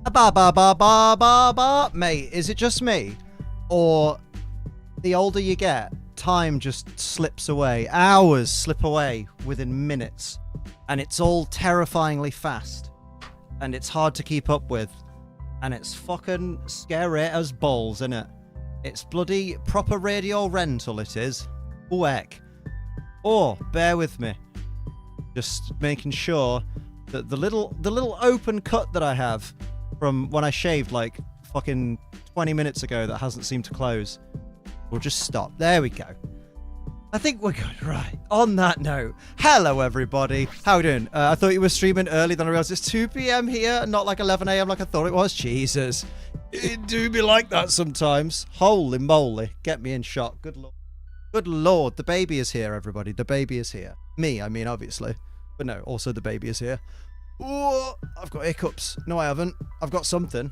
Ba ba ba ba ba ba. Mate, is it just me? Or the older you get, time just slips away. Hours slip away within minutes. And it's all terrifyingly fast. And it's hard to keep up with. And it's fucking scary as balls, innit? It's bloody proper radio rental, it is. Oh, heck. Oh, bear with me. Just making sure that the little open cut that I have from when I shaved like fucking 20 minutes ago that hasn't seemed to close will just stop. There we go. I think we're good. Right. On that note, hello everybody. How you doing? I thought you were streaming early, then I realized it's 2 p.m. here, not like 11 a.m. like I thought it was. Jesus. It do be like that sometimes. Holy moly. Get me in shock. Good lord. Good lord. The baby is here, everybody. The baby is here. Me, I mean, obviously. But no, also the baby is here. Oh, I've got hiccups. No, I haven't. I've got something.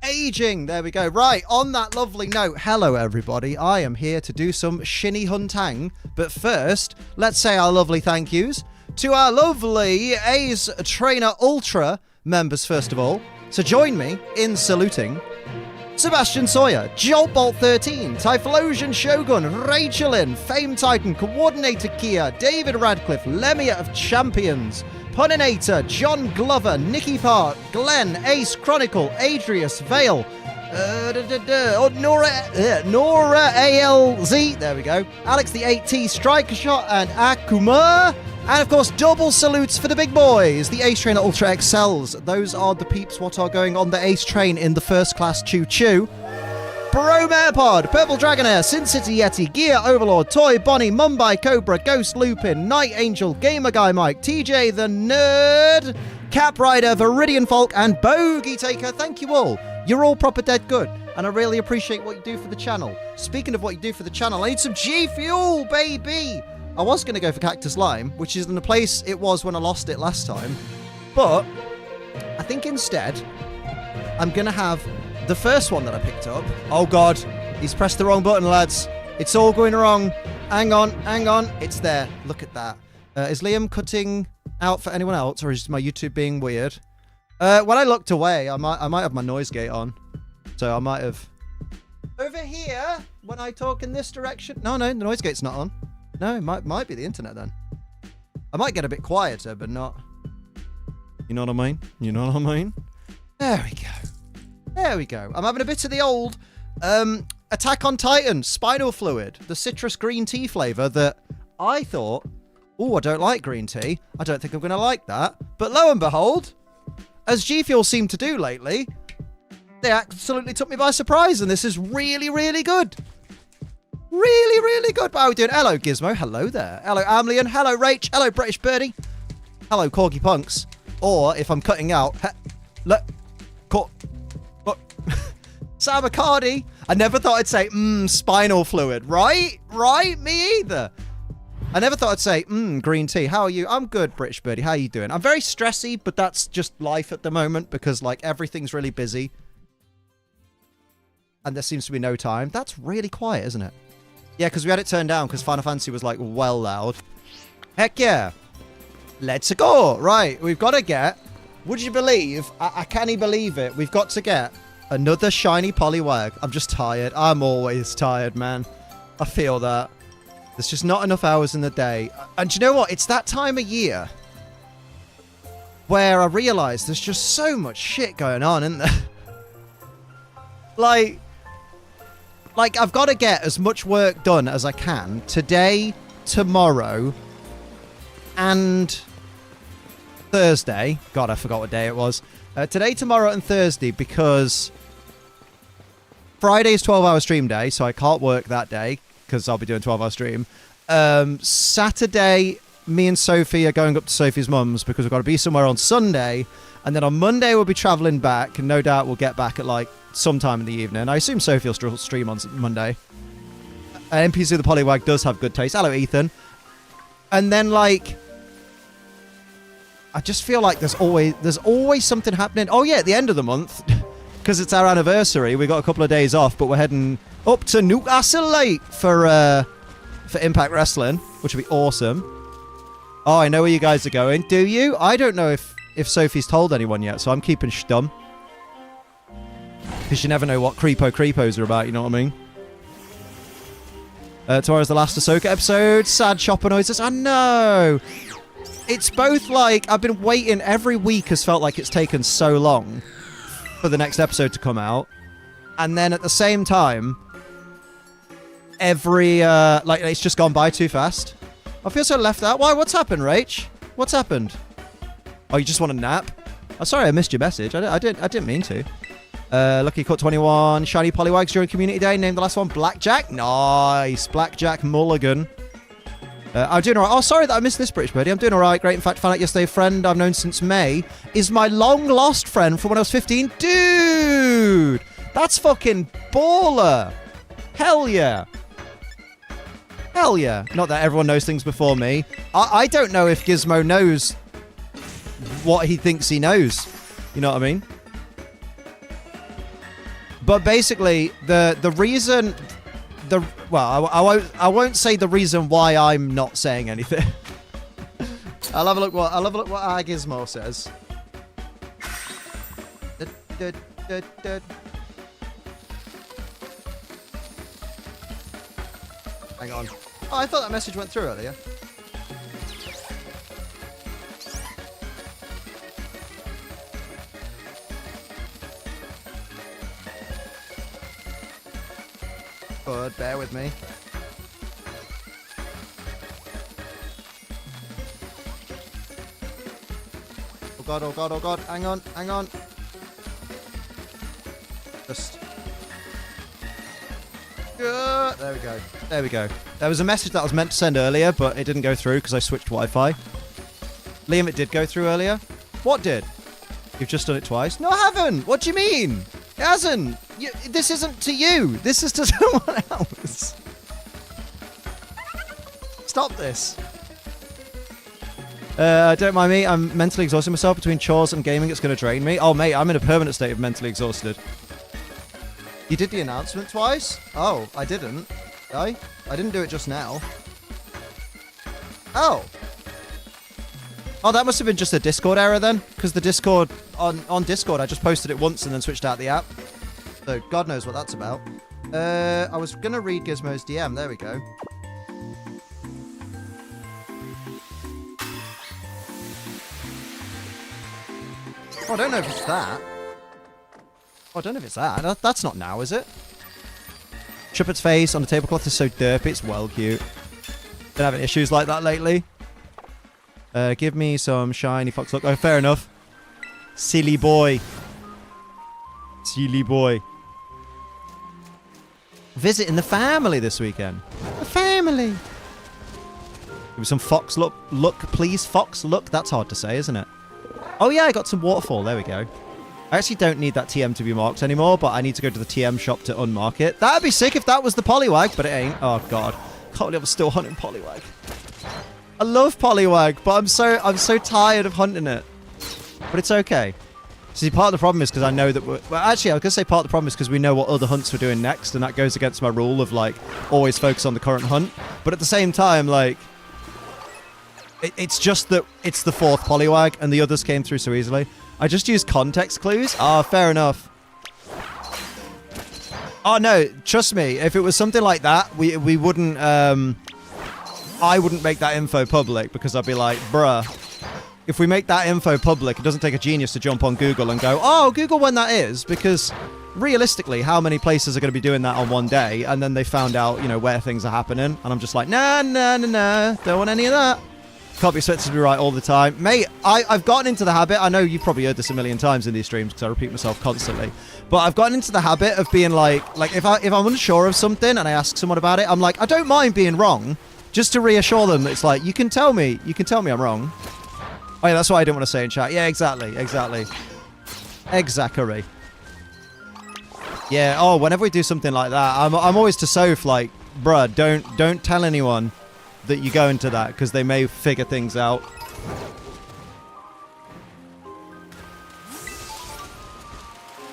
Aging. There we go. Right, on that lovely note, hello everybody. I am here to do some shinny huntang. But first, let's say our lovely thank yous to our lovely Ace Trainer Ultra members first of all. So join me in saluting Sebastian Sawyer, Joltbolt 13, Typhlosion Shogun, Rachelin, Fame Titan, Coordinator Kia, David Radcliffe, Lemia of Champions, Puninator, John Glover, Nicky Park, Glenn, Ace Chronicle, Adrius, Vale, Nora ALZ, there we go, Alex the 8T, Striker Shot, and Akuma. And of course, double salutes for the big boys, the Ace Trainer Ultra XLs. Those are the peeps what are going on the Ace train in the first class choo-choo. Bromare Pod, Purple Dragonair, Sin City Yeti, Gear Overlord, Toy Bonnie, Mumbai Cobra, Ghost Lupin, Night Angel, Gamer Guy Mike, TJ the Nerd, Cap Rider, Viridian Folk, and Bogey Taker. Thank you all. You're all proper dead good, and I really appreciate what you do for the channel. Speaking of what you do for the channel, I need some G Fuel, baby! I was going to go for Cactus Lime, which is in the place it was when I lost it last time. But I think instead, I'm going to have the first one that I picked up. Oh, God. He's pressed the wrong button, lads. It's all going wrong. Hang on. Hang on. It's there. Look at that. Is Liam cutting out for anyone else, or is my YouTube being weird? When I looked away, I might have my noise gate on. So I might have... Over here, when I talk in this direction... No, the noise gate's not on. No, it might be the internet then. I might get a bit quieter, but not... You know what I mean? You know what I mean? There we go. There we go. I'm having a bit of the old Attack on Titan Spinal Fluid, the citrus green tea flavour that I thought, oh, I don't like green tea. I don't think I'm going to like that. But lo and behold, as G Fuel seemed to do lately, they absolutely took me by surprise, and this is really, really good. Really, really good. How are we doing? Hello, Gizmo. Hello there. Hello, Amlian. Hello, Rach. Hello, British Birdie. Hello, Corgi Punks. Or, if I'm cutting out... Look. Sam Accardi. I never thought I'd say, spinal fluid. Right? Right? Me either. I never thought I'd say, green tea. How are you? I'm good, British Birdie. How are you doing? I'm very stressy, but that's just life at the moment because, like, everything's really busy. And there seems to be no time. That's really quiet, isn't it? Yeah, because we had it turned down because Final Fantasy was, like, well loud. Heck yeah. Let's go. Right, we've got to get... Would you believe? I can't even believe it. We've got to get another shiny Poliwag. I'm just tired. I'm always tired, man. I feel that. There's just not enough hours in the day. And do you know what? It's that time of year where I realise there's just so much shit going on, isn't there? Like, I've got to get as much work done as I can today, tomorrow, and Thursday. God, I forgot what day it was. Today, tomorrow, and Thursday, because Friday is 12-hour stream day, so I can't work that day, because I'll be doing 12-hour stream. Saturday, me and Sophie are going up to Sophie's mum's, because we've got to be somewhere on Sunday, and then on Monday we'll be travelling back, and no doubt we'll get back at, like, sometime in the evening. I assume Sophie will stream on Monday. NPC the Poliwag does have good taste. Hello, Ethan. And then, like, I just feel like there's always something happening. Oh, yeah, at the end of the month, because it's our anniversary, we got a couple of days off, but we're heading up to Newcastle Lake for Impact Wrestling, which would be awesome. Oh, I know where you guys are going. Do you? I don't know if if Sophie's told anyone yet, so I'm keeping stum. Because you never know what creepos are about, you know what I mean? Tomorrow's the last Ahsoka episode. Sad shopper noises. I know. It's both like, I've been waiting, every week has felt like it's taken so long for the next episode to come out. And then at the same time, like, it's just gone by too fast. I feel so left out. Why? What's happened, Rach? What's happened? Oh, you just want a nap? Oh, sorry, I missed your message. I didn't mean to. Lucky Cut 21. Shiny Poliwags during Community Day. Name the last one. Blackjack. Nice. Blackjack Mulligan. I'm doing alright. Oh, sorry that I missed this, British Birdie. I'm doing alright. Great. In fact, found out yesterday, friend I've known since May is my long-lost friend from when I was 15. Dude! That's fucking baller. Hell yeah. Hell yeah. Not that everyone knows things before me. I don't know if Gizmo knows what he thinks he knows. You know what I mean? But basically, the reason... I won't say the reason why I'm not saying anything. I'll have a look what our Gizmo says. Hang on. Oh, I thought that message went through earlier. But bear with me. Oh god, oh god, oh god. Hang on, hang on. Just... there we go. There we go. There was a message that I was meant to send earlier, but it didn't go through because I switched Wi-Fi. Liam, it did go through earlier. What did? You've just done it twice? No, I haven't. What do you mean? It hasn't. This isn't to you. This is to someone else. Stop this. Don't mind me. I'm mentally exhausting myself between chores and gaming. It's going to drain me. Oh, mate, I'm in a permanent state of mentally exhausted. You did the announcement twice? Oh, I didn't. I didn't do it just now. Oh. Oh, that must have been just a Discord error then. Because the Discord, on Discord, I just posted it once and then switched out the app. So, God knows what that's about. I was going to read Gizmo's DM. There we go. Oh, I don't know if it's that. Oh, I don't know if it's that. That's not now, is it? Shepherd's face on the tablecloth is so derpy. It's well cute. Been having issues like that lately. Give me some shiny fox look. Oh, fair enough. Silly boy. Silly boy. Visiting the family this weekend. The family. Give me some fox look. Look, please. Fox look. That's hard to say, isn't it? Oh, yeah, I got some waterfall. There we go. I actually don't need that TM to be marked anymore, but I need to go to the TM shop to unmark it. That'd be sick if that was the Poliwag, but it ain't. Oh, God. Can't believe I'm still hunting Poliwag. I love Poliwag, but I'm so tired of hunting it. But it's okay. See, part of the problem is because I know that well, actually, I was going to say part of the problem is because we know what other hunts we're doing next, and that goes against my rule of, like, always focus on the current hunt. But at the same time, like, it's just that it's the fourth Poliwag, and the others came through so easily. I just used context clues. Ah, fair enough. Oh, no, trust me, if it was something like that, we wouldn't, I wouldn't make that info public, because I'd be like, bruh, if we make that info public, it doesn't take a genius to jump on Google and go, oh, Google when that is, because realistically, how many places are going to be doing that on one day, and then they found out, you know, where things are happening, and I'm just like, nah, don't want any of that. Can't be expected to be right all the time. Mate, I've gotten into the habit, I know you've probably heard this a million times in these streams, because I repeat myself constantly, but I've gotten into the habit of being like if I'm unsure of something, and I ask someone about it, I'm like, I don't mind being wrong, just to reassure them that it's like, you can tell me I'm wrong. Oh yeah, that's what I didn't want to say in chat. Yeah, exactly. Yeah, oh, whenever we do something like that, I'm always to Soph like, bruh, don't tell anyone that you go into that, because they may figure things out.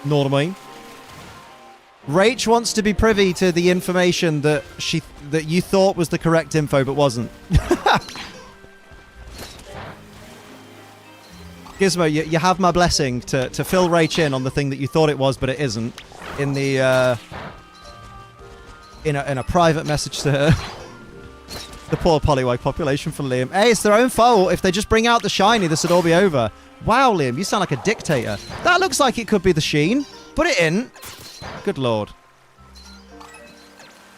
Know what I mean? Rach wants to be privy to the information that you thought was the correct info, but wasn't. Gizmo, you have my blessing to fill Ray-Chin on the thing that you thought it was, but it isn't. In the, in a private message to her. The poor Poliwag population for Liam. Hey, it's their own fault. If they just bring out the shiny, this would all be over. Wow, Liam, you sound like a dictator. That looks like it could be the Sheen, but it isn't. Good lord.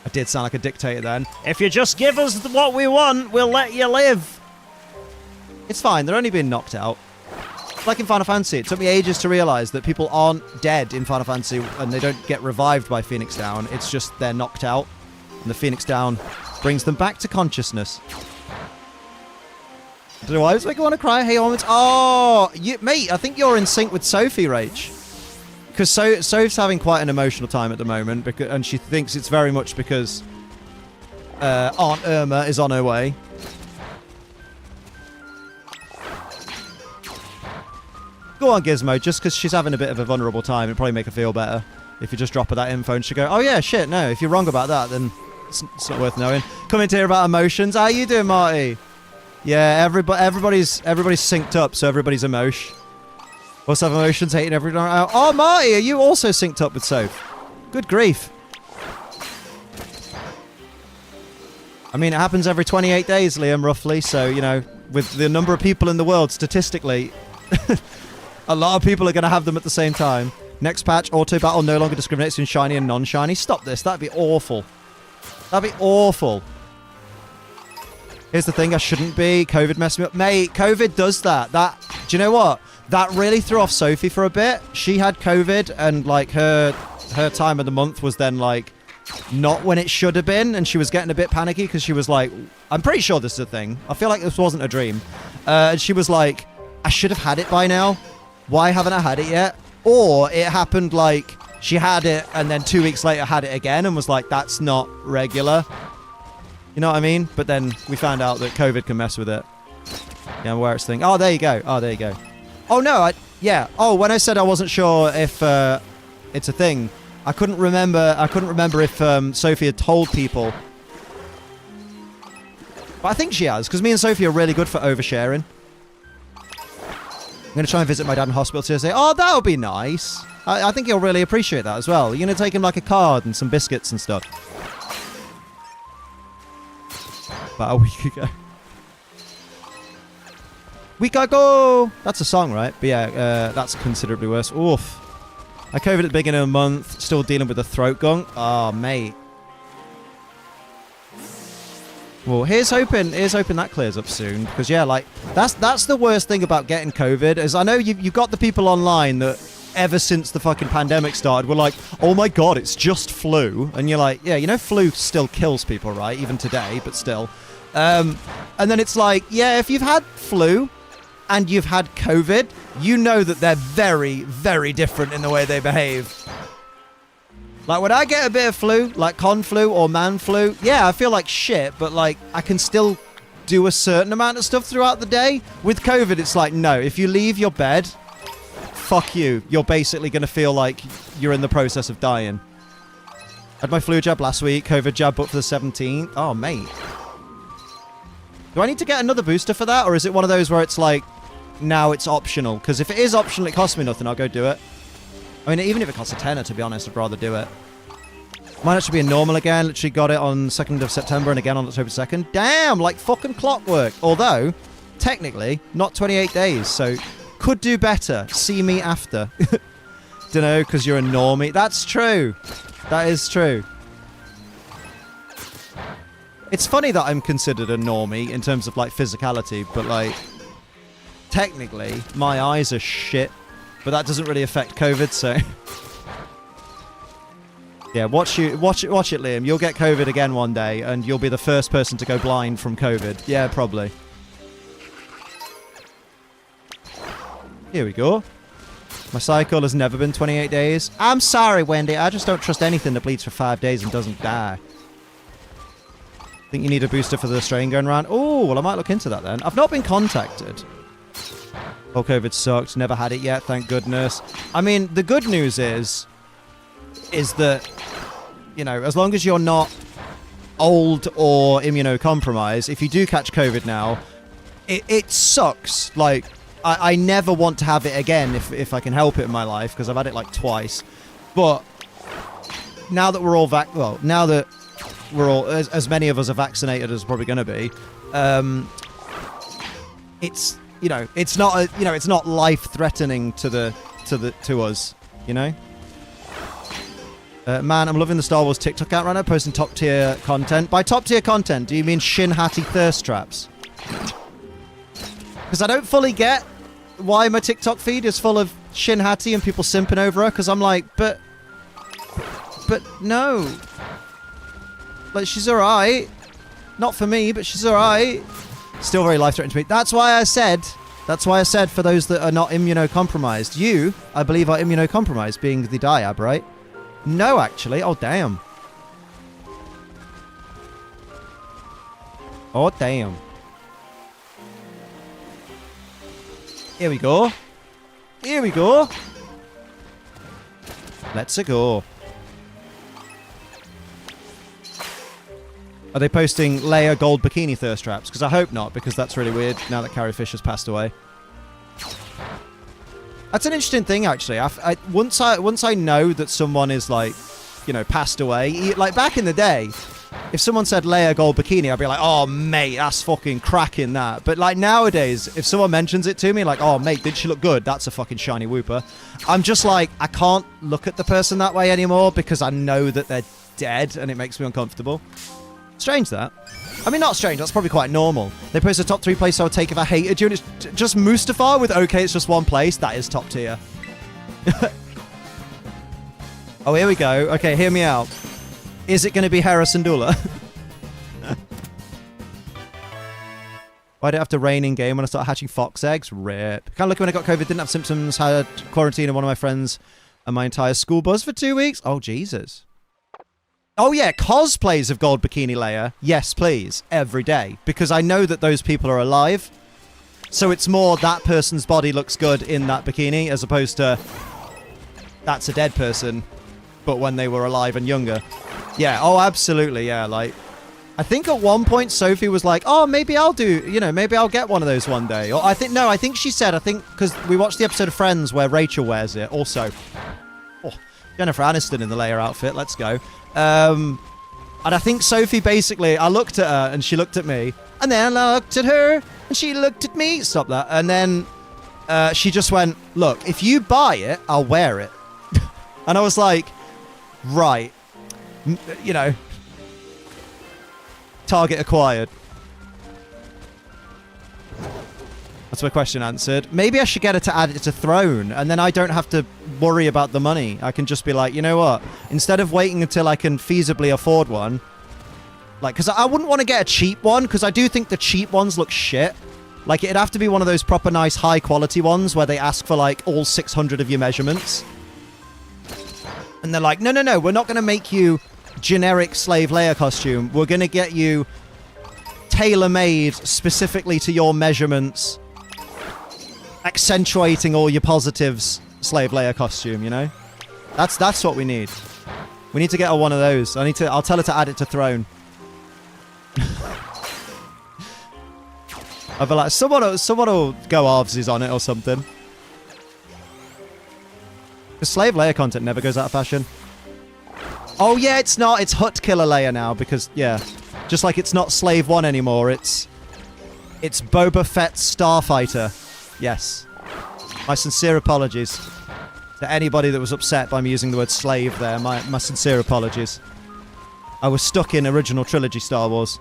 I did sound like a dictator then. If you just give us what we want, we'll let you live. It's fine. They're only being knocked out. Like in Final Fantasy, it took me ages to realize that people aren't dead in Final Fantasy and they don't get revived by Phoenix Down. It's just they're knocked out. And the Phoenix Down brings them back to consciousness. I don't know why I was like, I want to cry. Hey, Almonds. Oh, mate, I think you're in sync with Sophie, Rach. Because Soph's having quite an emotional time at the moment, and she thinks it's very much because Aunt Irma is on her way. Go on, Gizmo. Just because she's having a bit of a vulnerable time, it'd probably make her feel better. If you just drop her that info and she'll go, oh yeah, shit, no. If you're wrong about that, then it's not worth knowing. Coming to hear about emotions. How you doing, Marty? Yeah, everybody's synced up, so everybody's emotion. Also have emotions, hating everyone out. Oh, Marty, are you also synced up with Soph? Good grief. I mean, it happens every 28 days, Liam, roughly. So, you know, with the number of people in the world, statistically, a lot of people are going to have them at the same time. Next patch, Auto Battle no longer discriminates between shiny and non-shiny. Stop this. That'd be awful. That'd be awful. Here's the thing. I shouldn't be. COVID messed me up. Mate, COVID does that. Do you know what? That really threw off Sophie for a bit. She had COVID and, like, her time of the month was then, like, not when it should have been. And she was getting a bit panicky because she was like, I'm pretty sure this is a thing. I feel like this wasn't a dream. And she was like, I should have had it by now. Why haven't I had it yet? Or it happened like she had it and then 2 weeks later had it again and was like, that's not regular. You know what I mean? But then we found out that COVID can mess with it. Yeah, where it's thing. Oh, there you go. Oh, there you go. Oh, no. Yeah. Oh, when I said I wasn't sure if it's a thing, I couldn't remember if Sophie had told people. But I think she has, because me and Sophie are really good for oversharing. I'm going to try and visit my dad in hospital today. Oh, that would be nice. I think he'll really appreciate that as well. You're going to take him like a card and some biscuits and stuff. About a week ago. Week ago! That's a song, right? But yeah, that's considerably worse. Oof. I COVID at the beginning of the month. Still dealing with a throat gunk. Oh, mate. Well, here's hoping that clears up soon. Because, yeah, like, that's the worst thing about getting COVID. Is I know you've got the people online that ever since the fucking pandemic started were like, oh my god, it's just flu. And you're like, yeah, you know flu still kills people, right? Even today, but still. And then it's like, yeah, if you've had flu and you've had COVID, you know that they're very, very different in the way they behave. Like, when I get a bit of flu, like con flu or man flu, yeah, I feel like shit, but, like, I can still do a certain amount of stuff throughout the day. With COVID, it's like, no, if you leave your bed, fuck you. You're basically going to feel like you're in the process of dying. I had my flu jab last week, COVID jab booked for the 17th. Oh, mate. Do I need to get another booster for that, or is it one of those where it's like, now it's optional? Because if it is optional, it costs me nothing, I'll go do it. I mean, even if it costs a tenner, to be honest, I'd rather do it. Might actually be a normal again. Literally got it on 2nd of September and again on October 2nd. Damn, like fucking clockwork. Although, technically, not 28 days, so could do better. See me after. Dunno, because you're a normie. That's true. That is true. It's funny that I'm considered a normie in terms of, like, physicality, but, like, technically, my eyes are shit. But that doesn't really affect COVID, so... yeah, watch it, Liam. You'll get COVID again one day, and you'll be the first person to go blind from COVID. Yeah, probably. Here we go. My cycle has never been 28 days. I'm sorry, Wendy. I just don't trust anything that bleeds for 5 days and doesn't die. Think you need a booster for the strain going around? Oh, well, I might look into that then. I've not been contacted. Oh, COVID sucked. Never had it yet, thank goodness. I mean, the good news is that, you know, as long as you're not old or immunocompromised, if you do catch COVID now, it sucks. Like, I never want to have it again if I can help it in my life, because I've had it like twice. But now that we're all now that we're all as many of us are vaccinated as probably going to be, it's it's not it's not life threatening to us, you know. Man, I'm loving the Star Wars TikTok account right now, posting top tier content. By top tier content, do you mean Shin Hatty thirst traps? Because I don't fully get why my TikTok feed is full of Shin Hatty and people simping over her, because I'm like, but no. Like, she's alright. Not for me, but she's alright. Still very life-threatening to me. That's why I said for those that are not immunocompromised. You, I believe, are immunocompromised, being the Diab, right? No, actually. Oh, damn. Oh, damn. Here we go. Here we go. Let's go. Are they posting Leia gold bikini thirst traps? Because I hope not, because that's really weird now that Carrie Fisher's passed away. That's an interesting thing, actually. Once I know that someone is, like, passed away, like back in the day, if someone said Leia gold bikini, I'd be like, oh, mate, that's fucking cracking that. But, like, nowadays, if someone mentions it to me, like, oh, mate, did she look good? That's a fucking shiny whooper. I'm just like, I can't look at the person that way anymore because I know that they're dead and it makes me uncomfortable. Strange, that. I mean, not strange. That's probably quite normal. They post a top 3 place I would take if I hated you, and it's just Mustafar with, okay, it's just one place. That is top tier. Oh, here we go. Okay, hear me out. Is it going to be Hera Syndulla? Why did it have to rain in game when I started hatching fox eggs? Rip. Kind of lucky when I got COVID, didn't have symptoms, had quarantine, and one of my friends and my entire school buzz for 2 weeks. Oh, Jesus. Oh, yeah, cosplays of Gold Bikini Leia. Yes, please. Every day. Because I know that those people are alive. So it's more that person's body looks good in that bikini as opposed to that's a dead person, but when they were alive and younger. Yeah, oh, absolutely, yeah. Like, I think at one point Sophie was like, oh, maybe I'll do, maybe I'll get one of those one day. Or I think she said, because we watched the episode of Friends where Rachel wears it also. Oh, Jennifer Aniston in the Leia outfit. Let's go. And I think Sophie basically, I looked at her and she looked at me, and then I looked at her and she looked at me. Stop that. And then she just went, look, if you buy it, I'll wear it. And I was like, right, target acquired. That's my question answered. Maybe I should get her to add it to Throne, and then I don't have to worry about the money. I can just be like, you know what? Instead of waiting until I can feasibly afford one, like, because I wouldn't want to get a cheap one, because I do think the cheap ones look shit. Like, it'd have to be one of those proper nice high-quality ones where they ask for, like, all 600 of your measurements. And they're like, no, we're not going to make you generic Slave Leia costume. We're going to get you tailor-made specifically to your measurements, accentuating all your positives Slave Leia costume, That's what we need. We need to get her one of those. I'll tell her to add it to Throne. I'll be like, someone will go halvesies on it or something. The Slave Leia content never goes out of fashion. Oh yeah, it's not. It's Hut Killer Leia now because, yeah. Just like it's not Slave 1 anymore, it's Boba Fett's Starfighter. Yes. My sincere apologies to anybody that was upset by me using the word slave there. My sincere apologies. I was stuck in original trilogy Star Wars.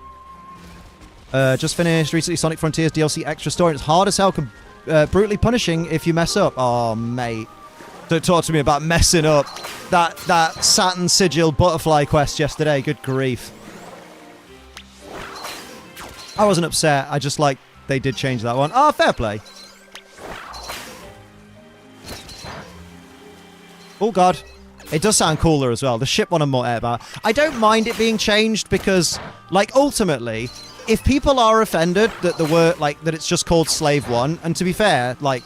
Just finished recently Sonic Frontiers DLC extra story. It's hard as hell, brutally punishing if you mess up. Oh, mate. Don't talk to me about messing up. That Saturn Sigil butterfly quest yesterday. Good grief. I wasn't upset. I just, like, they did change that one. Oh, fair play. Oh, God. It does sound cooler as well. The ship one I'm more about. I don't mind it being changed because, like, ultimately, if people are offended that the word, like, that it's just called Slave 1, and to be fair, like,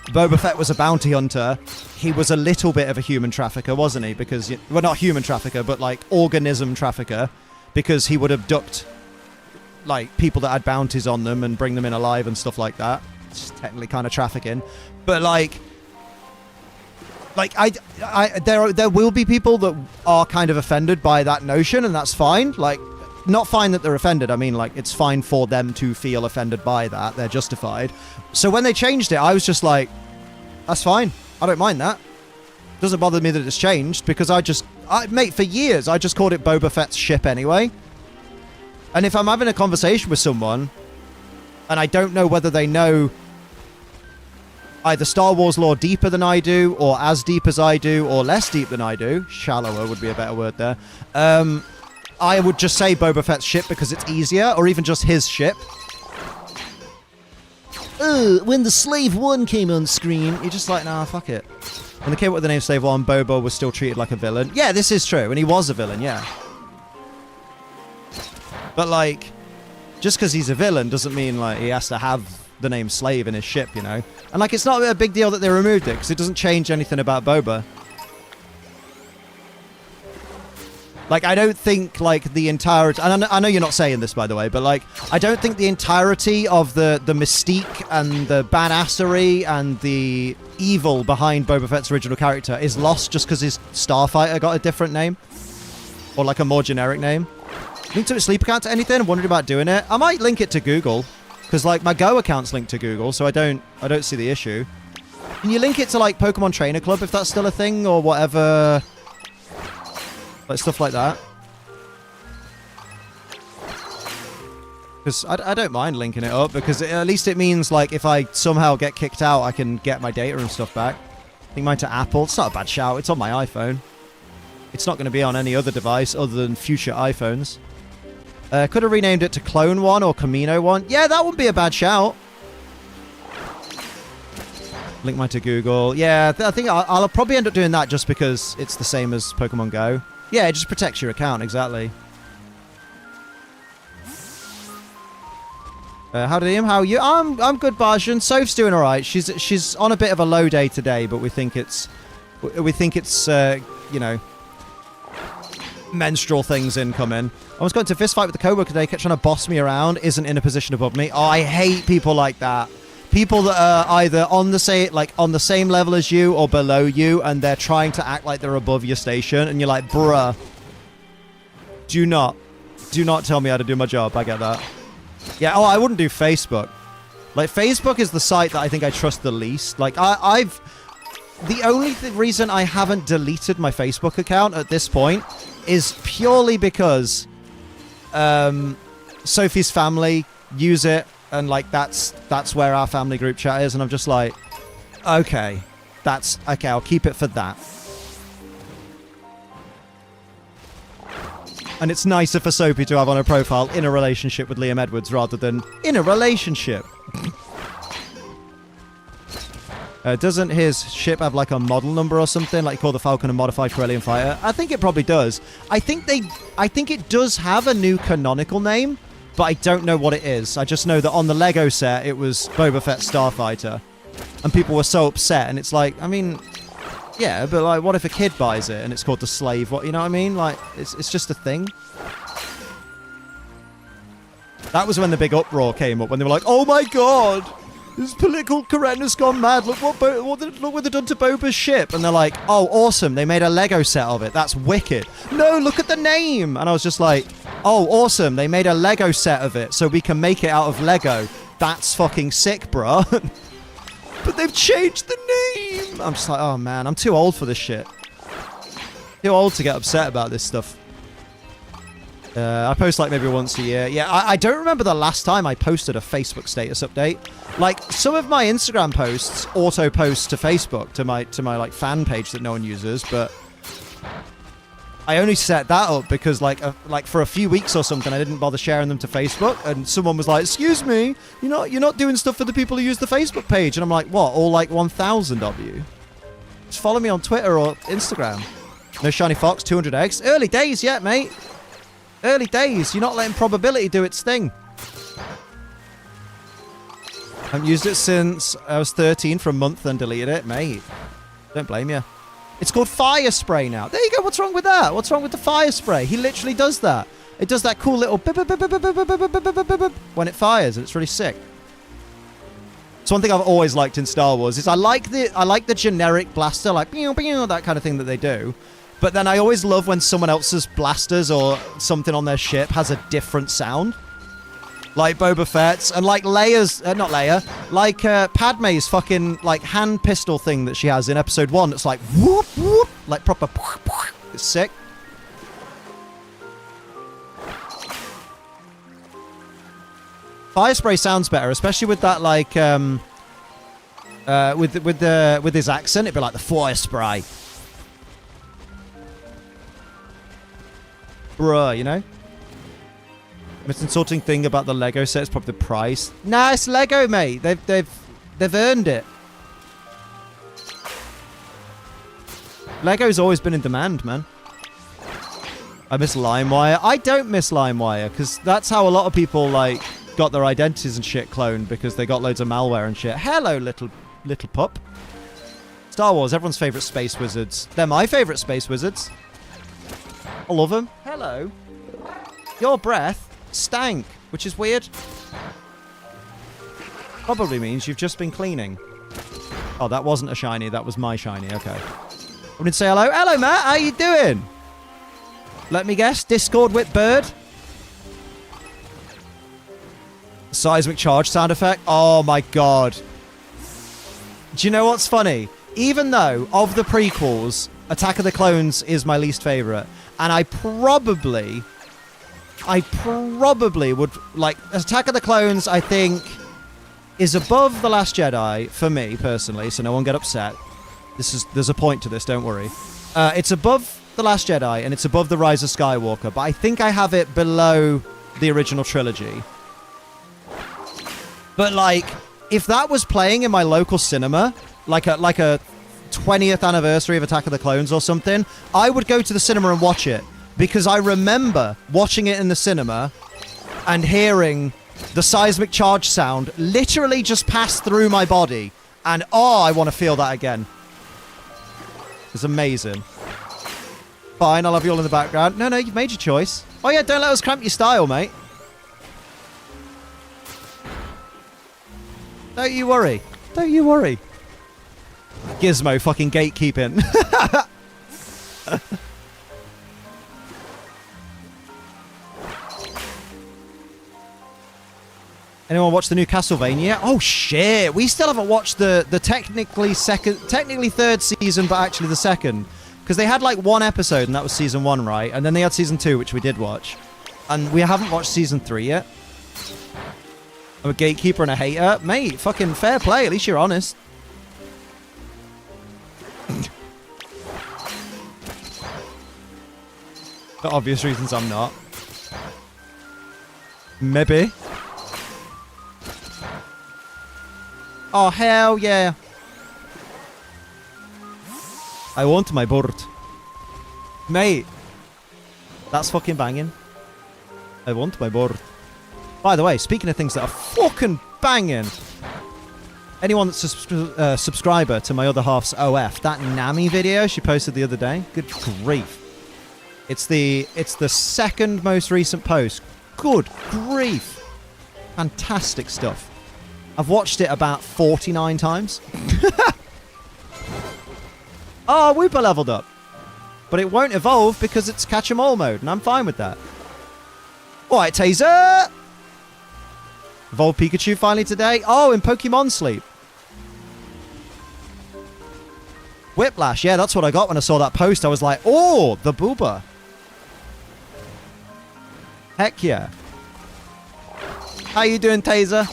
Boba Fett was a bounty hunter. He was a little bit of a human trafficker, wasn't he? Because, well, not human trafficker, but, like, organism trafficker. Because he would abduct, like, people that had bounties on them and bring them in alive and stuff like that. it's technically kind of trafficking. But like there will be people that are kind of offended by that notion, and that's fine. Like, not fine that they're offended. I mean, like, it's fine for them to feel offended by that. They're justified. So when they changed it, I was just like, that's fine. I don't mind that. Doesn't bother me that it's changed, because mate, for years, I just called it Boba Fett's ship anyway. And if I'm having a conversation with someone, and I don't know whether they know either Star Wars lore deeper than I do, or as deep as I do, or less deep than I do, shallower would be a better word there, I would just say Boba Fett's ship because it's easier, or even just his ship. When the Slave 1 came on screen, you're just like, nah, fuck it. When they came up with the name Slave 1, Boba was still treated like a villain. Yeah, this is true, and he was a villain, yeah. But, like, just because he's a villain doesn't mean, like, he has to have the name Slave in his ship, you know? And, like, it's not a big deal that they removed it, because it doesn't change anything about Boba. Like, I don't think, like, the entirety... And I know you're not saying this, by the way, but, like, I don't think the entirety of the mystique and the badassery and the evil behind Boba Fett's original character is lost just because his Starfighter got a different name. Or, like, a more generic name. Link to a sleep account to anything? I'm wondering about doing it. I might link it to Google. Because, like, my Go account's linked to Google, so I don't see the issue. Can you link it to, like, Pokemon Trainer Club, if that's still a thing, or whatever... Like, stuff like that. Because I don't mind linking it up, because at least it means, like, if I somehow get kicked out, I can get my data and stuff back. Link mine to Apple. It's not a bad shout. It's on my iPhone. It's not going to be on any other device other than future iPhones. Could have renamed it to Clone 1 or Camino 1. Yeah, that wouldn't be a bad shout. Link mine to Google. Yeah, I think I'll probably end up doing that just because it's the same as Pokemon Go. Yeah, it just protects your account, exactly. Howdy, Liam. How are you? I'm good, Bajan. Soph's doing all right. She's on a bit of a low day today, but we think it's you know, menstrual things incoming. I was going to fist fight with the coworker today, kept trying to boss me around, isn't in a position above me. Oh, I hate people like that. People that are either on the same level as you or below you, and they're trying to act like they're above your station, and you're like, bruh, do not tell me how to do my job. I get that. Yeah, oh, I wouldn't do Facebook. Like, Facebook is the site that I think I trust the least. Like, the only reason I haven't deleted my Facebook account at this point is purely because Sophie's family use it, and, like, that's where our family group chat is, and I'm just like, okay, I'll keep it for that. And it's nicer for Sophie to have on her profile in a relationship with Liam Edwards rather than in a relationship. Doesn't his ship have, like, a model number or something, like you call the Falcon a modified Corellian fighter? I think it probably does. I think it does have a new canonical name, but I don't know what it is. I just know that on the Lego set, it was Boba Fett Starfighter. And people were so upset, and it's like, I mean, yeah, but, like, what if a kid buys it and it's called the Slave? What, you know what I mean? Like, it's just a thing. That was when the big uproar came up, when they were like, oh my god! This political correctness gone mad. Look what they've done to Boba's ship. And they're like, oh, awesome. They made a Lego set of it. That's wicked. No, look at the name. And I was just like, oh, awesome. They made a Lego set of it so we can make it out of Lego. That's fucking sick, bro. But they've changed the name. I'm just like, oh, man. I'm too old for this shit. Too old to get upset about this stuff. I post, like, maybe once a year. Yeah, I don't remember the last time I posted a Facebook status update. Like, some of my Instagram posts auto-post to Facebook, to my like, fan page that no one uses, but I only set that up because, like, for a few weeks or something, I didn't bother sharing them to Facebook, and someone was like, excuse me, you're not doing stuff for the people who use the Facebook page. And I'm like, what, all, like, 1,000 of you? Just follow me on Twitter or Instagram. No Shiny Fox, 200 eggs. Early days yet, mate. Early days. You're not letting probability do its thing. I haven't used it since I was 13 for a month and deleted it. Mate, don't blame you. It's called Fire Spray now. There you go. What's wrong with that? What's wrong with the Fire Spray? He literally does that. It does that cool little bip, bip, bip, bip, bip, bip, bip, bip, bip, bip, bip, when it fires, and it's really sick. It's one thing I've always liked in Star Wars is I like the generic blaster, like pew, pew, that kind of thing that they do. But then I always love when someone else's blasters or something on their ship has a different sound. Like Boba Fett's and like Leia's, not Leia, like Padme's fucking like hand pistol thing that she has in episode 1. It's like whoop whoop, like proper. It's sick. Fire spray sounds better, especially with that like with his accent. It'd be like the fire spray, bruh. You know. Most insulting thing about the Lego set is probably the price. Nah, it's Lego, mate. They've earned it. Lego's always been in demand, man. I miss LimeWire. I don't miss LimeWire because that's how a lot of people like got their identities and shit cloned because they got loads of malware and shit. Hello, little pup. Star Wars, everyone's favorite space wizards. They're my favorite space wizards. I love them. Hello. Your breath stank, which is weird. Probably means you've just been cleaning. Oh, that wasn't a shiny. That was my shiny. Okay. I didn't say hello. Hello, Matt. How you doing? Let me guess. Discord with bird. Seismic charge sound effect. Oh, my God. Do you know what's funny? Even though, of the prequels, Attack of the Clones is my least favorite, and I probably would, like, Attack of the Clones, I think, is above The Last Jedi, for me, personally, so no one get upset. There's a point to this, don't worry. It's above The Last Jedi, and it's above The Rise of Skywalker, but I think I have it below the original trilogy. But, like, if that was playing in my local cinema, like a 20th anniversary of Attack of the Clones or something, I would go to the cinema and watch it. Because I remember watching it in the cinema and hearing the seismic charge sound literally just pass through my body. And, oh, I want to feel that again. It's amazing. Fine, I'll have you all in the background. No, you've made your choice. Oh, yeah, don't let us cramp your style, mate. Don't you worry. Don't you worry. Gizmo fucking gatekeeping. Anyone watch the new Castlevania? Oh shit! We still haven't watched the technically third season, but actually the second, because they had like one episode and that was season 1, right? And then they had season 2, which we did watch, and we haven't watched season 3 yet. I'm a gatekeeper and a hater, mate. Fucking fair play. At least you're honest. For obvious reasons, I'm not. Maybe. Oh, hell yeah. I want my board. Mate. That's fucking banging. I want my board. By the way, speaking of things that are fucking banging. Anyone that's a subscriber to my other half's OF, that Nami video she posted the other day, good grief. It's the second most recent post. Good grief. Fantastic stuff. I've watched it about 49 times. Oh, Wooper leveled up. But it won't evolve because it's catch-em-all mode, and I'm fine with that. Alright, Taser! Evolve Pikachu finally today. Oh, in Pokemon Sleep. Whiplash, yeah, that's what I got when I saw that post. I was like, oh, the booba. Heck yeah. How you doing, Taser?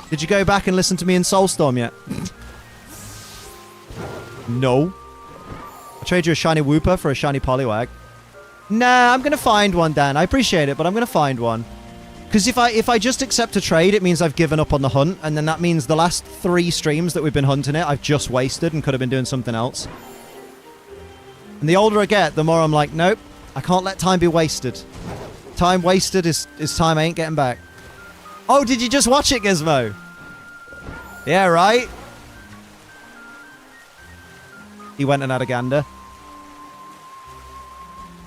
Did you go back and listen to me in Soulstorm yet? No. I'll trade you a shiny Wooper for a shiny Poliwag. Nah, I'm going to find one, Dan. I appreciate it, but I'm going to find one. Because if I just accept a trade, it means I've given up on the hunt, and then that means the last 3 streams that we've been hunting it, I've just wasted and could have been doing something else. And the older I get, the more I'm like, nope, I can't let time be wasted. Time wasted is time I ain't getting back. Oh, did you just watch it, Gizmo? Yeah, right? He went and had a gander.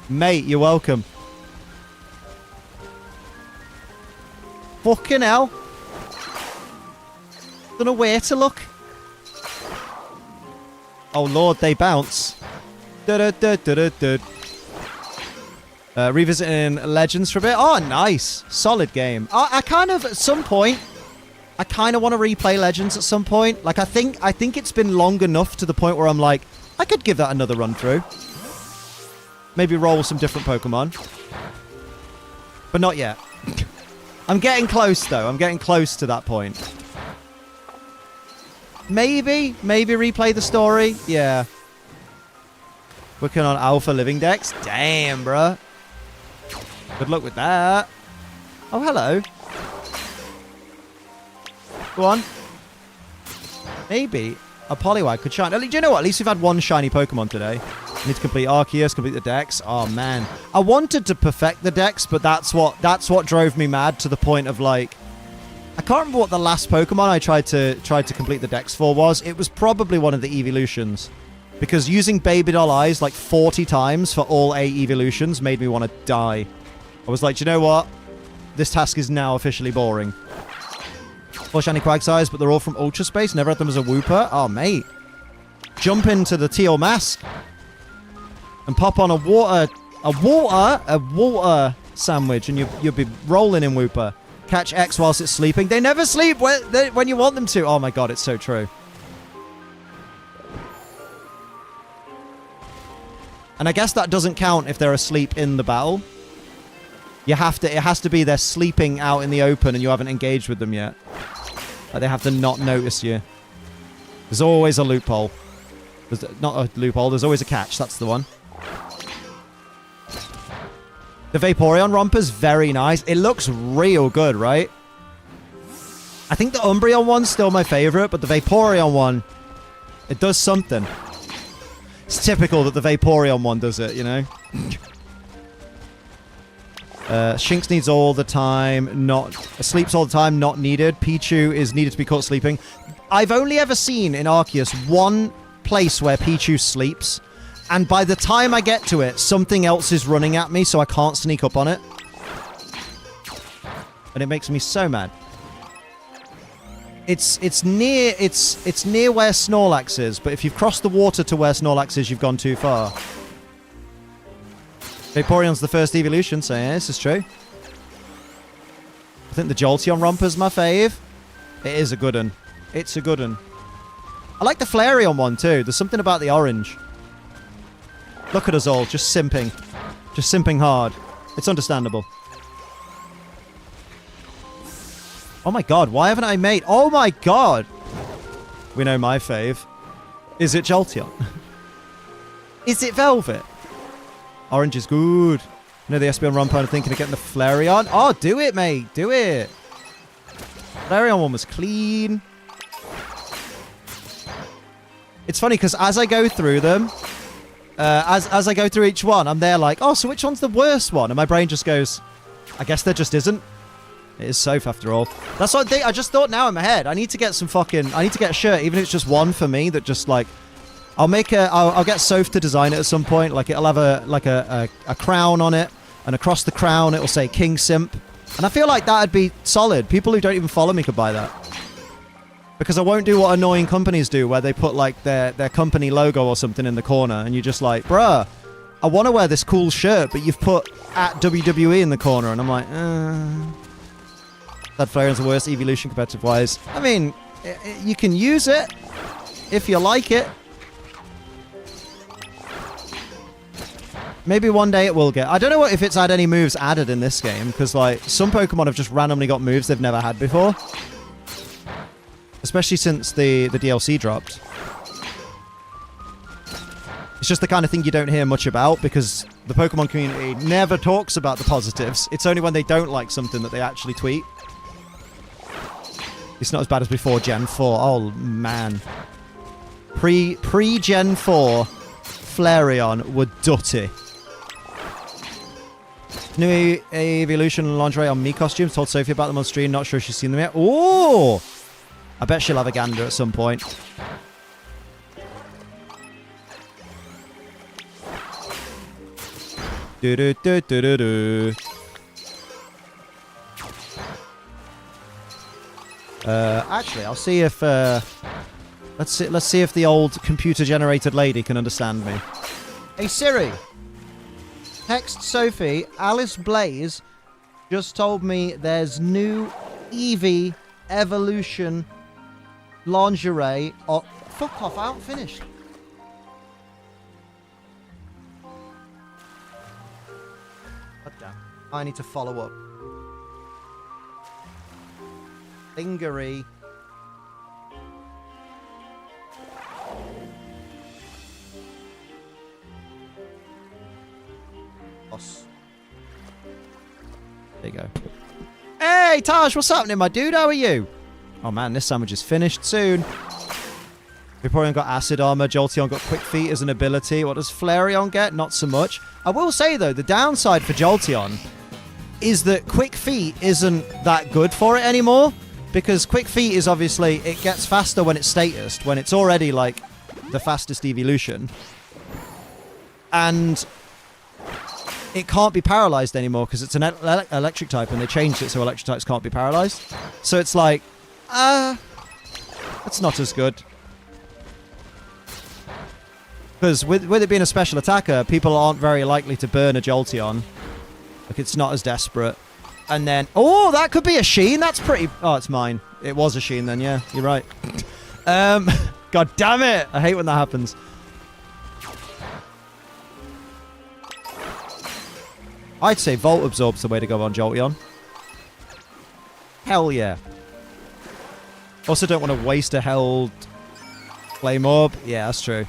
Mate, you're welcome. Fucking hell. Don't know where to look. Oh, Lord, they bounce. Revisiting Legends for a bit. Oh, nice. Solid game. I kind of, at some point, I kind of want to replay Legends at some point. Like, I think it's been long enough to the point where I'm like, I could give that another run through. Maybe roll some different Pokemon. But not yet. I'm getting close, though. I'm getting close to that point. Maybe replay the story. Yeah. Working on Alpha Living Dex. Damn, bruh. Good luck with that. Oh, hello. Go on. Maybe a Poliwag could shine. Do you know what? At least we've had one shiny Pokemon today. I need to complete Arceus, complete the Dex. Oh, man. I wanted to perfect the Dex, but that's what drove me mad to the point of, like... I can't remember what the last Pokemon I tried to complete the Dex for was. It was probably one of the evolutions. Because using Baby Doll Eyes like 40 times for all 8 evolutions made me want to die. I was like, do you know what? This task is now officially boring. 4 shiny Quagsires, but they're all from Ultra Space. Never had them as a Wooper. Oh, mate. Jump into the teal mask. And pop on a water sandwich. And you'll be rolling in Wooper. Catch X whilst it's sleeping. They never sleep when you want them to. Oh, my God. It's so true. And I guess that doesn't count if they're asleep in the battle. It has to be they're sleeping out in the open and you haven't engaged with them yet. Like they have to not notice you. There's always a loophole. Not a loophole, there's always a catch. That's the one. The Vaporeon romper's very nice. It looks real good, right? I think the Umbreon one's still my favorite, but the Vaporeon one, it does something. It's typical that the Vaporeon one does it, you know? Shinx needs all the time, sleeps all the time, not needed. Pichu is needed to be caught sleeping. I've only ever seen in Arceus one place where Pichu sleeps, and by the time I get to it, something else is running at me, so I can't sneak up on it. And it makes me so mad. It's near where Snorlax is, but if you've crossed the water to where Snorlax is, you've gone too far. Vaporeon's the first evolution, so yeah, this is true. I think the Jolteon romper's my fave. It is a good one. It's a good one. I like the Flareon one too. There's something about the orange. Look at us all, just simping. Just simping hard. It's understandable. Oh my God, why haven't I made... Oh my God! We know my fave. Is it Jolteon? Is it Velvet? Orange is good. You know the Espeon romper, I'm thinking of getting the Flareon. Oh, do it, mate. Do it. Flareon one was clean. It's funny, because as I go through them... as I go through each one, I'm there like, oh, so which one's the worst one? And my brain just goes, I guess there just isn't. It is Soph after all. That's what I just thought now in my head. I need to get some fucking... I need to get a shirt, even if it's just one for me, that just like... I'll get Soph to design it at some point. Like it'll have a crown on it, and across the crown it'll say King Simp. And I feel like that'd be solid. People who don't even follow me could buy that. Because I won't do what annoying companies do, where they put like their company logo or something in the corner, and you're just like, bruh, I want to wear this cool shirt, but you've put at WWE in the corner, and I'm like, That Flareon's the worst evolution competitive-wise. I mean, you can use it if you like it. Maybe one day it will get... I don't know if it's had any moves added in this game, because like some Pokemon have just randomly got moves they've never had before. Especially since the DLC dropped. It's just the kind of thing you don't hear much about, because the Pokemon community never talks about the positives. It's only when they don't like something that they actually tweet. It's not as bad as before Gen 4. Oh, man. Pre-Gen 4, Flareon were dutty. New evolution lingerie on me costumes. Told Sophie about them on stream. Not sure she's seen them yet. Oh! I bet she'll have a gander at some point. Actually, I'll see if... let's see if the old computer-generated lady can understand me. Hey, Siri. Text Sophie. Alice Blaze just told me there's new Eevee Evolution lingerie. Oh, fuck off. I haven't finished. God damn. I need to follow up. Lingerie. There you go. Hey, Taj, what's happening, my dude? How are you? Oh, man, this sandwich is finished soon. Vaporeon got Acid Armor. Jolteon got Quick Feet as an ability. What does Flareon get? Not so much. I will say, though, the downside for Jolteon is that Quick Feet isn't that good for it anymore. Because Quick Feet is obviously... It gets faster when it's statused. When it's already, like, the fastest evolution. And... it can't be paralyzed anymore because it's an electric type and they changed it so electric types can't be paralyzed. So it's like, it's not as good. Because with it being a special attacker, people aren't very likely to burn a Jolteon. Like, it's not as desperate. And then, oh, that could be a Sheen. That's pretty... Oh, it's mine. It was a Sheen then, yeah. You're right. God damn it. I hate when that happens. I'd say Volt Absorb's the way to go on Jolteon. Hell yeah. Also don't want to waste a held Flame Orb. Yeah, that's true.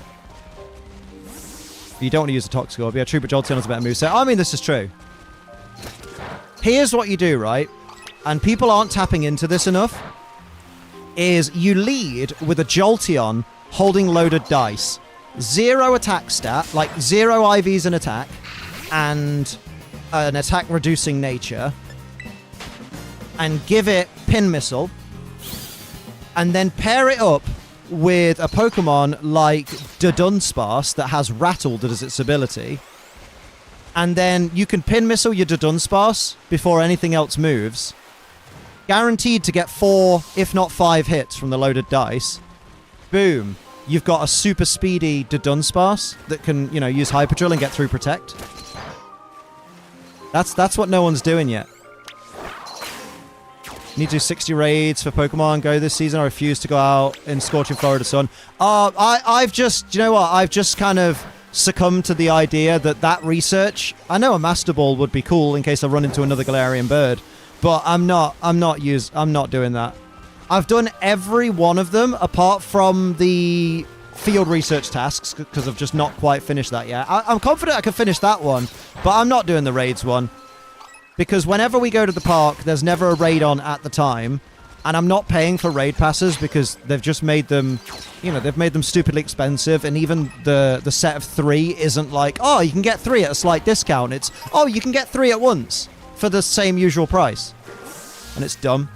You don't want to use a Toxic Orb. Yeah, true, but Jolteon has a better moveset. I mean, this is true. Here's what you do, right? And people aren't tapping into this enough. Is you lead with a Jolteon holding loaded dice. 0 attack stat, like 0 IVs in attack. And... an attack reducing nature, and give it Pin Missile, and then pair it up with a Pokemon like Dunsparce that has Rattled as its ability, and then you can Pin Missile your Dunsparce before anything else moves, guaranteed to get 4 if not 5 hits from the loaded dice. Boom, you've got a super speedy Dunsparce that can, you know, use Hyper Drill and get through Protect. That's what no one's doing yet. Need to do 60 raids for Pokemon Go this season. I refuse to go out in scorching Florida sun. I've just, you know what? I've just kind of succumbed to the idea that research. I know a Master Ball would be cool in case I run into another Galarian bird, but I'm not doing that. I've done every one of them apart from the field research tasks because I've just not quite finished that yet. I'm confident I can finish that one, but I'm not doing the raids one because whenever we go to the park, there's never a raid on at the time, and I'm not paying for raid passes because they've just made them, you know, they've made them stupidly expensive, and even the set of 3 isn't like, oh, you can get 3 at a slight discount. It's, oh, you can get 3 at once for the same usual price, and it's dumb.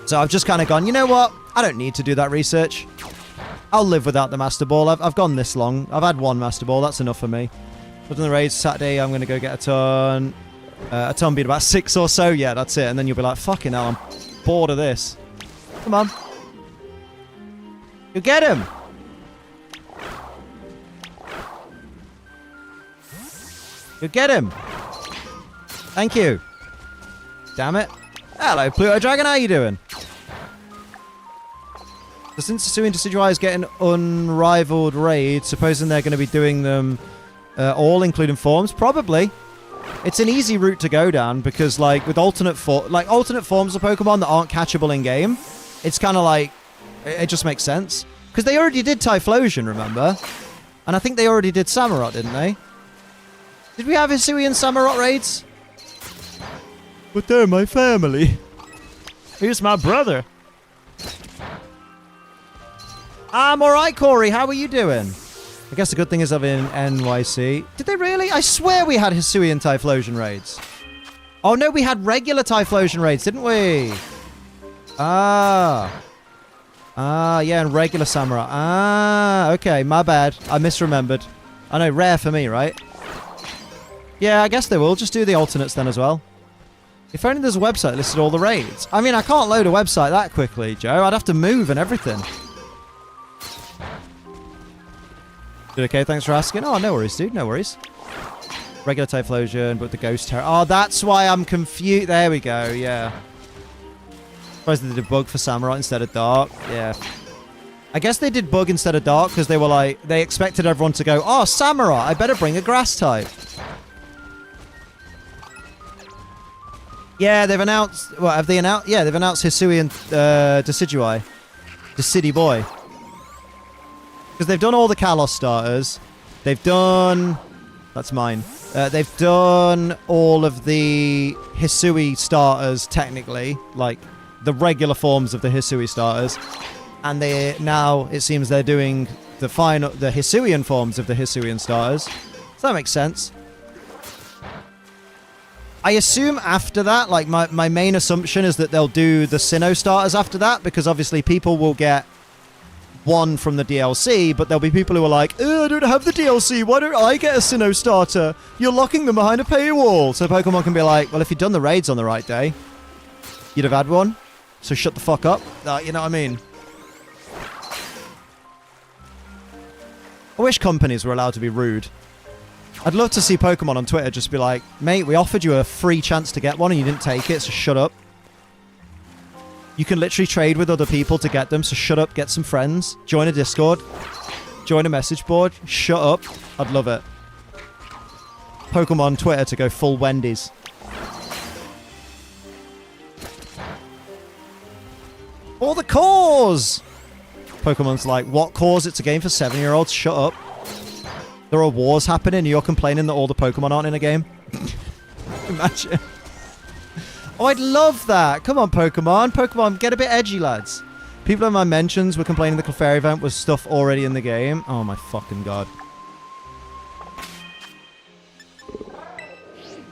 So I've just kind of gone, you know what? I don't need to do that research. I'll live without the Master Ball. I've gone this long. I've had 1 Master Ball. That's enough for me. I've done the raids Saturday. I'm going to go get a ton. A ton being about 6 or so. Yeah, that's it. And then you'll be like, fucking hell, I'm bored of this. Come on. You get him. You get him. Thank you. Damn it. Hello, Pluto Dragon. How you doing? Since Sui Decidueye is getting unrivaled raids, supposing they're going to be doing them all, including forms, probably. It's an easy route to go down because, like, with alternate forms of Pokemon that aren't catchable in game, it's kind of like it just makes sense because they already did Typhlosion, remember? And I think they already did Samurott, didn't they? Did we have Hisui and Samurott raids? But they're my family. Here's my brother. I'm alright, Corey. How are you doing? I guess the good thing is I'm in NYC. Did they really? I swear we had Hisui and Typhlosion raids. Oh no, we had regular Typhlosion raids, didn't we? Yeah, and regular Samurott. Okay, my bad. I misremembered. I know, rare for me, right? Yeah, I guess they will. Just do the alternates then as well. If only there's a website that listed all the raids. I mean, I can't load a website that quickly, Joe. I'd have to move and everything. Good, okay, thanks for asking. Oh, no worries, dude. No worries. Regular Typhlosion, but the Ghost Terror. Oh, that's why I'm confused. There we go, yeah. Surprised they did Bug for Samurai instead of Dark. Yeah. I guess they did Bug instead of Dark because they were like, they expected everyone to go, oh, Samurai, I better bring a Grass type. Yeah, they've announced... What, have they announced? Yeah, they've announced Hisui and Decidueye. Decidueye. Because they've done all the Kalos starters. They've done... That's mine. They've done all of the Hisui starters, technically. Like, the regular forms of the Hisui starters. And they now, it seems they're doing the Hisuian forms of the Hisuian starters. So that makes sense. I assume after that, like, my main assumption is that they'll do the Sinnoh starters after that, because obviously people will get one from the DLC, but there'll be people who are like, I don't have the DLC, why don't I get a Sinnoh starter? You're locking them behind a paywall. So Pokemon can be like, well, if you'd done the raids on the right day, you'd have had one. So shut the fuck up. You know what I mean? I wish companies were allowed to be rude. I'd love to see Pokemon on Twitter just be like, mate, we offered you a free chance to get one and you didn't take it, so shut up. You can literally trade with other people to get them, so shut up, get some friends, join a Discord, join a message board, shut up. I'd love it. Pokemon Twitter to go full Wendy's. For the cause! Pokemon's like, what cause? It's a game for 7-year-olds, shut up. There are wars happening and you're complaining that all the Pokemon aren't in a game? Imagine. Oh, I'd love that. Come on, Pokemon. Pokemon, get a bit edgy, lads. People in my mentions were complaining the Clefairy event was stuff already in the game. Oh, my fucking god.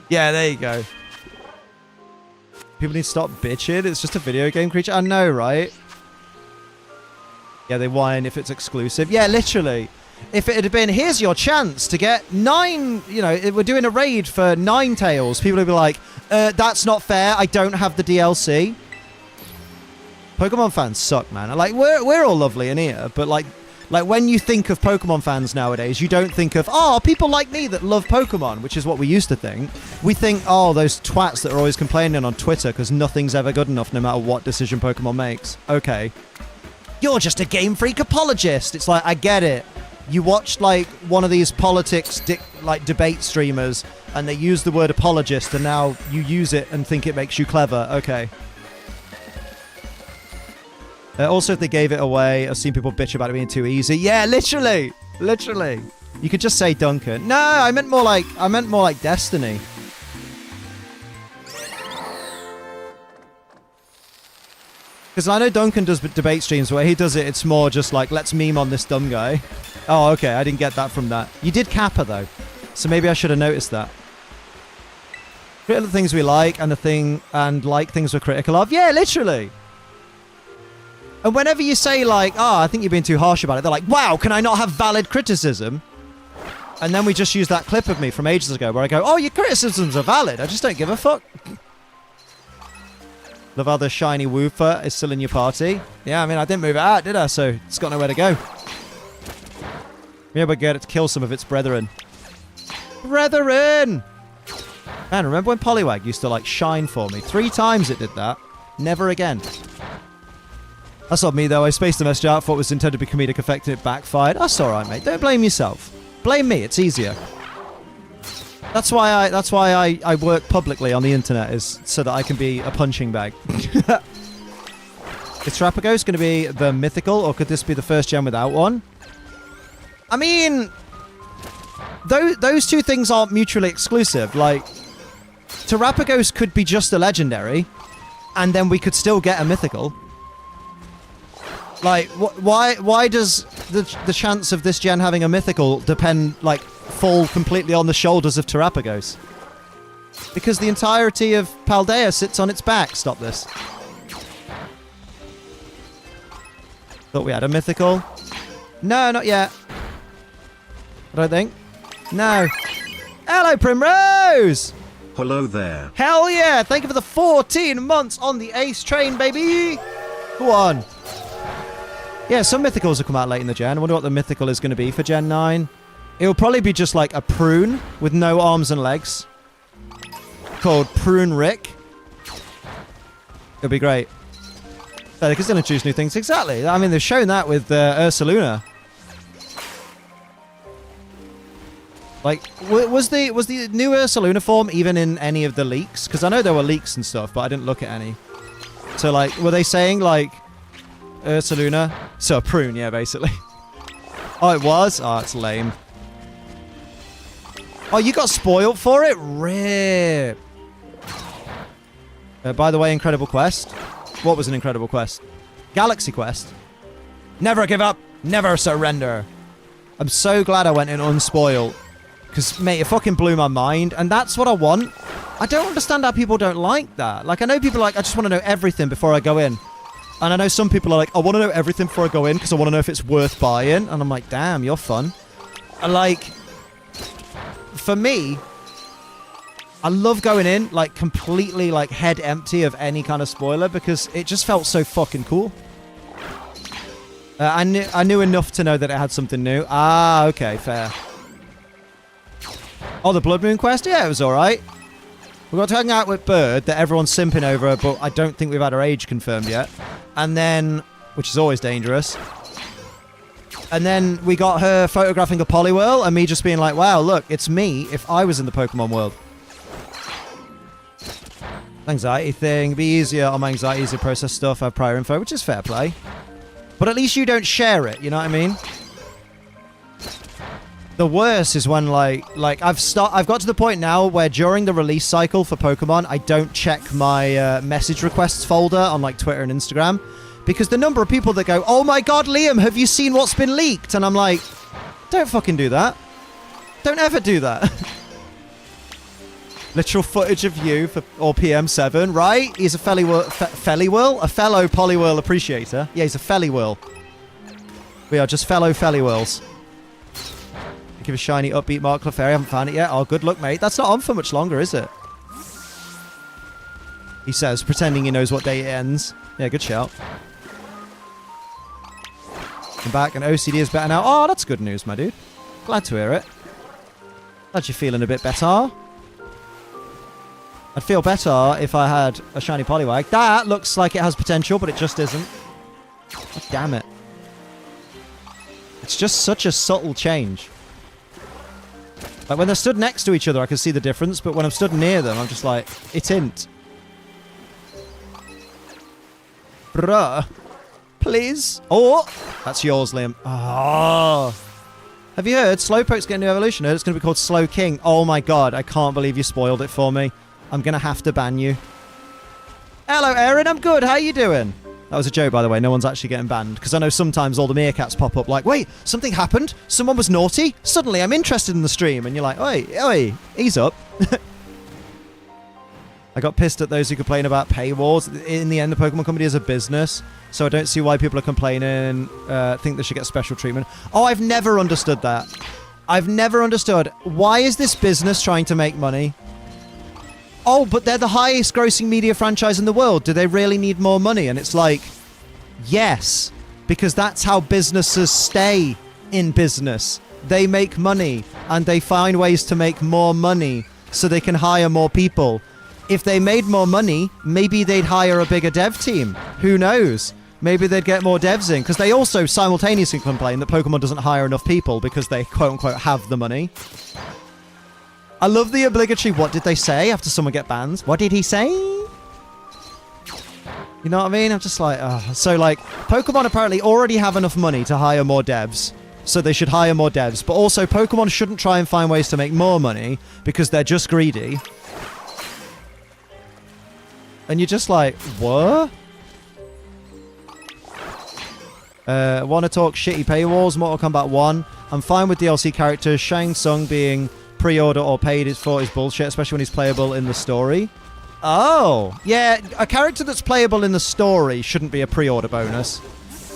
Yeah, there you go. People need to stop bitching. It's just a video game creature. I know, right? Yeah, they whine if it's exclusive. Yeah, literally. If it had been, here's your chance to get 9, you know, we're doing a raid for 9-tails, people would be like, that's not fair, I don't have the DLC. Pokemon fans suck, man. Like, we're all lovely in here, but like when you think of Pokemon fans nowadays, you don't think of, oh, people like me that love Pokemon, which is what we used to think. We think, oh, those twats that are always complaining on Twitter because nothing's ever good enough no matter what decision Pokemon makes. Okay. You're just a Game Freak apologist. It's like, I get it. You watched, like, one of these politics, debate streamers, and they use the word apologist, and now you use it and think it makes you clever. Okay. Also, if they gave it away, I've seen people bitch about it being too easy. Yeah, literally! Literally. You could just say Duncan. No, I meant more like Destiny. Because I know Duncan does debate streams where he does it, it's more just like, let's meme on this dumb guy. Oh, okay, I didn't get that from that. You did Kappa, though. So maybe I should have noticed that. Critical the things we like and like things we're critical of. Yeah, literally. And whenever you say, like, oh, I think you're being too harsh about it, they're like, wow, can I not have valid criticism? And then we just use that clip of me from ages ago where I go, oh, your criticisms are valid. I just don't give a fuck. Love how the shiny woofer is still in your party. Yeah, I mean, I didn't move it out, did I? So it's got nowhere to go. Maybe we'll get it to kill some of its brethren. Brethren! Man, remember when Poliwag used to, like, shine for me? 3 times it did that. Never again. That's not me, though. I spaced the message out. Thought it was intended to be comedic effect and it backfired. That's alright, mate. Don't blame yourself. Blame me. It's easier. That's why I work publicly on the internet, is so that I can be a punching bag. Is Terapagos going to be the mythical, or could this be the first gen without one? I mean, those two things aren't mutually exclusive. Like, Terapagos could be just a legendary, and then we could still get a mythical. Like, why does the chance of this gen having a mythical depend, like, fall completely on the shoulders of Terapagos? Because the entirety of Paldea sits on its back. Stop this. Thought we had a mythical. No, not yet. I don't think. No. Hello, Primrose! hello there. Hell yeah! Thank you for the 14 months on the Ace train, baby! Go on. Yeah, some Mythicals will come out late in the gen. I wonder what the Mythical is going to be for Gen 9. It'll probably be just like a prune with no arms and legs. Called Prune Rick. It'll be great. They can still introduce new things. Exactly. I mean, they've shown that with Ursaluna. Like, was the new Ursaluna form even in any of the leaks? Because I know there were leaks and stuff, but I didn't look at any. So, like, were they saying, like, Ursaluna? So, a prune, yeah, basically. Oh, it was? Oh, it's lame. Oh, you got spoiled for it? Rip. By the way, Incredible Quest. What was an Incredible Quest? Galaxy Quest. Never give up. Never surrender. I'm so glad I went in unspoiled. Because, mate, it fucking blew my mind. And that's what I want. I don't understand how people don't like that. Like, I know people are like, I just want to know everything before I go in. And I know some people are like, I want to know everything before I go in because I want to know if it's worth buying. And I'm like, damn, you're fun. And, like, for me, I love going in, like, completely, like, head empty of any kind of spoiler because it just felt so fucking cool. I knew enough to know that it had something new. Ah, okay, fair. Oh, the Blood Moon quest? Yeah, it was alright. We got to hang out with Bird that everyone's simping over, but I don't think we've had her age confirmed yet. And then, which is always dangerous. And then we got her photographing a Poliwhirl and me just being like, wow, look, it's me if I was in the Pokemon world. Anxiety thing. Be easier on my anxiety to process stuff, have prior info, which is fair play. But at least you don't share it, you know what I mean? The worst is when, like I've got to the point now where during the release cycle for Pokemon, I don't check my message requests folder on, like, Twitter and Instagram. Because the number of people that go, oh my god, Liam, have you seen what's been leaked? And I'm like, don't fucking do that. Don't ever do that. Literal footage of you or PM7, right? He's a fellow Poliwhirl appreciator. Yeah, he's a Feliwhirl. We are just fellow Feliwhirls. Give a shiny upbeat Mark Clefairy. I haven't found it yet. Oh, good luck, mate. That's not on for much longer, is it? He says, pretending he knows what day it ends. Yeah, good shout. I'm back and OCD is better now. Oh, that's good news, my dude. Glad to hear it. Glad you're feeling a bit better. I'd feel better if I had a shiny Poliwag. That looks like it has potential, but it just isn't. God damn it. It's just such a subtle change. Like, when they're stood next to each other, I can see the difference, but when I'm stood near them, I'm just like, it ain't. Bruh. Please. Oh, that's yours, Liam. Oh. Have you heard? Slowpoke's getting a new evolution. It's going to be called Slow King. Oh my god, I can't believe you spoiled it for me. I'm going to have to ban you. Hello, Erin. I'm good. How you doing? That was a joke, by the way. No one's actually getting banned. Because I know sometimes all the meerkats pop up like, wait, something happened? Someone was naughty? Suddenly I'm interested in the stream. And you're like, oi, ease up. I got pissed at those who complain about paywalls. In the end, the Pokemon Company is a business. So I don't see why people are complaining, think they should get special treatment. Oh, I've never understood that. I've never understood. Why is this business trying to make money? Oh, but they're the highest grossing media franchise in the world. Do they really need more money? And it's like, yes, because that's how businesses stay in business. They make money and they find ways to make more money so they can hire more people. If they made more money, maybe they'd hire a bigger dev team. Who knows? Maybe they'd get more devs in because they also simultaneously complain that Pokemon doesn't hire enough people because they quote-unquote have the money. I love the obligatory what did they say after someone get banned. What did he say? You know what I mean? I'm just like, so like, Pokemon apparently already have enough money to hire more devs. So they should hire more devs. But also, Pokemon shouldn't try and find ways to make more money because they're just greedy. And you're just like, what? Want to talk shitty paywalls? Mortal Kombat 1. I'm fine with DLC characters. Shang Tsung being pre-order or paid is bullshit, especially when he's playable in the story. Oh, yeah, a character that's playable in the story shouldn't be a pre-order bonus.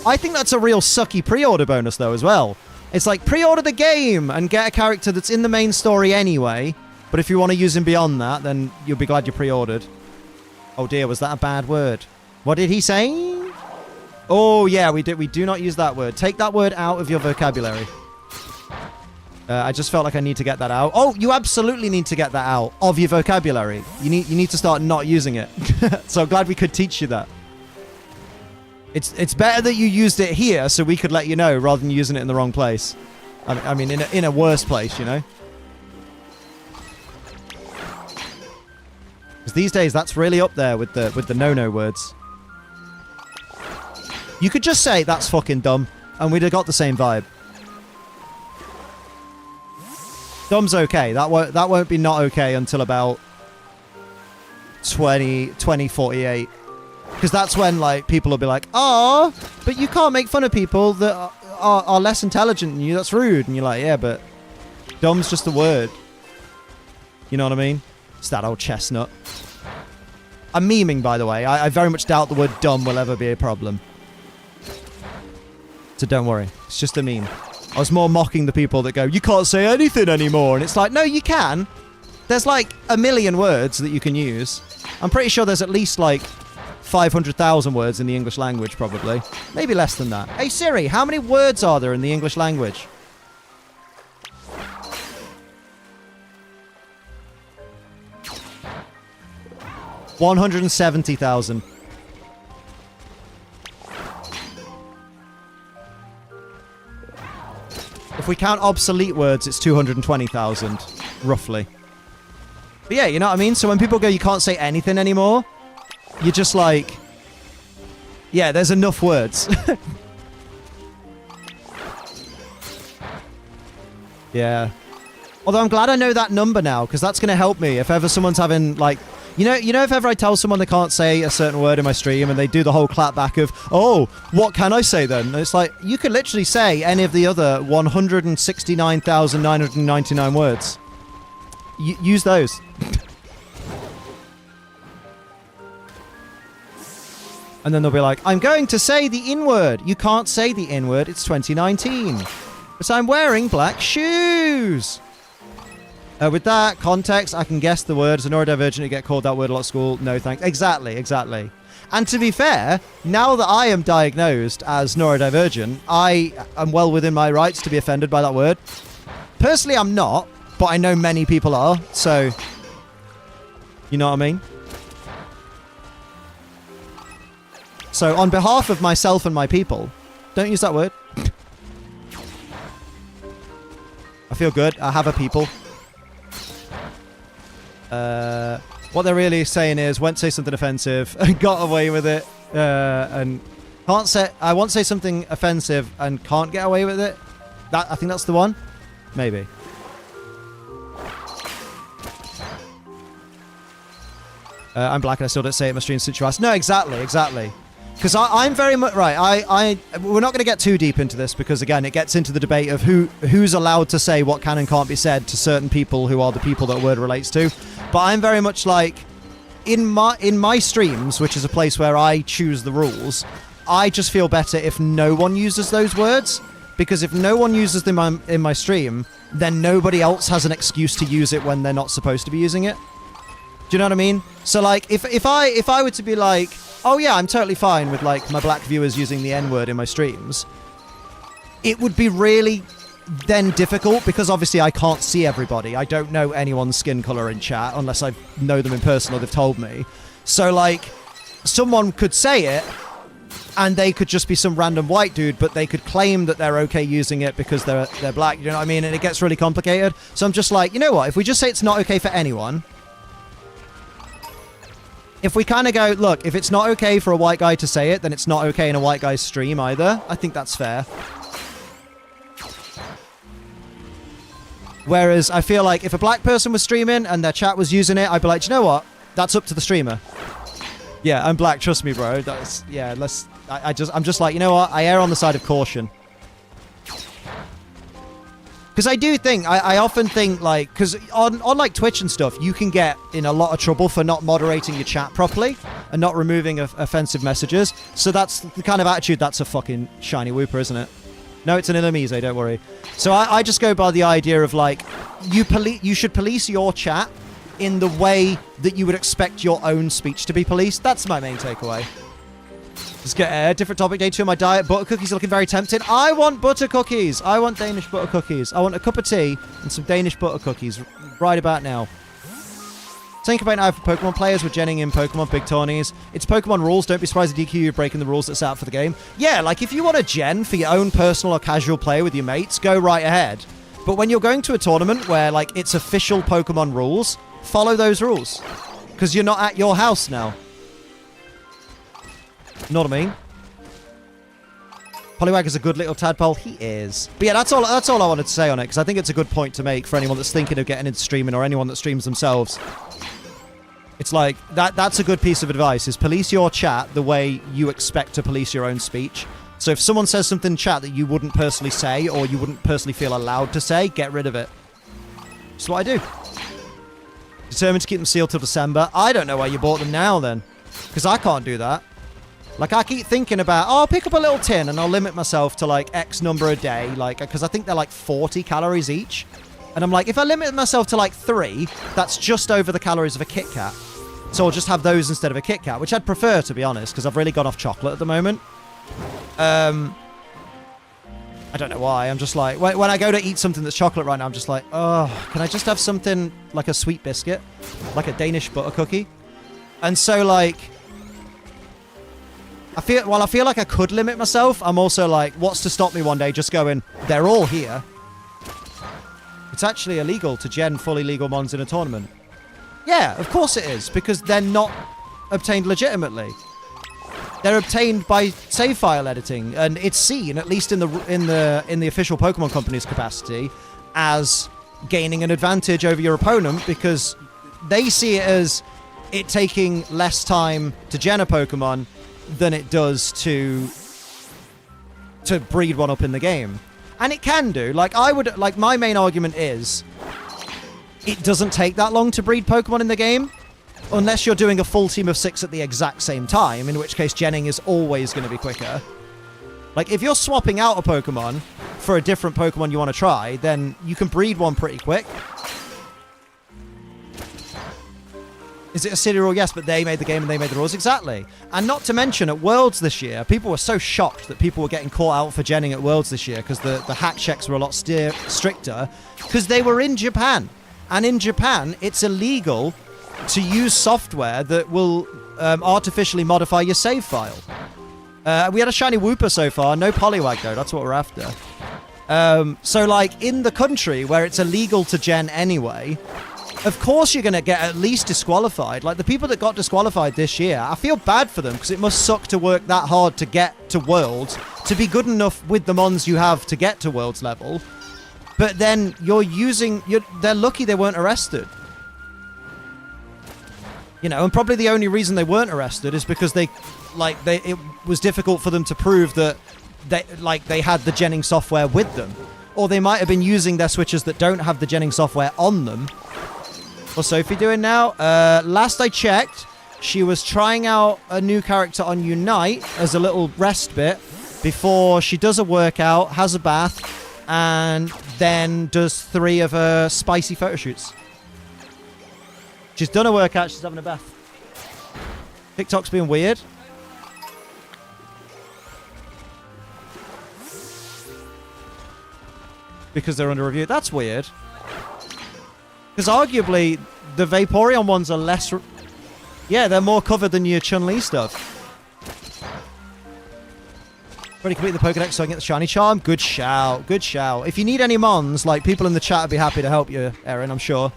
I think that's a real sucky pre-order bonus, though, as well. It's like, pre-order the game and get a character that's in the main story anyway, But if you want to use him beyond that, then you'll be glad you pre-ordered. Oh dear, was that a bad word? What did he say? Oh yeah, we do not use that word. Take that word out of your vocabulary. I just felt like I need to get that out. Oh, you absolutely need to get that out of your vocabulary. You need to start not using it. So I'm glad we could teach you that. It's better that you used it here so we could let you know rather than using it in the wrong place. I mean, in a worse place, you know? Because these days, that's really up there with the no-no words. You could just say, that's fucking dumb, and we'd have got the same vibe. Dumb's okay. That won't be not okay until about 2048. Because that's when, like, people will be like, oh, but you can't make fun of people that are less intelligent than you. That's rude. And you're like, yeah, but dumb's just a word. You know what I mean? It's that old chestnut. I'm memeing, by the way. I very much doubt the word dumb will ever be a problem. So don't worry. It's just a meme. I was more mocking the people that go, you can't say anything anymore. And it's like, no, you can. There's like a million words that you can use. I'm pretty sure there's at least like 500,000 words in the English language, probably. Maybe less than that. Hey Siri, how many words are there in the English language? $170,000. If we count obsolete words, it's 220,000, roughly. But yeah, you know what I mean? So when people go, you can't say anything anymore, you're just like, yeah, there's enough words. Yeah. Although I'm glad I know that number now, because that's going to help me if ever someone's having, like, you know, if ever I tell someone they can't say a certain word in my stream and they do the whole clap back of, oh, what can I say then? And it's like, you could literally say any of the other 169,999 words. Use those. And then they'll be like, I'm going to say the in-word. You can't say the in-word. It's 2019. But I'm wearing black shoes. With that context, I can guess the word. As a neurodivergent, you get called that word a lot at school. No thanks. Exactly. And to be fair, now that I am diagnosed as neurodivergent, I am well within my rights to be offended by that word. Personally, I'm not, but I know many people are, so you know what I mean? So on behalf of myself and my people, don't use that word. I feel good. I have a people. What they're really saying is, won't say something offensive and got away with it, and can't say. I won't say something offensive and can't get away with it. I think that's the one. Maybe. I'm black and I still don't say it in my stream situation. No, exactly. Because I'm very much right. We're not going to get too deep into this because again, it gets into the debate of who's allowed to say what can and can't be said to certain people who are the people that word relates to. But I'm very much like in my streams, which is a place where I choose the rules. I just feel better if no one uses those words, because if no one uses them in my stream, then nobody else has an excuse to use it when they're not supposed to be using it. Do you know what I mean? So like if I were to be like, oh yeah, I'm totally fine with like my black viewers using the N-word in my streams, it would be really then difficult because obviously I can't see everybody. I don't know anyone's skin color in chat unless I know them in person or they've told me. So like someone could say it and they could just be some random white dude, but they could claim that they're okay using it because they're black, you know what I mean? And it gets really complicated. So I'm just like, you know what? If we just say it's not okay for anyone, if we kind of go, look, if it's not okay for a white guy to say it, then it's not okay in a white guy's stream either. I think that's fair. Whereas I feel like if a black person was streaming and their chat was using it, I'd be like, do you know what? That's up to the streamer. Yeah, I'm black, trust me, bro. That's, yeah, I'm just like, you know what? I err on the side of caution. Because I do think, I often think, like, because on like Twitch and stuff, you can get in a lot of trouble for not moderating your chat properly and not removing offensive messages. So that's the kind of attitude that's a fucking shiny whooper, isn't it? No, it's an Illumise, don't worry. So I just go by the idea of, like, you should police your chat in the way that you would expect your own speech to be policed. That's my main takeaway. Let's get a different topic. Day 2 of my diet. Butter cookies are looking very tempting. I want butter cookies. I want Danish butter cookies. I want a cup of tea and some Danish butter cookies right about now. Same campaign I have for Pokemon players with genning in Pokemon big tourneys. It's Pokemon rules. Don't be surprised at DQ you breaking the rules that set out for the game. Yeah, like if you want a gen for your own personal or casual play with your mates, go right ahead. But when you're going to a tournament where like it's official Pokemon rules, follow those rules. Because you're not at your house now. Know what I mean? Poliwag is a good little tadpole. He is. But yeah, that's all I wanted to say on it, because I think it's a good point to make for anyone that's thinking of getting into streaming or anyone that streams themselves. It's like, that's a good piece of advice, is police your chat the way you expect to police your own speech. So if someone says something in chat that you wouldn't personally say, or you wouldn't personally feel allowed to say, get rid of it. That's what I do. Determined to keep them sealed till December. I don't know why you bought them now, then. Because I can't do that. Like, I keep thinking about, oh, I'll pick up a little tin and I'll limit myself to, like, X number a day. Like, because I think they're, like, 40 calories each. And I'm like, if I limit myself to, like, 3, that's just over the calories of a Kit Kat. So I'll just have those instead of a Kit Kat, which I'd prefer, to be honest, because I've really gone off chocolate at the moment. I don't know why. I'm just like, when I go to eat something that's chocolate right now, I'm just like, oh, can I just have something like a sweet biscuit? Like a Danish butter cookie? And so, like, I feel like I could limit myself, I'm also like, what's to stop me one day just going, they're all here. It's actually illegal to gen fully legal mons in a tournament. Yeah, of course it is, because they're not obtained legitimately. They're obtained by save file editing, and it's seen, at least in the official Pokemon Company's capacity, as gaining an advantage over your opponent, because they see it as it taking less time to gen a Pokemon than it does to breed one up in the game. And it can do. Like, my main argument is it doesn't take that long to breed Pokemon in the game, unless you're doing a full team of 6 at the exact same time, in which case genning is always going to be quicker. Like, if you're swapping out a Pokemon for a different Pokemon you want to try, then you can breed one pretty quick. Is it a silly rule? Yes, but they made the game and they made the rules. Exactly. And not to mention, at Worlds this year, people were so shocked that people were getting caught out for genning at Worlds this year, because the hack checks were a lot stricter, because they were in Japan. And in Japan, it's illegal to use software that will artificially modify your save file. We had a shiny Wooper so far. No Poliwag, though. That's what we're after. So, like, in the country where it's illegal to gen anyway, of course you're going to get at least disqualified. Like, the people that got disqualified this year, I feel bad for them, because it must suck to work that hard to get to Worlds, to be good enough with the mons you have to get to Worlds level. But then they're lucky they weren't arrested. You know, and probably the only reason they weren't arrested is because it was difficult for them to prove that they had the genning software with them. Or they might have been using their switches that don't have the genning software on them. What's Sophie doing now? Last I checked, she was trying out a new character on Unite as a little rest bit before she does a workout, has a bath, and then does 3 of her spicy photo shoots. She's done a workout, she's having a bath. TikTok's being weird. Because they're under review. That's weird. Because arguably, the Vaporeon ones are less... Yeah, they're more covered than your Chun-Li stuff. Ready to complete the Pokédex so I can get the Shiny Charm? Good shout. Good shout. If you need any mons, like, people in the chat would be happy to help you, Erin, I'm sure.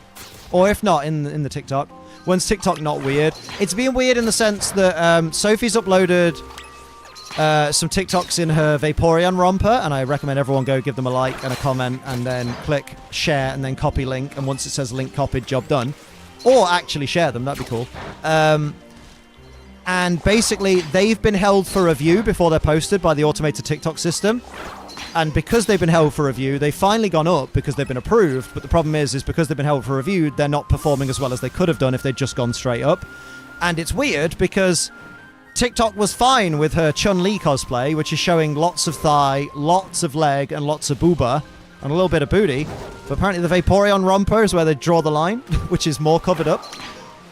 Or if not, in the TikTok. When's TikTok not weird? It's being weird in the sense that Sophie's uploaded some TikToks in her Vaporeon romper, and I recommend everyone go give them a like and a comment, and then click share, and then copy link, and once it says link copied, job done. Or actually share them, that'd be cool. And basically, they've been held for review before they're posted by the automated TikTok system. And because they've been held for review, they've finally gone up because they've been approved. But the problem is because they've been held for review, they're not performing as well as they could have done if they'd just gone straight up. And it's weird because TikTok was fine with her Chun-Li cosplay, which is showing lots of thigh, lots of leg, and lots of booba, and a little bit of booty. But apparently the Vaporeon romper is where they draw the line, which is more covered up.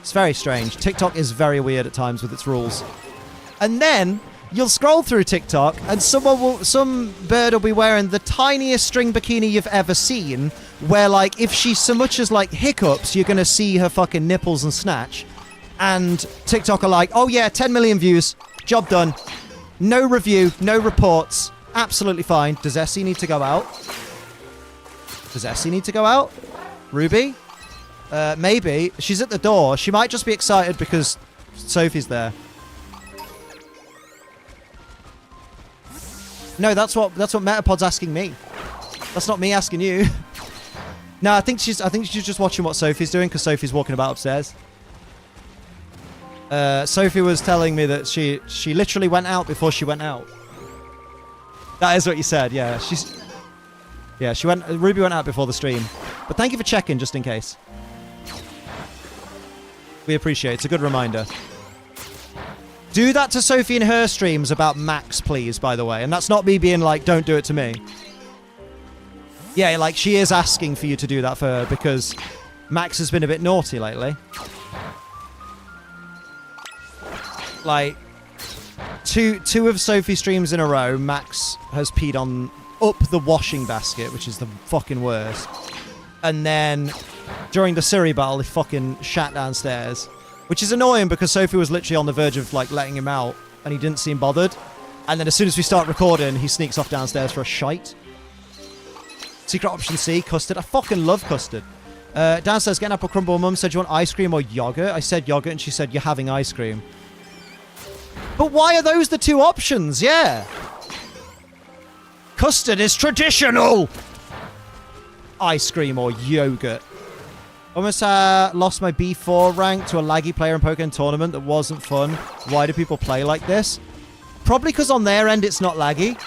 It's very strange. TikTok is very weird at times with its rules. And then you'll scroll through TikTok and some bird will be wearing the tiniest string bikini you've ever seen, where like if she so much as like hiccups, you're gonna see her fucking nipples and snatch. And TikTok are like, oh yeah, 10 million views, job done. No review, no reports, absolutely fine. Does Essie need to go out? Does Essie need to go out? Ruby? Maybe. She's at the door. She might just be excited because Sophie's there. No, that's what Metapod's asking me. That's not me asking you. No, I think she's just watching what Sophie's doing because Sophie's walking about upstairs. Sophie was telling me that she literally went out before she went out. That is what you said, yeah. Ruby went out before the stream. But thank you for checking, just in case. We appreciate it. It's a good reminder. Do that to Sophie in her streams about Max, please, by the way. And that's not me being like, don't do it to me. Yeah, like, she is asking for you to do that for her because Max has been a bit naughty lately. Like, two of Sophie's streams in a row, Max has peed up the washing basket, which is the fucking worst. And then during the Siri battle, he fucking shat downstairs, which is annoying because Sophie was literally on the verge of like letting him out and he didn't seem bothered. And then as soon as we start recording, he sneaks off downstairs for a shite. Secret option C, custard. I fucking love custard. Downstairs, getting apple crumble. Mum said, you want ice cream or yogurt? I said yogurt and she said, you're having ice cream. But why are those the two options? Yeah. Custard is traditional. Ice cream or yogurt. Almost lost my B4 rank to a laggy player in Pokemon tournament that wasn't fun. Why do people play like this? Probably because on their end it's not laggy,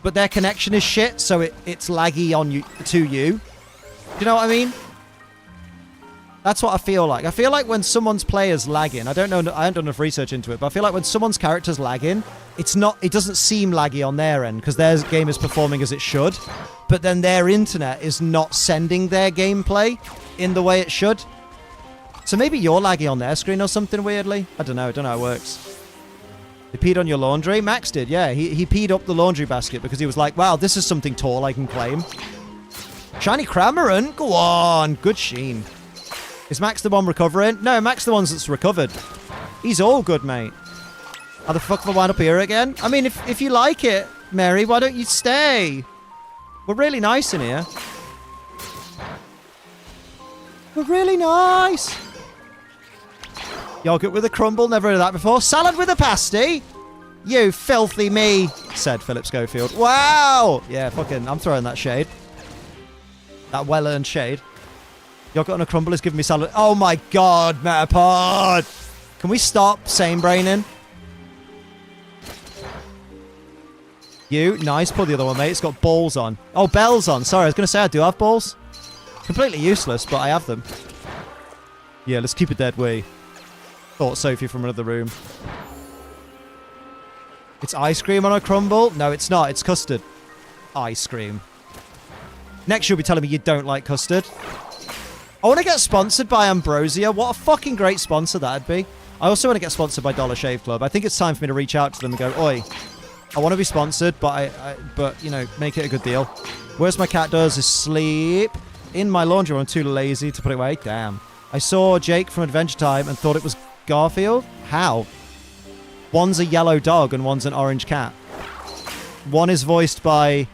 but their connection is shit, so it's laggy on you to you. Do you know what I mean? That's what I feel like. I feel like when someone's player's lagging, I haven't done enough research into it, but I feel like when someone's character's lagging, it doesn't seem laggy on their end because their game is performing as it should, but then their internet is not sending their gameplay in the way it should. So maybe you're laggy on their screen or something weirdly. I don't know how it works. They peed on your laundry? Max did, yeah. He peed up the laundry basket because he was like, wow, this is something tall I can claim. Shiny Cramorant? Go on. Good sheen. Is Max the one recovering? No, Max the one that's recovered. He's all good, mate. How the fuck have I wound up here again? I mean, if you like it, Mary, why don't you stay? We're really nice in here. We're really nice. Yogurt with a crumble, never heard of that before. Salad with a pasty? You filthy me, said Philip Schofield. Wow! Yeah, fucking, I'm throwing that shade. That well-earned shade. Yogurt on a crumble is giving me salad. Oh my god, Metapod! Can we stop sane braining? You, nice. Pull the other one, mate. It's got balls on. Oh, bells on. Sorry, I was going to say I do have balls. Completely useless, but I have them. Yeah, let's keep it that way. Thought Sophie from another room. It's ice cream on a crumble? No, it's not. It's custard. Ice cream. Next, you'll be telling me you don't like custard. I want to get sponsored by Ambrosia. What a fucking great sponsor that'd be. I also want to get sponsored by Dollar Shave Club. I think it's time for me to reach out to them and go, oi, I want to be sponsored, but but you know, make it a good deal. Worst my cat does is sleep in my laundry. I'm too lazy to put it away. Damn. I saw Jake from Adventure Time and thought it was Garfield. How? One's a yellow dog and one's an orange cat. One is voiced by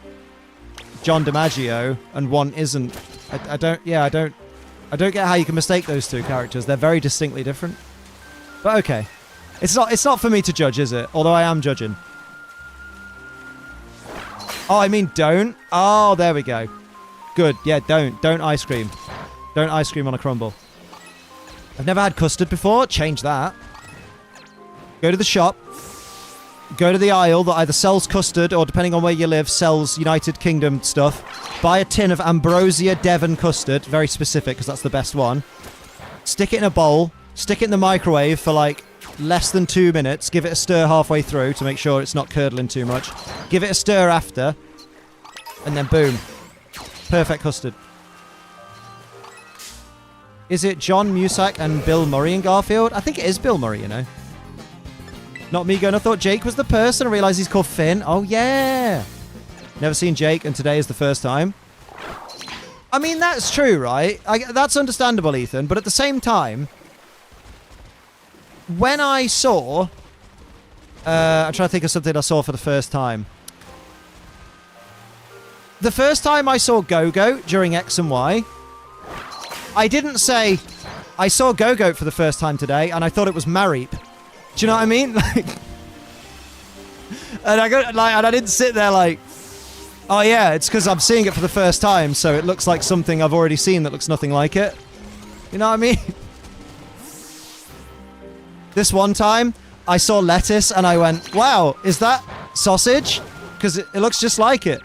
John DiMaggio and one isn't. I don't get how you can mistake those two characters. They're very distinctly different. But okay. It's not for me to judge, is it? Although I am judging. Oh, I mean don't? Oh, there we go. Good. Yeah, don't. Don't ice cream. Don't ice cream on a crumble. I've never had custard before. Change that. Go to the shop. Go to the aisle that either sells custard or, depending on where you live, sells United Kingdom stuff. Buy a tin of Ambrosia Devon custard. Very specific because that's the best one. Stick it in a bowl. Stick it in the microwave for like less than 2 minutes. Give it a stir halfway through to make sure it's not curdling too much. Give it a stir after. And then boom. Perfect custard. Is it John Musak and Bill Murray in Garfield? I think it is Bill Murray, you know. Not me going, I thought Jake was the person. I realized he's called Finn. Oh, yeah. Never seen Jake, and today is the first time. I mean, that's true, right? That's understandable, Ethan. But at the same time, when I saw... I'm trying to think of something I saw for the first time. The first time I saw Go-Goat during X and Y, I didn't say, I saw Go-Goat for the first time today, and I thought it was Marip. Do you know what I mean? And I didn't sit there like, oh yeah, it's because I'm seeing it for the first time, so it looks like something I've already seen that looks nothing like it. You know what I mean? This one time, I saw lettuce and I went, wow, is that sausage? Because it looks just like it.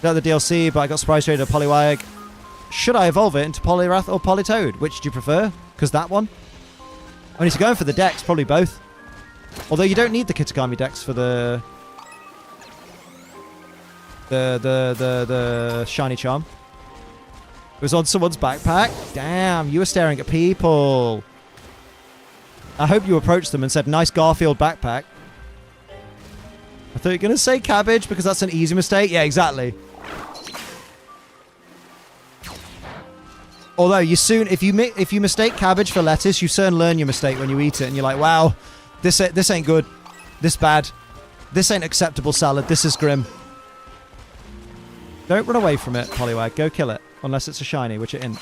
Got the DLC, but I got surprise traded a Poliwag. Should I evolve it into Poliwrath or Politoad? Which do you prefer? Because that one? I mean, if you're going for the Dex, probably both. Although you don't need the Kitakami Dex for the Shiny Charm. It was on someone's backpack. Damn, you were staring at people. I hope you approached them and said, nice Garfield backpack. I thought you were going to say cabbage because that's an easy mistake. Yeah, exactly. Although you soon, if you mistake cabbage for lettuce, you soon learn your mistake when you eat it, and you're like, wow, this ain't good, this bad, this ain't acceptable salad, this is grim. Don't run away from it, Poliwag. Go kill it, unless it's a shiny, which it isn't.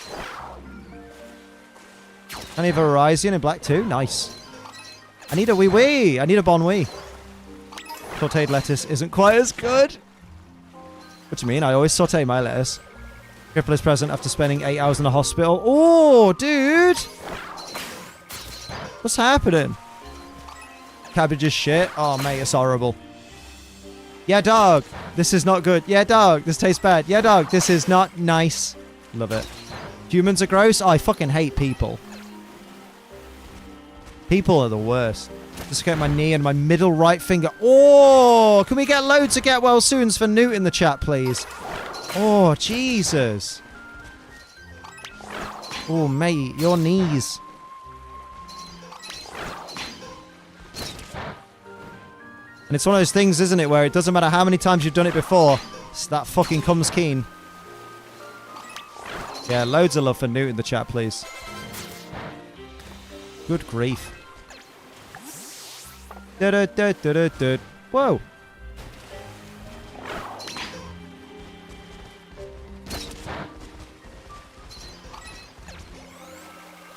I need a Verizon in black too. Nice. I need a wee wee. I need a bon wee. Sauteed lettuce isn't quite as good. What do you mean? I always saute my lettuce. Cripple is present after spending 8 hours in the hospital. Oh, dude! What's happening? Cabbage is shit. Oh, mate, it's horrible. Yeah, dog. This is not good. Yeah, dog. This tastes bad. Yeah, dog. This is not nice. Love it. Humans are gross. Oh, I fucking hate people. People are the worst. Dislocate my knee and my middle right finger. Oh, can we get loads of get well soons for Newt in the chat, please? Oh, Jesus. Oh, mate, your knees. And it's one of those things, isn't it, where it doesn't matter how many times you've done it before, that fucking comes keen. Yeah, loads of love for Newt in the chat, please. Good grief. Whoa.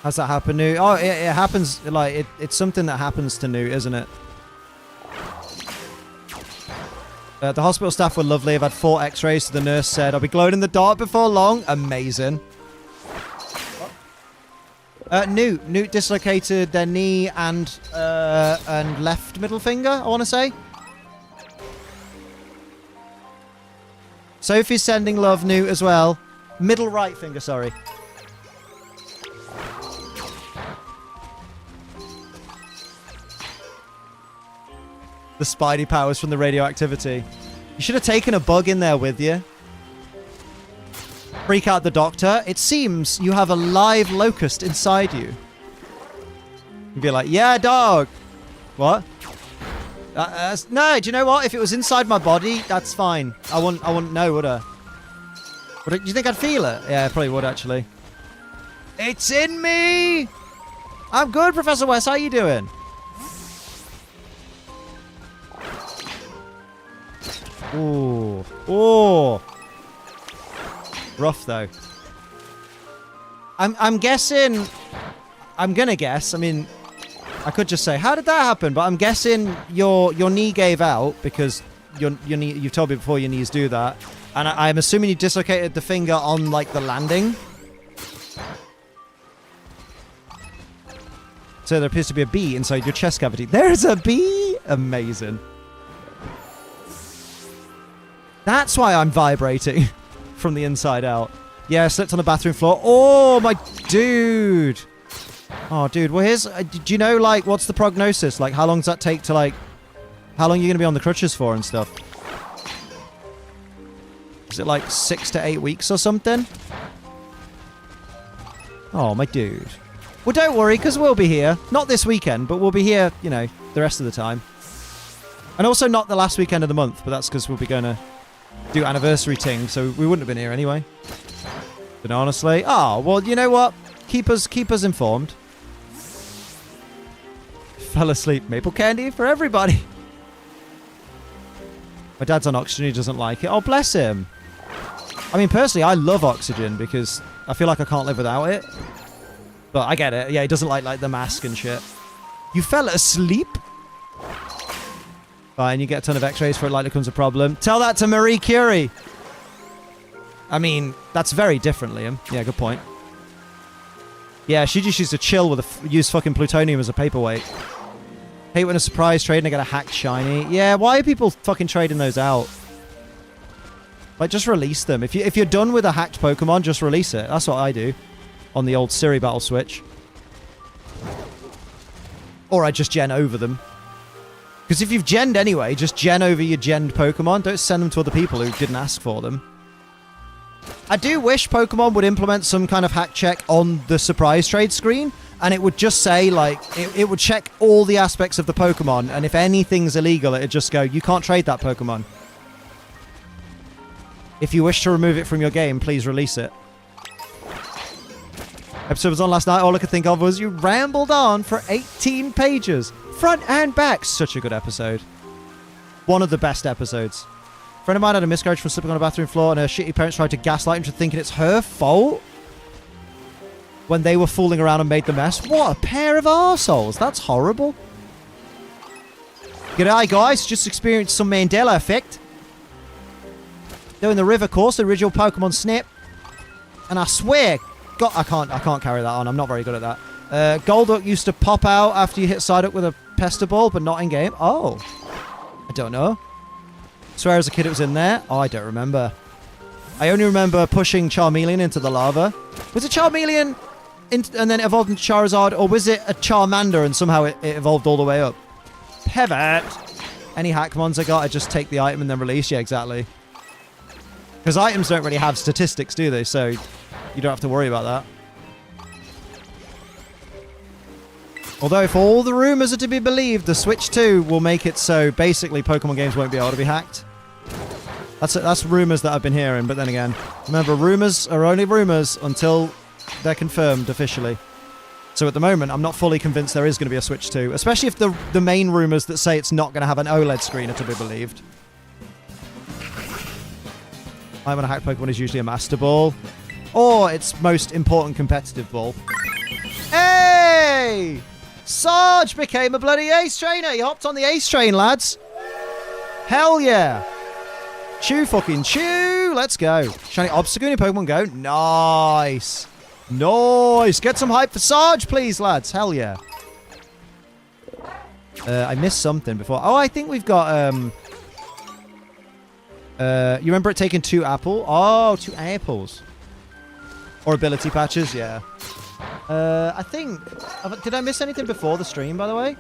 How's that happen, Newt? Oh, it happens, like, it's something that happens to Newt, isn't it? The hospital staff were lovely. I've had 4 x-rays, so the nurse said, I'll be glowing in the dark before long. Amazing. Newt dislocated their knee and left middle finger, I want to say. Sophie's sending love, Newt, as well. Middle right finger, sorry. The Spidey powers from the radioactivity. You should have taken a bug in there with you. Freak out the doctor. It seems you have a live locust inside you. You'd be like, yeah, dog. What? No, do you know what? If it was inside my body, that's fine. I wouldn't know, would I? Do you think I'd feel it? Yeah, I probably would, actually. It's in me! I'm good, Professor West. How you doing? Ooh. Ooh. Rough, though. I'm guessing... I'm gonna guess. I mean, I could just say, how did that happen? But I'm guessing your knee gave out because your knee... You've told me before your knees do that. And I'm assuming you dislocated the finger on, like, the landing. So there appears to be a bee inside your chest cavity. There's a bee! Amazing. That's why I'm vibrating from the inside out. Yeah, I slipped on the bathroom floor. Oh, my dude. Oh, dude. Well, here's... do you know, like, what's the prognosis? Like, how long does that take to, like... How long are you going to be on the crutches for and stuff? Is it, like, 6 to 8 weeks or something? Oh, my dude. Well, don't worry, because we'll be here. Not this weekend, but we'll be here, you know, the rest of the time. And also not the last weekend of the month, but that's because we'll be going to do anniversary ting, so we wouldn't have been here anyway. But honestly, oh, well, you know what? Keep us informed. Fell asleep. Maple candy for everybody. My dad's on oxygen. He doesn't like it. Oh, bless him. I mean, personally, I love oxygen because I feel like I can't live without it. But I get it. Yeah, he doesn't like the mask and shit. You fell asleep? Fine, you get a ton of x-rays for it like it becomes a problem. Tell that to Marie Curie. I mean, that's very different, Liam. Yeah, good point. Yeah, she just used to chill with use fucking plutonium as a paperweight. Hate when a surprise trade and I get a hacked shiny. Yeah, why are people fucking trading those out? Like, just release them. If you're done with a hacked Pokemon, just release it. That's what I do on the old Siri Battle Switch. Or I just gen over them. Because if you've genned anyway, just gen over your genned Pokemon. Don't send them to other people who didn't ask for them. I do wish Pokemon would implement some kind of hack check on the surprise trade screen. And it would just say, like, it would check all the aspects of the Pokemon. And if anything's illegal, it'd just go, you can't trade that Pokemon. If you wish to remove it from your game, please release it. Episode was on last night. All I could think of was you rambled on for 18 pages. Front and back. Such a good episode. One of the best episodes. A friend of mine had a miscarriage from slipping on a bathroom floor and her shitty parents tried to gaslight him to thinking it's her fault when they were fooling around and made the mess. What a pair of arseholes. That's horrible. G'day, guys. Just experienced some Mandela effect. Doing the river course, the original Pokemon Snap. And I swear, God, I can't carry that on. I'm not very good at that. Golduck used to pop out after you hit Psyduck with a Pester Ball, but not in game. Oh. I don't know. Swear as a kid it was in there. Oh, I don't remember. I only remember pushing Charmeleon into the lava. Was it Charmeleon and then it evolved into Charizard, or was it a Charmander and somehow it evolved all the way up? Pivot. Any Hackmons I got, I just take the item and then release. Yeah, exactly. Because items don't really have statistics, do they? So you don't have to worry about that. Although if all the rumors are to be believed, the Switch 2 will make it so basically Pokemon games won't be able to be hacked. That's rumors that I've been hearing, but then again, remember, rumors are only rumors until they're confirmed officially. So at the moment, I'm not fully convinced there is going to be a Switch 2, especially if the main rumors that say it's not going to have an OLED screen are to be believed. When a hacked Pokemon is usually a Master Ball, or its most important competitive ball. Hey! Sarge became a bloody Ace Trainer. He hopped on the Ace Train, lads. Hell yeah. Chew fucking chew. Let's go. Shiny Obstagoon in Pokemon Go. Nice. Nice. Get some hype for Sarge, please, lads. Hell yeah. I missed something before. Oh, I think we've got... you remember it taking 2 apples? Oh, 2 apples. Or ability patches, yeah. I think... Did I miss anything before the stream, by the way?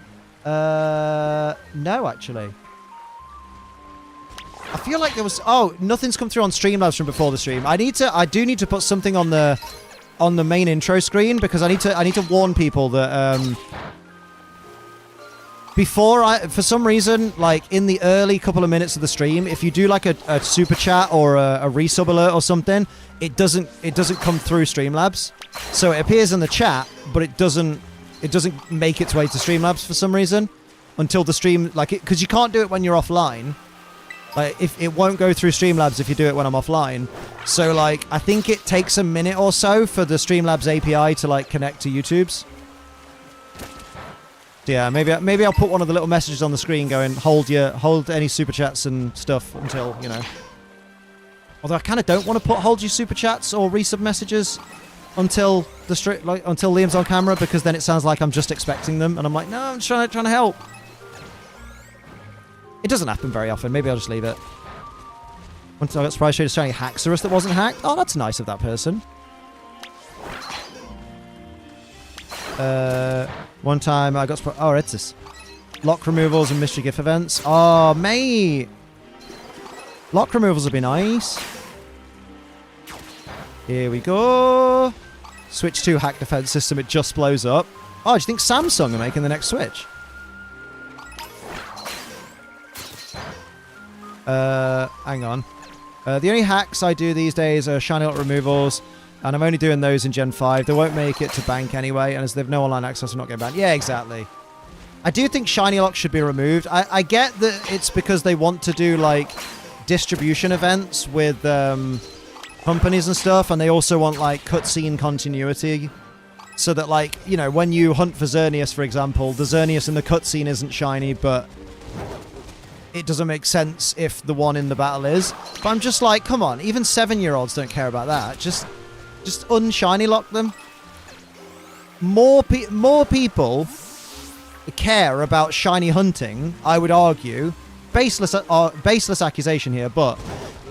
No, actually. I feel like there was... Oh, nothing's come through on Streamlabs from before the stream. I do need to put something on the main intro screen because I need to warn people that for some reason, like in the early couple of minutes of the stream, if you do like a super chat or a resub alert or something, it doesn't come through Streamlabs. So it appears in the chat, but it doesn't make its way to Streamlabs for some reason until the stream, like, because you can't do it when you're offline. Like, if it won't go through Streamlabs if you do it when I'm offline. So, like, I think it takes a minute or so for the Streamlabs API to, like, connect to YouTube's. Yeah, maybe I'll put one of the little messages on the screen going, hold any super chats and stuff until, you know. Although I kind of don't want to hold your super chats or resub messages until until Liam's on camera, because then it sounds like I'm just expecting them, and I'm like, no, I'm trying to help. It doesn't happen very often. Maybe I'll just leave it. Once I got surprised, showed a shiny Haxorus that wasn't hacked. Oh, that's nice of that person. One time I got surprised. Oh, it's this. Lock removals and mystery gift events. Oh, mate. Lock removals would be nice. Here we go. Switch 2 hack defense system, it just blows up. Oh, do you think Samsung are making the next Switch? Hang on. The only hacks I do these days are shiny lot removals, and I'm only doing those in Gen 5. They won't make it to bank anyway, and as they have no online access, I'm not getting banned. Yeah, exactly. I do think shiny lock should be removed. I get that it's because they want to do, like, distribution events with companies and stuff, and they also want, like, cutscene continuity. So that, like, you know, when you hunt for Xerneas, for example, the Xerneas in the cutscene isn't shiny, but it doesn't make sense if the one in the battle is. But I'm just like, come on, even 7-year-olds don't care about that. Just unshiny lock them. More people care about shiny hunting, I would argue. Baseless accusation here, but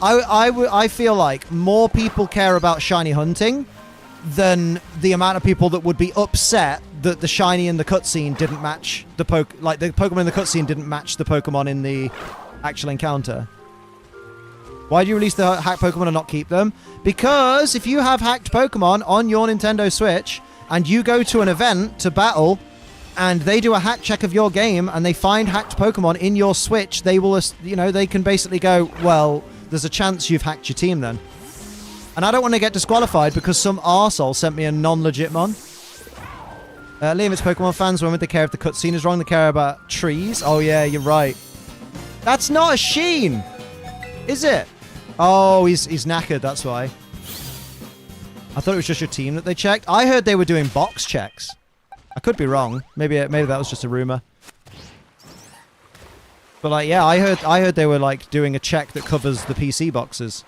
I feel like more people care about shiny hunting than the amount of people that would be upset that the shiny in the cutscene didn't match the the Pokemon in the cutscene didn't match the Pokemon in the actual encounter. Why do you release the hacked Pokemon and not keep them? Because if you have hacked Pokemon on your Nintendo Switch and you go to an event to battle and they do a hack check of your game and they find hacked Pokemon in your Switch, they will, you know, they can basically go, well, there's a chance you've hacked your team then. And I don't want to get disqualified because some arsehole sent me a non-legit mon. Liam, it's Pokemon fans. When would they care if the cutscene is wrong? They care about trees? Oh, yeah, you're right. That's not a Sheen! Is it? Oh, he's knackered, that's why. I thought it was just your team that they checked. I heard they were doing box checks. I could be wrong. Maybe that was just a rumor. But, like, yeah, I heard they were, like, doing a check that covers the PC boxes.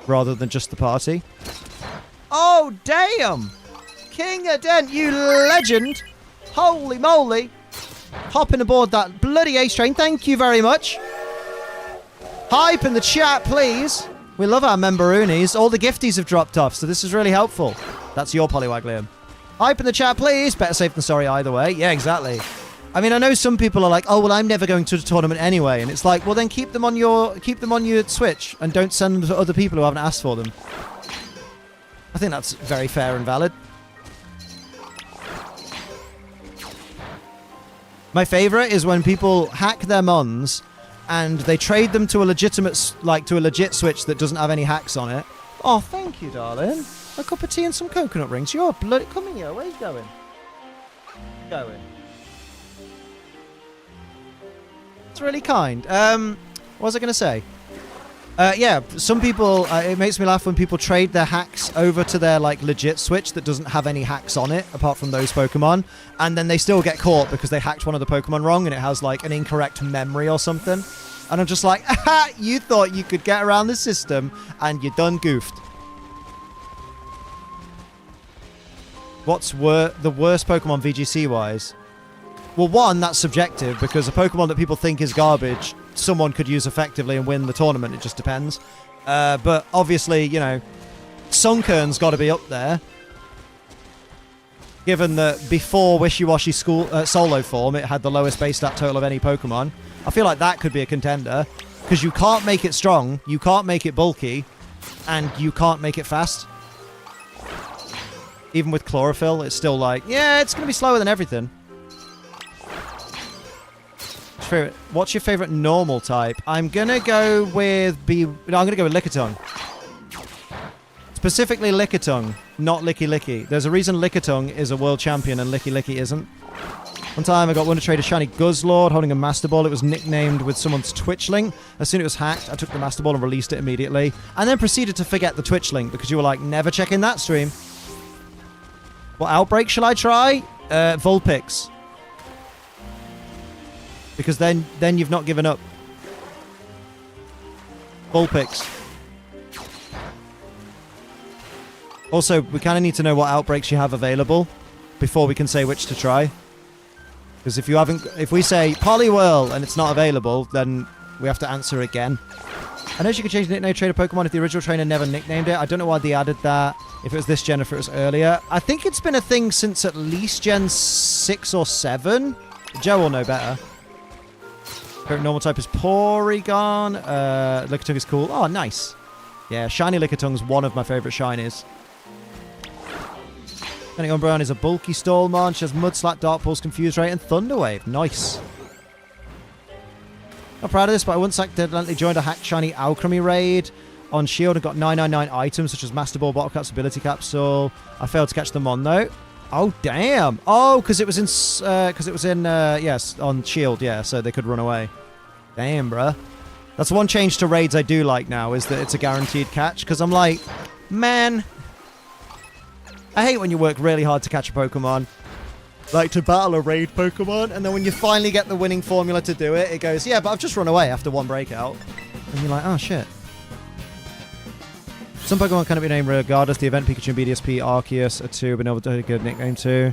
Rather than just the party. Oh, damn! King of Dent, you legend! Holy moly! Hopping aboard that bloody ace train, thank you very much! Hype in the chat, please! We love our memberoonies. All the gifties have dropped off, so this is really helpful. That's your Poliwag, Liam. Hype in the chat, please! Better safe than sorry either way. Yeah, exactly. I mean, I know some people are like, oh, well, I'm never going to the tournament anyway. And it's like, well, then keep them on your Switch and don't send them to other people who haven't asked for them. I think that's very fair and valid. My favorite is when people hack their mons and they trade them to a legitimate, like, to a legit Switch that doesn't have any hacks on it. Oh, thank you, darling. A cup of tea and some coconut rings. You're bloody... Come here. Where are you going? Going. It's really kind. What was I going to say? Yeah, some people, it makes me laugh when people trade their hacks over to their, like, legit Switch that doesn't have any hacks on it, apart from those Pokemon, and then they still get caught because they hacked one of the Pokemon wrong and it has, like, an incorrect memory or something. And I'm just like, aha, you thought you could get around the system, and you done goofed. What's the worst Pokemon VGC-wise? Well, one, that's subjective, because a Pokemon that people think is garbage, someone could use effectively and win the tournament. It just depends. But obviously, you know, Sunkern's got to be up there. Given that before Wishy-Washy solo form, it had the lowest base stat total of any Pokemon. I feel like that could be a contender. Because you can't make it strong, you can't make it bulky, and you can't make it fast. Even with Chlorophyll, it's still like, yeah, it's going to be slower than everything. What's your favorite normal type? I'm gonna go with I'm gonna go with Lickitung. Specifically Lickitung, not Licky Licky. There's a reason Lickitung is a world champion and Licky Licky isn't. One time I got one to trade a shiny Guzzlord holding a Master Ball. It was nicknamed with someone's Twitch link. As soon as it was hacked, I took the Master Ball and released it immediately. And then proceeded to forget the Twitch link because you were like, never checking that stream. What outbreak shall I try? Vulpix. Because then you've not given up. Vulpix. Also, we kind of need to know what outbreaks you have available before we can say which to try. Because if we say Poliwhirl and it's not available, then we have to answer again. I know you can change the nickname trade a Pokemon if the original trainer never nicknamed it. I don't know why they added that. If it was this gen, if it was earlier. I think it's been a thing since at least Gen 6 or 7. Joe will know better. Favorite normal type is Porygon. Lickitung is cool. Oh, nice. Yeah, Shiny Lickitung is one of my favorite shinies. Turning Umbreon is a bulky Stallmon. She has Mudslap, Dark Pulse, Confuse Ray, and Thunder Wave. Nice. Not proud of this, but I once accidentally joined a hacked shiny Alchemy raid on Shield and got 999 items such as Master Ball, Bottle Caps, Ability Capsule. I failed to catch them on though. Oh damn! Oh, because it was in yes, on Shield, yeah, so they could run away. Damn, bruh. That's one change to raids I do like now, is that it's a guaranteed catch. Because I'm like, man, I hate when you work really hard to catch a Pokemon. Like to battle a raid Pokemon, and then when you finally get the winning formula to do it, it goes, yeah, but I've just run away after one breakout. And you're like, oh shit. Some Pokemon cannot be named regardless. The event Pikachu and BDSP Arceus are two, but no, a good nickname too.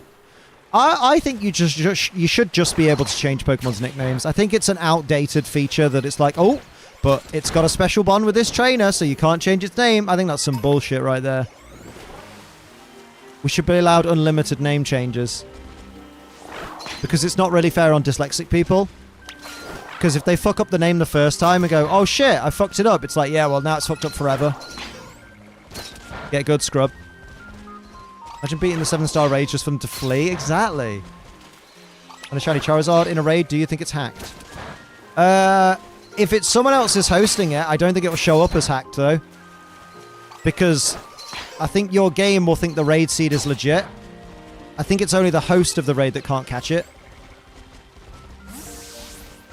I think you should just be able to change Pokemon's nicknames. I think it's an outdated feature that it's like, oh, but it's got a special bond with this trainer, so you can't change its name. I think that's some bullshit right there. We should be allowed unlimited name changes. Because it's not really fair on dyslexic people. Because if they fuck up the name the first time and go, oh shit, I fucked it up. It's like, yeah, well, now it's fucked up forever. Get good, scrub. Imagine beating the 7-star raid just for them to flee. Exactly. And a shiny Charizard in a raid, do you think it's hacked? If it's someone else who's hosting it, I don't think it will show up as hacked, though. Because I think your game will think the raid seed is legit. I think it's only the host of the raid that can't catch it.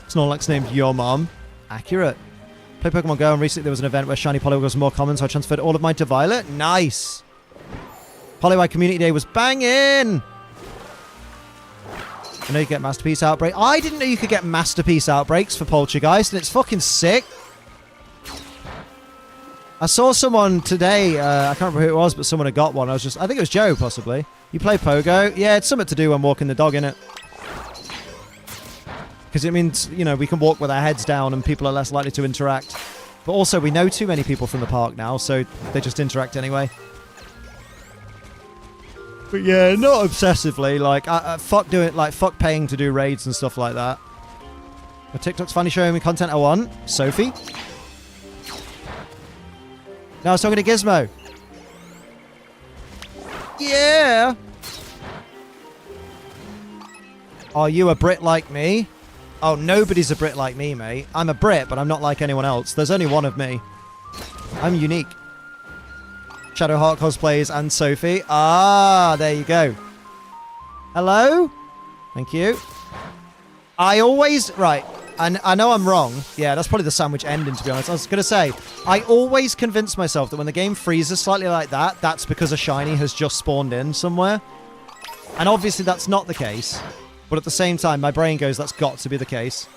Snorlax named Your Mom. Accurate. Play Pokemon Go, and recently there was an event where shiny Poliwag was more common, so I transferred all of mine to Violet. Nice. Poliwag Community Day was banging. I know you get Masterpiece Outbreak. I didn't know you could get Masterpiece Outbreaks for Poltergeist, and it's fucking sick. I saw someone today, I can't remember who it was, but someone had got one. I think it was Joe, possibly. You play Pogo? Yeah, it's something to do when walking the dog, innit? Because it means, you know, we can walk with our heads down and people are less likely to interact. But also, we know too many people from the park now, so they just interact anyway. But yeah, not obsessively. Like, fuck paying to do raids and stuff like that. My TikTok's finally showing me content I want. Sophie? No, I was talking to Gizmo. Yeah! Are you a Brit like me? Oh, nobody's a Brit like me, mate. I'm a Brit, but I'm not like anyone else. There's only one of me. I'm unique. Shadowheart cosplays and Sophie. Ah, there you go. Hello? Thank you. I always... Right. And I know I'm wrong. Yeah, that's probably the sandwich ending, to be honest. I was going to say, I always convince myself that when the game freezes slightly like that, that's because a shiny has just spawned in somewhere. And obviously that's not the case. But at the same time, my brain goes, that's got to be the case.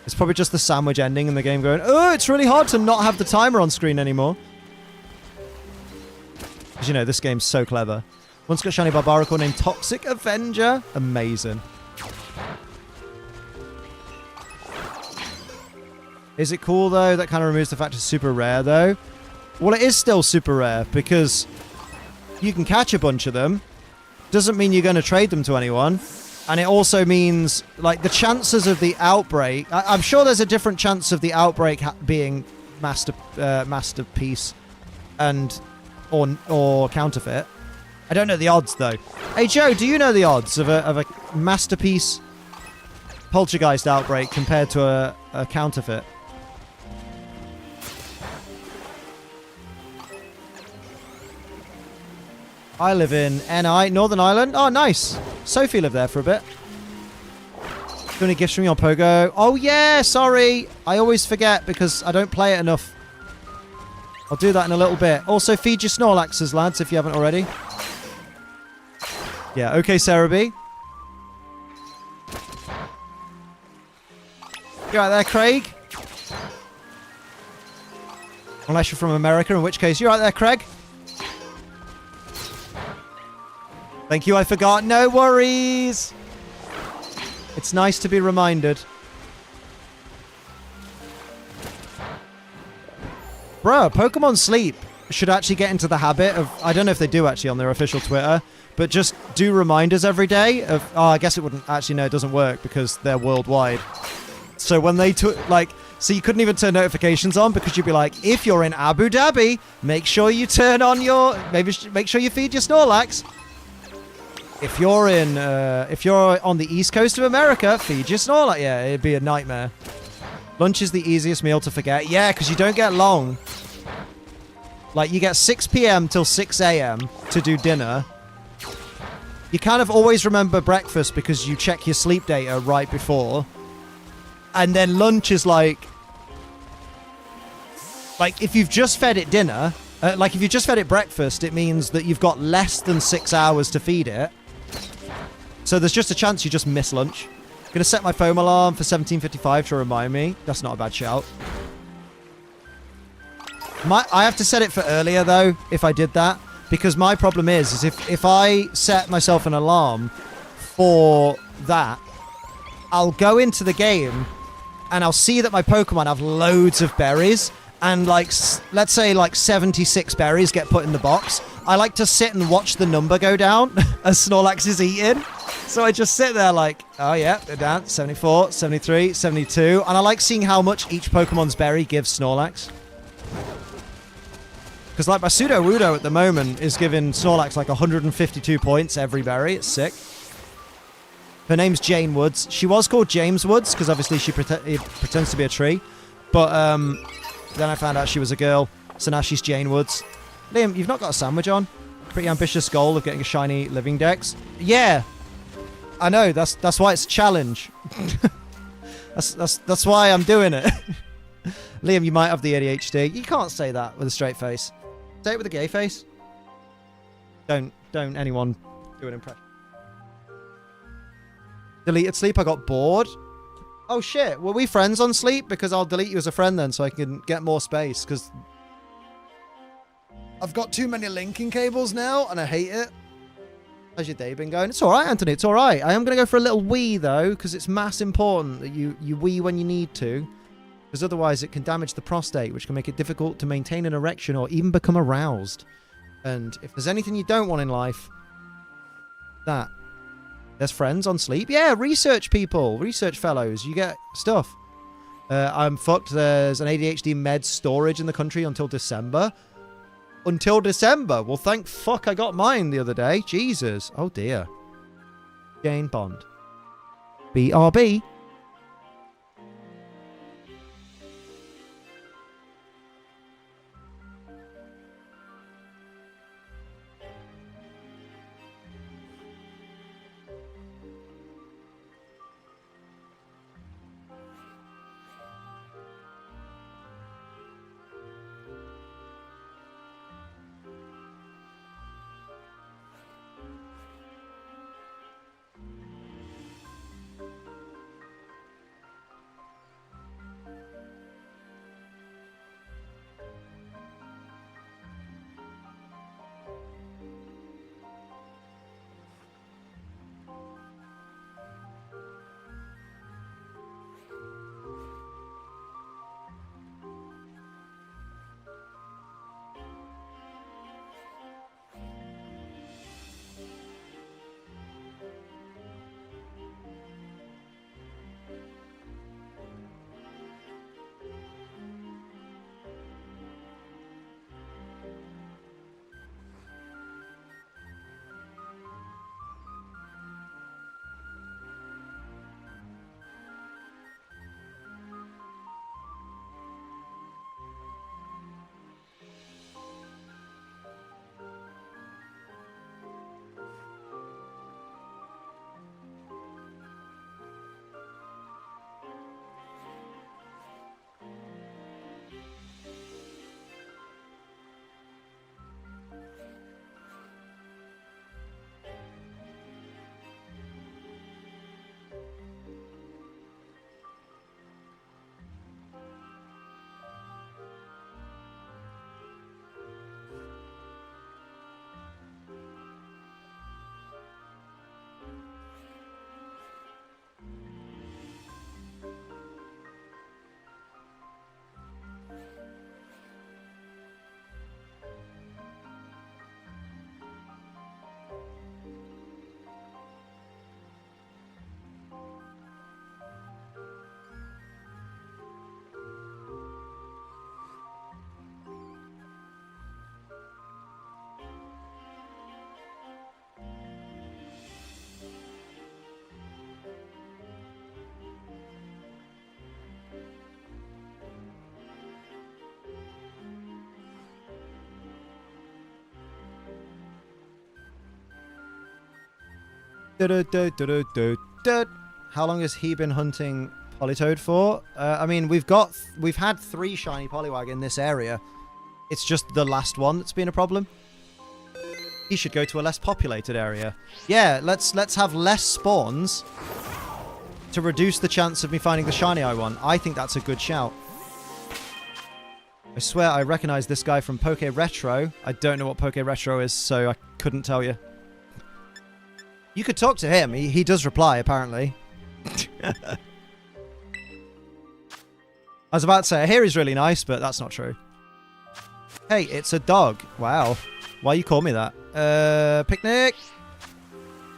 It's probably just the sandwich ending in the game going, oh, it's really hard to not have the timer on screen anymore. Because, you know, this game's so clever. Once got a shiny Barbarical named Toxic Avenger. Amazing. Is it cool, though? That kind of removes the fact it's super rare, though. Well, it is still super rare, because you can catch a bunch of them. Doesn't mean you're going to trade them to anyone. And it also means, like, the chances of the outbreak... I'm sure there's a different chance of the outbreak being masterpiece and or counterfeit. I don't know the odds, though. Hey, Joe, do you know the odds of a masterpiece poltergeist outbreak compared to a counterfeit? I live in NI, Northern Ireland. Oh, nice. Sophie lived there for a bit. Do any gifts from me on Pogo? Oh, yeah, sorry. I always forget because I don't play it enough. I'll do that in a little bit. Also, feed your Snorlaxes, lads, if you haven't already. Yeah, okay, Sarah B. You right there, Craig? Unless you're from America, in which case, you right there, Craig? Thank you, I forgot. No worries. It's nice to be reminded. Bruh, Pokemon Sleep should actually get into the habit of... I don't know if they do actually on their official Twitter, but just do reminders every day of... Oh, I guess it wouldn't... Actually, no, it doesn't work because they're worldwide. So when they... So you couldn't even turn notifications on because you'd be like, if you're in Abu Dhabi, make sure you turn on your... Maybe make sure you feed your Snorlax. If you're on the East Coast of America, feed your Snorlax. Yeah, it'd be a nightmare. Lunch is the easiest meal to forget. Yeah, because you don't get long. Like, you get 6 p.m. till 6 a.m. to do dinner. You kind of always remember breakfast because you check your sleep data right before. And then lunch is like if you've just fed it dinner, like if you've just fed it breakfast, it means that you've got less than 6 hours to feed it. So there's just a chance you just miss lunch. I'm gonna set my foam alarm for 17:55 to remind me. That's not a bad shout. I have to set it for earlier though, if I did that. Because my problem is if I set myself an alarm for that, I'll go into the game and I'll see that my Pokemon have loads of berries. And like, let's say like 76 berries get put in the box. I like to sit and watch the number go down as Snorlax is eating. So I just sit there like, oh yeah, they're down. 74, 73, 72. And I like seeing how much each Pokemon's berry gives Snorlax. Because like my Sudowoodo at the moment is giving Snorlax like 152 points every berry. It's sick. Her name's Jane Woods. She was called James Woods because obviously she pretends to be a tree. But then I found out she was a girl. So now she's Jane Woods. Liam, you've not got a sandwich on? Pretty ambitious goal of getting a shiny living dex. Yeah. I know. That's why it's a challenge. that's why I'm doing it. Liam, you might have the ADHD. You can't say that with a straight face. Say it with a gay face. Don't anyone do an impression. Deleted sleep, I got bored. Oh shit, were we friends on sleep? Because I'll delete you as a friend then so I can get more space, because I've got too many linking cables now and I hate it. How's your day been going? It's alright, Anthony, it's alright. I am going to go for a little wee though, because it's mass important that you wee when you need to. Because otherwise it can damage the prostate, which can make it difficult to maintain an erection or even become aroused. And if there's anything you don't want in life, that. There's friends on sleep. Yeah, research people. Research fellows. You get stuff. I'm fucked. There's an ADHD med storage in the country until December. Until December? Well, thank fuck I got mine the other day. Jesus. Oh, dear. Jane Bond. BRB. How long has he been hunting Politoed for? I mean, we've had 3 shiny Poliwag in this area. It's just the last one that's been a problem. He should go to a less populated area. Yeah, let's have less spawns to reduce the chance of me finding the shiny I want. I think that's a good shout. I swear I recognize this guy from Poke Retro. I don't know what Poke Retro is, so I couldn't tell you. You could talk to him. He does reply, apparently. I was about to say, I hear he's really nice, but that's not true. Hey, it's a dog. Wow. Why you call me that? Picnic?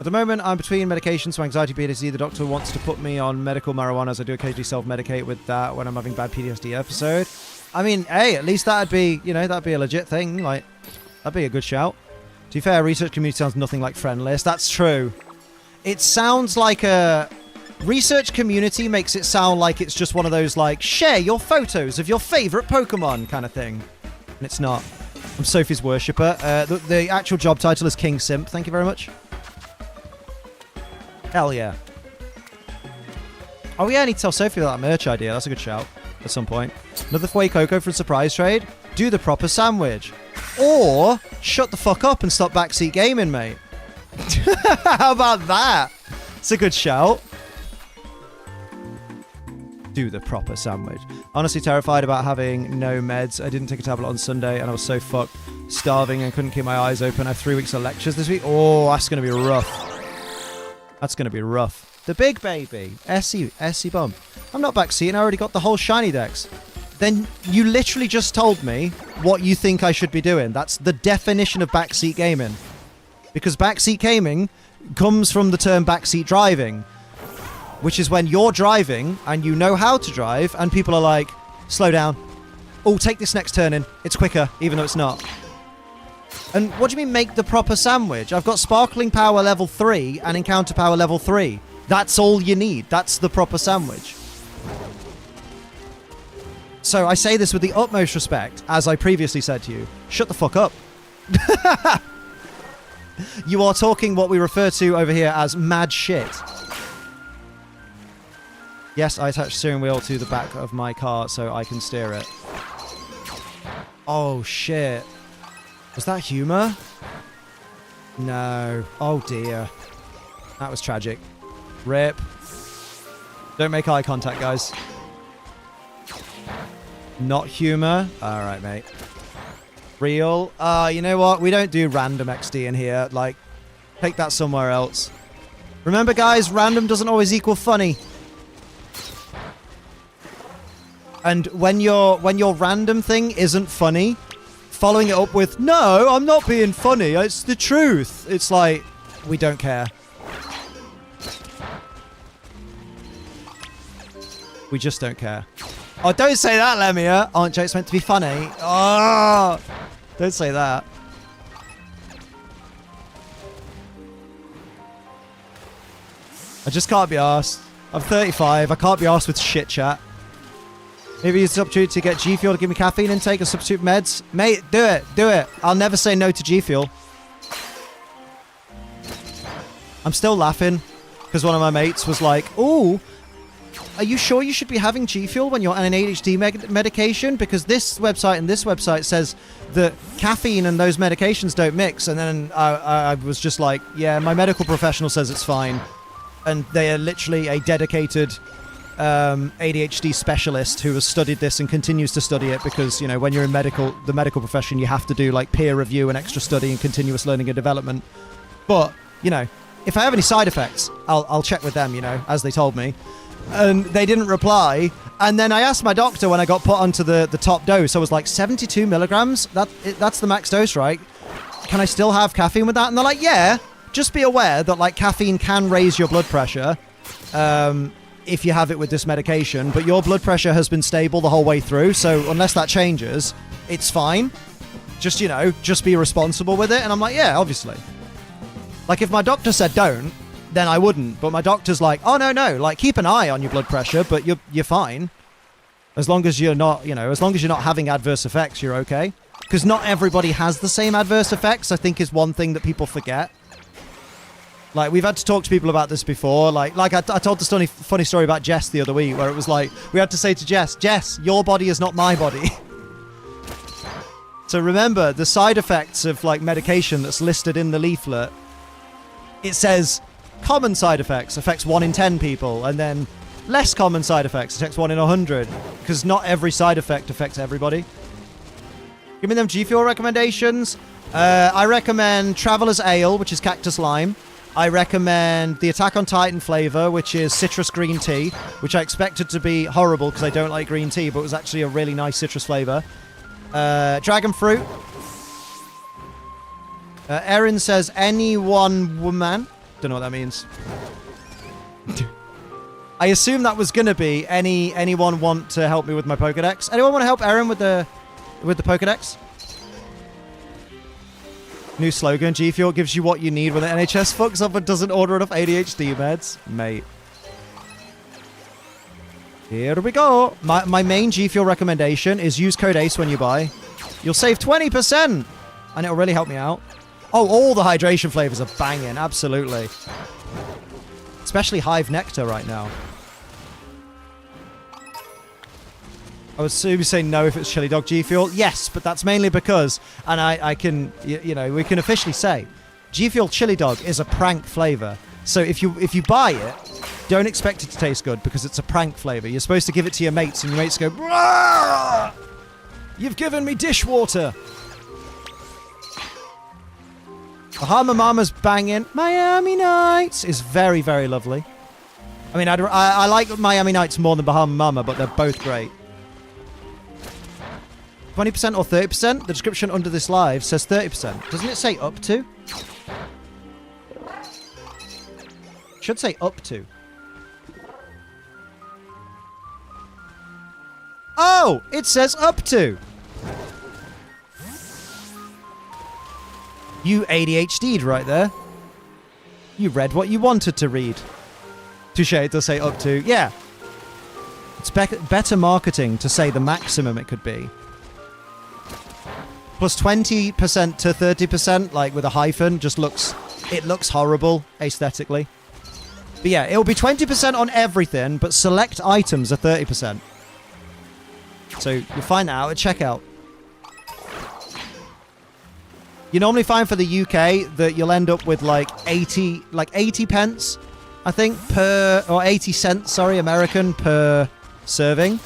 At the moment, I'm between medications for anxiety PTSD. The doctor wants to put me on medical marijuana, as I do occasionally self-medicate with that when I'm having bad PTSD episode. I mean, hey, at least that'd be, you know, that'd be a legit thing. Like, that'd be a good shout. To be fair, research community sounds nothing like friendless. That's true. It sounds like a... Research community makes it sound like it's just one of those, like, share your photos of your favorite Pokemon kind of thing. And it's not. I'm Sophie's worshipper. The actual job title is King Simp. Thank you very much. Hell yeah. Oh yeah, I need to tell Sophie about that merch idea. That's a good shout at some point. Another Fuecoco for a surprise trade. Do the proper sandwich. Or shut the fuck up and stop backseat gaming, mate. How about that? It's a good shout. Do the proper sandwich. Honestly terrified about having no meds. I didn't take a tablet on Sunday and I was so fucked. Starving and couldn't keep my eyes open. I have 3 weeks of lectures this week. Oh, that's going to be rough. That's going to be rough. The big baby. Essie bum. I'm not backseating. I already got the whole shiny dex. Then you literally just told me what you think I should be doing. That's the definition of backseat gaming. Because backseat gaming comes from the term backseat driving, which is when you're driving and you know how to drive and people are like, slow down. Oh, take this next turn in. It's quicker, even though it's not. And what do you mean make the proper sandwich? I've got sparkling power level 3 and encounter power level 3. That's all you need. That's the proper sandwich. So I say this with the utmost respect, as I previously said to you. Shut the fuck up. You are talking what we refer to over here as mad shit. Yes, I attached the steering wheel to the back of my car so I can steer it. Oh, shit. Was that humor? No. Oh, dear. That was tragic. Rip. Don't make eye contact, guys. Not humor. All right, mate. Real. You know what? We don't do random XD in here. Like, take that somewhere else. Remember, guys, random doesn't always equal funny. And when your random thing isn't funny, following it up with, no, I'm not being funny, it's the truth. It's like, we don't care. We just don't care. Oh, don't say that, Lemia. Aren't jokes meant to be funny? Oh, don't say that. I just can't be arsed. I'm 35. I can't be arsed with shit chat. Maybe use the opportunity to get G Fuel to give me caffeine intake or substitute meds. Mate, do it. Do it. I'll never say no to G Fuel. I'm still laughing because one of my mates was like, ooh, are you sure you should be having G Fuel when you're on an ADHD medication? Because this website and this website says that caffeine and those medications don't mix. And then I was just like, yeah, my medical professional says it's fine. And they are literally a dedicated ADHD specialist who has studied this and continues to study it because, you know, when you're in the medical profession, you have to do like peer review and extra study and continuous learning and development. But, you know, if I have any side effects, I'll check with them, you know, as they told me. And they didn't reply. And then I asked my doctor when I got put onto the top dose. I was like, 72 milligrams? That's the max dose, right? Can I still have caffeine with that? And they're like, yeah, just be aware that like caffeine can raise your blood pressure if you have it with this medication. But your blood pressure has been stable the whole way through. So unless that changes, it's fine. Just, you know, just be responsible with it. And I'm like, yeah, obviously. Like if my doctor said don't, then I wouldn't. But my doctor's like, oh, no, like keep an eye on your blood pressure, but you're fine. As long as you're not, you know, as long as you're not having adverse effects, you're okay. Because not everybody has the same adverse effects, I think is one thing that people forget. Like, we've had to talk to people about this before. Like I told the funny story about Jess the other week, where it was like, we had to say to Jess, your body is not my body. So remember, the side effects of, like, medication that's listed in the leaflet, it says common side effects, affects 1 in 10 people, and then less common side effects, affects 1 in 100, because not every side effect affects everybody. Give me them G Fuel recommendations. I recommend Traveler's Ale, which is cactus lime. I recommend the Attack on Titan flavor, which is citrus green tea, which I expected to be horrible because I don't like green tea, but it was actually a really nice citrus flavor. Dragon fruit. Erin says any one woman. Don't know what that means. I assume that was gonna be anyone want to help me with my Pokedex? Anyone want to help Erin with the Pokedex? New slogan, G Fuel gives you what you need when the NHS fucks up and doesn't order enough ADHD meds. Mate. Here we go. My main G Fuel recommendation is use code ACE when you buy. You'll save 20%! And it'll really help me out. Oh, all the hydration flavors are banging, absolutely. Especially Hive Nectar right now. I would assume you say no if it's Chili Dog G Fuel. Yes, but that's mainly because, and I can, you know, we can officially say, G Fuel Chili Dog is a prank flavor. So if you buy it, don't expect it to taste good because it's a prank flavor. You're supposed to give it to your mates, and your mates go, "Rah! You've given me dishwater." Bahama Mama's banging. Miami Nights is very, very lovely. I mean, I like Miami Nights more than Bahama Mama, but they're both great. 20% or 30%? The description under this live says 30%. Doesn't it say up to? Should say up to. Oh! It says up to! You ADHD'd right there. You read what you wanted to read. Touche, it does say up to. Yeah. It's better marketing to say the maximum it could be. Plus 20% to 30%, like with a hyphen, just looks... It looks horrible, aesthetically. But yeah, it'll be 20% on everything, but select items are 30%. So you'll find that out at checkout. You normally find for the UK that you'll end up with like 80 pence, I think, per... Or 80 cents, sorry, American, per serving.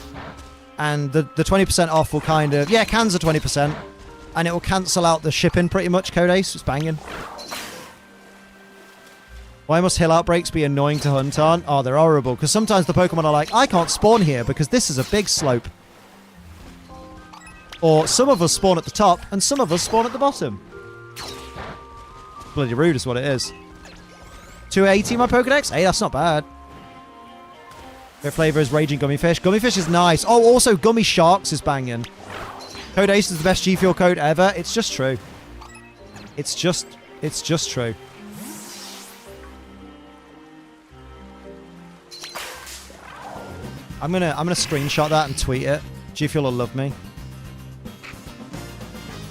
And the 20% off will kind of... Yeah, cans are 20%. And it will cancel out the shipping pretty much, Code Ace. It's banging. Why must hill outbreaks be annoying to hunt on? Oh, they're horrible. Because sometimes the Pokemon are like, I can't spawn here because this is a big slope. Or some of us spawn at the top and some of us spawn at the bottom. Bloody rude is what it is. 280 my Pokedex? Hey, that's not bad. Favorite flavor is Raging Gummy Fish. Gummy Fish is nice. Oh, also Gummy Sharks is banging. Code ACE is the best G Fuel code ever. It's just true. It's just true. I'm gonna screenshot that and tweet it. G Fuel will love me.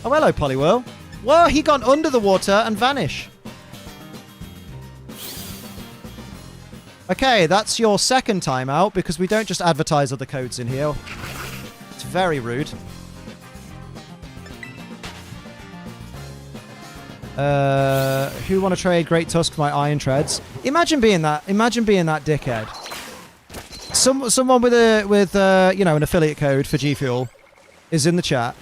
Oh, hello, Poliwhirl. Whoa, he gone under the water and vanish. Okay, that's your second time out because we don't just advertise other codes in here. It's very rude. Who want to trade Great Tusk for my Iron Treads? Imagine being that dickhead. Someone with you know, an affiliate code for G Fuel is in the chat,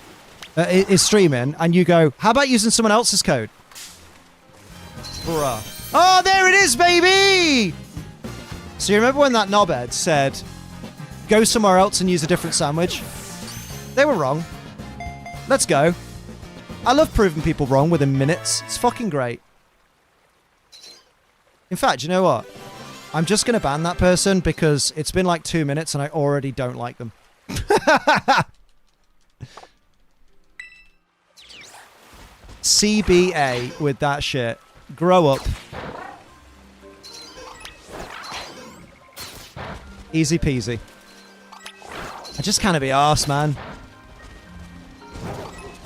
is streaming, and you go, how about using someone else's code? Bruh. Oh, there it is, baby! So you remember when that knobhead said, go somewhere else and use a different sandwich? They were wrong. Let's go. I love proving people wrong within minutes. It's fucking great. In fact, you know what? I'm just going to ban that person because it's been like 2 minutes and I already don't like them. CBA with that shit. Grow up. Easy peasy. I just can't be arsed, man.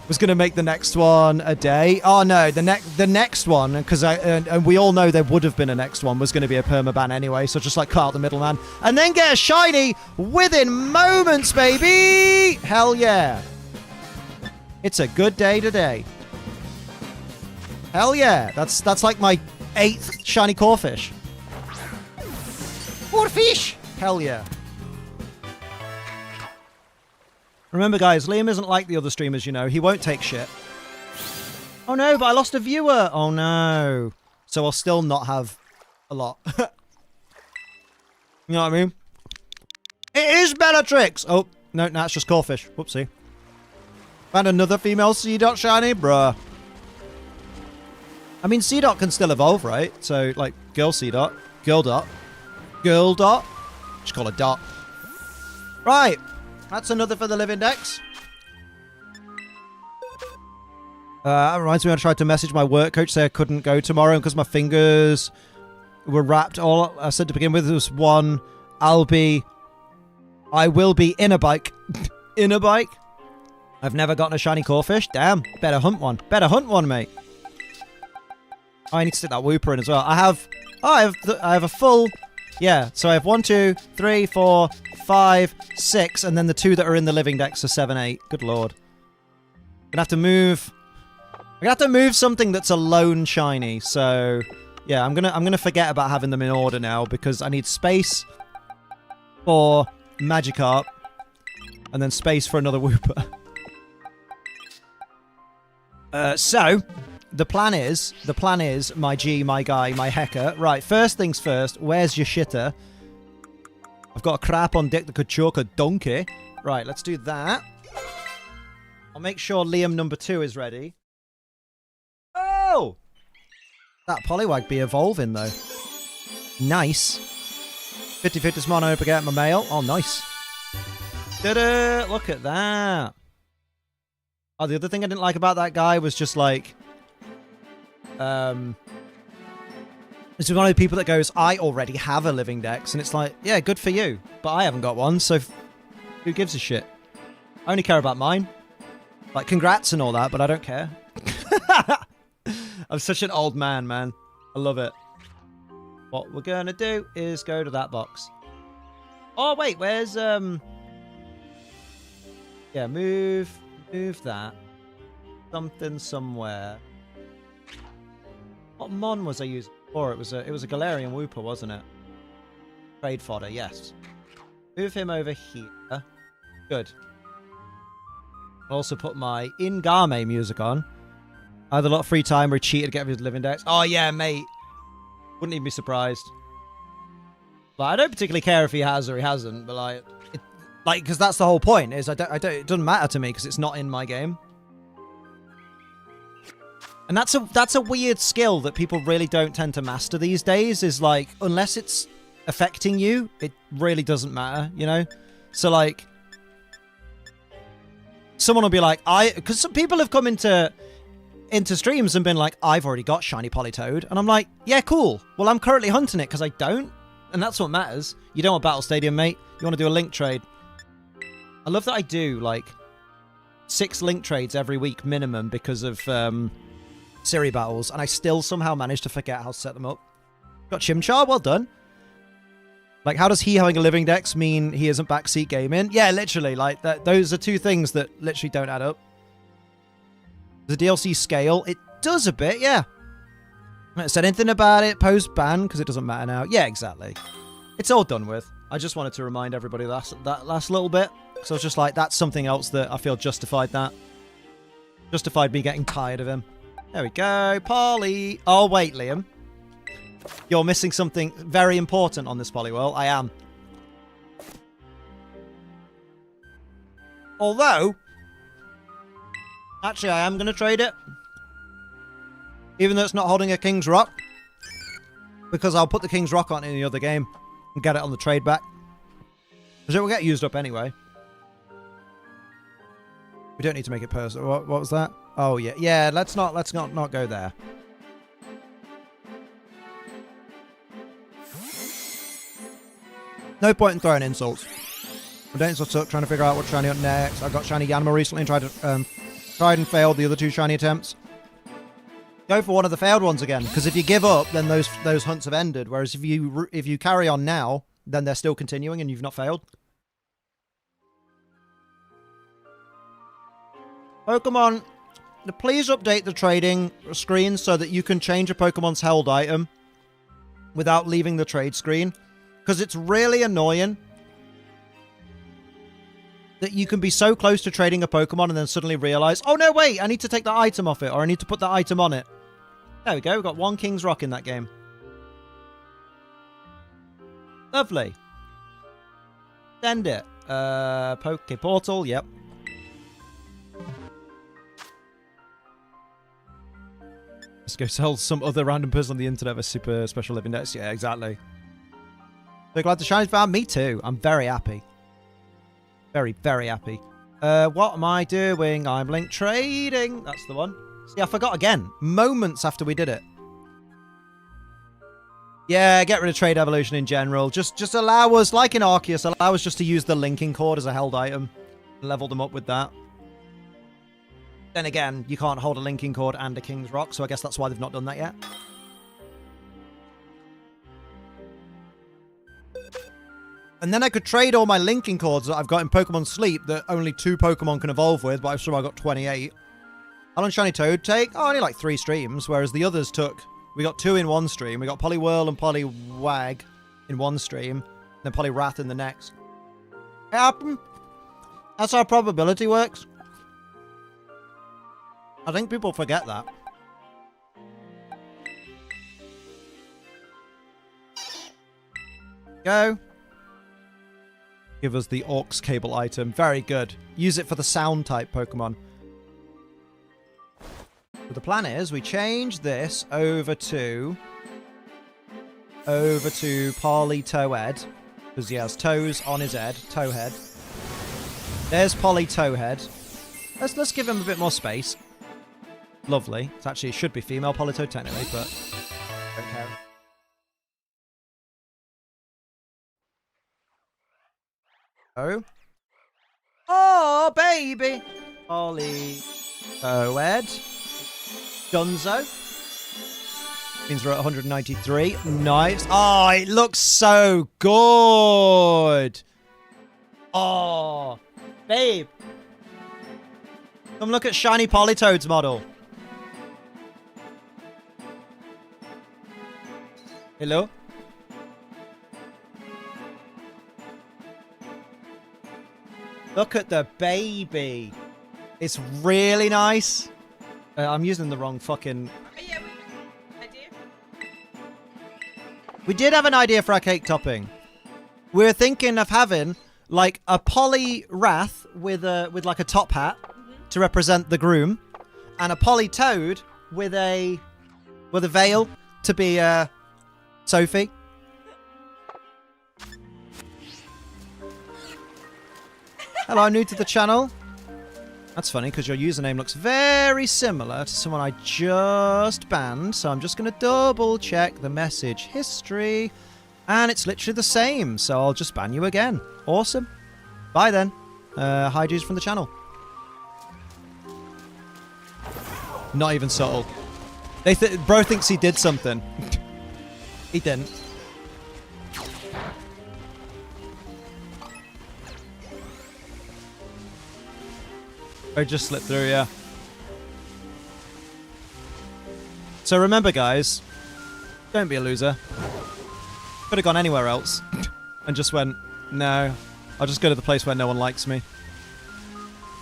Was going to make the next one a day. Oh no, the next one, because and we all know there would have been a next one, was going to be a permaban anyway, so just like cut out the middleman and then get a shiny within moments, baby. Hell yeah. It's a good day today. Hell yeah. That's like my 8th shiny Corfish. Corfish. Hell yeah. Remember, guys, Liam isn't like the other streamers, you know. He won't take shit. Oh, no, but I lost a viewer. Oh, no. So I'll still not have a lot. You know what I mean? It is Bellatrix. Oh, no, it's just Corfish. Whoopsie. Found another female C-Dot shiny? Bruh. I mean, C-Dot can still evolve, right? So, like, girl C-Dot. Girl Dot. Girl Dot. Just call her Dot. Right. That's another for the Living Dex. That reminds me, I tried to message my work coach, say I couldn't go tomorrow because my fingers were wrapped. All I said to begin with was one, I will be in a bike. In a bike? I've never gotten a shiny Corfish. Damn. Better hunt one. Better hunt one, mate. Oh, I need to stick that Wooper in as well. I have a full... Yeah, so I have 1, 2, 3, 4, 5, 6, and then the 2 that are in the Living Dex are 7, 8. Good lord. I'm gonna have to move... I'm gonna have to move something that's a lone shiny, so... Yeah, I'm gonna forget about having them in order now, because I need space for Magikarp, and then space for another Wooper. So... The plan is, my G, my guy, my Hecker. Right, first things first, where's your shitter? I've got a crap on deck that could choke a donkey. Right, let's do that. I'll make sure Liam number 2 is ready. Oh! That Poliwag be evolving, though. Nice. 50-50 mono, get my mail. Oh, nice. Ta-da! Look at that. Oh, the other thing I didn't like about that guy was just like... This is one of the people that goes, I already have a Living Dex, and it's like, yeah, good for you, but I haven't got one, so who gives a shit? I only care about mine. Like, congrats and all that, but I don't care. I'm such an old man, man. I love it. What we're gonna do is go to that box. Oh, wait, where's, yeah, move that. Something somewhere. What Mon was I using before? It was a Galarian Wooper, wasn't it? Trade fodder, yes. Move him over here. Good. I'll also put my Ingame music on. I had a lot of free time where he cheated to get his Living Dex. Oh yeah, mate. Wouldn't even be surprised. But I don't particularly care if he has or he hasn't, but because that's the whole point, is it doesn't matter to me because it's not in my game. And that's a weird skill that people really don't tend to master these days, is like, unless it's affecting you, it really doesn't matter, you know? So like, someone will be like, because some people have come into streams and been like, I've already got Shiny Politoed. And I'm like, yeah, cool. Well, I'm currently hunting it because I don't. And that's what matters. You don't want Battle Stadium, mate. You want to do a link trade. I love that I do like 6 link trades every week minimum because of Siri battles, and I still somehow manage to forget how to set them up. Got Chimchar, well done. Like, how does he having a Living Dex mean he isn't backseat gaming? Yeah, literally, like, those are 2 things that literally don't add up. The DLC scale, it does a bit, yeah. I haven't said anything about it post-ban, because it doesn't matter now. Yeah, exactly. It's all done with. I just wanted to remind everybody that last little bit, because I was just like, that's something else that I feel justified that. Justified me getting tired of him. There we go, Polly. Oh, wait, Liam. You're missing something very important on this Poliwhirl. I am. Although, actually, I am going to trade it. Even though it's not holding a King's Rock. Because I'll put the King's Rock on in the other game and get it on the trade back. Because it will get used up anyway. We don't need to make it personal. What was that? Oh yeah, yeah. Let's not go there. No point in throwing insults. I don't insult trying to figure out what shiny hunt next. I got shiny Yanma recently and tried to Tried and failed the other 2 shiny attempts. Go for one of the failed ones again, because if you give up, then those hunts have ended. Whereas if you carry on now, then they're still continuing and you've not failed. Pokemon, please update the trading screen so that you can change a Pokemon's held item without leaving the trade screen, because it's really annoying that you can be so close to trading a Pokemon and then suddenly realize, oh no, wait, I need to take that item off it, or I need to put that item on it. There we go, we've got 1 King's Rock in that game. Lovely. Send it. Poke Portal, yep. Let's go sell some other random person on the internet for super special living dex. Yeah, exactly. So glad the shinies found me too. I'm very happy. Very, very happy. What am I doing? I'm link trading. That's the one. See, I forgot again. Moments after we did it. Yeah, get rid of trade evolution in general. Just allow us, like in Arceus, allow us just to use the linking cord as a held item. Level them up with that. Then again, you can't hold a linking cord and a King's Rock, so I guess that's why they've not done that yet. And then I could trade all my linking cords that I've got in Pokemon Sleep that only 2 Pokemon can evolve with, but I've still got 28. How long Shiny Toad take? Oh, only like 3 streams, whereas the others took... We got 2 in one stream. We got Poliwhirl and Poliwag in one stream, then Poliwrath in the next. It happened. That's how probability works. I think people forget that. Go. Give us the Aux cable item. Very good. Use it for the sound type Pokemon. So the plan is we change this over to Politoed, because he has toes on his head. Towhead. There's Politoed. Let's give him a bit more space. Lovely. It actually should be female Politoed technically, but don't care. Oh. Oh, baby! Politoed. Dunzo. Means we're at 193. Nice. Oh, it looks so good. Oh, babe. Come look at Shiny Politoed's model. Hello? Look at the baby. It's really nice. I'm using the wrong fucking... Oh, yeah, idea. We did have an idea for our cake topping. We're thinking of having like a Poliwrath with like a top hat to represent the groom, and a Politoed with a veil to be Sophie. Hello, I'm new to the channel. That's funny because your username looks very similar to someone I just banned, so I'm just going to double check the message history, and it's literally the same, so I'll just ban you again. Awesome. Bye then. Hi Jews from the channel. Not even subtle. Bro thinks he did something. He didn't. Oh, just slipped through, yeah. So remember, guys, don't be a loser. Could have gone anywhere else and just went, no, I'll just go to the place where no one likes me.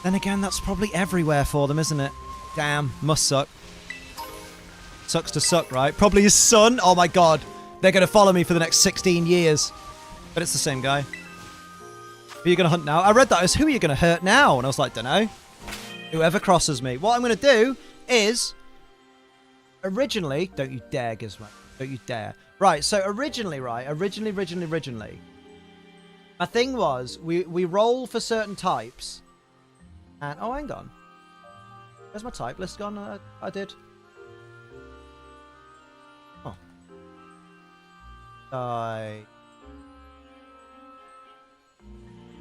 Then again, that's probably everywhere for them, isn't it? Damn, must suck. Sucks to suck, right? Probably his son. Oh my god. They're going to follow me for the next 16 years. But it's the same guy. Who are you going to hunt now? I read that as, who are you going to hurt now? And I was like, dunno. Whoever crosses me. What I'm going to do is... Originally... Don't you dare, Gizmo. Don't you dare. Right, so originally, right? Originally. My thing was, we roll for certain types. And... Oh, hang on. Where's my type list gone? I did. Oh.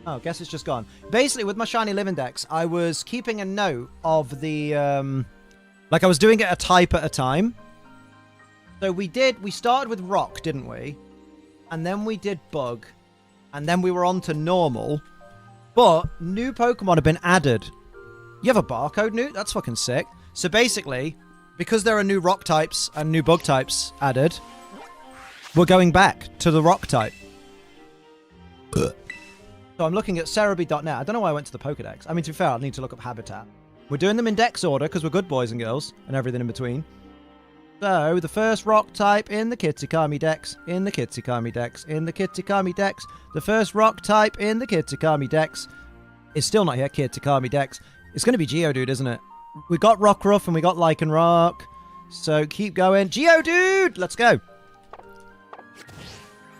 Oh, guess it's just gone. Basically, with my Shiny Living Dex, I was keeping a note of the, like I was doing it a type at a time. So we started with Rock, didn't we? And then we did Bug. And then we were on to Normal. But new Pokemon have been added. You have a barcode, Newt? That's fucking sick. So basically, because there are new Rock types and new Bug types added, we're going back to the Rock type. So I'm looking at Cerebi.net. I don't know why I went to the Pokedex. I mean, to be fair, I'll need to look up Habitat. We're doing them in Dex order because we're good boys and girls and everything in between. So, the first Rock type in the Kitakami Dex, in the Kitakami Dex, in the Kitakami Dex. The first Rock type in the Kitakami Dex is still not here, Kitakami Dex. It's going to be Geodude, isn't it? We got Rockruff and we got Lycanroc. So, keep going. Geodude! Let's go.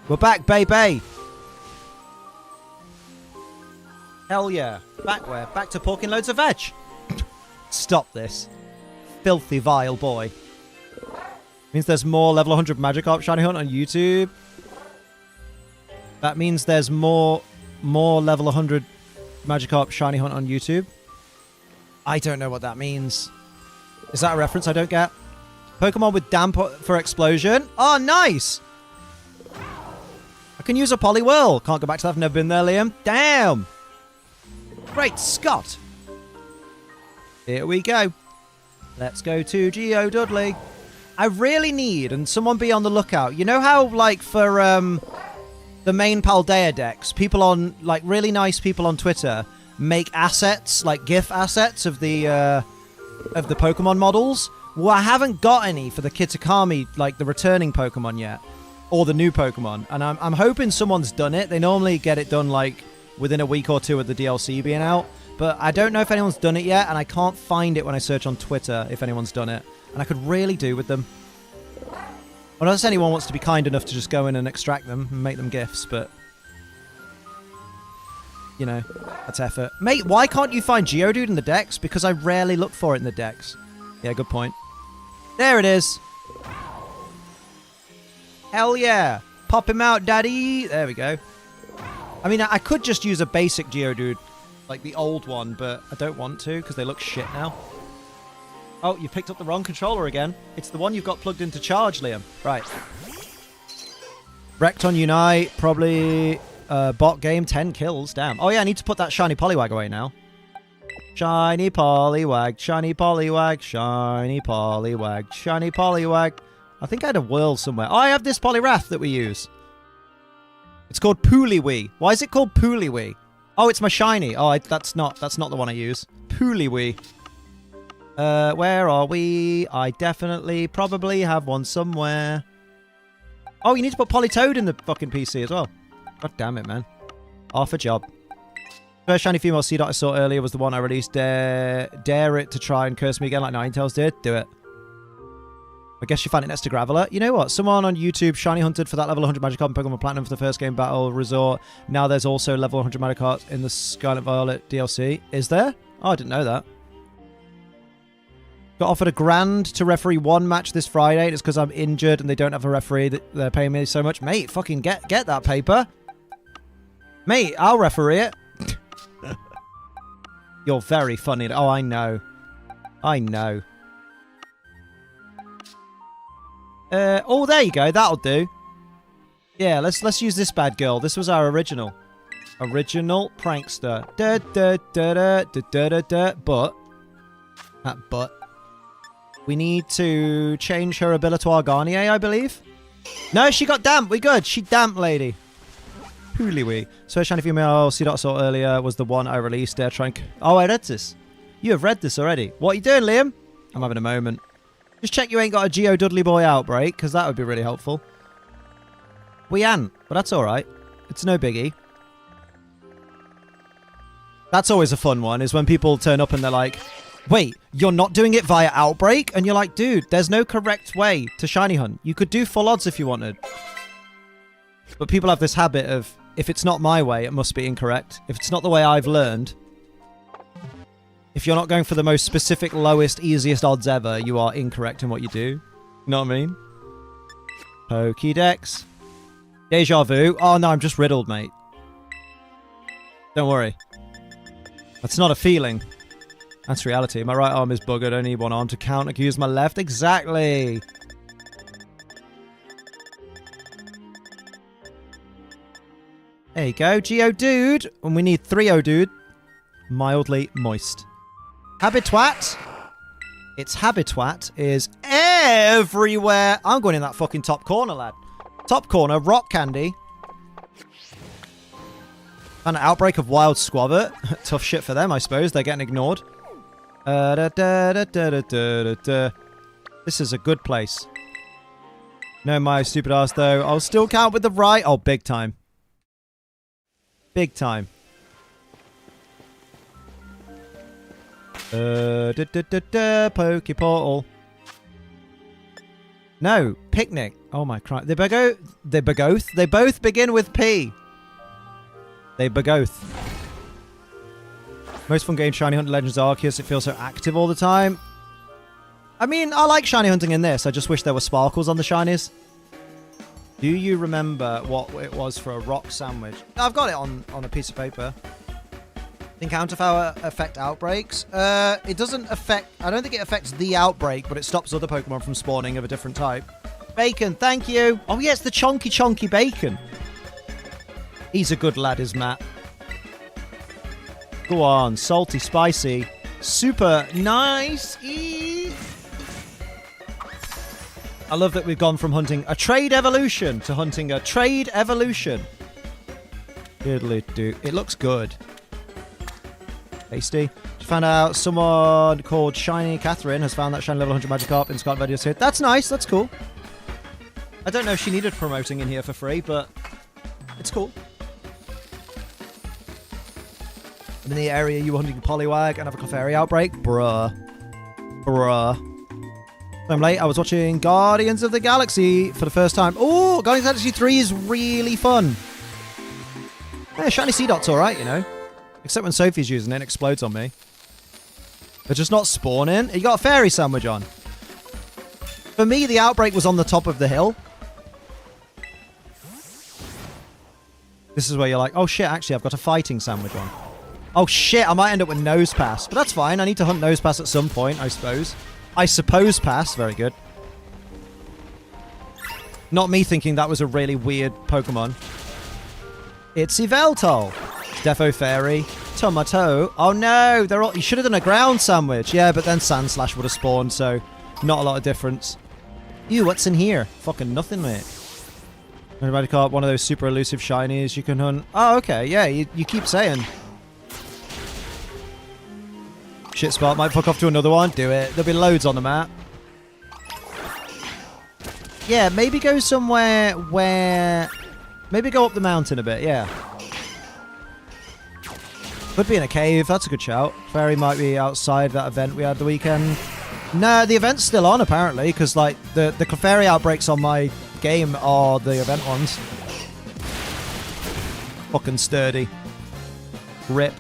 We're back, baby. Hell yeah. Back where? Back to porking loads of veg. Stop this. Filthy, vile boy. Means there's more level 100 Magikarp Shiny Hunt on YouTube. That means there's more level 100 Magikarp Shiny Hunt on YouTube. I don't know what that means. Is that a reference I don't get? Pokemon with Damp for Explosion. Oh, nice! I can use a Poliwhirl. Can't go back to that. I've never been there, Liam. Damn! Great Scott! Here we go. Let's go to Geo Dudley. I really need, and someone be on the lookout. You know how, like, for the main Paldea decks, people on, like, really nice people on Twitter make assets, like GIF assets of the Pokemon models? Well, I haven't got any for the Kitakami, like, the returning Pokemon yet. Or the new Pokemon. And I'm hoping someone's done it. They normally get it done, like, within a week or two of the DLC being out. But I don't know if anyone's done it yet, and I can't find it when I search on Twitter if anyone's done it. And I could really do with them. Unless anyone wants to be kind enough to just go in and extract them and make them gifts, but... You know, that's effort. Mate, why can't you find Geodude in the Dex? Because I rarely look for it in the Dex. Yeah, good point. There it is. Hell yeah. Pop him out, daddy. There we go. I mean, I could just use a basic Geodude, like the old one, but I don't want to because they look shit now. Oh, you picked up the wrong controller again. It's the one you've got plugged into charge, Liam. Right. Wrecked on Unite, probably bot game, 10 kills. Damn. Oh yeah, I need to put that shiny Poliwag away now. Shiny Poliwag, shiny Poliwag, shiny Poliwag, shiny Poliwag. I think I had a whirl somewhere. Oh, I have this Poliwrath that we use. It's called Pooliwee. Why is it called Pooliwee? Oh, it's my shiny. Oh, that's not the one I use. Pooliwee. Where are we? I definitely probably have one somewhere. Oh, you need to put Politoed in the fucking PC as well. God damn it, man. Half a job. First shiny female seed I saw earlier was the one I released. Dare it to try and curse me again like Ninetales did. Do it. I guess you find it next to Graveler. You know what? Someone on YouTube shiny hunted for that level 100 Magikarp in Pokemon Platinum for the first game battle resort. Now there's also level 100 Magikarp in the Scarlet Violet DLC. Is there? Oh, I didn't know that. Got offered $1,000 to referee one match this Friday. And it's because I'm injured and they don't have a referee. They're paying me so much. Mate, fucking get that paper. Mate, I'll referee it. You're very funny. Oh, I know. I know. Oh, there you go. That'll do. Yeah, let's use this bad girl. This was our original prankster. But we need to change her Abilitoire Garnier, I believe. No, she got damp. We good. She damp, lady. Pooliwee. So shiny female C. I saw earlier was the one I released. Oh, I read this. You have read this already. What are you doing, Liam? I'm having a moment. Just check you ain't got a Geo Dudley Boy outbreak, because that would be really helpful. We ain't, but that's alright. It's no biggie. That's always a fun one, is when people turn up and they're like, wait, you're not doing it via outbreak? And you're like, dude, there's no correct way to shiny hunt. You could do full odds if you wanted. But people have this habit of, if it's not my way, it must be incorrect. If it's not the way I've learned... If you're not going for the most specific, lowest, easiest odds ever, you are incorrect in what you do. You know what I mean? Pokédex. Deja vu. Oh no, I'm just riddled, mate. Don't worry. That's not a feeling. That's reality. My right arm is buggered. I need one arm to count. I can use my left. Exactly. There you go. Geodude. And we need 3 Odude. Mildly moist. Habitat. Its habitat is everywhere. I'm going in that fucking top corner, lad. Top corner. Rock candy. An outbreak of wild squabbit. Tough shit for them, I suppose. They're getting ignored. This is a good place. No, my stupid ass, though. I'll still count with the right. Oh, big time. Big time. Poke Portal. No, picnic. Oh my Christ. They both begin with P. They both. Most fun game, Shiny Hunter Legends Arceus. It feels so active all the time. I mean, I like shiny hunting in this. I just wish there were sparkles on the shinies. Do you remember what it was for a rock sandwich? I've got it on a piece of paper. Encounter power affect outbreaks. It doesn't affect... I don't think it affects the outbreak, but it stops other Pokemon from spawning of a different type. Bacon, thank you. Oh, yeah, it's the chonky bacon. He's a good lad, is Matt. Go on. Salty, spicy. Super nice. I love that we've gone from hunting a trade evolution to hunting a trade evolution. Diddly-do. It looks good. Tasty. Just found out someone called Shiny Catherine has found that Shiny level 100 Magikarp in Scarlet videos here. That's nice. That's cool. I don't know if she needed promoting in here for free, but it's cool. In the area you were hunting Poliwag and have a Clefairy outbreak? Bruh. I'm late. I was watching Guardians of the Galaxy for the first time. Oh, Guardians of the Galaxy 3 is really fun. Yeah, Shiny Seedot's alright, you know. Except when Sophie's using it, it explodes on me. They're just not spawning. You got a fairy sandwich on. For me, the outbreak was on the top of the hill. This is where you're like, oh shit, actually, I've got a fighting sandwich on. Oh shit, I might end up with Nose Pass. But that's fine. I need to hunt Nose Pass at some point, I suppose. I suppose pass. Very good. Not me thinking that was a really weird Pokemon. It's Yveltal. Defo Fairy. Tomato. Oh no, they're all... You should have done a ground sandwich. Yeah, but then Sandslash would have spawned, so not a lot of difference. Ew, what's in here? Fucking nothing, mate. Everybody caught one of those super elusive shinies you can hunt. Oh, okay. Yeah, you keep saying. Shit spot. Might fuck off to another one. Do it. There'll be loads on the map. Yeah, maybe go somewhere where... Maybe go up the mountain a bit, yeah. Could be in a cave. That's a good shout. Fairy might be outside that event we had the weekend. No, the event's still on, apparently, because, like, the Clefairy outbreaks on my game are the event ones. Fucking sturdy. Rip.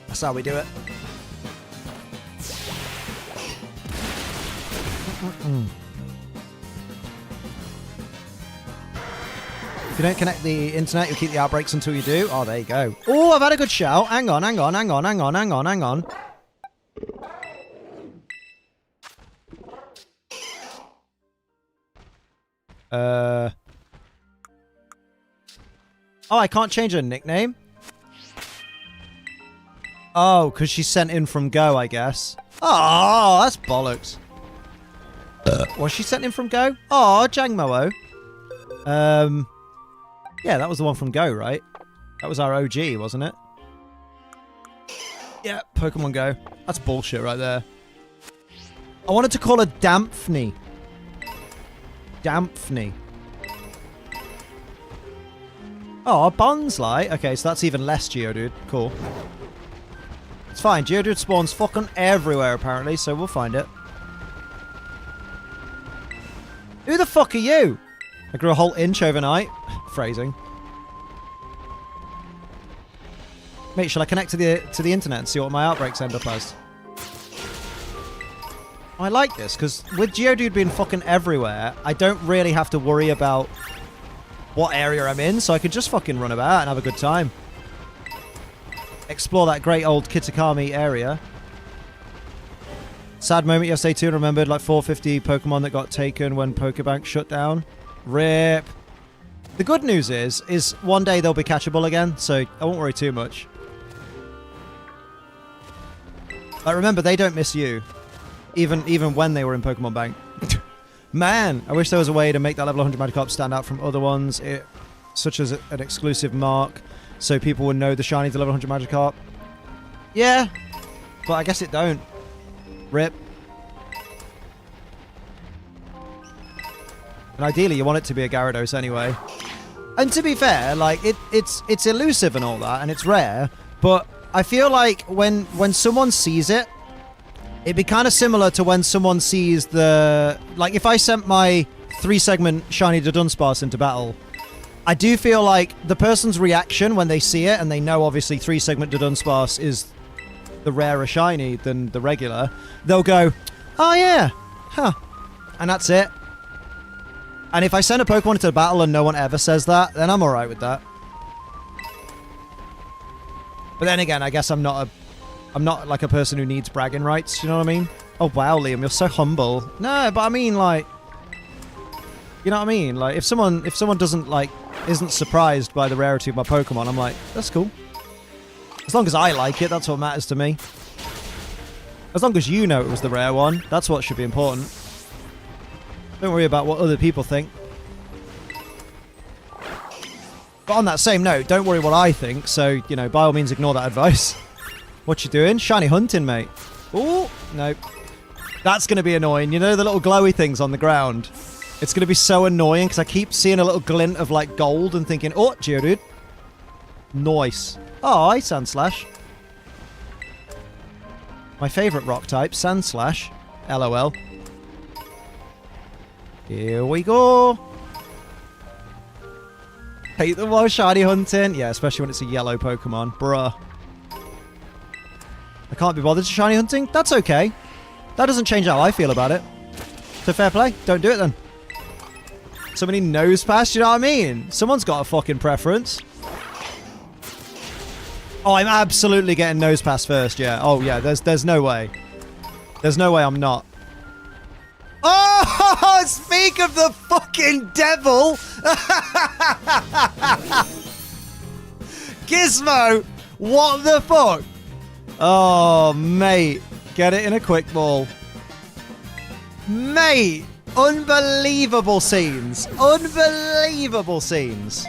That's how we do it. If you don't connect the internet, you'll keep the outbreaks until you do. Oh, there you go. Oh, I've had a good shout. Hang on. Oh, I can't change her nickname? Oh, because she's sent in from Go, I guess. Oh, that's bollocks. Was she sent in from Go? Oh, Jangmo-o. Yeah, that was the one from Go, right? That was our OG, wasn't it? Yeah, Pokemon Go. That's bullshit right there. I wanted to call her Damphney. Damphney. Oh, Bonsly. Okay, so that's even less Geodude. Cool. It's fine. Geodude spawns fucking everywhere, apparently, so we'll find it. Who the fuck are you? I grew a whole inch overnight. Phrasing. Mate, shall I connect to the internet and see what my outbreaks end up as? I like this, because with Geodude being fucking everywhere, I don't really have to worry about what area I'm in, so I could just fucking run about and have a good time. Explore that great old Kitakami area. Sad moment yesterday too, remembered like 450 Pokemon that got taken when Pokebank shut down. RIP. The good news is one day they'll be catchable again, so I won't worry too much. But remember, they don't miss you. Even when they were in Pokemon Bank. Man, I wish there was a way to make that level 100 Magikarp stand out from other ones, such as an exclusive mark, so people would know the shiny to level 100 Magikarp. Yeah, but I guess it don't. RIP. And ideally, you want it to be a Gyarados anyway. And to be fair, like it's elusive and all that, and it's rare. But I feel like when someone sees it, it'd be kind of similar to when someone sees the... Like, if I sent my 3-segment Shiny Dunsparce into battle, I do feel like the person's reaction when they see it, and they know, obviously, 3-segment Dunsparce is the rarer Shiny than the regular, they'll go, oh, yeah, huh, and that's it. And if I send a Pokemon into a battle and no one ever says that, then I'm alright with that. But then again, I guess I'm not like a person who needs bragging rights, you know what I mean? Oh wow, Liam, you're so humble. No, but I mean, like, you know what I mean? Like, if someone doesn't, like, isn't surprised by the rarity of my Pokemon, I'm like, that's cool. As long as I like it, that's what matters to me. As long as you know it was the rare one, that's what should be important. Don't worry about what other people think. But on that same note, don't worry what I think, so, you know, by all means ignore that advice. What you doing? Shiny hunting, mate. Ooh, nope. That's going to be annoying. You know the little glowy things on the ground? It's going to be so annoying because I keep seeing a little glint of, like, gold and thinking, oh, Geodude. Nice. Oh, hi, Sandslash. My favourite rock type, Sandslash. LOL. Here we go. Hate the wild shiny hunting. Yeah, especially when it's a yellow Pokemon. Bruh. I can't be bothered to shiny hunting. That's okay. That doesn't change how I feel about it. So fair play. Don't do it then. Somebody nose pass, you know what I mean? Someone's got a fucking preference. Oh, I'm absolutely getting nose pass first, yeah. Oh, yeah, there's no way. There's no way I'm not. Oh, speak of the fucking devil! Gizmo! What the fuck? Oh, mate. Get it in a quick ball. Mate! Unbelievable scenes. Unbelievable scenes.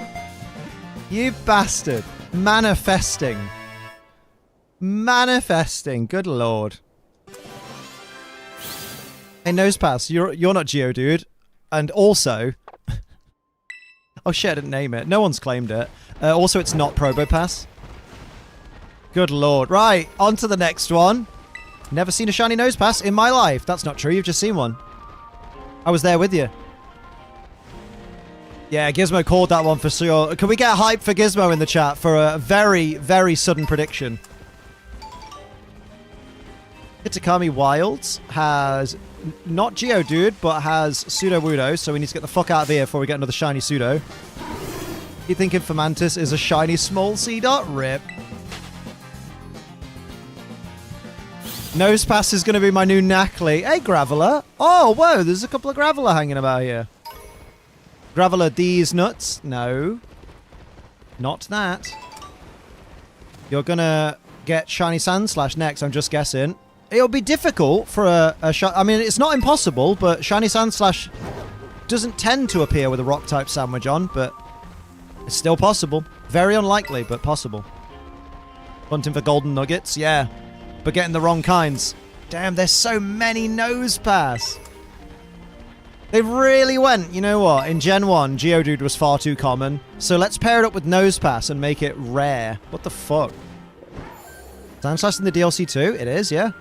You bastard. Manifesting. Manifesting. Good lord. Hey, Nosepass, you're not Geodude. And also... oh shit, I didn't name it. No one's claimed it. Also, it's not Probopass. Good lord. Right, on to the next one. Never seen a shiny Nosepass in my life. That's not true, you've just seen one. I was there with you. Yeah, Gizmo called that one for sure. Can we get hype for Gizmo in the chat for a very, very sudden prediction? Kitakami Wilds has not Geodude, but has Sudowoodo, so we need to get the fuck out of here before we get another shiny Pseudo. You thinking Fomantis is a shiny small C-Dot? RIP. Nosepass is going to be my new Knackley. Hey, Graveler. Oh, whoa, there's a couple of Graveler hanging about here. Graveler, these nuts? No. Not that. You're going to get Shiny Sandslash next, I'm just guessing. It'll be difficult for a I mean, it's not impossible, but Shiny Sandslash doesn't tend to appear with a Rock-type sandwich on, but it's still possible. Very unlikely, but possible. Hunting for golden nuggets? Yeah. But getting the wrong kinds. Damn, there's so many Nosepass. They really went, you know what? In Gen 1, Geodude was far too common. So let's pair it up with Nosepass and make it rare. What the fuck? Sandslash in the DLC too? It is, yeah.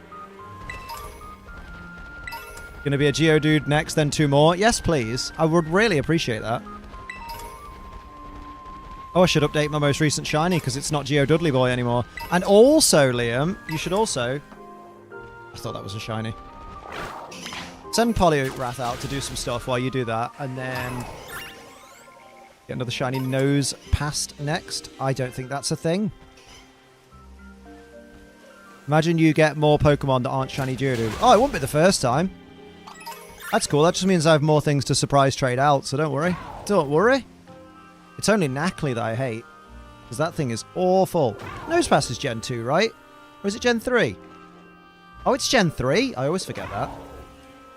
Gonna be a Geodude next, then 2 more? Yes, please. I would really appreciate that. Oh, I should update my most recent shiny because it's not Geodudley Boy anymore. And also, Liam, you should also... I thought that was a shiny. Send Poliwrath out to do some stuff while you do that, and then get another shiny nose past next. I don't think that's a thing. Imagine you get more Pokemon that aren't shiny Geodude. Oh, it won't be the first time. That's cool. That just means I have more things to surprise trade out, so don't worry. Don't worry. It's only Knackley that I hate, because that thing is awful. Nosepass is Gen 2, right? Or is it Gen 3? Oh, it's Gen 3? I always forget that.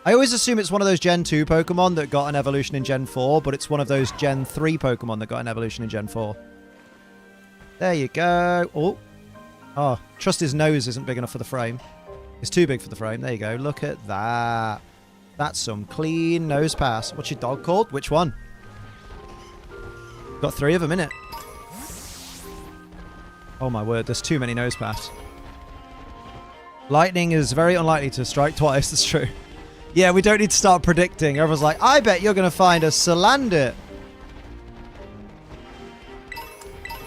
I always assume it's one of those Gen 2 Pokemon that got an evolution in Gen 4, but it's one of those Gen 3 Pokemon that got an evolution in Gen 4. There you go. Oh. Oh, trust his nose isn't big enough for the frame. It's too big for the frame. There you go. Look at that. That's some clean nose pass. What's your dog called? Which one? Got 3 of them in it. Oh my word, there's too many nose pass. Lightning is very unlikely to strike twice, that's true. Yeah, we don't need to start predicting. Everyone's like, I bet you're going to find a Salandit.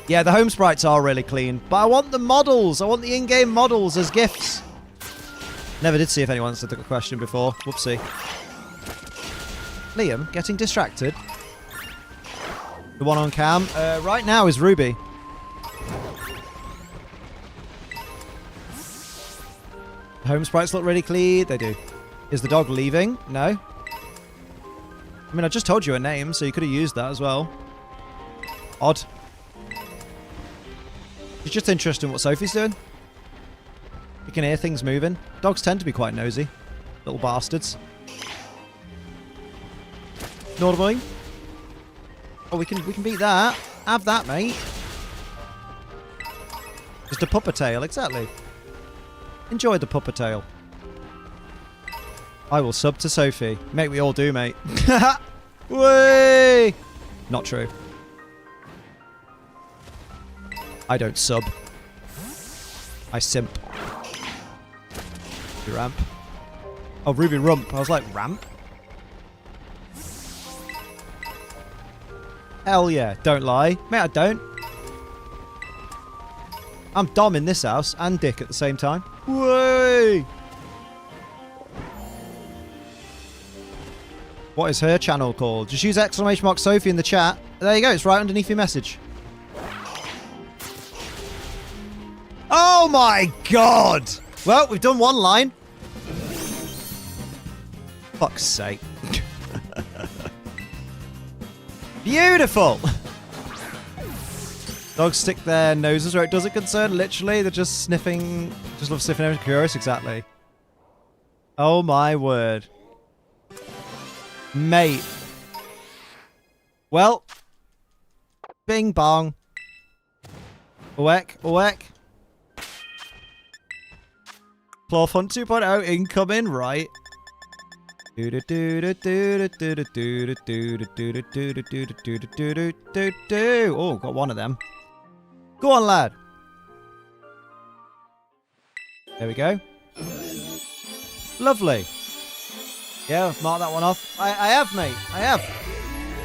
Yeah, the home sprites are really clean, but I want the models. I want the in-game models as gifts. Never did see if anyone answered the question before. Whoopsie. Liam, getting distracted. The one on cam right now is Ruby. The home sprites look really clean. They do. Is the dog leaving? No. I mean, I just told you a name, so you could have used that as well. Odd. It's just interesting what Sophie's doing. You can hear things moving. Dogs tend to be quite nosy. Little bastards. Norboing. Oh, we can beat that. Have that, mate. Just a pupper tail, exactly. Enjoy the pupper tail. I will sub to Sophie. Mate, we all do, mate. Way! Not true. I don't sub. I simp. Ruby Ramp. Oh, Ruby Rump. I was like, Ramp? Hell yeah. Don't lie. Mate, I don't. I'm Dom in this house and Dick at the same time. Way! What is her channel called? Just use exclamation mark Sophie in the chat. There you go. It's right underneath your message. Oh my god! Well, we've done one line. Fuck's sake. Beautiful! Dogs stick their noses where it doesn't concern. Literally, they're just sniffing. Just love sniffing everything. Curious, exactly. Oh my word. Mate. Well. Bing bong. Oek, oek. Cloth Hunt 2.0 incoming, right? Oh, got one of them. Go on, lad. There we go. Lovely. Yeah, I've marked that one off. I have, mate. I have.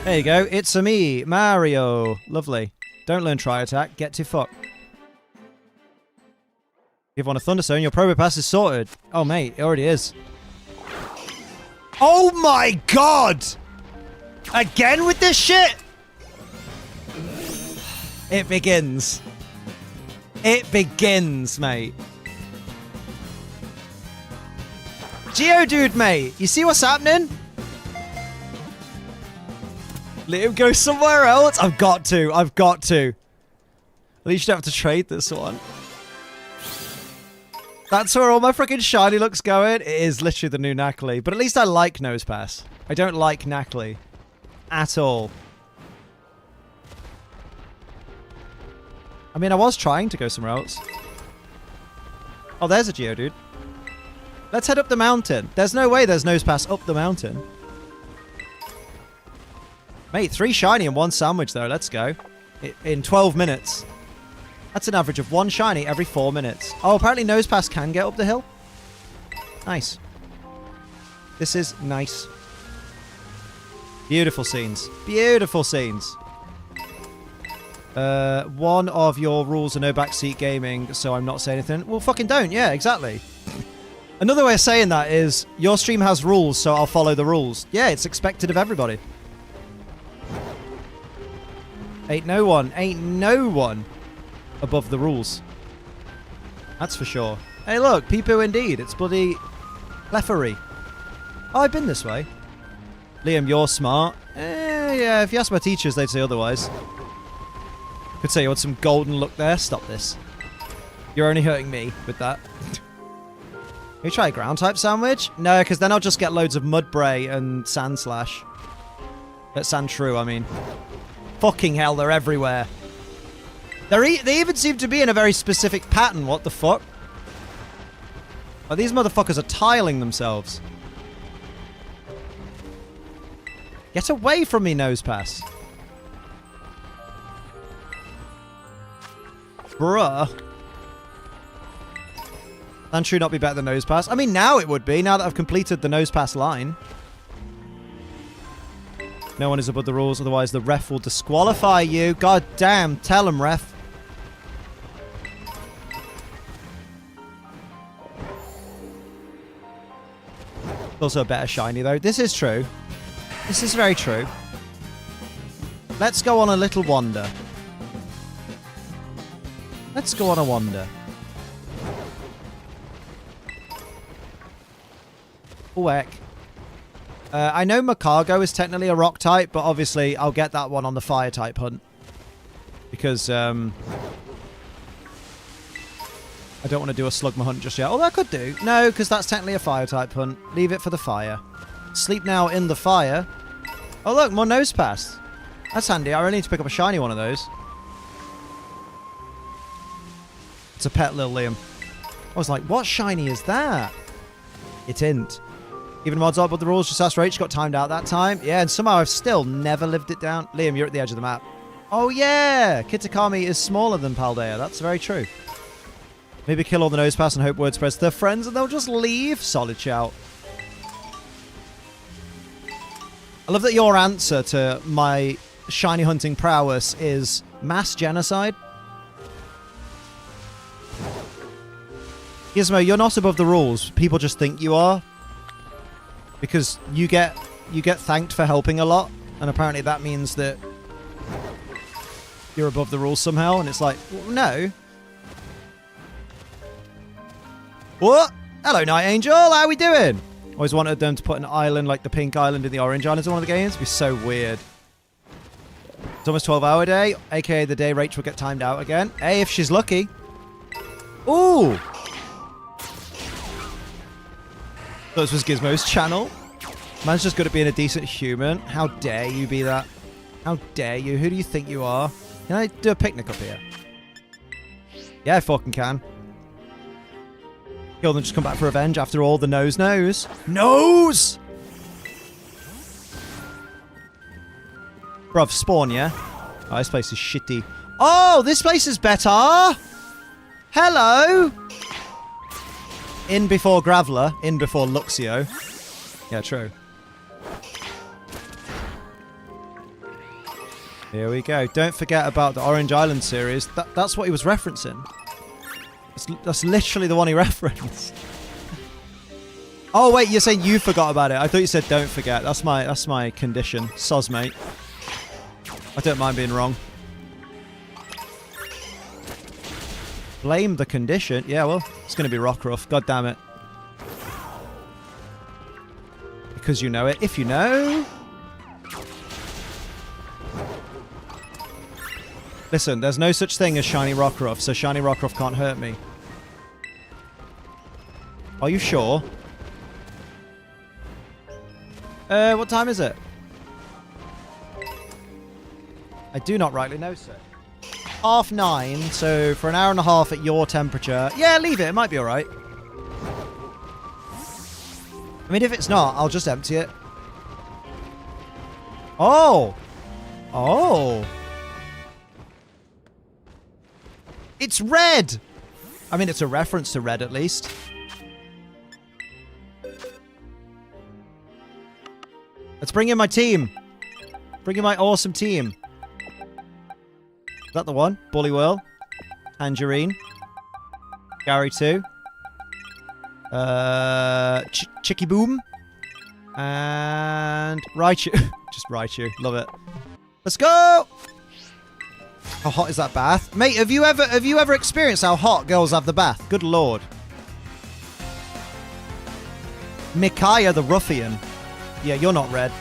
There you go. It's a me, Mario. Lovely. Don't learn Tri Attack. Get to fuck. Give one a Thunderstone. Your Probo Pass is sorted. Oh, mate. It already is. Oh, my God. Again with this shit? It begins. It begins, mate. Geodude, mate. You see what's happening? Let him go somewhere else. I've got to. I've got to. At least you don't have to trade this one. That's where all my freaking shiny looks going. It is literally the new Knackley. But at least I like Nosepass. I don't like Knackley. At all. I mean, I was trying to go somewhere else. Oh, there's a Geodude. Let's head up the mountain. There's no way there's Nosepass up the mountain. Mate, 3 shiny and 1 sandwich, though. Let's go. In 12 minutes. That's an average of 1 shiny every 4 minutes. Oh, apparently Nosepass can get up the hill. Nice. This is nice. Beautiful scenes. Beautiful scenes. One of your rules are no backseat gaming, so I'm not saying anything. Well, fucking don't. Yeah, exactly. Another way of saying that is, your stream has rules, so I'll follow the rules. Yeah, it's expected of everybody. Ain't no one above the rules. That's for sure. Hey look, Peepoo indeed. It's bloody Clefairy. Oh, I've been this way. Liam, you're smart. Yeah, if you ask my teachers, they'd say otherwise. Could say you had some golden look there. Stop this. You're only hurting me with that. Can you try a ground type sandwich? No, because then I'll just get loads of Mudbray and Sand Slash. Sandshrew, I mean. Fucking hell, they're everywhere. They even seem to be in a very specific pattern. What the fuck? Oh, these motherfuckers are tiling themselves. Get away from me, Nosepass. Bruh. Sandshrew not be better than Nosepass? I mean, now it would be, now that I've completed the Nosepass line. No one is above the rules, otherwise the ref will disqualify you. God damn, tell him, ref. Also a better shiny, though. This is true. This is very true. Let's go on a little wander. Let's go on a wander. Oh, heck. I know Macargo is technically a rock type, but obviously I'll get that one on the fire type hunt. Because, I don't want to do a Slugma hunt just yet. Although I could do. No, because that's technically a fire type hunt. Leave it for the fire. Sleep now in the fire. Oh, look, more Nosepass. That's handy. I really need to pick up a shiny one of those. It's a pet, little Liam. I was like, what shiny is that? It ain't. Even mods up with the rules, just ask Rach, got timed out that time. Yeah, and somehow I've still never lived it down. Liam, you're at the edge of the map. Oh, yeah! Kitakami is smaller than Paldea. That's very true. Maybe kill all the Nosepass and hope word spreads to their friends and they'll just leave. Solid shout. I love that your answer to my shiny hunting prowess is mass genocide. Gizmo, you're not above the rules. People just think you are. Because you get thanked for helping a lot, and apparently that means that you're above the rules somehow, and it's like, well, no. What? Hello, Night Angel. How are we doing? Always wanted them to put an island like the Pink Island and the Orange Island in one of the games. It'd be so weird. It's almost 12-hour day, aka the day Rach will get timed out again. Hey, if she's lucky. Ooh! This was Gizmo's channel. Man's just good at being a decent human. How dare you be that? How dare you? Who do you think you are? Can I do a picnic up here? Yeah, I fucking can. Gholdengo just come back for revenge after all the nose. Nose! Bruv, spawn, yeah? Oh, this place is shitty. Oh, this place is better! Hello! In before Graveler, in before Luxio. Yeah, true. Here we go. Don't forget about the Orange Island series. That's what he was referencing. That's literally the one he referenced. Oh, wait, you're saying you forgot about it. I thought you said don't forget. That's my condition. Soz, mate. I don't mind being wrong. Blame the condition. Yeah, well, it's going to be Rockruff. God damn it. Because you know it. If you know. Listen, there's no such thing as Shiny Rockruff, so Shiny Rockruff can't hurt me. Are you sure? What time is it? I do not rightly know, sir. 9:30, so for an hour and a half at your temperature. Yeah, leave it. It might be alright. I mean, if it's not, I'll just empty it. Oh! Oh! It's red! I mean, it's a reference to red, at least. Let's bring in my team. Bring in my awesome team. Is that the one? Bullywhirl. Tangerine. Gary 2. Chicky Boom. And Raichu. Just Raichu. Love it. Let's go! How hot is that bath? Mate, have you ever experienced how hot girls have the bath? Good lord. Micaiah the Ruffian. Yeah, you're not red.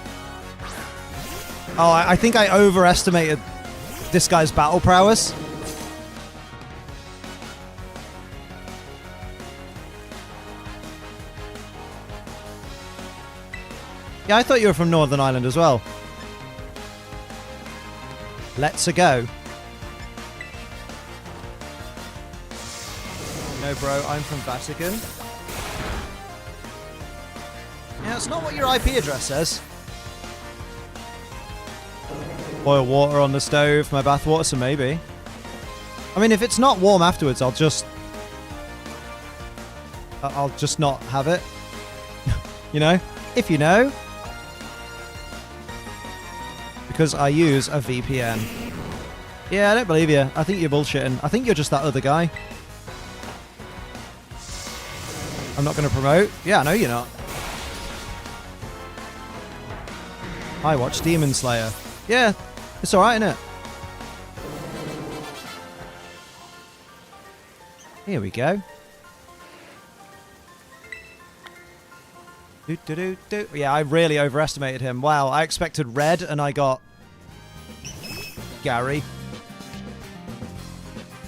Oh, I think I overestimated this guy's battle prowess. Yeah, I thought you were from Northern Ireland as well. Let's go. No, bro, I'm from Vatican. Yeah, it's not what your IP address says. Boil water on the stove, my bath water, so maybe. I mean, if it's not warm afterwards, I'll just not have it. You know? If you know. Because I use a VPN. Yeah, I don't believe you. I think you're bullshitting. I think you're just that other guy. I'm not going to promote. Yeah, I know you're not. I watch Demon Slayer. Yeah, it's alright, isn't it? Here we go. Yeah, I really overestimated him. Wow, I expected red and I got Gary.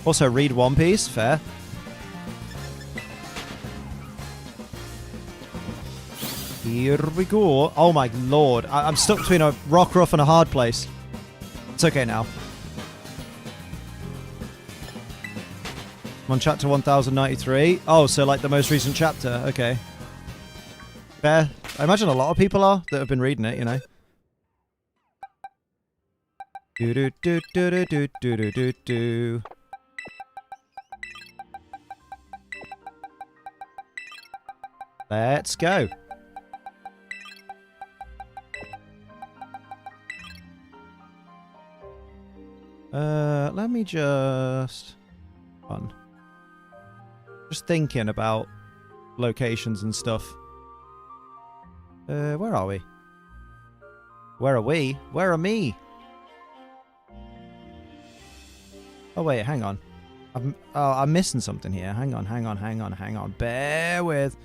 Also, read One Piece. Fair. Here we go. Oh my lord. I'm stuck between a rock rough and a hard place. It's okay now. I'm on chapter 1093. Oh, so like the most recent chapter. Okay. Fair. I imagine a lot of people are that have been reading it, you know. Do do do do do do do do do. Let's go. Let me just thinking about locations and stuff. Where are we? Where are we? Where are me? Oh wait, hang on. I'm missing something here. Hang on. Bear with.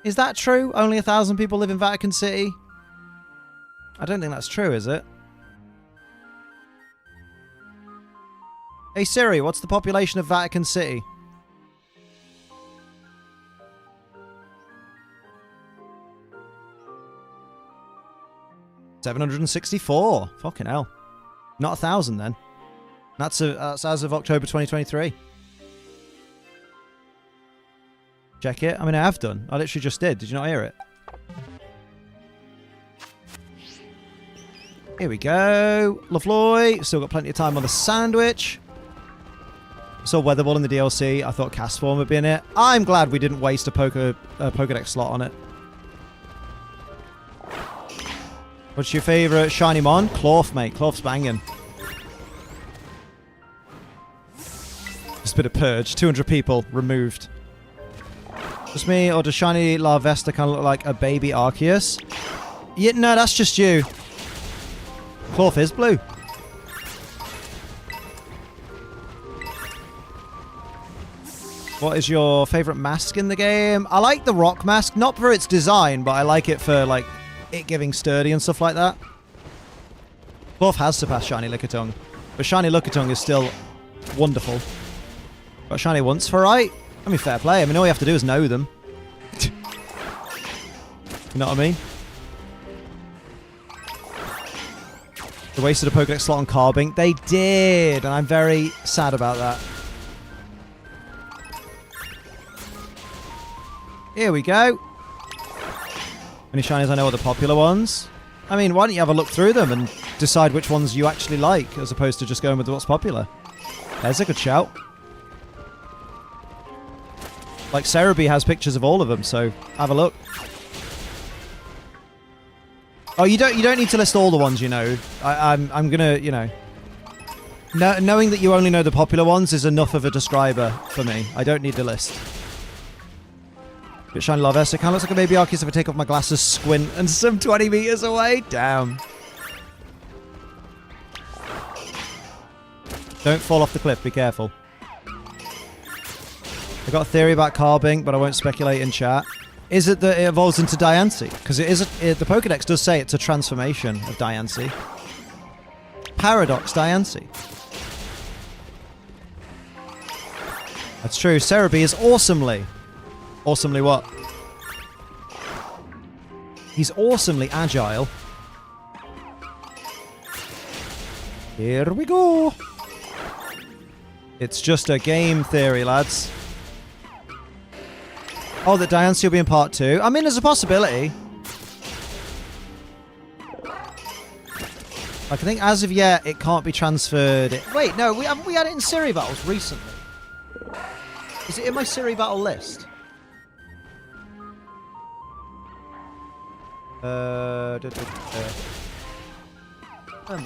Is that true? Only 1,000 people live in Vatican City? I don't think that's true, is it? Hey Siri, what's the population of Vatican City? $764. Fucking hell. Not 1,000 then. That's as of October 2023. Check it. I mean, I have done. I literally just did. Did you not hear it? Here we go. Lovely. Still got plenty of time on the sandwich. Saw Weather Ball in the DLC. I thought Cast Form would be in it. I'm glad we didn't waste a Pokedex slot on it. What's your favourite shiny mon? Clorf, mate. Clorf's banging. Just a bit of purge. 200 people removed. Just me, or does shiny Larvesta kind of look like a baby Arceus? Yeah, no, that's just you. Clorf is blue. What is your favourite mask in the game? I like the rock mask, not for its design, but I like it for, like, it giving sturdy and stuff like that. Clorf has surpassed shiny Lickitung, but shiny Lickitung is still wonderful. Got shiny once for right? I mean, fair play. I mean, all you have to do is know them. You know what I mean? They wasted a Pokedex slot on Carbink. They did, and I'm very sad about that. Here we go. Any shinies I know are the popular ones. I mean, why don't you have a look through them and decide which ones you actually like, as opposed to just going with what's popular? There's a good shout. Like, Cerebi has pictures of all of them, so have a look. Oh, you don't need to list all the ones you know. I'm gonna, you know, Knowing that you only know the popular ones is enough of a describer for me. I don't need the list. Bit shiny lava. So it kind of looks like a baby Arceus if I take off my glasses, squint, and some 20 meters away. Damn. Don't fall off the cliff. Be careful. I got a theory about Carbink, but I won't speculate in chat. Is it that it evolves into Diancie? Because the Pokedex does say it's a transformation of Diancie. Paradox Diancie. That's true. Cerebi is awesomely. Awesomely what? He's awesomely agile. Here we go. It's just a game theory, lads. Oh, that Diancie will be in part 2. I mean, there's a possibility. Like, I think as of yet, it can't be transferred. Wait, no, we had it in Siri battles recently. Is it in my Siri battle list? Remember,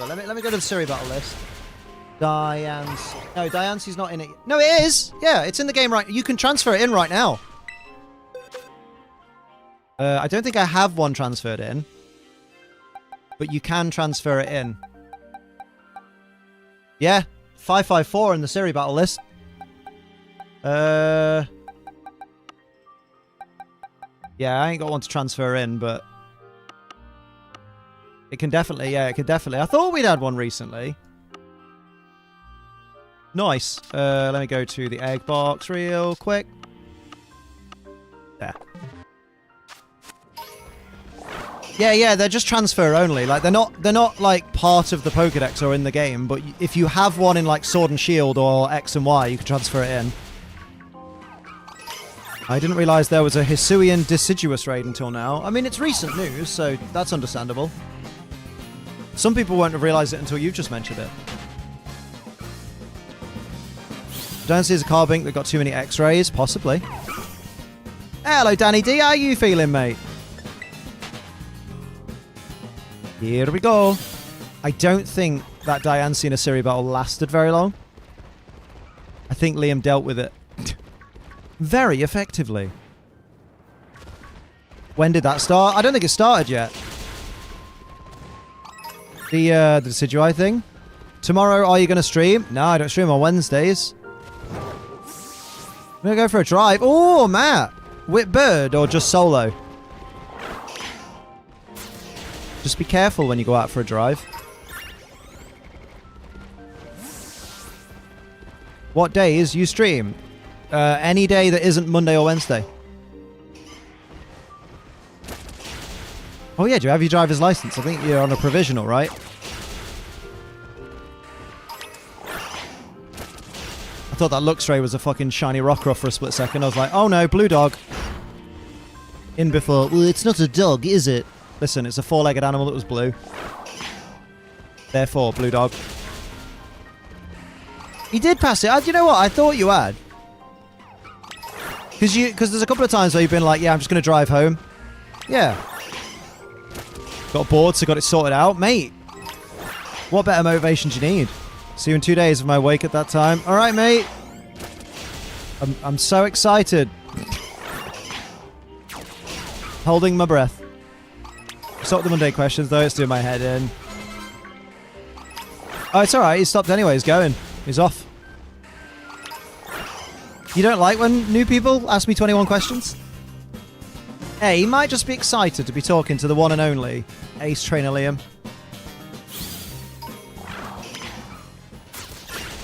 let me go to the Siri battle list. Diancie. No, Diancie's not in it. No, it is. Yeah, it's in the game right. You can transfer it in right now. I don't think I have one transferred in. But you can transfer it in. Yeah, 554 in the Siri battle list. Yeah, I ain't got one to transfer in, but it can definitely, yeah, it can definitely. I thought we'd had one recently. Nice. Let me go to the egg box real quick. There. Yeah, they're just transfer only. Like they're not like part of the Pokédex or in the game, but if you have one in like Sword and Shield or X and Y, you can transfer it in. I didn't realize there was a Hisuian Deciduous raid until now. I mean, it's recent news, so that's understandable. Some people won't have realized it until you've just mentioned it. Don't see as a Carbink that got too many X-rays, possibly. Hello, Danny D. How you feeling, mate? Here we go. I don't think that Diancie in a Siri battle lasted very long. I think Liam dealt with it very effectively. When did that start? I don't think it started yet. The Decidui thing. Tomorrow, are you going to stream? No, I don't stream on Wednesdays. I'm going to go for a drive. Oh, Matt. Whip bird or just solo? Just be careful when you go out for a drive. What days you stream? Any day that isn't Monday or Wednesday. Oh yeah, do you have your driver's license? I think you're on a provisional, right? I thought that Luxray was a fucking shiny Rockruff for a split second. I was like, oh no, blue dog. In before, well, it's not a dog, is it? Listen, it's a four-legged animal that was blue. Therefore, blue dog. He did pass it. Do you know what? I thought you had. Because there's a couple of times where you've been like, yeah, I'm just going to drive home. Yeah. Got bored, so got it sorted out. Mate, what better motivation do you need? See you in 2 days of my wake at that time. All right, mate. I'm so excited. Holding my breath. Stop the Monday questions, though. It's doing my head in. Oh, it's alright. He stopped anyway. He's going. He's off. You don't like when new people ask me 21 questions? Hey, he might just be excited to be talking to the one and only Ace Trainer Liam.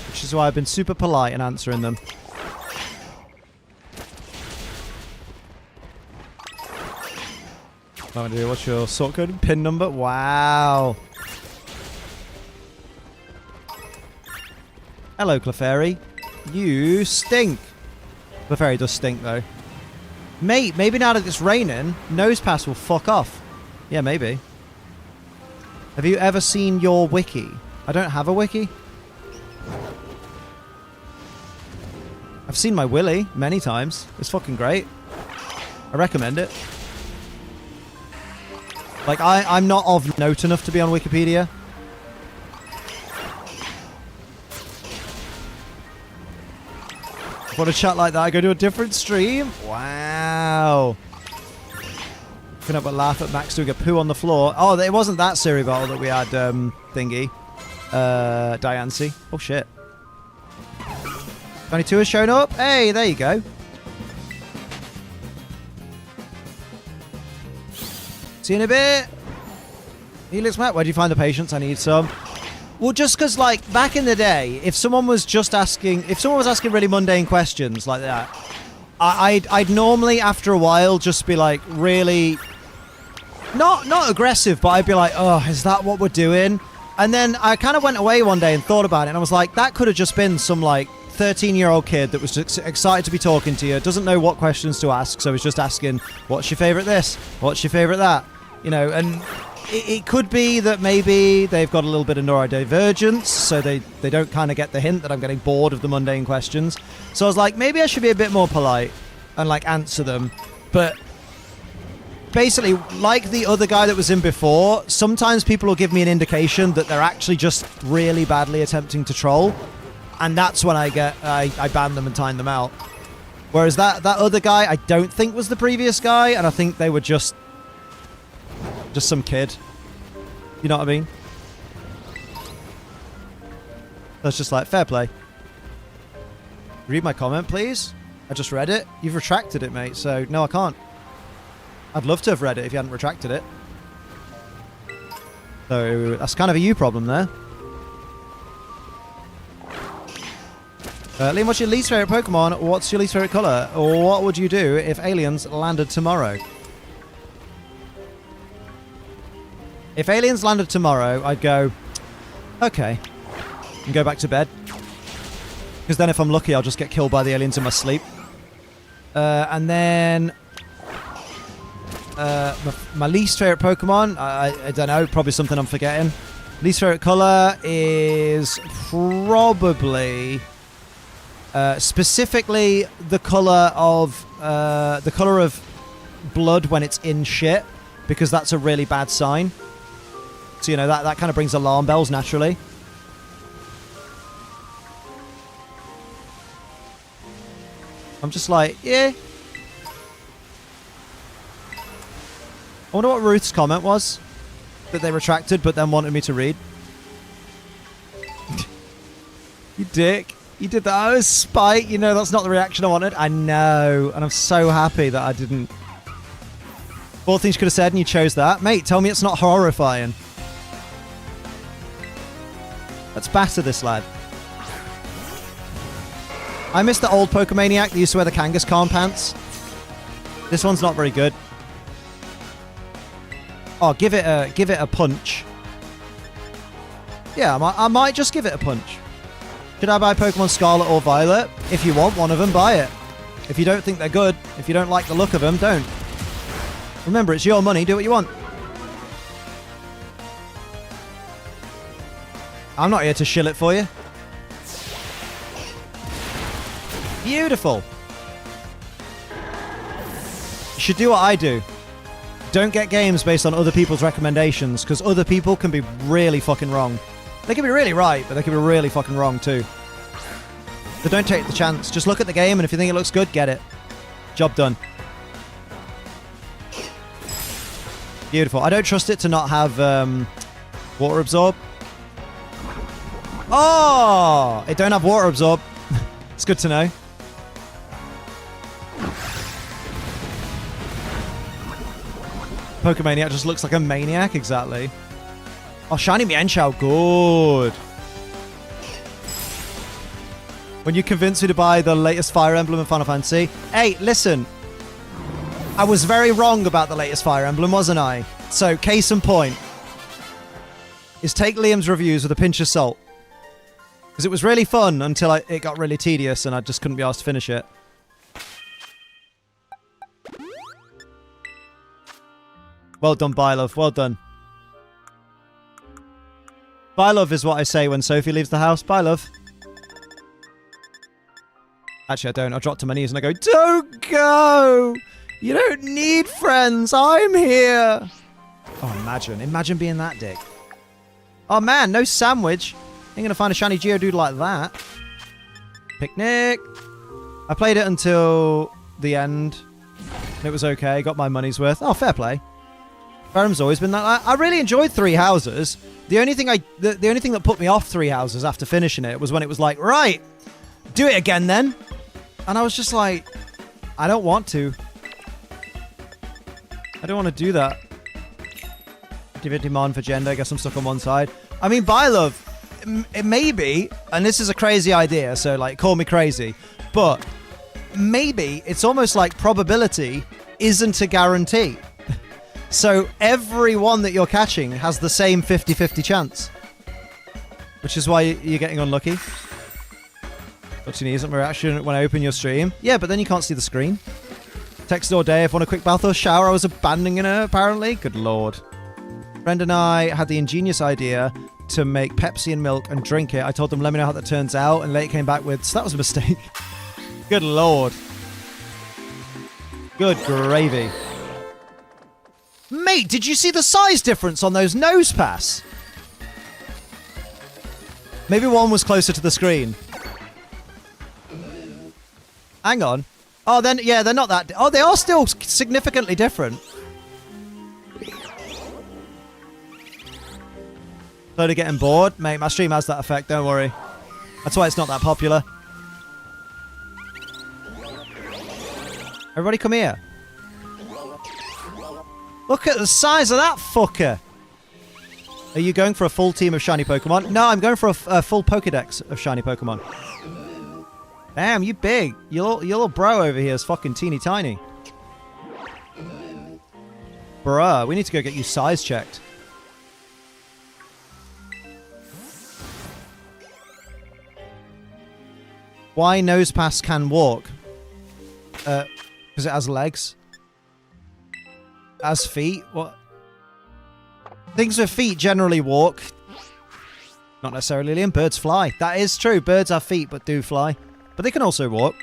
Which is why I've been super polite in answering them. What's your sort code and PIN number? Wow. Hello, Clefairy. You stink. Clefairy does stink, though. Mate, maybe now that it's raining, Nosepass will fuck off. Yeah, maybe. Have you ever seen your wiki? I don't have a wiki. I've seen my Willy many times. It's fucking great. I recommend it. Like, I'm not of note enough to be on Wikipedia. want to chat like that, I go to a different stream? Wow. Couldn't help but laugh at Max doing a poo on the floor. Oh, it wasn't that Siri battle that we had, thingy. Diancie. Oh, shit. 22 has shown up. Hey, there you go. See you in a bit. Helix Matt, where do you find the patience? I need some. Well, just because, like, back in the day, if someone was asking really mundane questions like that, I'd normally, after a while, just be, like, really, not aggressive, but I'd be like, oh, is that what we're doing? And then I kind of went away one day and thought about it, and I was like, that could have just been some, like, 13-year-old kid that was just excited to be talking to you, doesn't know what questions to ask, so he's just asking, what's your favorite this? What's your favorite that? You know, and it could be that maybe they've got a little bit of neurodivergence, so they don't kind of get the hint that I'm getting bored of the mundane questions. So I was like, maybe I should be a bit more polite and, like, answer them. But basically, like the other guy that was in before, sometimes people will give me an indication that they're actually just really badly attempting to troll. And that's when I ban them and time them out. Whereas that other guy, I don't think was the previous guy, and I think they were just some kid. You know what I mean? That's just like, fair play. Read my comment, please. I just read it. You've retracted it, mate, so no, I can't. I'd love to have read it if you hadn't retracted it. So that's kind of a you problem there. Liam, what's your least favorite Pokemon? What's your least favorite color? Or what would you do if aliens landed tomorrow? If aliens landed tomorrow, I'd go, okay, and go back to bed. Because then if I'm lucky, I'll just get killed by the aliens in my sleep. And then my least favorite Pokemon, I don't know, probably something I'm forgetting. Least favorite color is probably specifically the color of blood when it's in shit, because that's a really bad sign. So, you know, that kind of brings alarm bells naturally. I'm just like, yeah. I wonder what Ruth's comment was that they retracted but then wanted me to read. You dick. You did that out of spite. You know, that's not the reaction I wanted. I know. And I'm so happy that I didn't. All things you could have said and you chose that. Mate, tell me it's not horrifying. Let's batter this lad. I miss the old Pokemaniac that used to wear the Kangaskhan pants. This one's not very good. Oh, give it a punch. Yeah, I might just give it a punch. Should I buy Pokemon Scarlet or Violet? If you want one of them, buy it. If you don't think they're good, if you don't like the look of them, don't. Remember, it's your money, do what you want. I'm not here to shill it for you. Beautiful. You should do what I do. Don't get games based on other people's recommendations, because other people can be really fucking wrong. They can be really right, but they can be really fucking wrong too. So don't take the chance. Just look at the game, and if you think it looks good, get it. Job done. Beautiful. I don't trust it to not have water absorb. Oh! It don't have water absorb. It's good to know. Pokemaniac just looks like a maniac, exactly. Oh, Shiny Mienshao, good. When you convince me to buy the latest Fire Emblem in Final Fantasy. Hey, listen. I was very wrong about the latest Fire Emblem, wasn't I? So, case in point is take Liam's reviews with a pinch of salt. Because it was really fun until it got really tedious and I just couldn't be asked to finish it. Well done, Bylove. Well done. Bylove is what I say when Sophie leaves the house. Bylove. Actually, I don't. I drop to my knees and I go, don't go! You don't need friends. I'm here. Oh, imagine. Imagine being that dick. Oh, man. No sandwich. Ain't gonna find a shiny Geodude like that. Picnic. I played it until the end. And it was okay. Got my money's worth. Oh, fair play. Ferrum's always been that. I really enjoyed Three Houses. The only thing that put me off Three Houses after finishing it was when it was like, right, do it again then. And I was just like, I don't want to. I don't want to do that. Divinity Mon for gender. I guess I'm stuck on one side. I mean, Bylove, it may be, and this is a crazy idea, so like, call me crazy, but maybe it's almost like probability isn't a guarantee. So every one that you're catching has the same 50-50 chance. Which is why you're getting unlucky. What's your instant reaction when I open your stream? Yeah, but then you can't see the screen. Text all day if want a quick bath or shower. I was abandoning her, apparently. Good lord. Friend and I had the ingenious idea to make Pepsi and milk and drink it. I told them, let me know how that turns out, and later came back with, so that was a mistake. Good lord. Good gravy. Mate, did you see the size difference on those nose pass? Maybe one was closer to the screen. Hang on. Oh, then, yeah, they're not that... Oh, they are still significantly different. Slowly getting bored. Mate, my stream has that effect, don't worry. That's why it's not that popular. Everybody come here. Look at the size of that fucker. Are you going for a full team of shiny Pokemon? No, I'm going for a full Pokedex of shiny Pokemon. Damn, you big. Your little bro over here is fucking teeny tiny. Bruh, we need to go get you size checked. Why Nosepass can walk? Because it has legs. As feet? What? Things with feet generally walk. Not necessarily, Liam. Birds fly. That is true. Birds have feet, but do fly. But they can also walk.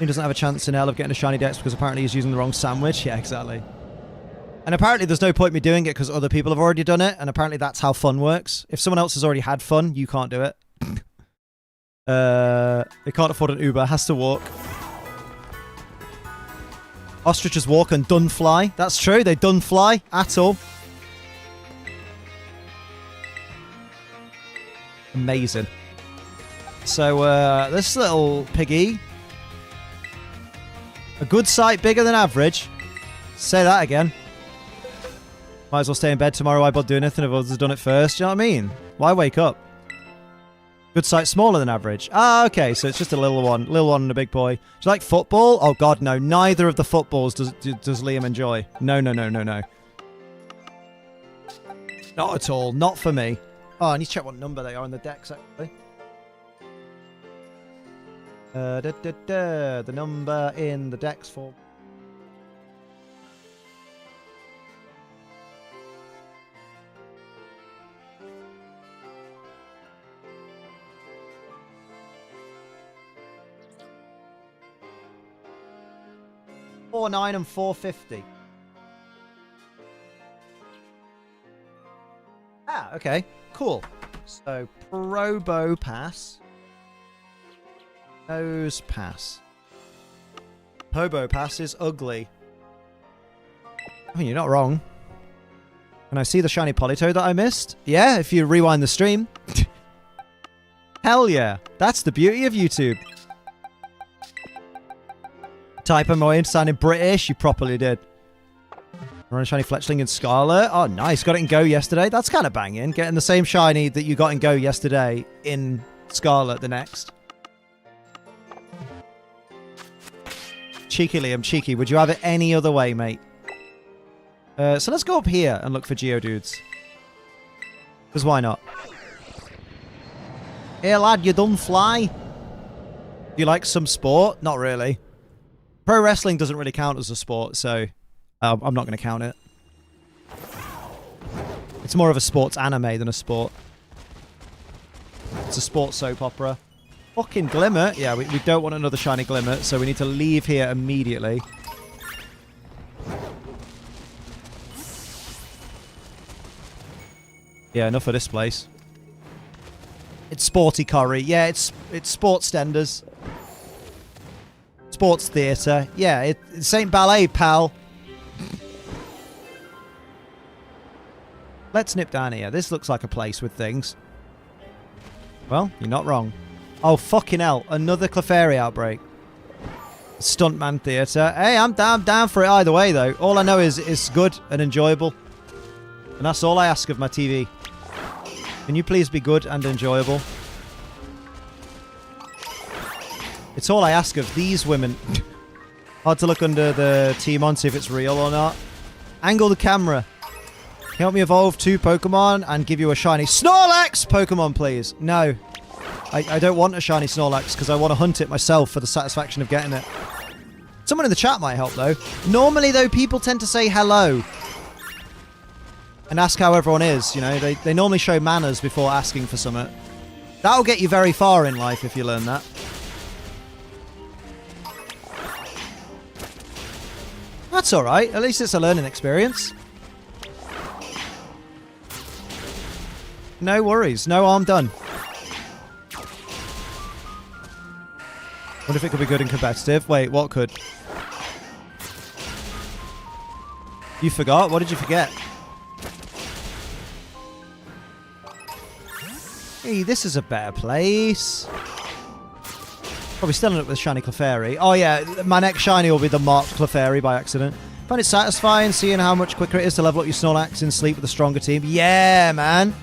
He doesn't have a chance in hell of getting a shiny dex because apparently he's using the wrong sandwich. Yeah, exactly. And apparently there's no point me doing it because other people have already done it. And apparently that's how fun works. If someone else has already had fun, you can't do it. They can't afford an Uber. Has to walk. Ostriches walk and done fly. That's true. They done fly at all. Amazing. So, this little piggy. A good sight bigger than average. Say that again. Might as well stay in bed tomorrow. Why bother doing anything if others have done it first? Do you know what I mean? Why wake up? Good sight smaller than average. Ah, okay. So it's just a little one. Little one and a big boy. Do you like football? Oh, God, no. Neither of the footballs does Liam enjoy. No, no, no, no, no. Not at all. Not for me. Oh, I need to check what number they are in the decks, actually. The number in the decks for... $4.9 and $4.50. Ah, okay. Cool. So, Probo Pass. Nose Pass. Pobo Pass is ugly. I mean, you're not wrong. Can I see the shiny Politoed that I missed? Yeah, if you rewind the stream. Hell yeah. That's the beauty of YouTube. Type in my sounding British. You properly did. Run a shiny Fletchling in Scarlet. Oh, nice. Got it in Go yesterday. That's kind of banging. Getting the same shiny that you got in Go yesterday in Scarlet the next. Cheeky, Liam. Cheeky. Would you have it any other way, mate? So let's go up here and look for Geodudes. Because why not? Hey, lad. You done fly? Do you like some sport? Not really. Pro wrestling doesn't really count as a sport, so I'm not going to count it. It's more of a sports anime than a sport. It's a sports soap opera. Fucking Glimmer. Yeah, we don't want another shiny Glimmer, so we need to leave here immediately. Yeah, enough of this place. It's sporty curry. Yeah, it's sports stenders. Sports theatre. Yeah, it's St. Ballet, pal. Let's nip down here. This looks like a place with things. Well, you're not wrong. Oh, fucking hell. Another Clefairy outbreak. Stuntman theatre. Hey, I'm down for it either way, though. All I know is it's good and enjoyable. And that's all I ask of my TV. Can you please be good and enjoyable? It's all I ask of these women. Hard to look under the team on, see if it's real or not. Angle the camera. Help me evolve 2 Pokemon and give you a shiny Snorlax Pokemon, please. No. I don't want a shiny Snorlax because I want to hunt it myself for the satisfaction of getting it. Someone in the chat might help, though. Normally, though, people tend to say hello and ask how everyone is. You know, they normally show manners before asking for something. That'll get you very far in life if you learn that. That's all right. At least it's a learning experience. No worries. No harm done. Wonder if it could be good and competitive. Wait, what could? You forgot? What did you forget? Hey, this is a better place. Probably still end up with shiny Clefairy. Oh yeah, my next shiny will be the marked Clefairy by accident. Find it satisfying seeing how much quicker it is to level up your Snorlax in sleep with a stronger team. Yeah, man.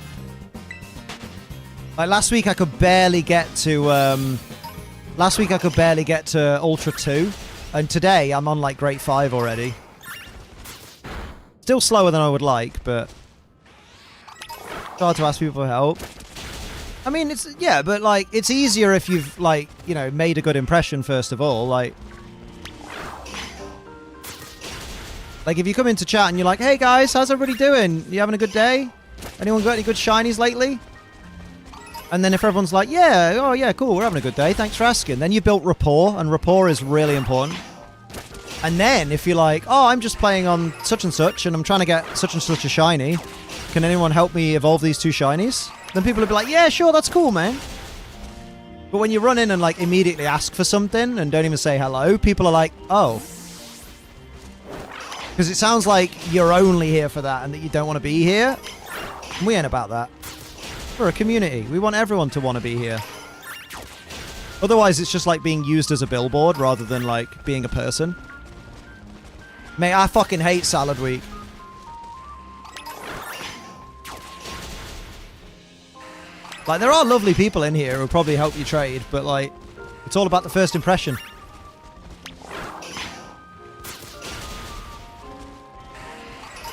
Like last week I could barely get to Ultra 2. And today I'm on like Great 5 already. Still slower than I would like, but it's hard to ask people for help. I mean, but like, it's easier if you've, like, you know, made a good impression, first of all. Like, if you come into chat and you're like, hey guys, how's everybody doing? You having a good day? Anyone got any good shinies lately? And then if everyone's like, yeah, oh yeah, cool, we're having a good day, thanks for asking. Then you built rapport, and rapport is really important. And then if you're like, oh, I'm just playing on such and such, and I'm trying to get such and such a shiny, can anyone help me evolve these 2 shinies? Then people will be like, yeah, sure, that's cool, man. But when you run in and, like, immediately ask for something and don't even say hello, people are like, oh. Because it sounds like you're only here for that and that you don't want to be here. And we ain't about that. We're a community. We want everyone to want to be here. Otherwise, it's just like being used as a billboard rather than, like, being a person. Mate, I fucking hate Salad Week. Like, there are lovely people in here who'll probably help you trade, but, like, it's all about the first impression.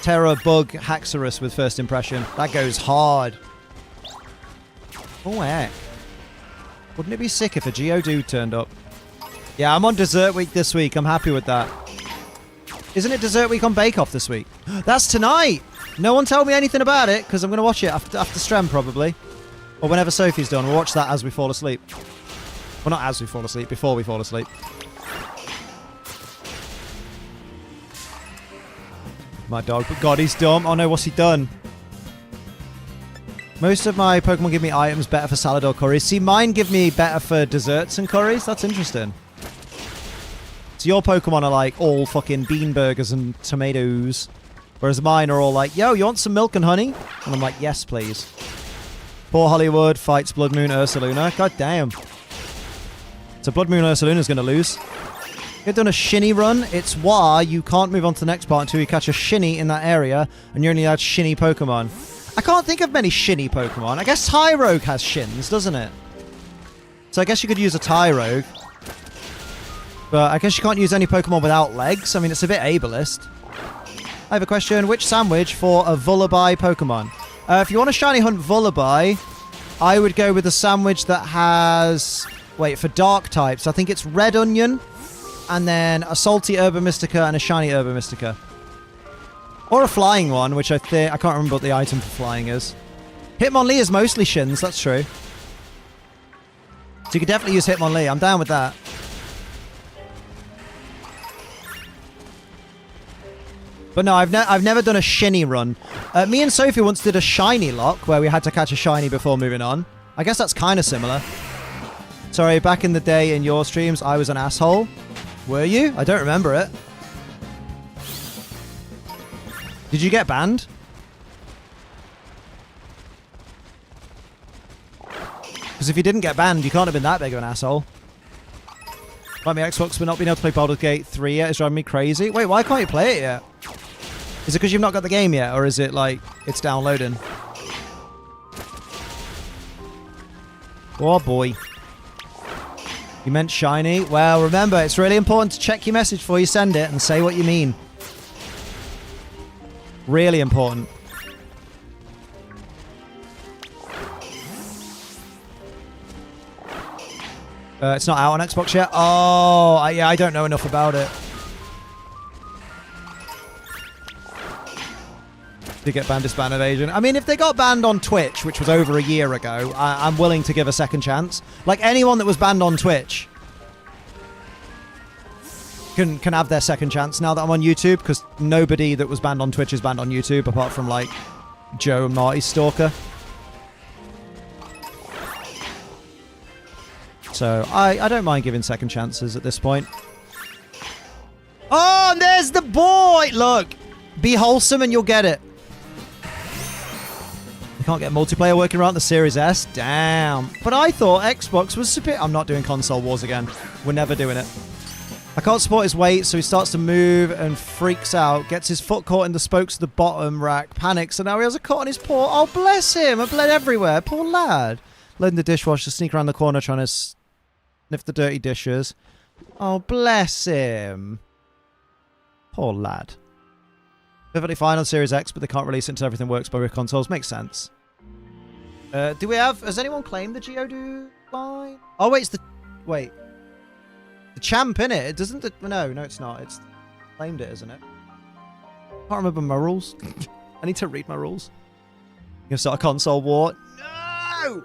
Terra Bug Haxorus with first impression. That goes hard. Oh, heck. Wouldn't it be sick if a Geodude turned up? Yeah, I'm on Dessert Week this week. I'm happy with that. Isn't it Dessert Week on Bake Off this week? That's tonight! No one tell me anything about it, because I'm going to watch it after Strem, probably. Or whenever Sophie's done, we'll watch that as we fall asleep. Well, not as we fall asleep, before we fall asleep. My dog, but God, he's dumb. Oh no, what's he done? Most of my Pokemon give me items better for salad or curries. See, mine give me better for desserts and curries. That's interesting. So your Pokemon are like all fucking bean burgers and tomatoes. Whereas mine are all like, yo, you want some milk and honey? And I'm like, yes, please. Poor Hollywood fights Blood Moon Ursaluna. God damn. So Blood Moon Ursaluna's going to lose. You've done a Shiny run. It's why you can't move on to the next part until you catch a Shiny in that area, and you only had Shiny Pokemon. I can't think of many Shiny Pokemon. I guess Tyrogue has Shins, doesn't it? So I guess you could use a Tyrogue. But I guess you can't use any Pokemon without legs. I mean, it's a bit ableist. I have a question. Which sandwich for a Vullaby Pokemon? If you want to shiny hunt Vullaby, I would go with a sandwich that has... Wait, for dark types, I think it's Red Onion, and then a salty Herba Mystica and a shiny Herba Mystica. Or a flying one, which I can't remember what the item for flying is. Hitmonlee is mostly Shins, that's true. So you could definitely use Hitmonlee. I'm down with that. But no, I've never done a Shiny run. Me and Sophie once did a Shiny lock, where we had to catch a Shiny before moving on. I guess that's kind of similar. Sorry, back in the day in your streams, I was an asshole. Were you? I don't remember it. Did you get banned? Because if you didn't get banned, you can't have been that big of an asshole. Like my Xbox, but not being able to play Baldur's Gate 3 yet is driving me crazy. Wait, why can't you play it yet? Is it because you've not got the game yet, or is it like it's downloading? Oh boy. You meant shiny? Well, remember, it's really important to check your message before you send it and say what you mean. Really important. It's not out on Xbox yet. Oh, yeah, I don't know enough about it. To get banned, disband evasion. I mean, if they got banned on Twitch, which was over a year ago, I'm willing to give a second chance. Like, anyone that was banned on Twitch can have their second chance now that I'm on YouTube, because nobody that was banned on Twitch is banned on YouTube, apart from, like, Joe and Marty Stalker. So, I don't mind giving second chances at this point. Oh, and there's the boy! Look! Be wholesome and you'll get it. You can't get multiplayer working around the Series S? Damn. But I thought Xbox was superior. I'm not doing console wars again. We're never doing it. I can't support his weight, so he starts to move and freaks out. Gets his foot caught in the spokes of the bottom rack. Panics, and now he has a cut on his paw. Oh, bless him. I bled everywhere. Poor lad. Loading the dishwasher, sneak around the corner trying to sniff the dirty dishes. Oh, bless him. Poor lad. Perfectly fine on Series X, but they can't release it until everything works by consoles. Makes sense. Do we have... Has anyone claimed the Geodude line? Oh, wait, it's the... Wait. The champ, innit? It doesn't... No, it's not. It's claimed it, isn't it? I can't remember my rules. I need to read my rules. You gonna start a console war? No!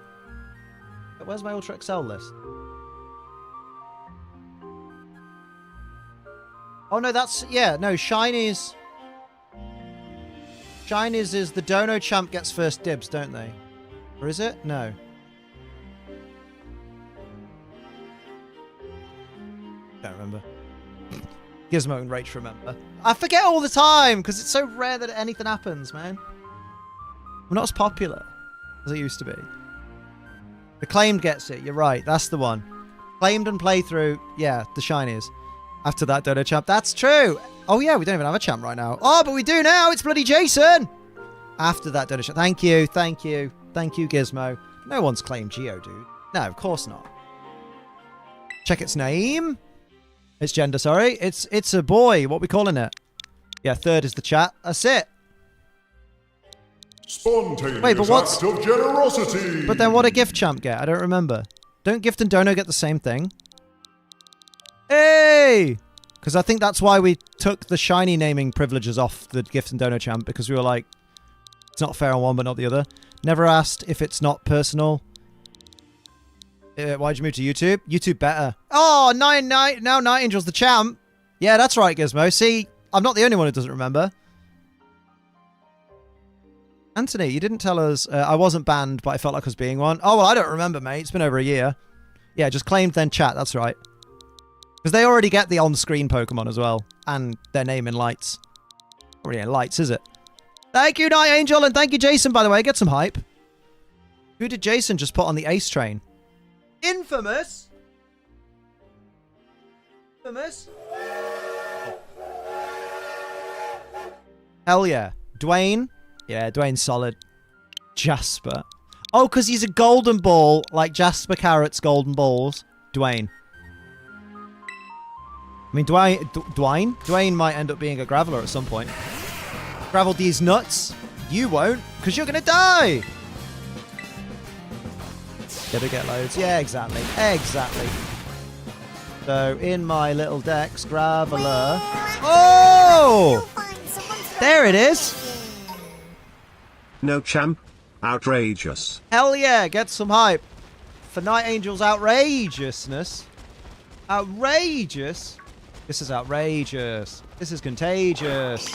Where's my Ultra XL list? Oh, no, that's... Yeah, no, Shinies... Shinies is the Dono champ gets first dibs, don't they? Or is it? No. Don't remember. Gizmo and Rach remember. I forget all the time because it's so rare that anything happens, man. We're not as popular as it used to be. The claimed gets it. You're right. That's the one. Claimed and playthrough. Yeah, the Shinies. After that Dono champ. That's true. Oh, yeah, we don't even have a champ right now. Oh, but we do now. It's bloody Jason. After that Dono champ. Thank you. Thank you. Thank you, Gizmo. No one's claimed Geodude. No, of course not. Check its name. Its gender, sorry. It's a boy. What are we calling it? Yeah, third is the chat. That's it. Spontaneous Wait, but what's... act of generosity. But then what a gift champ get? I don't remember. Don't Gift and Dono get the same thing? Hey! Because I think that's why we took the shiny naming privileges off the Gift and Dono champ, because we were like, it's not fair on one but not the other. Never asked if it's not personal. Why'd you move to YouTube? YouTube better. Oh, now Night Angel's the champ. Yeah, that's right, Gizmo. See, I'm not the only one who doesn't remember. Anthony, you didn't tell us. I wasn't banned, but I felt like I was being one. Oh, well, I don't remember, mate. It's been over a year. Yeah, just claimed then chat. That's right. Because they already get the on-screen Pokemon as well. And their name in lights. Not really in lights, is it? Thank you, Night Angel, and thank you, Jason, by the way. Get some hype. Who did Jason just put on the Ace train? Infamous? Infamous? Hell yeah. Dwayne? Yeah, Dwayne's solid. Jasper. Oh, because he's a golden ball, like Jasper Carrot's golden balls. Dwayne. I mean, Dwayne might end up being a Graveler at some point. Gravel these nuts. You won't, because you're going to die. Gotta get loads. Yeah, exactly. Exactly. So, in my little Dex, Graveler. Oh! There it is. No champ. Outrageous. Hell yeah, get some hype. For Night Angel's outrageousness. Outrageous? This is outrageous. This is contagious.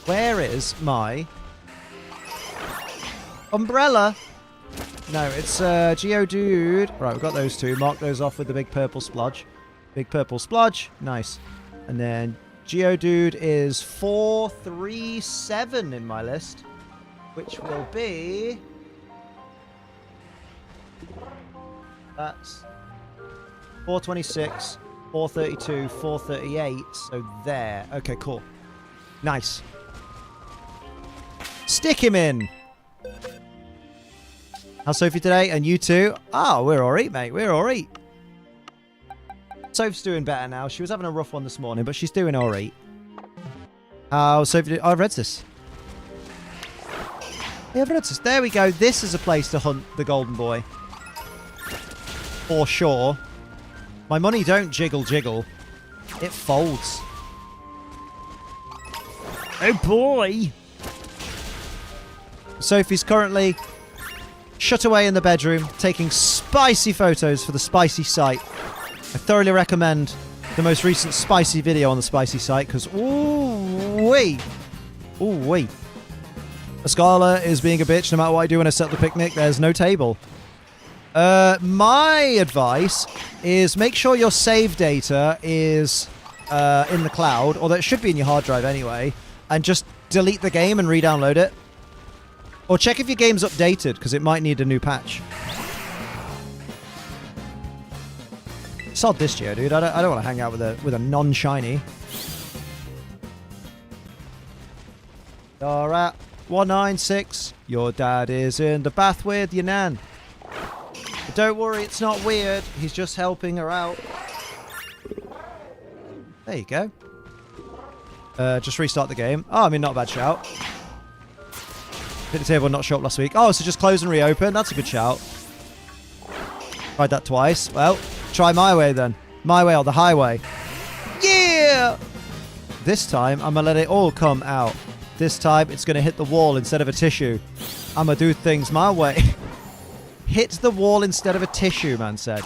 Where is my umbrella? No, it's Geodude. Right, we've got those two. Mark those off with the big purple splodge. Big purple splodge. Nice. And then Geodude is 437 in my list, which will be... That's 426, 432, 438. So there. Okay, cool. Nice. Stick him in. How's Sophie today? And you too? Oh, we're alright, mate. We're alright. Sophie's doing better now. She was having a rough one this morning, but she's doing alright. How's Sophie? I've read this. Yeah, I've read this. There we go. This is a place to hunt the golden boy. For sure. My money don't jiggle. It folds. Oh boy! Sophie's currently shut away in the bedroom, taking spicy photos for the spicy site. I thoroughly recommend the most recent spicy video on the spicy site, because ooh-wee! Ooh-wee. Scarlet is being a bitch no matter what I do when I set the picnic. There's no table. My advice is make sure your save data is in the cloud, or that it should be in your hard drive anyway, and just delete the game and re-download it. Or check if your game's updated, because it might need a new patch. Sod this, Geo, dude. I don't want to hang out with a non-shiny. Alright, 196. Your dad is in the bath with your nan. But don't worry, it's not weird. He's just helping her out. There you go. Just restart the game. Oh, I mean, not a bad shout. Hit the table, not show up last week. Oh, so just close and reopen. That's a good shout. Tried that twice. Well, try my way then. My way or the highway. Yeah! This time, I'm going to let it all come out. This time, it's going to hit the wall instead of a tissue. I'm going to do things my way. Hit the wall instead of a tissue, man said.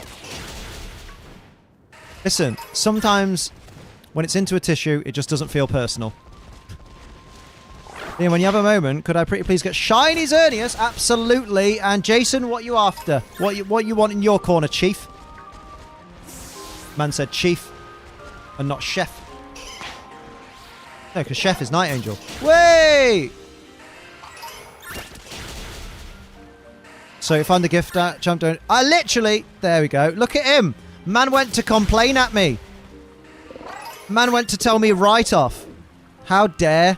Listen, sometimes when it's into a tissue, it just doesn't feel personal. Ian, when you have a moment, could I pretty please get Shiny Xerneas? Absolutely. And Jason, what you after? What you want in your corner, Chief? Man said Chief and not Chef. No, because Chef is Night Angel. Wait! So you find the gift at Champ Don't. I literally... There we go. Look at him. Man went to complain at me. Man went to tell me right off. How dare...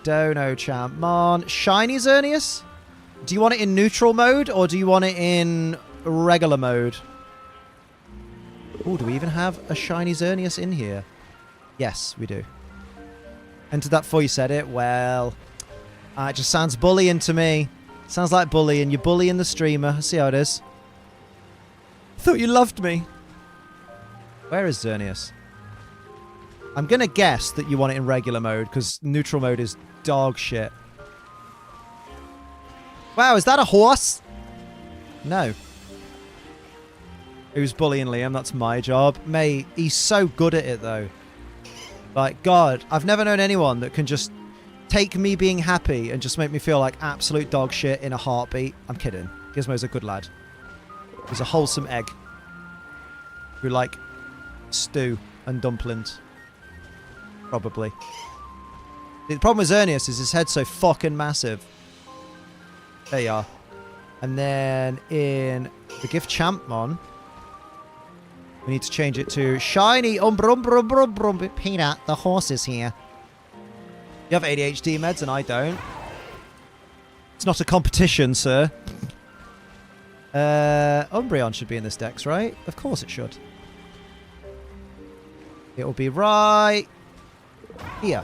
Dono Champ. Mon. Shiny Xerneas? Do you want it in neutral mode or do you want it in regular mode? Oh, do we even have a Shiny Xerneas in here? Yes, we do. Entered that before you said it. Well, it just sounds bullying to me. Sounds like bullying. You're bullying the streamer. I see how it is. Thought you loved me. Where is Xerneas? I'm going to guess that you want it in regular mode, because neutral mode is dog shit. Wow, is that a horse? No. Who's bullying Liam? That's my job. Mate, he's so good at it, though. Like, God, I've never known anyone that can just take me being happy and just make me feel like absolute dog shit in a heartbeat. I'm kidding. Gizmo's a good lad. He's a wholesome egg. Who like stew and dumplings. Probably. The problem with Xerneas is his head's so fucking massive. There you are. And then in the gift Champmon, we need to change it to Shiny Peanut, the horse is here. You have ADHD meds and I don't. It's not a competition, sir. Umbreon should be in this dex, right? Of course it should. It will be right here.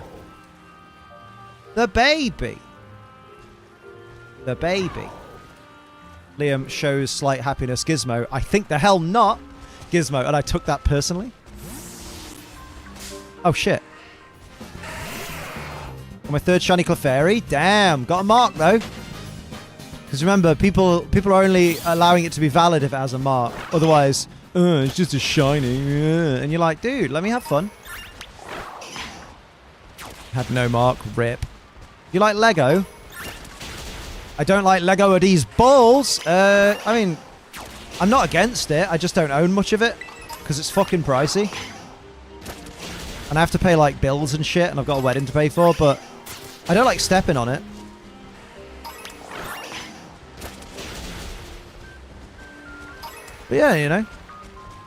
The baby. The baby. Liam shows slight happiness. Gizmo. I think the hell not. Gizmo. And I took that personally. Oh, shit. My third shiny Clefairy. Damn. Got a mark, though. Because remember, people are only allowing it to be valid if it has a mark. Otherwise, it's just a shiny. And you're like, dude, let me have fun. Had no mark. Rip. You like Lego? I don't like Lego of these balls. I mean, I'm not against it. I just don't own much of it because it's fucking pricey. And I have to pay like bills and shit, and I've got a wedding to pay for, but I don't like stepping on it. But yeah, you know,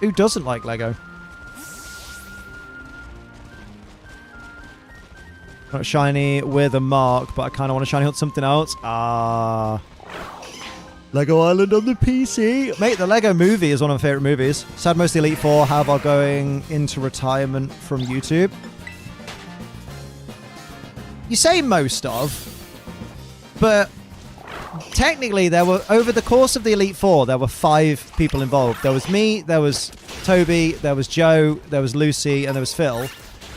who doesn't like Lego? Not shiny with a mark, but I kind of want to shiny hunt something else. Lego Island on the PC. Mate, the Lego movie is one of my favourite movies. Sad most of the Elite Four are going into retirement from YouTube. You say most of, but technically there were, over the course of the Elite Four, there were 5 people involved. There was me, there was Toby, there was Joe, there was Lucy, and there was Phil.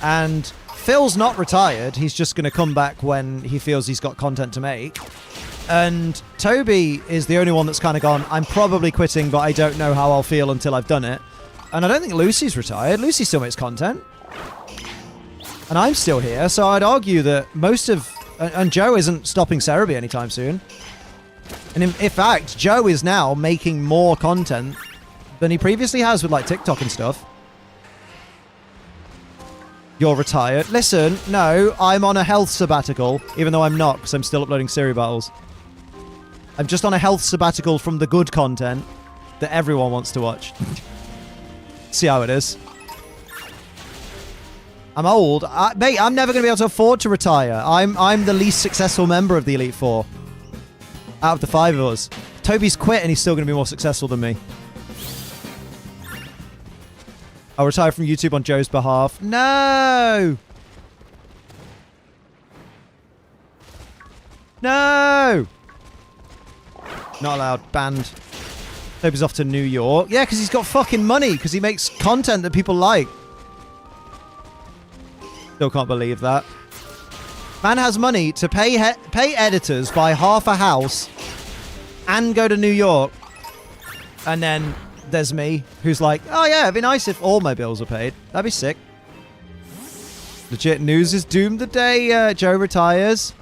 And Phil's not retired. He's just going to come back when he feels he's got content to make. And Toby is the only one that's kind of gone, I'm probably quitting, but I don't know how I'll feel until I've done it. And I don't think Lucy's retired. Lucy still makes content. And I'm still here, so I'd argue that most of... And Joe isn't stopping Cerebi anytime soon. And in fact, Joe is now making more content than he previously has with like TikTok and stuff. You're retired. Listen, no, I'm on a health sabbatical, even though I'm not, because I'm still uploading Siri battles. I'm just on a health sabbatical from the good content that everyone wants to watch. See how it is. I'm old. Mate, I'm never going to be able to afford to retire. I'm the least successful member of the Elite Four. Out of the 5 of us. Toby's quit and he's still going to be more successful than me. I'll retire from YouTube on Joe's behalf. No! No! Not allowed. Banned. Toby's off to New York. Yeah, because he's got fucking money. Because he makes content that people like. Still can't believe that. Man has money to pay editors, buy half a house, and go to New York. And then there's me, who's like, oh yeah, it'd be nice if all my bills are paid. That'd be sick. Legit news is doomed the day Joe retires.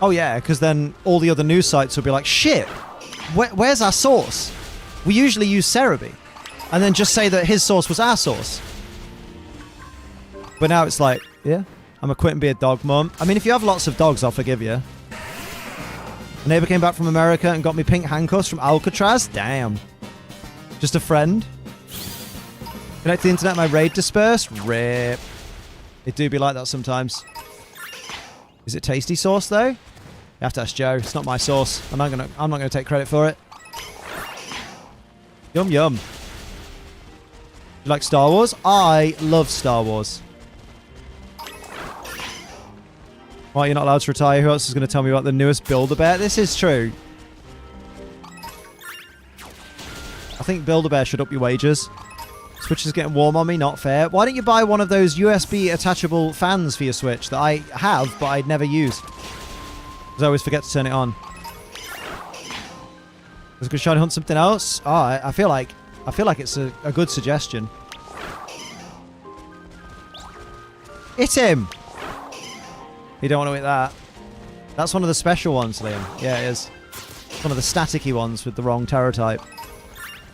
Oh yeah, because then all the other news sites will be like, shit, where's our source? We usually use Cerebi. And then just say that his source was our source. But now it's like, yeah, I'm gonna quit and be a dog mum. I mean, if you have lots of dogs, I'll forgive you. A neighbor came back from America and got me pink handcuffs from Alcatraz. Damn. Just a friend. Connect to the internet, my raid dispersed. Rip. It do be like that sometimes. Is it tasty sauce though? You have to ask Joe. It's not my sauce. I'm not gonna take credit for it. Yum yum. You like Star Wars? I love Star Wars. Why, you're not allowed to retire? Who else is going to tell me about the newest Build-A-Bear? This is true. I think Build-A-Bear should up your wages. Switch is getting warm on me, not fair. Why don't you buy one of those USB attachable fans for your Switch that I have, but I'd never use? Because I always forget to turn it on. Let's go try to hunt something else. Oh, I feel like it's a good suggestion. Hit him! You don't want to hit that. That's one of the special ones, Liam. Yeah, it is. It's one of the staticky ones with the wrong terror type. Do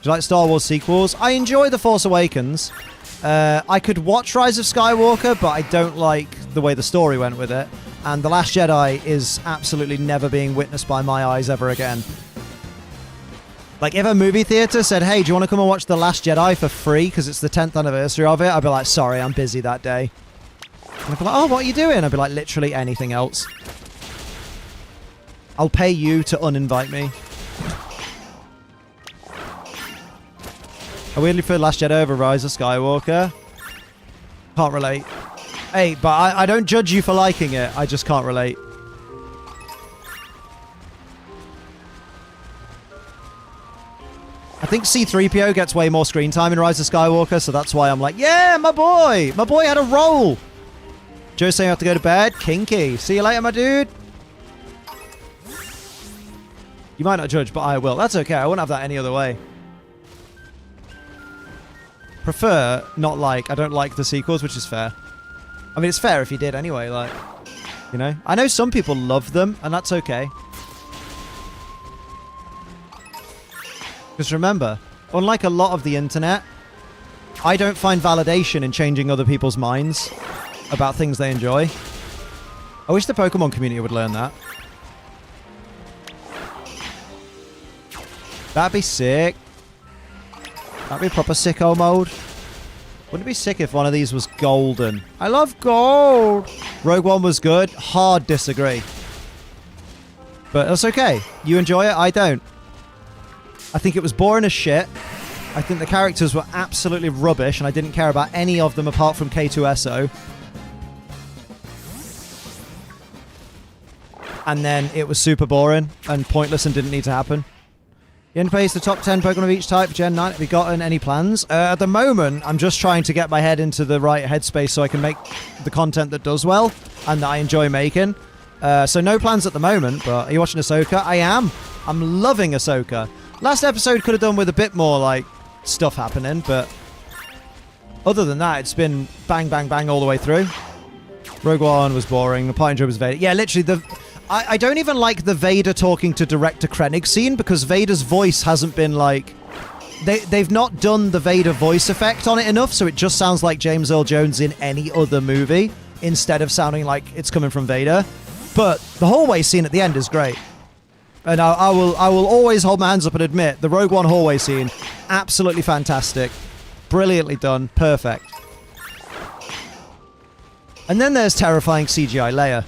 you like Star Wars sequels? I enjoy The Force Awakens. I could watch Rise of Skywalker, but I don't like the way the story went with it. And The Last Jedi is absolutely never being witnessed by my eyes ever again. Like, if a movie theater said, hey, do you want to come and watch The Last Jedi for free because it's the 10th anniversary of it? I'd be like, sorry, I'm busy that day. And I'd be like, oh, what are you doing? I'd be like, literally anything else. I'll pay you to uninvite me. I weirdly prefer Last Jedi over Rise of Skywalker. Can't relate. Hey, but I don't judge you for liking it. I just can't relate. I think C-3PO gets way more screen time in Rise of Skywalker, so that's why I'm like, yeah, my boy! My boy had a role! Joe's saying I have to go to bed. Kinky. See you later, my dude. You might not judge, but I will. That's okay. I wouldn't have that any other way. Prefer, not like. I don't like the sequels, which is fair. I mean, it's fair if you did anyway, like, you know? I know some people love them, and that's okay. Because remember, unlike a lot of the internet, I don't find validation in changing other people's minds about things they enjoy. I wish the Pokemon community would learn that. That'd be sick. That'd be proper sicko mode. Wouldn't it be sick if one of these was golden? I love gold! Rogue One was good. Hard disagree. But that's okay. You enjoy it, I don't. I think it was boring as shit. I think the characters were absolutely rubbish, and I didn't care about any of them apart from K2SO. And then it was super boring and pointless and didn't need to happen. Yen plays the top 10 Pokemon of each type for Gen 9. Have you gotten any plans? At the moment, I'm just trying to get my head into the right headspace so I can make the content that does well and that I enjoy making. So no plans at the moment, but are you watching Ahsoka? I am. I'm loving Ahsoka. Last episode could have done with a bit more, like, stuff happening, but other than that, it's been bang, bang, bang all the way through. Rogue One was boring. The Pine Drop was Vader. Yeah, literally, I don't even like the Vader talking to Director Krennic scene because Vader's voice hasn't been, like... They've not done the Vader voice effect on it enough, so it just sounds like James Earl Jones in any other movie instead of sounding like it's coming from Vader. But the hallway scene at the end is great. And I will always hold my hands up and admit, the Rogue One hallway scene, absolutely fantastic. Brilliantly done. Perfect. And then there's terrifying CGI Leia.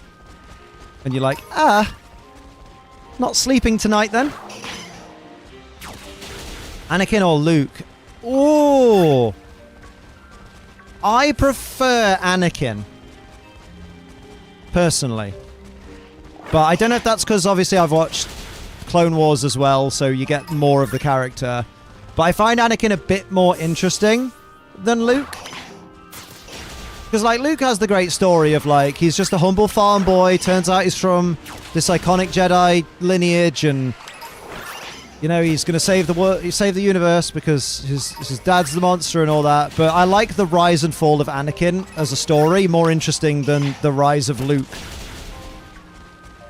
And you're like, not sleeping tonight then? Anakin or Luke? Ooh. I prefer Anakin. Personally. But I don't know if that's because obviously I've watched Clone Wars as well, so you get more of the character. But I find Anakin a bit more interesting than Luke. Because, like, Luke has the great story of, like, he's just a humble farm boy. Turns out he's from this iconic Jedi lineage, and, you know, he's going to save the universe because his dad's the monster and all that. But I like the rise and fall of Anakin as a story more interesting than the rise of Luke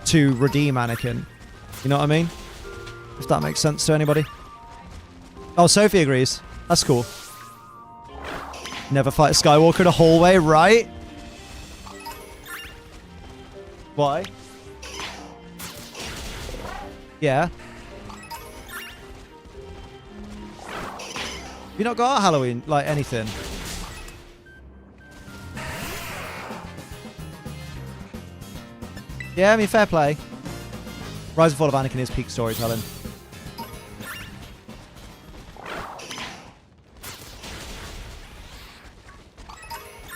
to redeem Anakin. You know what I mean? If that makes sense to anybody. Oh, Sophie agrees. That's cool. Never fight a Skywalker in a hallway, right? Why? Yeah. You not got Halloween, like anything? Yeah, I mean, fair play. Rise and Fall of Anakin is peak storytelling.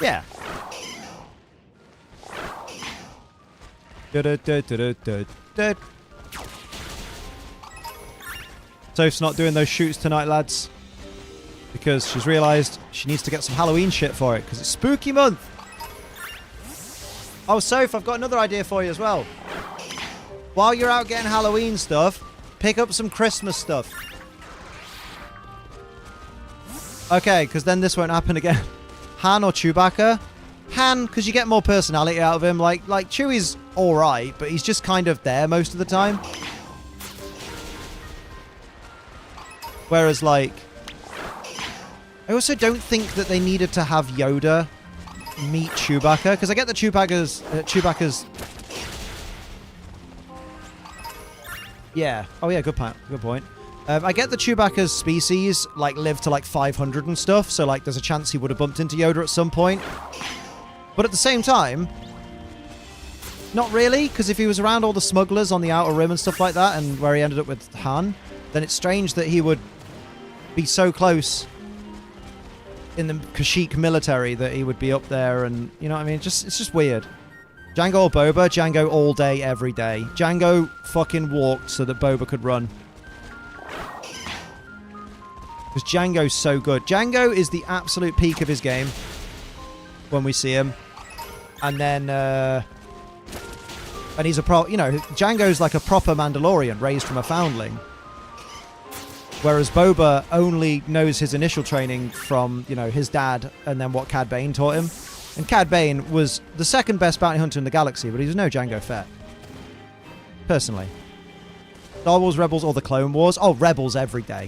Yeah. Soph's not doing those shoots tonight, lads. Because she's realised she needs to get some Halloween shit for it. Because it's spooky month. Oh, Soph, I've got another idea for you as well. While you're out getting Halloween stuff, pick up some Christmas stuff. Okay, because then this won't happen again. Han or Chewbacca? Han, because you get more personality out of him. Like Chewie's alright, but he's just kind of there most of the time. Whereas, like... I also don't think that they needed to have Yoda meet Chewbacca, because I get that Chewbacca's... Yeah. Oh, yeah, good point. Good point. I get the Chewbacca's species, like, live to, like, 500 and stuff, so, like, there's a chance he would have bumped into Yoda at some point. But at the same time, not really, because if he was around all the smugglers on the Outer Rim and stuff like that, and where he ended up with Han, then it's strange that he would be so close in the Kashyyyk military that he would be up there, and, you know what I mean? It's just weird. Django or Boba? Django all day, every day. Django fucking walked so that Boba could run. Because Django's so good. Django is the absolute peak of his game when we see him. And then, and he's a you know, Django's like a proper Mandalorian raised from a foundling. Whereas Boba only knows his initial training from, you know, his dad and then what Cad Bane taught him. And Cad Bane was the second best bounty hunter in the galaxy, but he was no Django Fett. Personally. Star Wars, Rebels, or the Clone Wars? Oh, Rebels every day.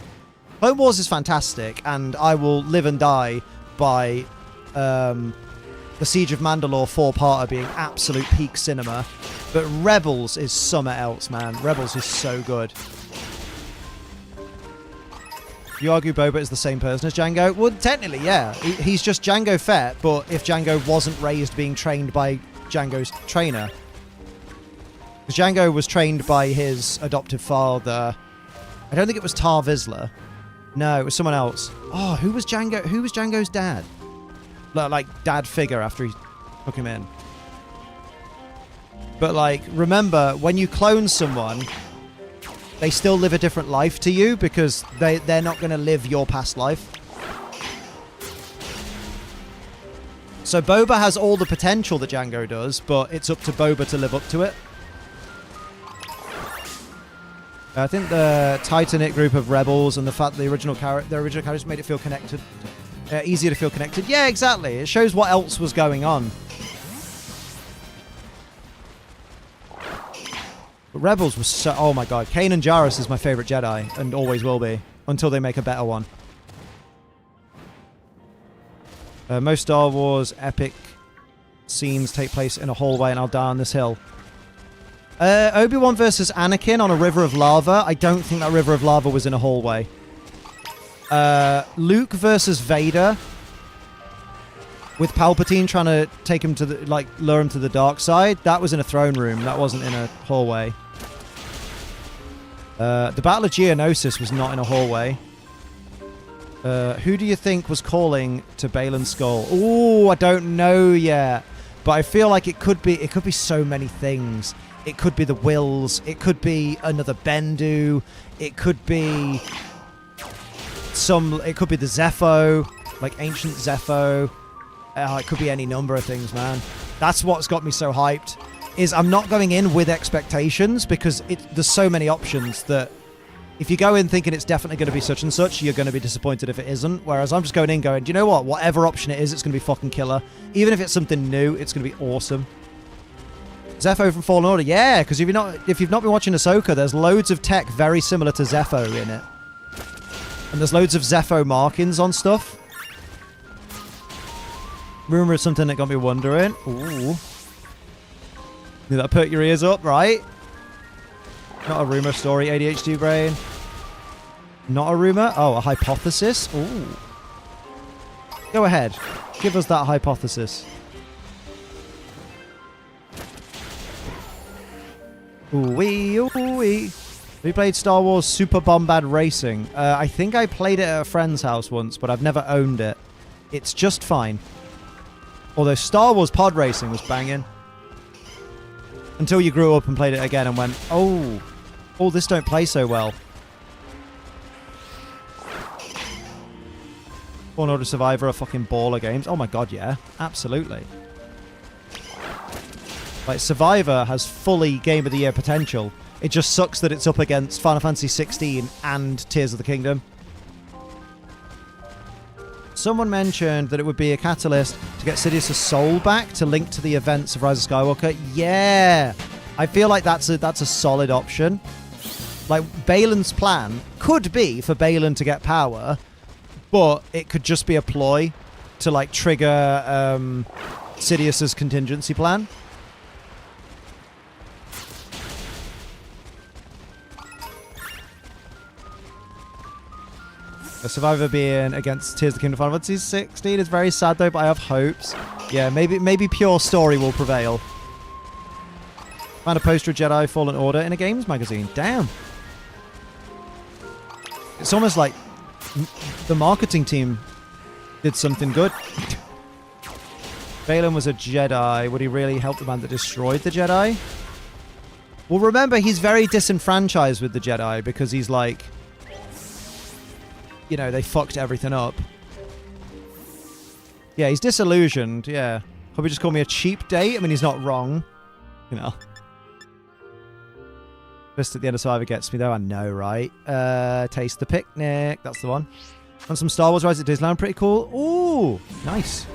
Clone Wars is fantastic, and I will live and die by the Siege of Mandalore 4-parter being absolute peak cinema. But Rebels is something else, man. Rebels is so good. You argue Boba is the same person as Django? Well, technically, yeah. He's just Django Fett, but if Django wasn't raised being trained by Django's trainer. Because Django was trained by his adoptive father. I don't think it was Tar Vizsla. No, it was someone else. Oh, who was Django? Who was Django's dad? Like, dad figure after he took him in. But, like, remember, when you clone someone, they still live a different life to you because they're not going to live your past life. So Boba has all the potential that Django does, but it's up to Boba to live up to it. I think the tight-knit group of rebels and the fact that the original characters made it feel connected, easier to feel connected. Yeah, exactly. It shows what else was going on. But Rebels was so... Oh my god. Kanan Jarrus is my favourite Jedi, and always will be, until they make a better one. Most Star Wars epic scenes take place in a hallway, and I'll die on this hill. Obi-Wan versus Anakin on a river of lava. I don't think that river of lava was in a hallway. Luke versus Vader. With Palpatine trying to take him to the... Like, lure him to the dark side. That was in a throne room. That wasn't in a hallway. The Battle of Geonosis was not in a hallway. Who do you think was calling to Balin's skull? Ooh, I don't know yet. But I feel like it could be so many things. It could be the Wills. It could be another Bendu. It could be it could be the Zepho, like ancient Zepho. It could be any number of things, man. That's what's got me so hyped. Is I'm not going in with expectations because there's so many options that if you go in thinking it's definitely going to be such and such, you're going to be disappointed if it isn't. Whereas I'm just going in going, do you know what? Whatever option it is, it's going to be fucking killer. Even if it's something new, it's going to be awesome. Zepho from Fallen Order, yeah, because if you've not been watching Ahsoka, there's loads of tech very similar to Zepho in it, and there's loads of Zepho markings on stuff. Rumor is something that got me wondering. Ooh, did that perk your ears up, right? Not a rumor story, ADHD brain. Not a rumor. Oh, a hypothesis. Ooh, go ahead, give us that hypothesis. Ooh-wee, ooh-wee. We played Star Wars Super Bombad Racing. I think I played it at a friend's house once, but I've never owned it. It's just fine. Although Star Wars Pod Racing was banging. Until you grew up and played it again and went, oh, this don't play so well. Fallen Order Survivor are fucking baller games. Oh my god, yeah. Absolutely. Like, Survivor has fully Game of the Year potential. It just sucks that it's up against Final Fantasy 16 and Tears of the Kingdom. Someone mentioned that it would be a catalyst to get Sidious's soul back to link to the events of Rise of Skywalker. Yeah! I feel like that's a solid option. Like, Balin's plan could be for Balin to get power, but it could just be a ploy to, like, trigger Sidious's contingency plan. A Survivor being against Tears of the Kingdom Final Fantasy 16 is very sad though, but I have hopes. Yeah, maybe pure story will prevail. Found a poster of Jedi Fallen Order in a games magazine. Damn. It's almost like the marketing team did something good. Balin was a Jedi. Would he really help the man that destroyed the Jedi? Well, remember, he's very disenfranchised with the Jedi because he's like... You know, they fucked everything up. Yeah, he's disillusioned, yeah. Probably just call me a cheap date. I mean, he's not wrong. You know. Just at the end of Survivor gets me, though. I know, right? Taste the Picnic. That's the one. And some Star Wars Rise at Disneyland. Pretty cool. Ooh, nice.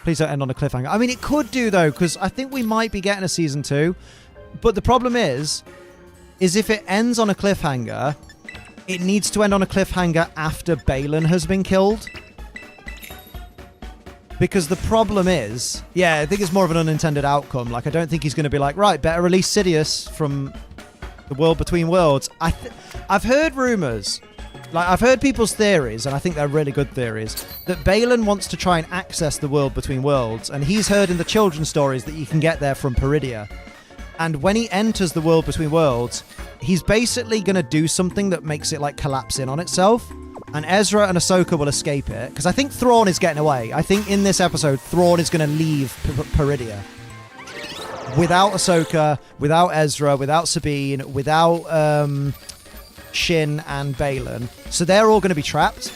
Please don't end on a cliffhanger. I mean, it could do, though, because I think we might be getting a Season 2. But the problem is if it ends on a cliffhanger... it needs to end on a cliffhanger after Balin has been killed. Because the problem is, yeah, I think it's more of an unintended outcome. Like, I don't think he's going to be like, right, better release Sidious from the world between worlds. I've heard rumors, like, I've heard people's theories, and I think they're really good theories, that Balin wants to try and access the world between worlds, and he's heard in the children's stories that you can get there from Peridia. And when he enters the world between worlds, he's basically going to do something that makes it, like, collapse in on itself. And Ezra and Ahsoka will escape it. Because I think Thrawn is getting away. I think in this episode, Thrawn is going to leave Peridia. Without Ahsoka, without Ezra, without Sabine, without Shin and Balin. So they're all going to be trapped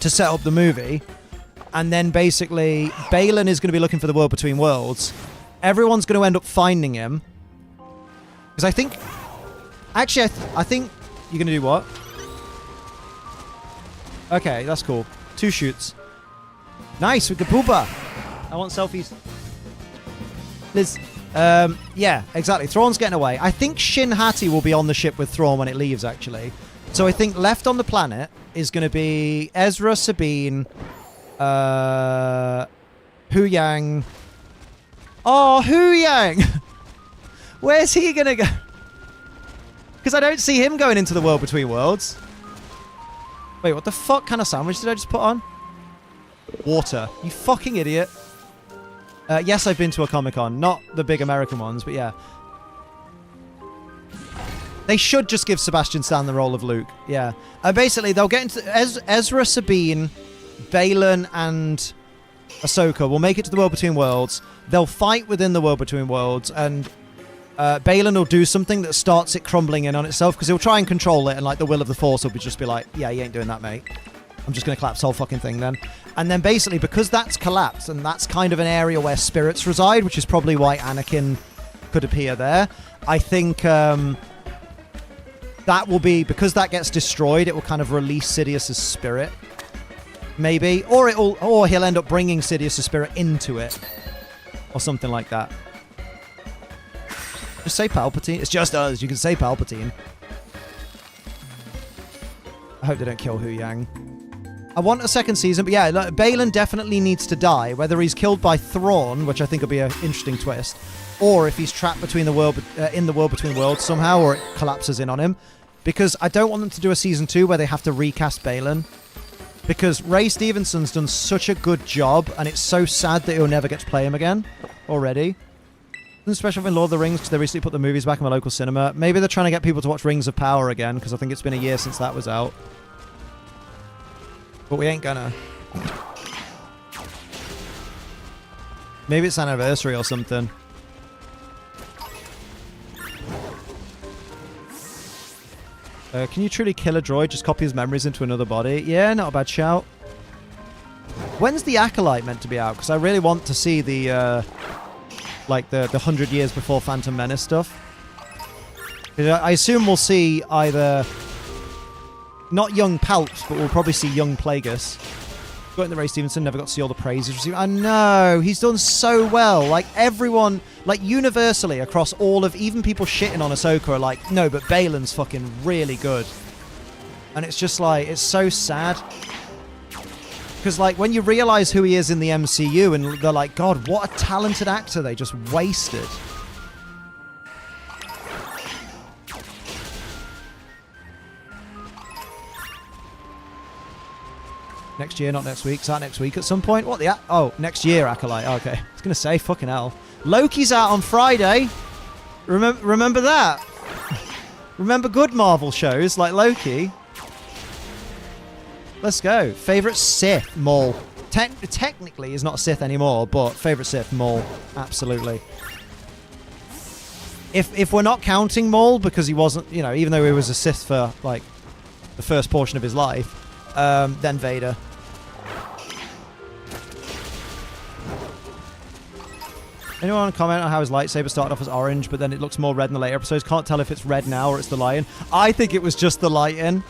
to set up the movie. And then basically, Balin is going to be looking for the world between worlds. Everyone's going to end up finding him. Because I think... Actually, I think... You're going to do what? Okay, that's cool. 2 shoots. Nice, with the poopa. I want selfies. Liz. Yeah, exactly. Thrawn's getting away. I think Shin Hati will be on the ship with Thrawn when it leaves, actually. So I think left on the planet is going to be Ezra, Sabine, Hu Yang. Oh, Hu Yang! Where's he going to go? Because I don't see him going into the world between worlds. Wait, what the fuck kind of sandwich did I just put on? Water. You fucking idiot. Yes, I've been to a Comic-Con. Not the big American ones, but yeah. They should just give Sebastian Stan the role of Luke. Yeah. Basically, they'll get into... Ezra, Sabine, Balin, and Ahsoka will make it to the World Between Worlds. They'll fight within the World Between Worlds, and... Balin will do something that starts it crumbling in on itself, because he'll try and control it, and like the will of the Force will just be like, yeah, you ain't doing that, mate. I'm just going to collapse the whole fucking thing then. And then basically, because that's collapsed, and that's kind of an area where spirits reside, which is probably why Anakin could appear there, I think that will be, because that gets destroyed, it will kind of release Sidious's spirit. Maybe. Or he'll end up bringing Sidious's spirit into it. Or something like that. Just say Palpatine. It's just us. You can say Palpatine. I hope they don't kill Hu Yang. I want a second season, but yeah, like, Balin definitely needs to die. Whether he's killed by Thrawn, which I think will be an interesting twist, or if he's trapped between the world in the world between worlds somehow, or it collapses in on him. Because I don't want them to do a season 2 where they have to recast Balin. Because Ray Stevenson's done such a good job, and it's so sad that he'll never get to play him again already. Special in Lord of the Rings because they recently put the movies back in my local cinema. Maybe they're trying to get people to watch Rings of Power again because I think it's been a year since that was out. But we ain't gonna. Maybe it's an anniversary or something. Can you truly kill a droid? Just copy his memories into another body? Yeah, not a bad shout. When's the Acolyte meant to be out? Because I really want to see the... like the 100 years before Phantom Menace stuff. I assume we'll see either... Not young Palps, but we'll probably see young Plagueis. Got in the Ray Stevenson, never got to see all the praise he's received. I know, he's done so well. Like, everyone, like, universally across all of... Even people shitting on Ahsoka are like, no, but Balin's fucking really good. And it's just like, it's so sad. Because, like, when you realise who he is in the MCU, and they're like, God, what a talented actor they just wasted. Next year, not next week. Is that next week at some point? What the... Oh, next year, Acolyte. Okay. I was going to say, fucking hell. Loki's out on Friday. Remember that? Remember good Marvel shows like Loki? Let's go. Favourite Sith? Maul. Technically, he's not a Sith anymore, but favourite Sith? Maul. Absolutely. If we're not counting Maul, because he wasn't, you know, even though he was a Sith for, like, the first portion of his life, then Vader. Anyone comment on how his lightsaber started off as orange, but then it looks more red in the later episodes? Can't tell if it's red now or it's the lion. I think it was just the lion.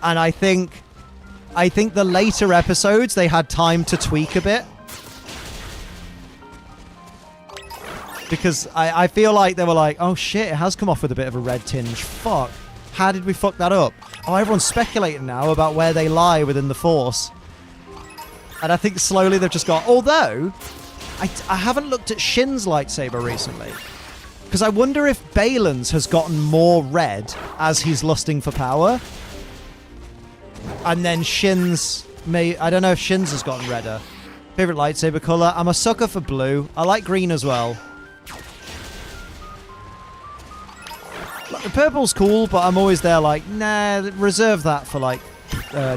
And I think the later episodes, they had time to tweak a bit. Because I feel like they were like, oh shit, it has come off with a bit of a red tinge. Fuck. How did we fuck that up? Oh, everyone's speculating now about where they lie within the Force. And I think slowly they've just got... Although, I haven't looked at Shin's lightsaber recently. Because I wonder if Balin's has gotten more red as he's lusting for power. And then Shin's... I don't know if Shin's has gotten redder. Favorite lightsaber color? I'm a sucker for blue. I like green as well. The purple's cool, but I'm always there like, nah, reserve that for like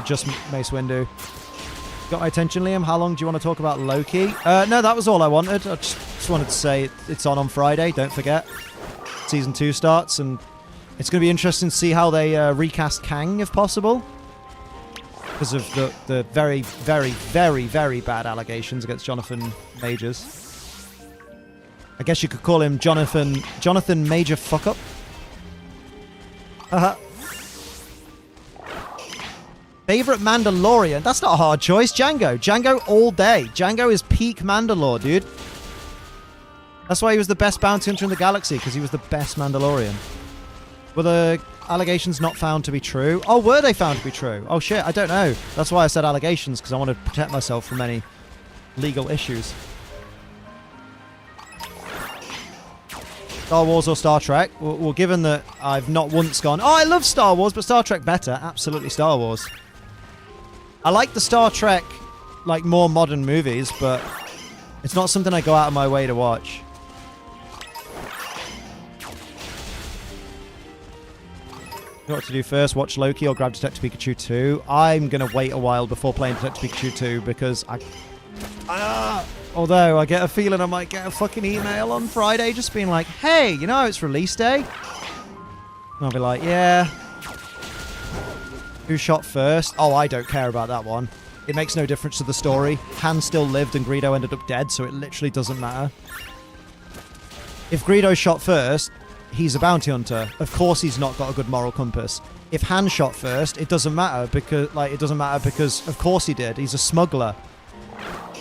just Mace Windu. Got my attention, Liam. How long do you want to talk about Loki? No, that was all I wanted. I just wanted to say it's on Friday. Don't forget. Season 2 starts, and it's going to be interesting to see how they recast Kang, if possible. Because of the very, very, very, very bad allegations against Jonathan Majors. I guess you could call him Jonathan Major Fuck-Up. Favorite Mandalorian? That's not a hard choice. Django. Django all day. Django is peak Mandalore, dude. That's why he was the best bounty hunter in the galaxy, because he was the best Mandalorian. Were the allegations not found to be true? Oh, were they found to be true? Oh, shit, I don't know. That's why I said allegations, because I want to protect myself from any legal issues. Star Wars or Star Trek? Well, given that I've not once gone, oh, I love Star Wars, but Star Trek better. Absolutely Star Wars. I like the Star Trek, like, more modern movies, but it's not something I go out of my way to watch. You know what to do first? Watch Loki or grab Detective Pikachu 2? I'm going to wait a while before playing Detective Pikachu 2 because although I get a feeling I might get a fucking email on Friday just being like, hey, you know, it's release day. And I'll be like, yeah. Who shot first? Oh, I don't care about that one. It makes no difference to the story. Han still lived and Greedo ended up dead, so it literally doesn't matter. If Greedo shot first, he's a bounty hunter. Of course he's not got a good moral compass. If Han shot first, it doesn't matter because of course he did. He's a smuggler.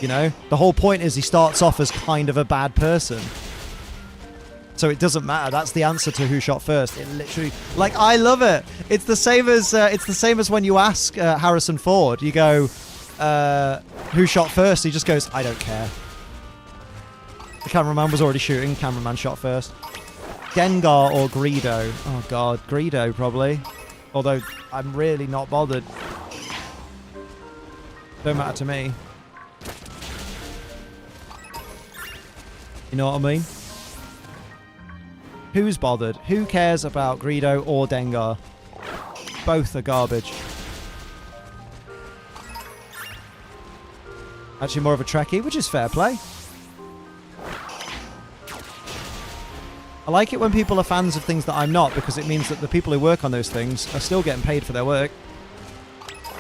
You know? The whole point is he starts off as kind of a bad person. So it doesn't matter. That's the answer to who shot first. It literally, like, I love it. It's the same as when you ask Harrison Ford. You go, who shot first? He just goes, I don't care. The cameraman was already shooting. Cameraman shot first. Gengar or Greedo? Oh god, Greedo probably. Although I'm really not bothered. Don't matter to me. You know what I mean? Who's bothered? Who cares about Greedo or Dengar? Both are garbage. Actually more of a Trekkie, which is fair play. I like it when people are fans of things that I'm not, because it means that the people who work on those things are still getting paid for their work.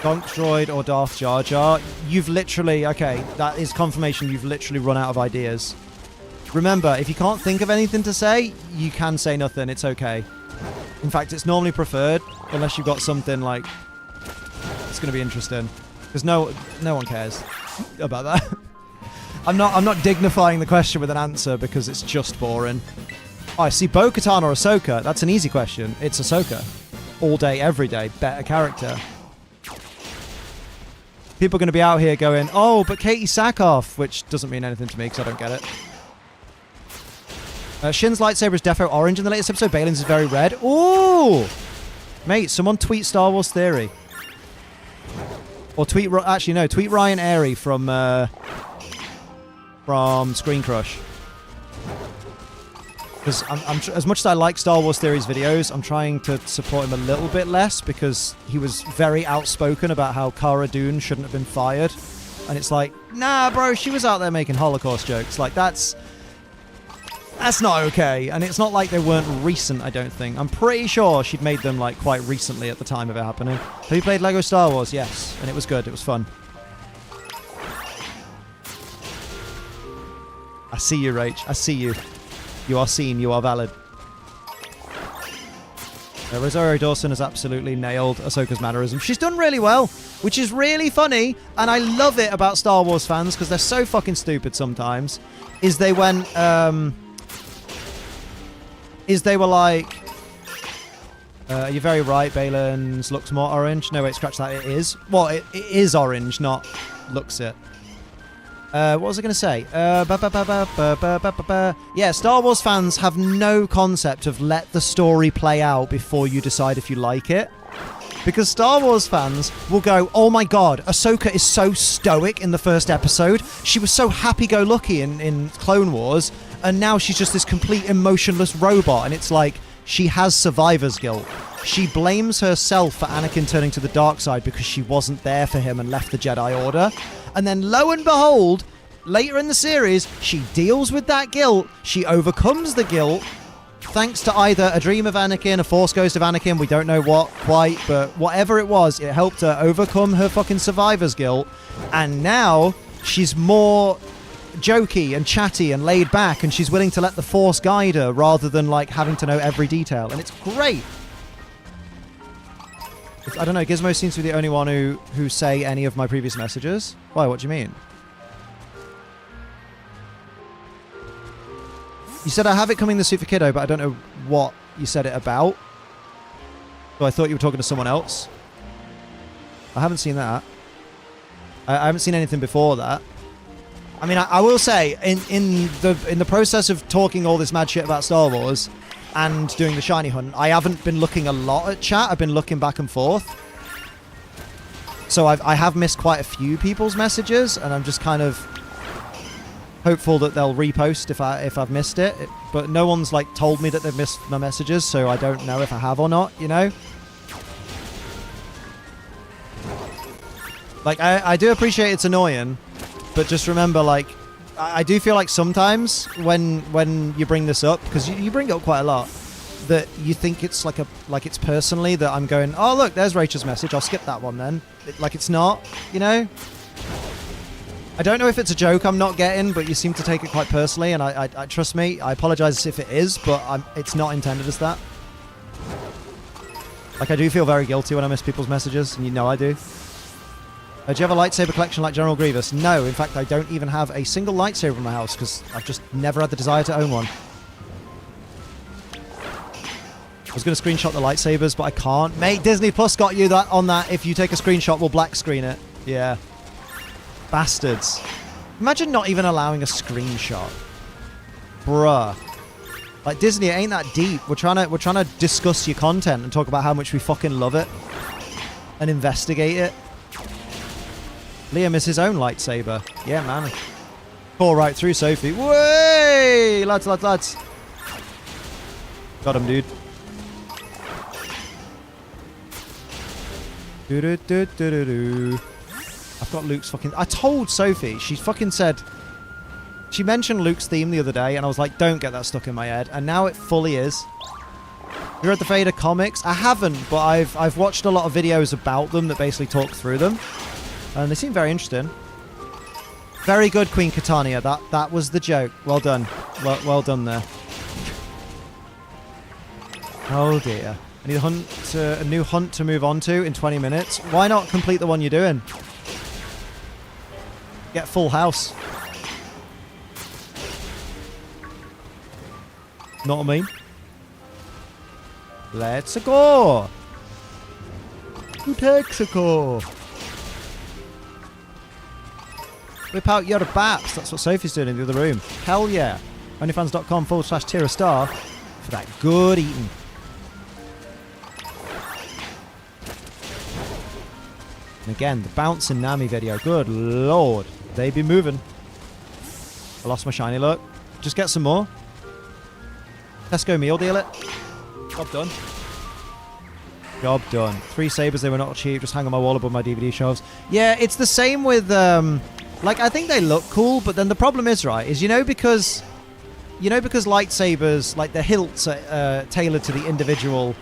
Gonk Droid or Darth Jar Jar? You've literally... Okay, that is confirmation you've literally run out of ideas. Remember, if you can't think of anything to say, you can say nothing. It's okay. In fact, it's normally preferred, unless you've got something like... It's going to be interesting. Because no one cares about that. I'm not dignifying the question with an answer because it's just boring. Oh, I see Bo-Katan or Ahsoka. That's an easy question. It's Ahsoka. All day, every day. Better character. People are going to be out here going, oh, but Katie Sackhoff, which doesn't mean anything to me because I don't get it. Shin's lightsaber is defo orange in the latest episode. Balin's is very red. Ooh! Mate, someone tweet Star Wars Theory. Or tweet... Actually, no. Tweet Ryan Airy from Screen Crush. Because as much as I like Star Wars Theory's videos, I'm trying to support him a little bit less because he was very outspoken about how Cara Dune shouldn't have been fired. And it's like, nah, bro, she was out there making Holocaust jokes. Like, that's not okay. And it's not like they weren't recent, I don't think. I'm pretty sure she'd made them, like, quite recently at the time of it happening. Have you played Lego Star Wars? Yes. And it was good. It was fun. I see you, Rach. I see you. You are seen. You are valid. Rosario Dawson has absolutely nailed Ahsoka's mannerism. She's done really well, which is really funny, and I love it about Star Wars fans because they're so fucking stupid sometimes. They were like, You're very right. Balen's looks more orange. No, wait, scratch that. It is. Well, it is orange, not looks it. What was I going to say? Yeah, Star Wars fans have no concept of let the story play out before you decide if you like it. Because Star Wars fans will go, oh my god, Ahsoka is so stoic in the first episode. She was so happy-go-lucky in Clone Wars, and now she's just this complete emotionless robot. And it's like, she has survivor's guilt. She blames herself for Anakin turning to the dark side because she wasn't there for him and left the Jedi Order. And then lo and behold, later in the series, she deals with that guilt. She overcomes the guilt thanks to either a dream of Anakin, a Force ghost of Anakin, we don't know what quite, but whatever it was, it helped her overcome her fucking survivor's guilt. And now she's more jokey and chatty and laid back, and she's willing to let the Force guide her rather than like having to know every detail. And it's great. I don't know, Gizmo seems to be the only one who say any of my previous messages. Why, what do you mean? You said I have it coming this week for Kiddo, but I don't know what you said it about. So I thought you were talking to someone else. I haven't seen that. I haven't seen anything before that. I mean, I will say, in the process of talking all this mad shit about Star Wars and doing the shiny hunt, I haven't been looking a lot at chat. I've been looking back and forth. So I have missed quite a few people's messages, and I'm just kind of hopeful that they'll repost if I've missed it. But no one's like told me that they've missed my messages, so I don't know if I have or not, you know? Like, I do appreciate it's annoying, but just remember, like, I do feel like sometimes when you bring this up, because you bring it up quite a lot, that you think it's like it's personally that I'm going, oh look, there's Rachel's message, I'll skip that one then. Like it's not, you know? I don't know if it's a joke I'm not getting, but you seem to take it quite personally, and I trust me, I apologize if it is, but it's not intended as that. Like, I do feel very guilty when I miss people's messages, and you know I do. Do you have a lightsaber collection like General Grievous? No, in fact, I don't even have a single lightsaber in my house, because I've just never had the desire to own one. I was going to screenshot the lightsabers, but I can't. Mate, Disney Plus got you that on that. If you take a screenshot, we'll black screen it. Yeah. Bastards. Imagine not even allowing a screenshot. Bruh. Like, Disney, it ain't that deep. We're trying to discuss your content and talk about how much we fucking love it. And investigate it. Liam is his own lightsaber. Yeah, man. Pour right through Sophie. Way! Lads. Got him, dude. Do-do-do-do-do-do. I've got Luke's fucking... I told Sophie. She fucking said... She mentioned Luke's theme the other day, and I was like, don't get that stuck in my head. And now it fully is. You read the Vader comics? I haven't, but I've watched a lot of videos about them that basically talk through them. And they seem very interesting. Very good, Queen Catania. That was the joke. Well done. Well done there. Oh, dear. I need a new hunt to move on to in 20 minutes. Why not complete the one you're doing? Get full house. Know what I mean? Let's go. Who takes a go? Whip out your baps. That's what Sophie's doing in the other room. Hell yeah. Onlyfans.com/tier-a-star for that good eating. And again, the bouncing Nami video. Good lord. They be moving. I lost my shiny look. Just get some more. Tesco meal deal it. Job done. Job done. 3 sabers, they were not cheap. Just hang on my wall above my DVD shelves. Yeah, it's the same with... like, I think they look cool, but then the problem is, right, is because lightsabers, like the hilts are tailored to the individual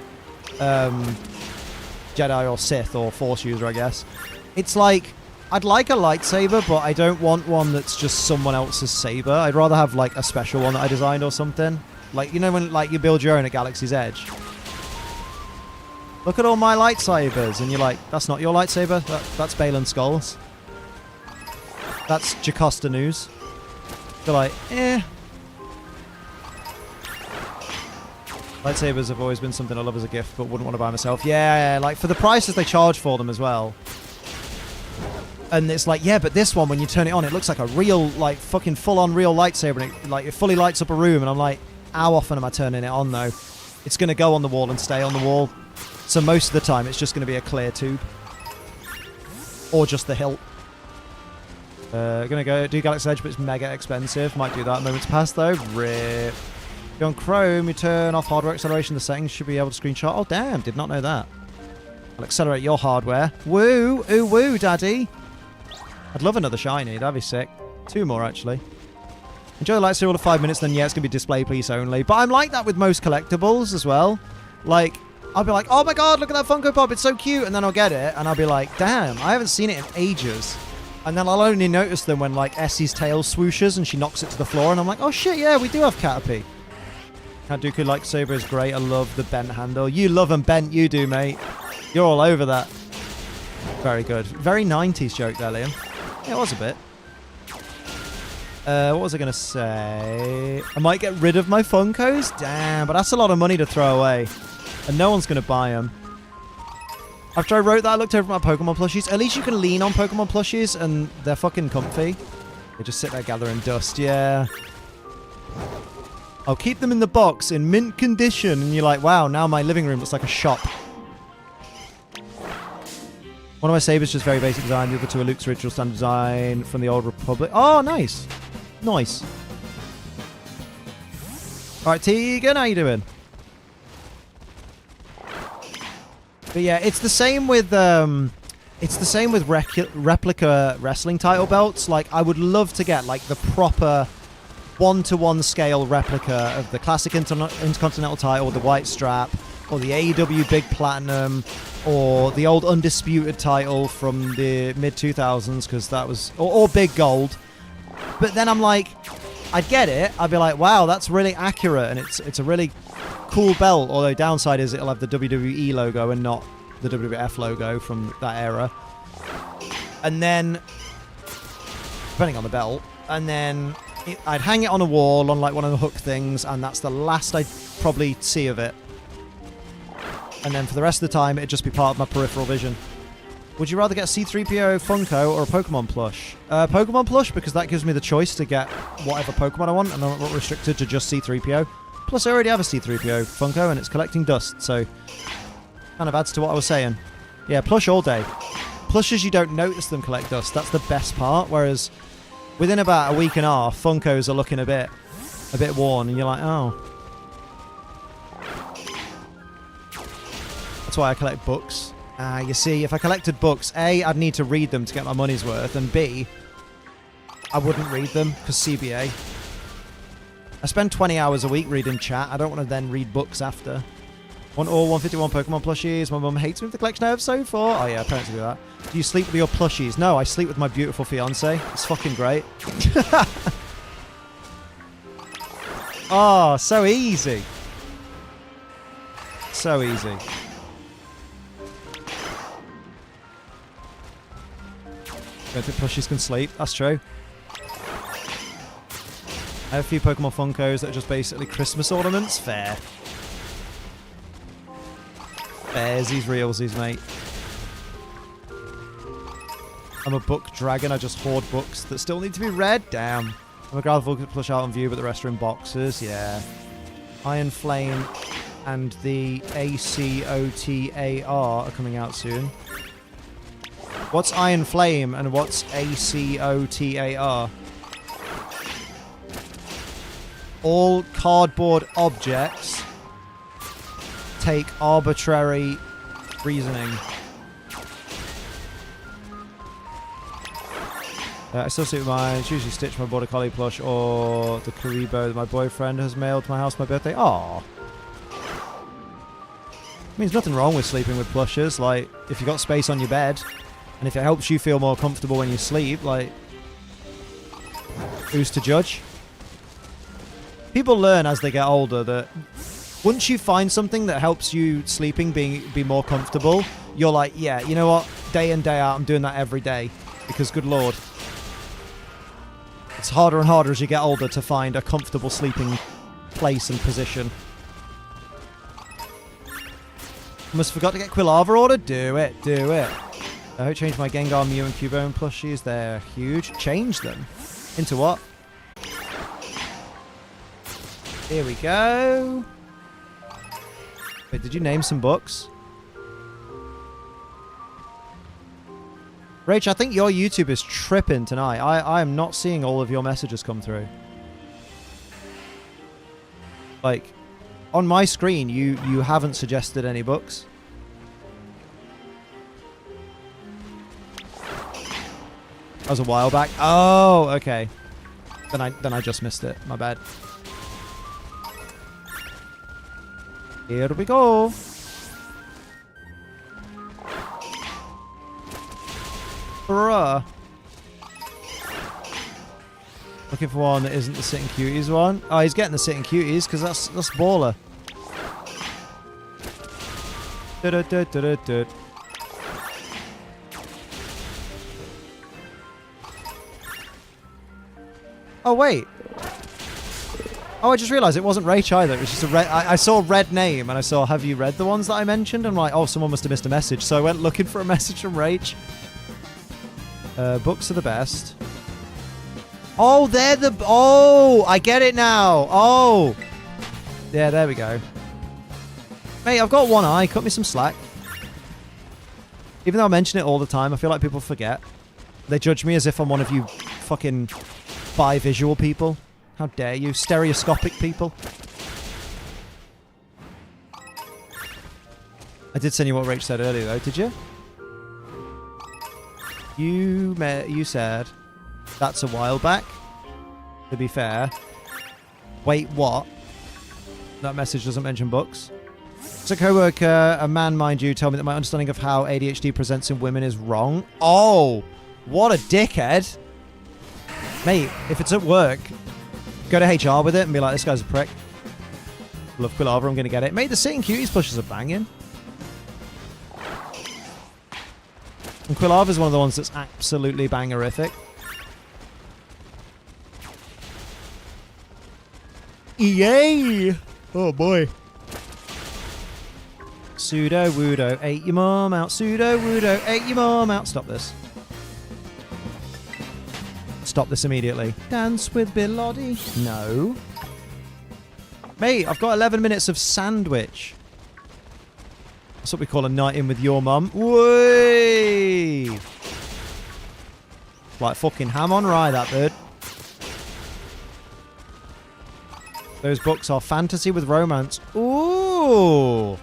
Jedi or Sith or Force user, I guess. It's like, I'd like a lightsaber, but I don't want one that's just someone else's saber. I'd rather have, like, a special one that I designed or something. Like, you know when, like, you build your own at Galaxy's Edge? Look at all my lightsabers, and you're like, that's not your lightsaber? That's Balin Skull's. That's Jocasta News. They're like, eh. Lightsabers have always been something I love as a gift, but wouldn't want to buy myself. Yeah, like for the prices they charge for them as well. And it's like, yeah, but this one, when you turn it on, it looks like a real, like, fucking full-on real lightsaber. And it, like, it fully lights up a room. And I'm like, how often am I turning it on, though? It's going to go on the wall and stay on the wall. So most of the time, it's just going to be a clear tube. Or just the hilt. Going to go do Galaxy Edge, but it's mega expensive. Might do that. Moments pass, though. Rip. Go on Chrome, you turn off hardware acceleration. The settings should be able to screenshot. Oh, damn. Did not know that. I'll accelerate your hardware. Woo. Ooh, woo, daddy. I'd love another shiny. That'd be sick. 2 more, actually. Enjoy the lightsaber all the 5 minutes, then yeah, it's going to be display piece only. But I'm like that with most collectibles as well. Like, I'll be like, oh my god, look at that Funko Pop. It's so cute. And then I'll get it, and I'll be like, damn, I haven't seen it in ages. And then I'll only notice them when, like, Essie's tail swooshes and she knocks it to the floor. And I'm like, oh shit, yeah, we do have Caterpie. Dooku lightsaber is great. I love the bent handle. You love them bent, you do, mate. You're all over that. Very good. Very 90s joke there, Liam. Yeah, it was a bit. What was I going to say? I might get rid of my Funkos? Damn, but that's a lot of money to throw away. And no one's going to buy them. After I wrote that, I looked over at my Pokemon plushies. At least you can lean on Pokemon plushies, and they're fucking comfy. They just sit there gathering dust, yeah. I'll keep them in the box in mint condition. And you're like, wow, now my living room looks like a shop. One of my sabers just very basic design. The other two are Luke's original standard design from the Old Republic. Oh, nice. Nice. All right, Tegan, how you doing? But yeah, it's the same with replica wrestling title belts. Like, I would love to get like the proper 1-to-1 scale replica of the classic Intercontinental title, the white strap, or the AEW Big Platinum, or the old Undisputed title from the mid-2000s, because that was... Or Big Gold. But then I'm like, I'd get it. I'd be like, wow, that's really accurate, and it's a really cool belt, although downside is it'll have the WWE logo and not the WWF logo from that era. And then, depending on the belt, and then I'd hang it on a wall on like one of the hook things, and that's the last I'd probably see of it. And then for the rest of the time, it'd just be part of my peripheral vision. Would you rather get a C-3PO Funko or a Pokemon plush? Pokemon plush, because that gives me the choice to get whatever Pokemon I want, and I'm not restricted to just C-3PO. Plus, I already have a C-3PO Funko, and it's collecting dust, so kind of adds to what I was saying. Yeah, plush all day. Plushes, you don't notice them collect dust. That's the best part, whereas within about a week and a half, Funkos are looking a bit worn, and you're like, oh. That's why I collect books. You see, if I collected books, A, I'd need to read them to get my money's worth, and B, I wouldn't read them, because CBA. I spend 20 hours a week reading chat. I don't want to then read books after. Want all 151 Pokemon plushies. My mum hates me with the collection I have so far. Oh yeah, parents do that. Do you sleep with your plushies? No, I sleep with my beautiful fiance. It's fucking great. Oh, so easy. So easy. Don't think plushies can sleep. That's true. I have a few Pokemon Funkos that are just basically Christmas ornaments. Fair. Fairsies, realsies, mate. I'm a book dragon. I just hoard books that still need to be read. Damn. I'm a Groudon plush out on view, but the rest are in boxes. Yeah. Iron Flame and the ACOTAR are coming out soon. What's Iron Flame and what's ACOTAR? All cardboard objects take arbitrary reasoning. I still sleep with mine. It's usually Stitch, my Border Collie plush, or the Karibo that my boyfriend has mailed to my house for my birthday. Aww. Means nothing wrong with sleeping with plushes. Like, if you got space on your bed, and if it helps you feel more comfortable when you sleep, like, who's to judge? People learn as they get older that once you find something that helps you sleeping be more comfortable, you're like, yeah, you know what? Day in, day out, I'm doing that every day. Because, good lord. It's harder and harder as you get older to find a comfortable sleeping place and position. Almost forgot to get Quilava order. Do it. Do it. I hope change my Gengar, Mew, and Cubone plushies. They're huge. Change them. Into what? Here we go. Wait, did you name some books? Rach, I think your YouTube is tripping tonight. I am not seeing all of your messages come through. Like, on my screen, you haven't suggested any books. That was a while back. Oh, okay. Then I just missed it. My bad. Here we go. Bruh. Looking for one that isn't the Sitting Cuties one. Oh, he's getting the Sitting Cuties because that's baller. Oh, wait. Oh, I just realised it wasn't Rach either. It was just a red... I saw a red name and I saw, have you read the ones that I mentioned? I'm like, oh, someone must have missed a message. So I went looking for a message from Rach. Books are the best. Oh, they're the... Oh, I get it now. Oh. Yeah, there we go. Mate, I've got one eye. Cut me some slack. Even though I mention it all the time, I feel like people forget. They judge me as if I'm one of you fucking bi-visual people. How dare you? Stereoscopic people. I did send you what Rach said earlier, though. Did you? You said that's a while back. To be fair. Wait, what? That message doesn't mention books. As a co-worker, a man, mind you, told me that my understanding of how ADHD presents in women is wrong. Oh, what a dickhead. Mate, if it's at work, go to HR with it and be like, this guy's a prick. Love Quilava, I'm going to get it. Mate, the Sitting Cuties pushes are banging. And Quilava is one of the ones that's absolutely bangerific. Yay! Oh boy. Pseudo-Wudo, ate your mom out. Pseudo-Wudo, ate your mom out. Stop this. Stop this immediately. Dance with Bilotti. No. Mate, I've got 11 minutes of sandwich. That's what we call a night in with your mum. Whey! Like fucking ham on rye, that bird. Those books are fantasy with romance. Ooh!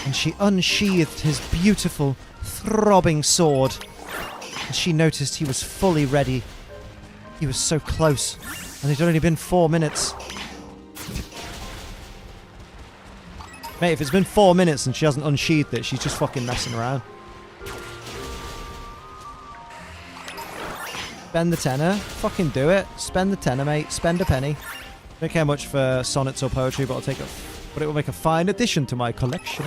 And she unsheathed his beautiful, throbbing sword. And she noticed he was fully ready. He was so close. And it'd only been 4 minutes. Mate, if it's been 4 minutes and she hasn't unsheathed it, she's just fucking messing around. Spend the tenner. Fucking do it. Spend the tenner, mate. Spend a penny. Don't care much for sonnets or poetry, but I'll take it. But it will make a fine addition to my collection.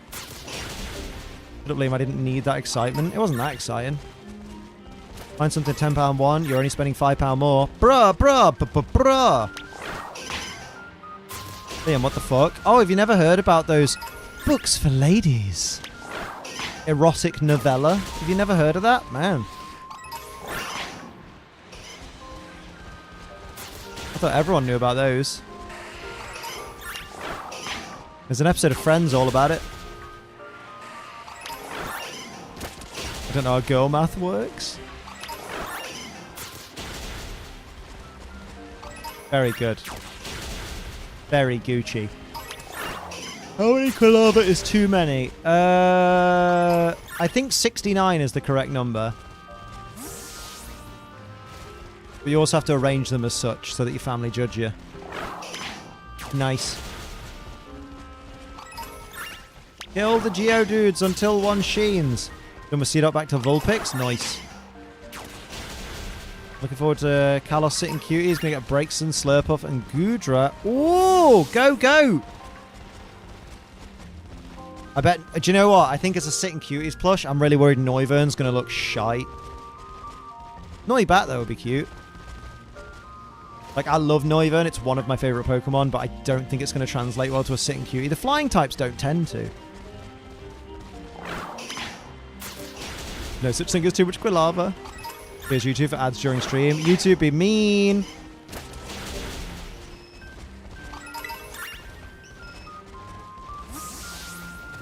I don't believe I didn't need that excitement. It wasn't that exciting. Find something £10 one. You're only spending £5 more. Bruh, bruh, bruh. Liam, what the fuck? Oh, have you never heard about those books for ladies? Erotic novella? Have you never heard of that? Man. I thought everyone knew about those. There's an episode of Friends all about it. I don't know how girl math works. Very good. Very Gucci. How many Quilava is too many? I think 69 is the correct number. But you also have to arrange them as such so that your family judge you. Nice. Kill the Geodudes until one sheens. Then we'll see that back to Vulpix. Nice. Looking forward to Kalos Sitting Cuties. Gonna get Braixen, Slurpuff, and Goodra. Ooh, go, go! I bet. Do you know what? I think it's a Sitting Cuties plush. I'm really worried Noivern's gonna look shite. Noibat, though, would be cute. Like, I love Noivern. It's one of my favorite Pokemon, but I don't think it's going to translate well to a sitting cutie. The flying types don't tend to. No such thing as too much Quilava. Here's YouTube for ads during stream. YouTube be mean.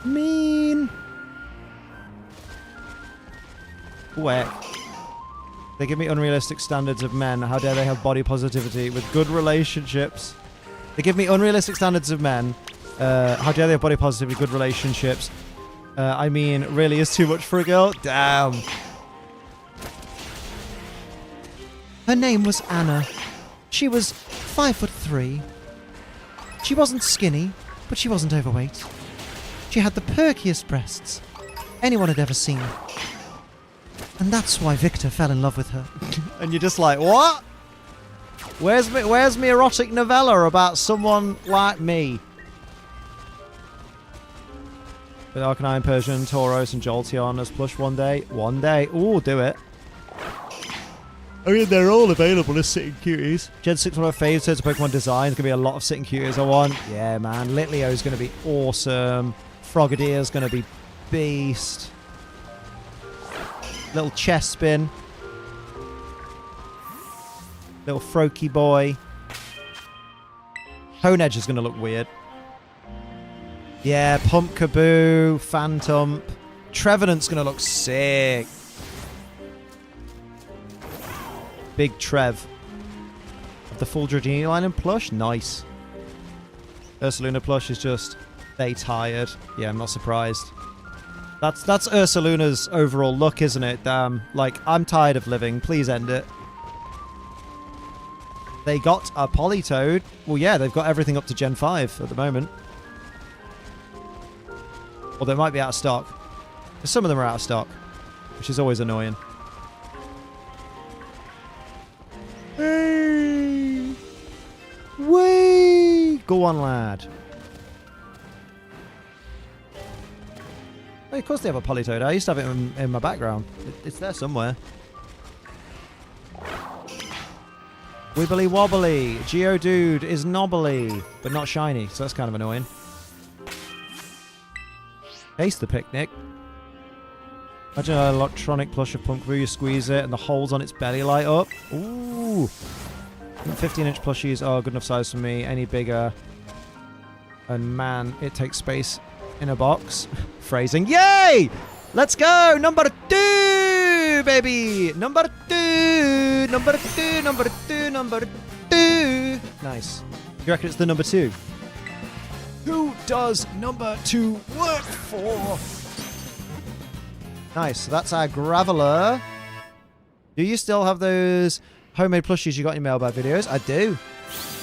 Mean. Whack. They give me unrealistic standards of men. How dare they have body positivity with good relationships? They give me unrealistic standards of men. How dare they have body positivity, good relationships? I mean, really is too much for a girl? Damn. Her name was Anna. She was 5'3". She wasn't skinny, but she wasn't overweight. She had the perkiest breasts anyone had ever seen. And that's why Victor fell in love with her. And you're just like, what? Where's me erotic novella about someone like me? With Arcanine, Persian, Tauros, and Jolteon as plush one day. One day. Ooh, do it. I mean, they're all available as sitting cuties. Gen 6, one of my faves, in terms of Pokemon design. There's going to be a lot of sitting cuties I want. Yeah, man. Litleo is going to be awesome. Frogadier is going to be beast. Little chest spin. Little Froakie boy. Honedge is going to look weird. Yeah, Pumpkaboo, Phantom. Trevenant's going to look sick. Big Trev. Of the full Dratini line and plush? Nice. Ursaluna plush is just... They tired. Yeah, I'm not surprised. That's Ursaluna's overall look, isn't it? Damn. Like, I'm tired of living. Please end it. They got a Politoed. Well, yeah, they've got everything up to Gen 5 at the moment. Or they might be out of stock. Because some of them are out of stock. Which is always annoying. Hey! Whee! Go on, lad. Oh, of course they have a Politoed. I used to have it in my background. It's there somewhere. Wibbly wobbly. Geodude is knobbly, but not shiny, so that's kind of annoying. Taste the picnic. Imagine an electronic plush of Pumpkaboo. You squeeze it and the holes on its belly light up. Ooh. 15-inch plushies are good enough size for me. Any bigger. And man, it takes space in a box. Phrasing. Yay! Let's go! Number 2, baby! Number 2! Number 2! Number 2! Number 2! Nice. You reckon it's the number 2? Who does number 2 work for? Nice. So that's our Graveler. Do you still have those homemade plushies you got in your mailbag videos? I do.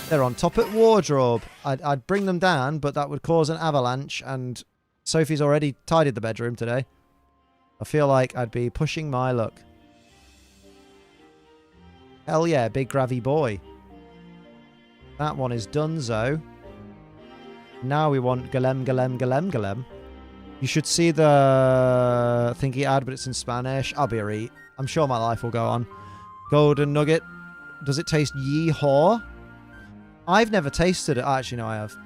They're on top at wardrobe. I'd bring them down, but that would cause an avalanche, and Sophie's already tidied the bedroom today. I feel like I'd be pushing my luck. Hell yeah, big gravy boy. That one is donezo. Now we want Golem. You should see the thingy ad, but it's in Spanish. I'll be a read. I'm sure my life will go on. Golden Nugget. Does it taste yee-haw? I've never tasted it. Actually, no, I have.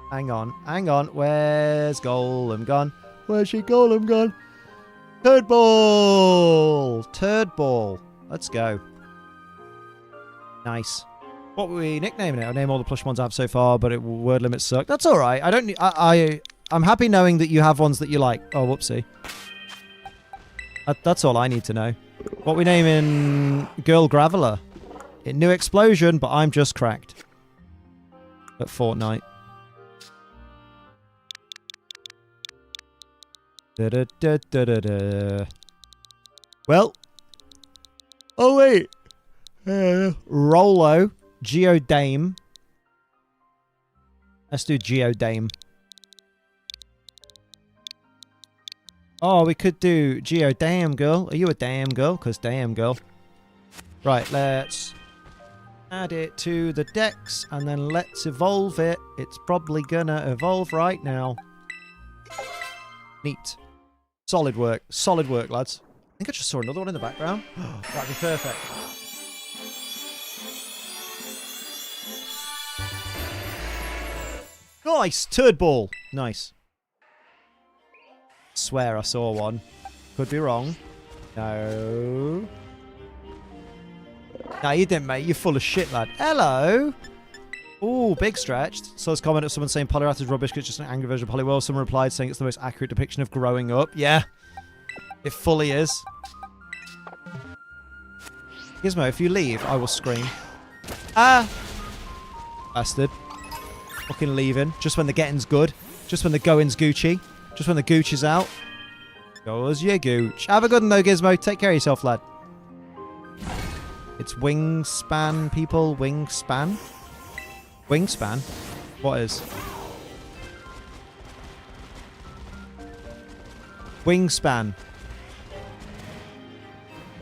Hang on. Where's Golem gone? Where's your Golem gone? Turd ball. Let's go. Nice. What were we nicknaming it? I name all the plush ones I have so far, but word limits suck. That's all right. I'm happy knowing that you have ones that you like. Oh, whoopsie. That's all I need to know. What we naming Girl Graveler? It knew explosion, but I'm just cracked. At Fortnite. Well. Oh, wait. Rolo. Geodame. Let's do Geodame. Oh, we could do Geodame girl. Are you a damn girl? Because damn girl. Right, let's add it to the Dex and then let's evolve it. It's probably gonna evolve right now. Neat. Solid work, lads. I think I just saw another one in the background. That'd be perfect. Nice! Turd ball. Nice. Swear I saw one. Could be wrong. No. No, you didn't, mate. You're full of shit, lad. Hello! Ooh, big stretched. So, it's comment of someone saying Poliwrath is rubbish because it's just an angry version of Poliwhirl. Someone replied saying it's the most accurate depiction of growing up. Yeah. It fully is. Gizmo, if you leave, I will scream. Ah! Bastard. Fucking leaving. Just when the getting's good. Just when the going's Gucci. Just when the gooch is out. Goes your gooch. Have a good one though, Gizmo. Take care of yourself, lad. It's wingspan, people. Wingspan? Wingspan? What is? Wingspan.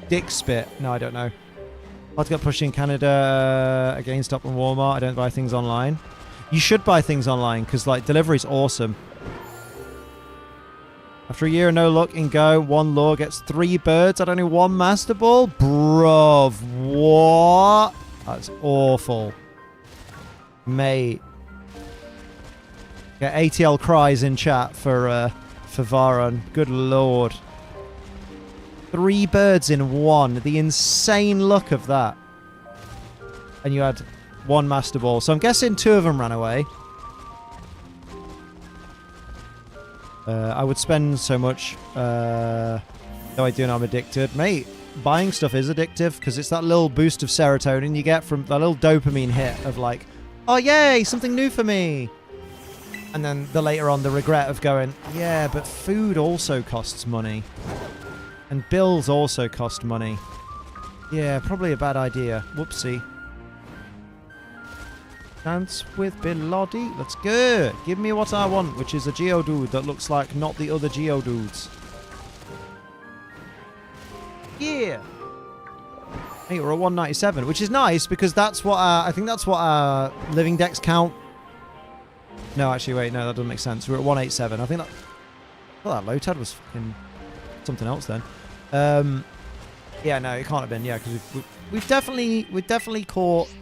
Dick spit. No, I don't know. Hard to get pushed in Canada again, stop on Walmart. I don't buy things online. You should buy things online because like delivery's awesome. After a year of no luck in Go, one lure gets 3 birds. I don't know, 1 Master Ball? Bruv, what? That's awful. Mate. Get ATL cries in chat for Varon. Good lord. 3 birds in 1. The insane luck of that. And you had 1 Master Ball. So I'm guessing 2 of them ran away. I would spend so much, though I do know I'm addicted. Mate, buying stuff is addictive because it's that little boost of serotonin you get from that little dopamine hit of like, oh yay, something new for me. And then later on the regret of going, yeah, but food also costs money. And bills also cost money. Yeah, probably a bad idea. Whoopsie. Dance with Bilodi. That's good. Give me what I want, which is a Geodude that looks like not the other Geodudes. Yeah. Hey, we're at 197, which is nice because that's what I think that's what our Living Dex count. No, actually, wait, no, that doesn't make sense. We're at 187. I think that. I thought that Lotad was fucking something else then. Yeah, no, it can't have been. Yeah, because we've definitely caught.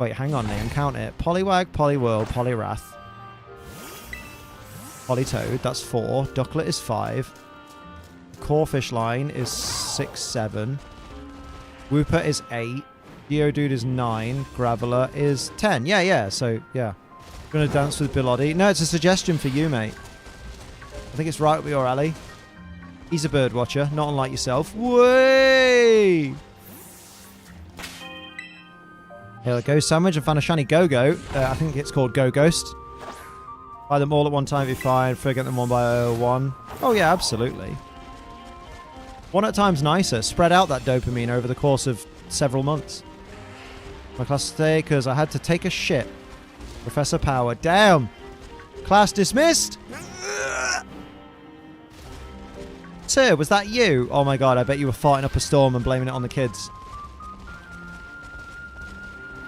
Wait, hang on, Liam. Count it. Poliwag, Poliwhirl, Poliwrath. Politoad, that's 4. Ducklet is 5. Corfish line is 6, 7. Wooper is 8. Geodude is 9. Graveler is 10. Yeah. So, yeah. Gonna dance with Bilodi. No, it's a suggestion for you, mate. I think it's right up your alley. He's a bird watcher, not unlike yourself. Way! Here we go, Sandwich. I found a shiny Go-Go. I think it's called Go-Ghost. Buy them all at one time, be fine. Forget them one by one. Oh yeah, absolutely. One at a time's nicer. Spread out that dopamine over the course of several months. My class today because I had to take a shit. Professor Power. Damn! Class dismissed! Sir, was that you? Oh my god, I bet you were farting up a storm and blaming it on the kids.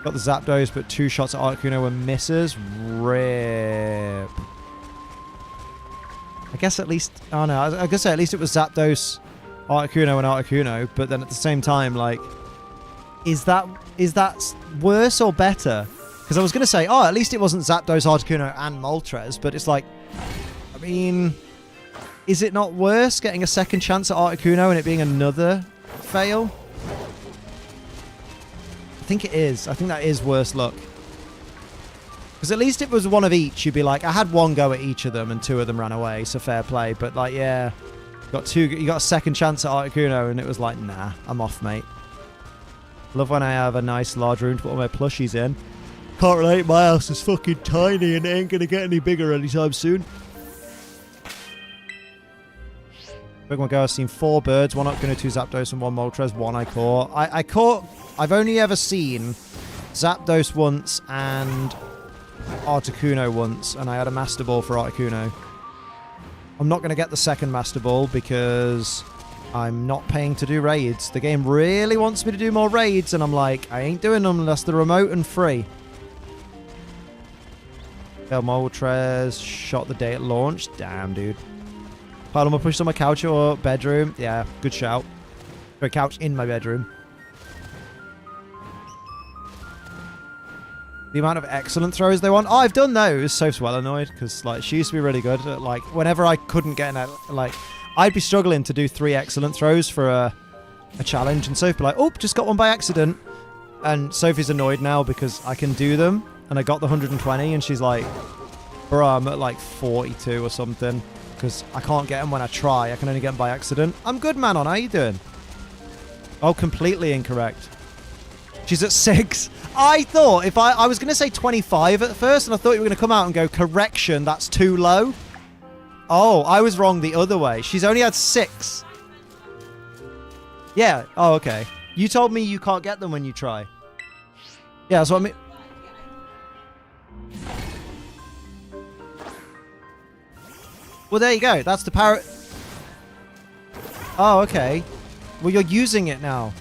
Got the Zapdos, but 2 shots at Articuno were misses. Rip. I guess at least... Oh no, I was going to say at least it was Zapdos, Articuno, and Articuno. But then at the same time, like... Is that worse or better? Because I was going to say, oh, at least it wasn't Zapdos, Articuno, and Moltres. But it's like... I mean... Is it not worse getting a second chance at Articuno and it being another fail? I think it is. I think that is worse luck. Because at least if it was one of each, you'd be like, I had 1 go at each of them and 2 of them ran away, so fair play. But like, yeah, you got a second chance at Articuno and it was like, nah, I'm off, mate. Love when I have a nice large room to put all my plushies in. Can't relate, my house is fucking tiny and it ain't gonna get any bigger anytime soon. Pokemon Go, I've seen 4 birds, 1 Articuno, 2 Zapdos, and 1 Moltres, 1 I caught. I've only ever seen Zapdos once and Articuno once, and I had a Master Ball for Articuno. I'm not going to get the second Master Ball because I'm not paying to do raids. The game really wants me to do more raids, and I'm like, I ain't doing them unless they're remote and free. Moltres shot the day it launched. Damn, dude. Pile them push on my couch or bedroom. Yeah, good shout. Or a couch in my bedroom. The amount of excellent throws they want. Oh, I've done those. Soph's well annoyed because like she used to be really good at like whenever I couldn't get in like I'd be struggling to do 3 excellent throws for a challenge, and Soph'd be like, oh, just got one by accident. And Sophie's annoyed now because I can do them and I got the 120 and she's like, bro, I'm at like 42 or something because I can't get them when I try. I can only get them by accident. I'm good, Manon. How you doing? Oh, completely incorrect. She's at 6. I thought if I was going to say 25 at first, and I thought you were going to come out and go, correction, that's too low. Oh, I was wrong the other way. She's only had 6. Yeah. Oh, okay. You told me you can't get them when you try. Yeah, that's what I mean. Well, there you go. That's the power. Oh, okay. Well, you're using it now.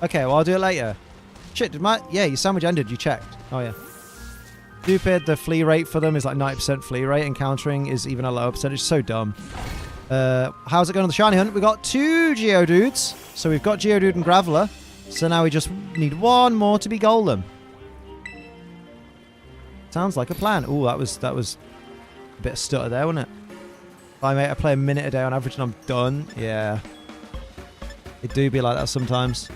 Okay, well, I'll do it later. Shit, did my... Yeah, your sandwich ended. You checked. Oh, yeah. Stupid. The flee rate for them is like 90% flee rate, and countering is even a lower percentage. So dumb. How's it going on the shiny hunt? We got 2 Geodudes. So we've got Geodude and Graveler. So now we just need 1 more to be Golem. Sounds like a plan. Ooh, that was a bit of stutter there, wasn't it? Bye, mate. I play a minute a day on average and I'm done. Yeah. It do be like that sometimes.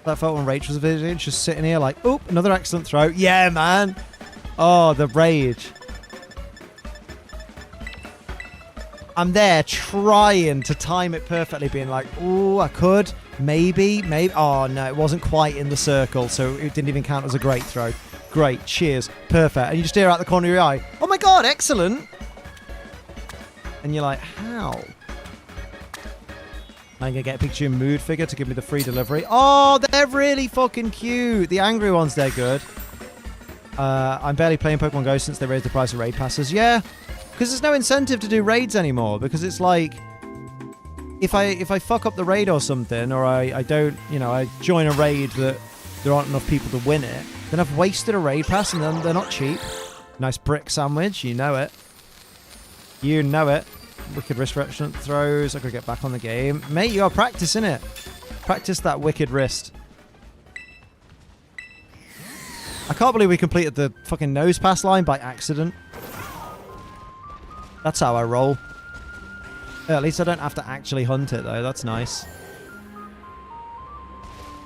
That felt when Rach was visiting, just sitting here like, oop, another excellent throw. Yeah, man. Oh, the rage. I'm there trying to time it perfectly, being like, ooh, I could. Maybe. Oh, no, it wasn't quite in the circle, so it didn't even count as a great throw. Great. Cheers. Perfect. And you just hear out the corner of your eye, oh my god, excellent. And you're like, how? I'm going to get a picture of Mood figure to give me the free delivery. Oh, they're really fucking cute. The angry ones, they're good. I'm barely playing Pokemon Go since they raised the price of raid passes. Yeah, because there's no incentive to do raids anymore. Because it's like, if I fuck up the raid or something, or I don't, you know, I join a raid that there aren't enough people to win it, then I've wasted a raid pass and then they're not cheap. Nice brick sandwich, you know it. You know it. Wicked wrist reaction throws. I could get back on the game. Mate, you gotta practice, innit? Practice that wicked wrist. I can't believe we completed the fucking nose pass line by accident. That's how I roll. Yeah, at least I don't have to actually hunt it, though. That's nice.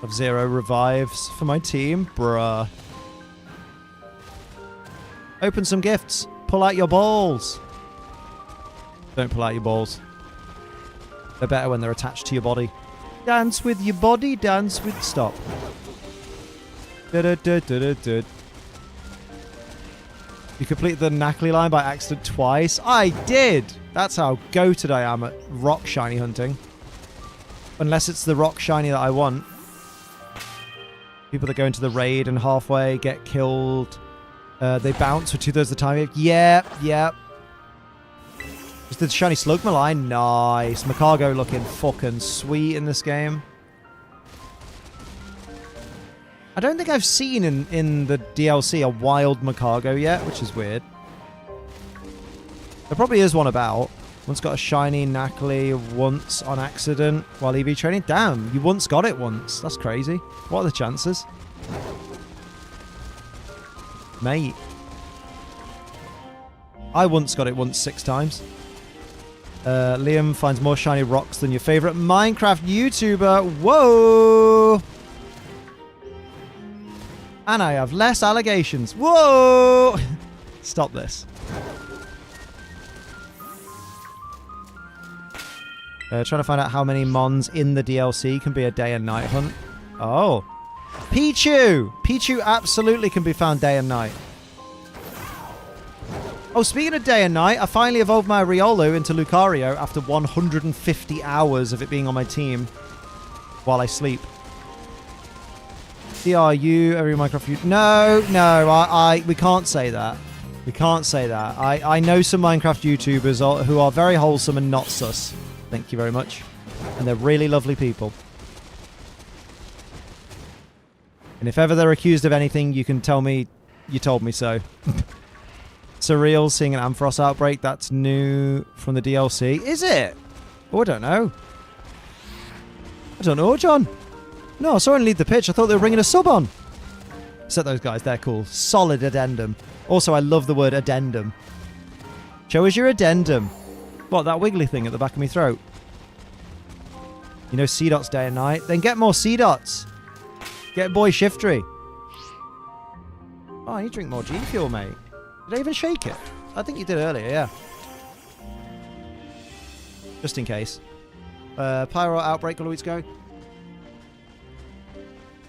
Of 0 revives for my team. Bruh. Open some gifts. Pull out your balls. Don't pull out your balls. They're better when they're attached to your body. Dance with your body, dance with... Stop. You complete the Knackley line by accident twice. I did! That's how goated I am at rock shiny hunting. Unless it's the rock shiny that I want. People that go into the raid and halfway get killed. They bounce for 2/3 of the time. Yeah. Just the shiny Slugma line. Nice. Macargo looking fucking sweet in this game. I don't think I've seen in the DLC a wild Macargo yet, which is weird. There probably is one about. Once got a shiny Knackley once on accident while EV training. Damn, you once got it once. That's crazy. What are the chances? Mate. I once got it once 6 times. Liam finds more shiny rocks than your favorite Minecraft YouTuber. Whoa! And I have less allegations. Whoa! Stop this. Trying to find out how many mons in the DLC can be a day and night hunt. Oh. Pichu! Pichu absolutely can be found day and night. Oh, speaking of day and night, I finally evolved my Riolu into Lucario after 150 hours of it being on my team while I sleep. DRU, every Minecraft... No, we can't say that. We can't say that. I know some Minecraft YouTubers who are very wholesome and not sus. Thank you very much. And they're really lovely people. And if ever they're accused of anything, you can tell me you told me so. Surreal, seeing an Ampharos outbreak. That's new from the DLC. Is it? Oh, I don't know. I don't know, John. No, I saw him lead the pitch. I thought they were bringing a sub on. Except those guys, they're cool. Solid addendum. Also, I love the word addendum. Show us your addendum. What, that wiggly thing at the back of my throat? You know C-Dots day and night? Then get more C-Dots. Get boy Shiftry. Oh, you drink more G Fuel, mate. Did I even shake it? I think you did earlier, yeah. Just in case. Pyro Outbreak, all weeks go.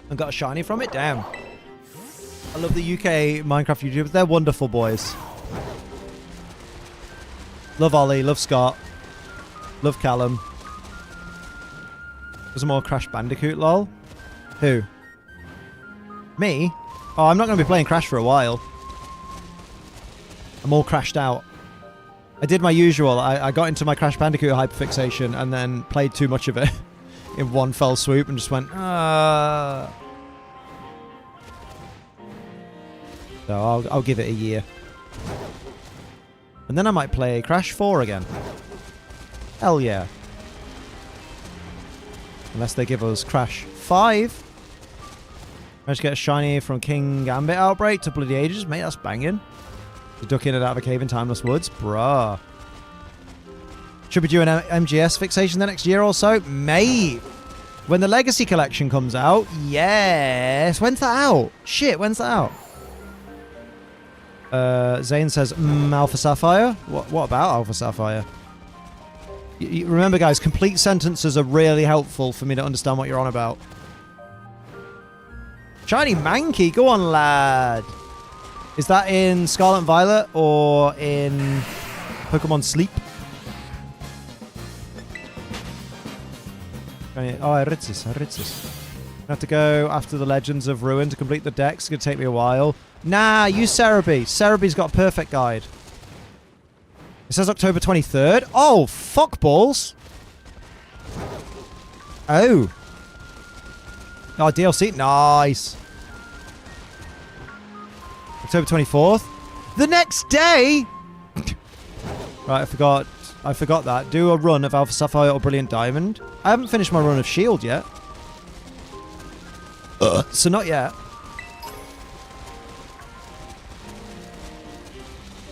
And got a shiny from it? Damn. I love the UK Minecraft YouTubers. They're wonderful boys. Love Ollie, love Scott. Love Callum. There's more Crash Bandicoot, lol. Who? Me? Oh, I'm not going to be playing Crash for a while. I'm all crashed out. I did my usual. I got into my Crash Bandicoot hyperfixation and then played too much of it in one fell swoop and just went, So I'll give it a year. And then I might play Crash 4 again. Hell yeah. Unless they give us Crash 5. Managed to get a shiny from King Gambit Outbreak to bloody ages. Mate, that's banging. To duck in and out of a cave in Timeless Woods. Bruh. Should be doing an MGS fixation the next year or so. Mate. When the Legacy Collection comes out. Yes. When's that out? Shit, when's that out? Zane says, Alpha Sapphire? What about Alpha Sapphire? You remember, guys, complete sentences are really helpful for me to understand what you're on about. Shiny Mankey, go on, lad. Is that in Scarlet and Violet or in Pokemon Sleep? Oh, I read this. I have to go after the Legends of Ruin to complete the dex. It's going to take me a while. Nah, use Cerebi. Cerebi's got a perfect guide. It says October 23rd. Oh, fuck balls. Oh. Oh, DLC. Nice. October 24th. The next day. Right, I forgot that. Do a run of Alpha Sapphire or Brilliant Diamond. I haven't finished my run of Shield yet. So not yet.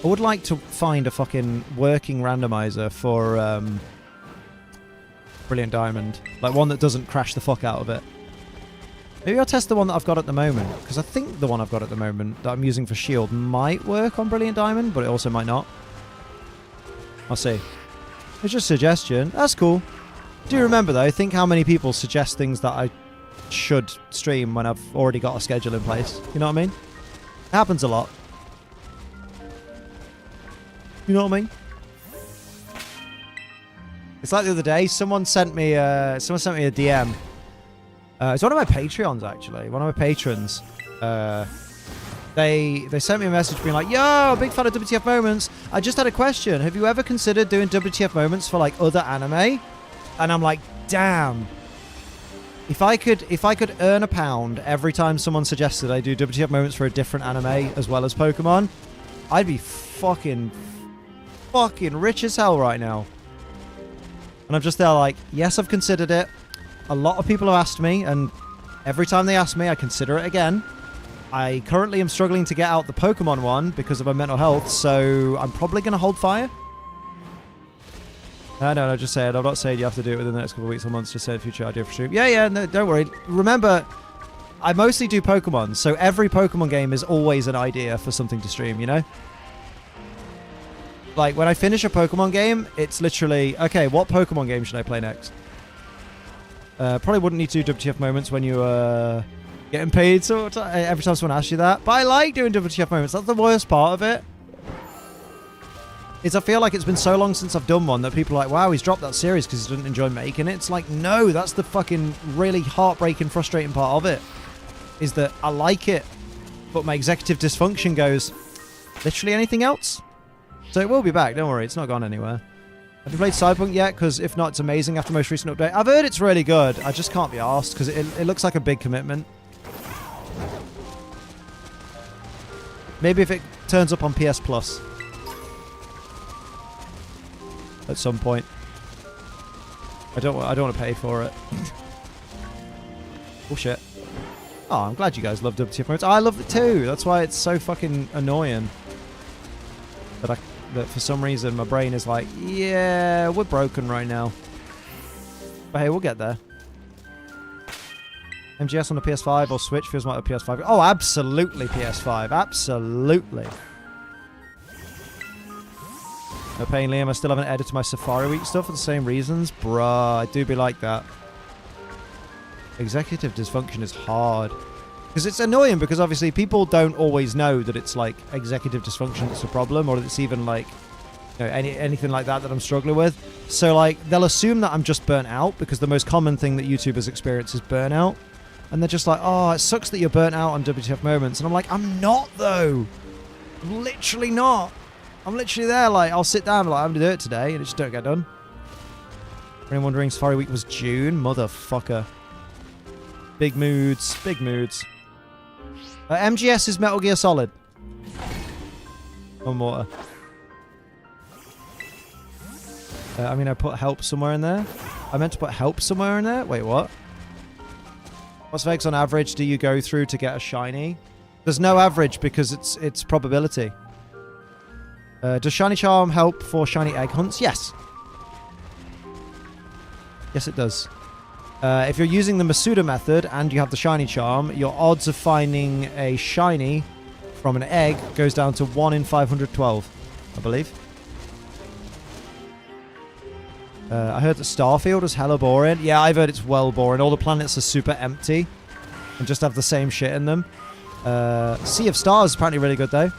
I would like to find a fucking working randomizer for Brilliant Diamond. Like one that doesn't crash the fuck out of it. Maybe I'll test the one that I've got at the moment. Because I think the one I've got at the moment that I'm using for Shield might work on Brilliant Diamond, but it also might not. I'll see. It's just a suggestion. That's cool. Do remember though, think how many people suggest things that I should stream when I've already got a schedule in place. You know what I mean? It happens a lot. You know what I mean? It's like the other day, someone sent me a DM. It's one of my Patreons, actually. One of my patrons. They sent me a message being like, yo, big fan of WTF Moments. I just had a question. Have you ever considered doing WTF Moments for like other anime? And I'm like, damn. If I could earn £1 every time someone suggested I do WTF Moments for a different anime as well as Pokemon, I'd be fucking rich as hell right now. And I'm just there like, yes, I've considered it. A lot of people have asked me, and every time they ask me, I consider it again. I currently am struggling to get out the Pokemon one because of my mental health, so I'm probably going to hold fire. No, just say it. I'm not saying you have to do it within the next couple of weeks or months. Just say a future idea for stream. Yeah, no, don't worry. Remember, I mostly do Pokemon, so every Pokemon game is always an idea for something to stream, you know? Like, when I finish a Pokemon game, it's literally, okay, what Pokemon game should I play next? Probably wouldn't need to do WTF Moments when you're getting paid so every time someone asks you that. But I like doing WTF Moments. That's the worst part of it. Is I feel like it's been so long since I've done one that people are like, wow, he's dropped that series because he didn't enjoy making it. It's like, no, that's the fucking really heartbreaking, frustrating part of it. Is that I like it, but my executive dysfunction goes, literally anything else? So it will be back, don't worry, it's not gone anywhere. Have you played Cyberpunk yet? Because if not, it's amazing after most recent update. I've heard it's really good. I just can't be arsed because it looks like a big commitment. Maybe if it turns up on PS Plus. At some point. I don't want to pay for it. Oh, shit. Oh, I'm glad you guys love WTF modes. I love it too. That's why it's so fucking annoying. That for some reason my brain is like, yeah, we're broken right now. But hey, we'll get there. MGS on the PS5 or Switch feels like a PS5. Oh, absolutely PS5. Absolutely. No pain, Liam. I still haven't edited my Safari Week stuff for the same reasons. Bruh, I do be like that. Executive dysfunction is hard. Because it's annoying because obviously people don't always know that it's like executive dysfunction that's a problem or that it's even like, you know, anything like that I'm struggling with. So like they'll assume that I'm just burnt out because the most common thing that YouTubers experience is burnout. And they're just like, oh, it sucks that you're burnt out on WTF moments. And I'm like, I'm not though. I'm literally not. I'm literally there like, I'll sit down like, I'm going to do it today and it just don't get done. Anyone wondering Safari Week was June? Motherfucker. Big moods. Big moods. MGS is Metal Gear Solid. On water. I mean, I put help somewhere in there. I meant to put help somewhere in there. Wait, what? What's Vegas on average do you go through to get a shiny? There's no average because it's probability. Does Shiny Charm help for shiny egg hunts? Yes. Yes, it does. If you're using the Masuda method and you have the Shiny Charm, your odds of finding a shiny from an egg goes down to 1 in 512, I believe. I heard that Starfield is hella boring. Yeah, I've heard it's well boring. All the planets are super empty and just have the same shit in them. Sea of Stars is apparently really good, though.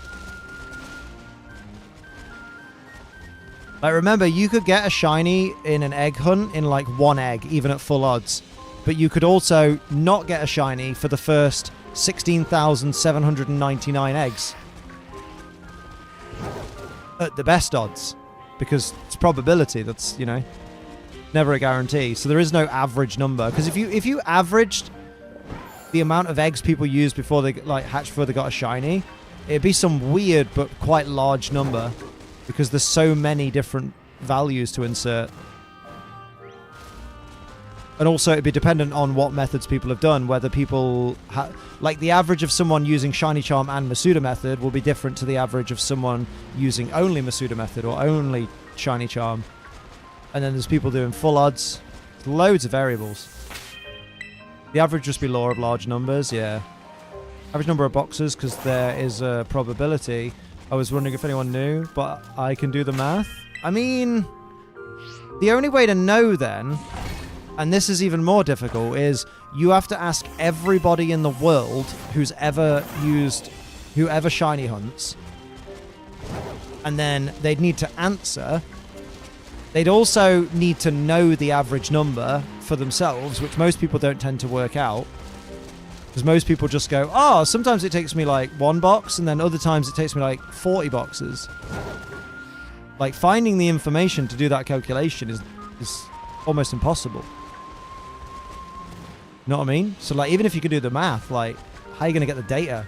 Like, remember, you could get a shiny in an egg hunt in, like, 1 egg, even at full odds. But you could also not get a shiny for the first 16,799 eggs. At the best odds. Because it's probability. That's, you know, never a guarantee. So there is no average number. Because if you averaged the amount of eggs people used before they, like, hatched before they got a shiny, it'd be some weird but quite large number. Because there's so many different values to insert. And also it'd be dependent on what methods people have done. Whether people... like the average of someone using Shiny Charm and Masuda method will be different to the average of someone using only Masuda method or only Shiny Charm. And then there's people doing full odds. Loads of variables. The average just be law of large numbers, yeah. Average number of boxes, because there is a probability... I was wondering if anyone knew, but I can do the math. I mean, the only way to know then, and this is even more difficult, is you have to ask everybody in the world who's ever shiny hunts, and then they'd need to answer. They'd also need to know the average number for themselves, which most people don't tend to work out. Because most people just go, oh, sometimes it takes me like 1 box, and then other times it takes me like 40 boxes. Like, finding the information to do that calculation is almost impossible. You know what I mean? So, like, even if you could do the math, like, how are you going to get the data?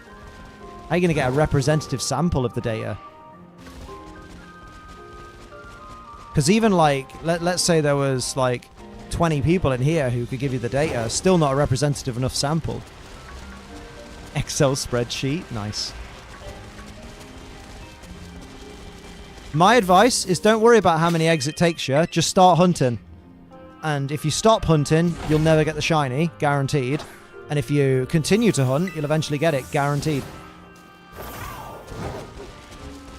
How are you going to get a representative sample of the data? Because even, like, let's say there was, like, 20 people in here who could give you the data, still not a representative enough sample. Excel spreadsheet. Nice. My advice is don't worry about how many eggs it takes you. Just start hunting. And if you stop hunting, you'll never get the shiny. Guaranteed. And if you continue to hunt, you'll eventually get it. Guaranteed.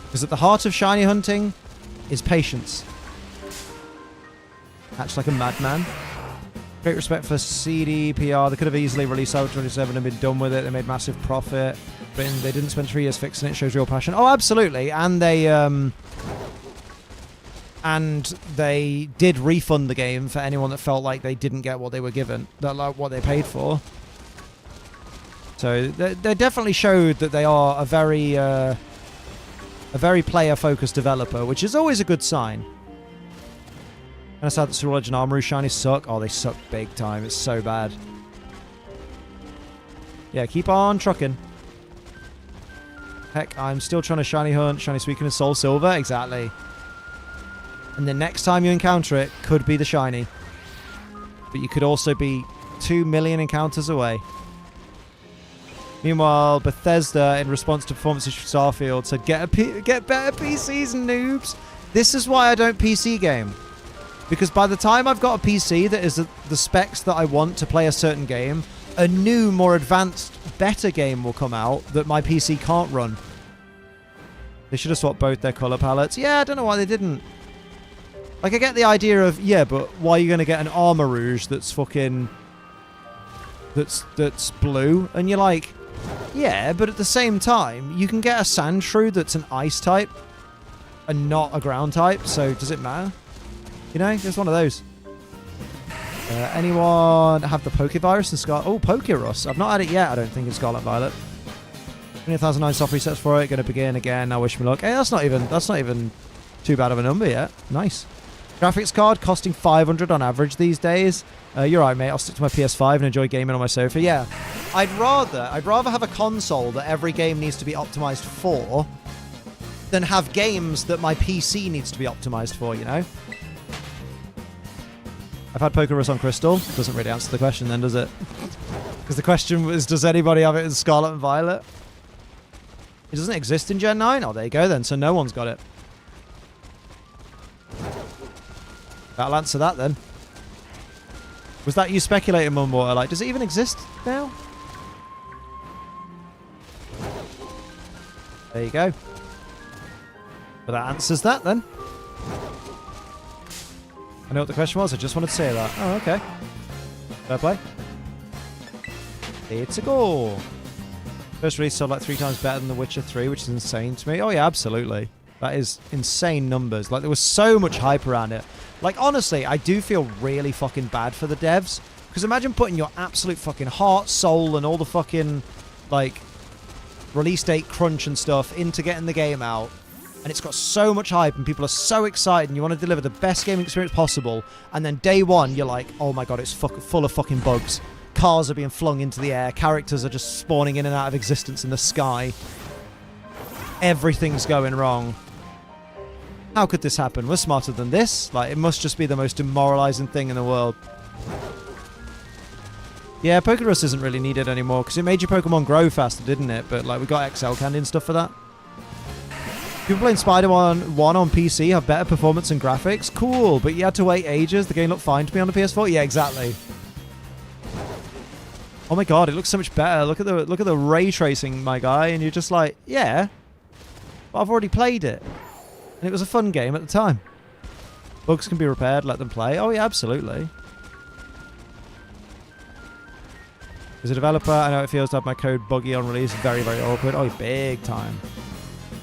Because at the heart of shiny hunting is patience. Hatch like a madman. Great respect for CDPR. They could have easily released Cyber 27 and been done with it. They made massive profit. But they didn't spend 3 years fixing it. Shows real passion. Oh, absolutely. And they did refund the game for anyone that felt like they didn't get what they were given. Like what they paid for. So they definitely showed that they are a very player-focused developer, which is always a good sign. And I said that Ceruledge and Armory shiny suck. Oh, they suck big time. It's so bad. Yeah, keep on trucking. Heck, I'm still trying to shiny hunt, shiny Suicune and Soul Silver. Exactly. And the next time you encounter it could be the shiny. But you could also be 2 million encounters away. Meanwhile, Bethesda, in response to performance issue Starfield, said, get better PCs, noobs. This is why I don't PC game. Because by the time I've got a PC that is the specs that I want to play a certain game, a new, more advanced, better game will come out that my PC can't run. They should have swapped both their color palettes. Yeah, I don't know why they didn't. Like, I get the idea of, yeah, but why are you going to get an Armor Rouge that's fucking... That's blue? And you're like, yeah, but at the same time, you can get a Sandshrew that's an Ice type and not a Ground type, so does it matter? You know, it's one of those. Anyone have the Pokevirus and Scarlet? Oh, Pokerus. I've not had it yet, I don't think, in Scarlet Violet. 20,009 soft resets for it. Going to begin again. I wish me luck. Hey, that's not even too bad of a number yet. Nice. Graphics card costing 500 on average these days. You're right, mate. I'll stick to my PS5 and enjoy gaming on my sofa. Yeah, I'd rather have a console that every game needs to be optimized for than have games that my PC needs to be optimized for. You know. I've had Pokerus on Crystal. Doesn't really answer the question, then, does it? Because the question was, does anybody have it in Scarlet and Violet? It doesn't exist in Gen 9? Oh, there you go then. So no one's got it. That'll answer that then. Was that you speculating, Mumwater? Like, does it even exist now? There you go. But that answers that then. I know what the question was. I just wanted to say that. Oh, okay. Fair play. It's a goal. First release sold like 3 times better than The Witcher 3, which is insane to me. Oh, yeah, absolutely. That is insane numbers. Like, there was so much hype around it. Like, honestly, I do feel really fucking bad for the devs. Because imagine putting your absolute fucking heart, soul, and all the fucking, like, release date crunch and stuff into getting the game out. And it's got so much hype, and people are so excited, and you want to deliver the best gaming experience possible. And then day one, you're like, oh my god, it's full of fucking bugs. Cars are being flung into the air. Characters are just spawning in and out of existence in the sky. Everything's going wrong. How could this happen? We're smarter than this. Like, it must just be the most demoralizing thing in the world. Yeah, Pokerus isn't really needed anymore, because it made your Pokemon grow faster, didn't it? But, like, we got XL Candy and stuff for that. People playing Spider-Man 1 on PC have better performance and graphics. Cool, but you had to wait ages. The game looked fine to me on the PS4. Yeah, exactly. Oh my god, it looks so much better. Look at the ray tracing, my guy, and you're just like, yeah, but I've already played it. And it was a fun game at the time. Bugs can be repaired, let them play. Oh yeah, absolutely. As a developer, I know it feels to have my code buggy on release. Very, very awkward. Oh, big time.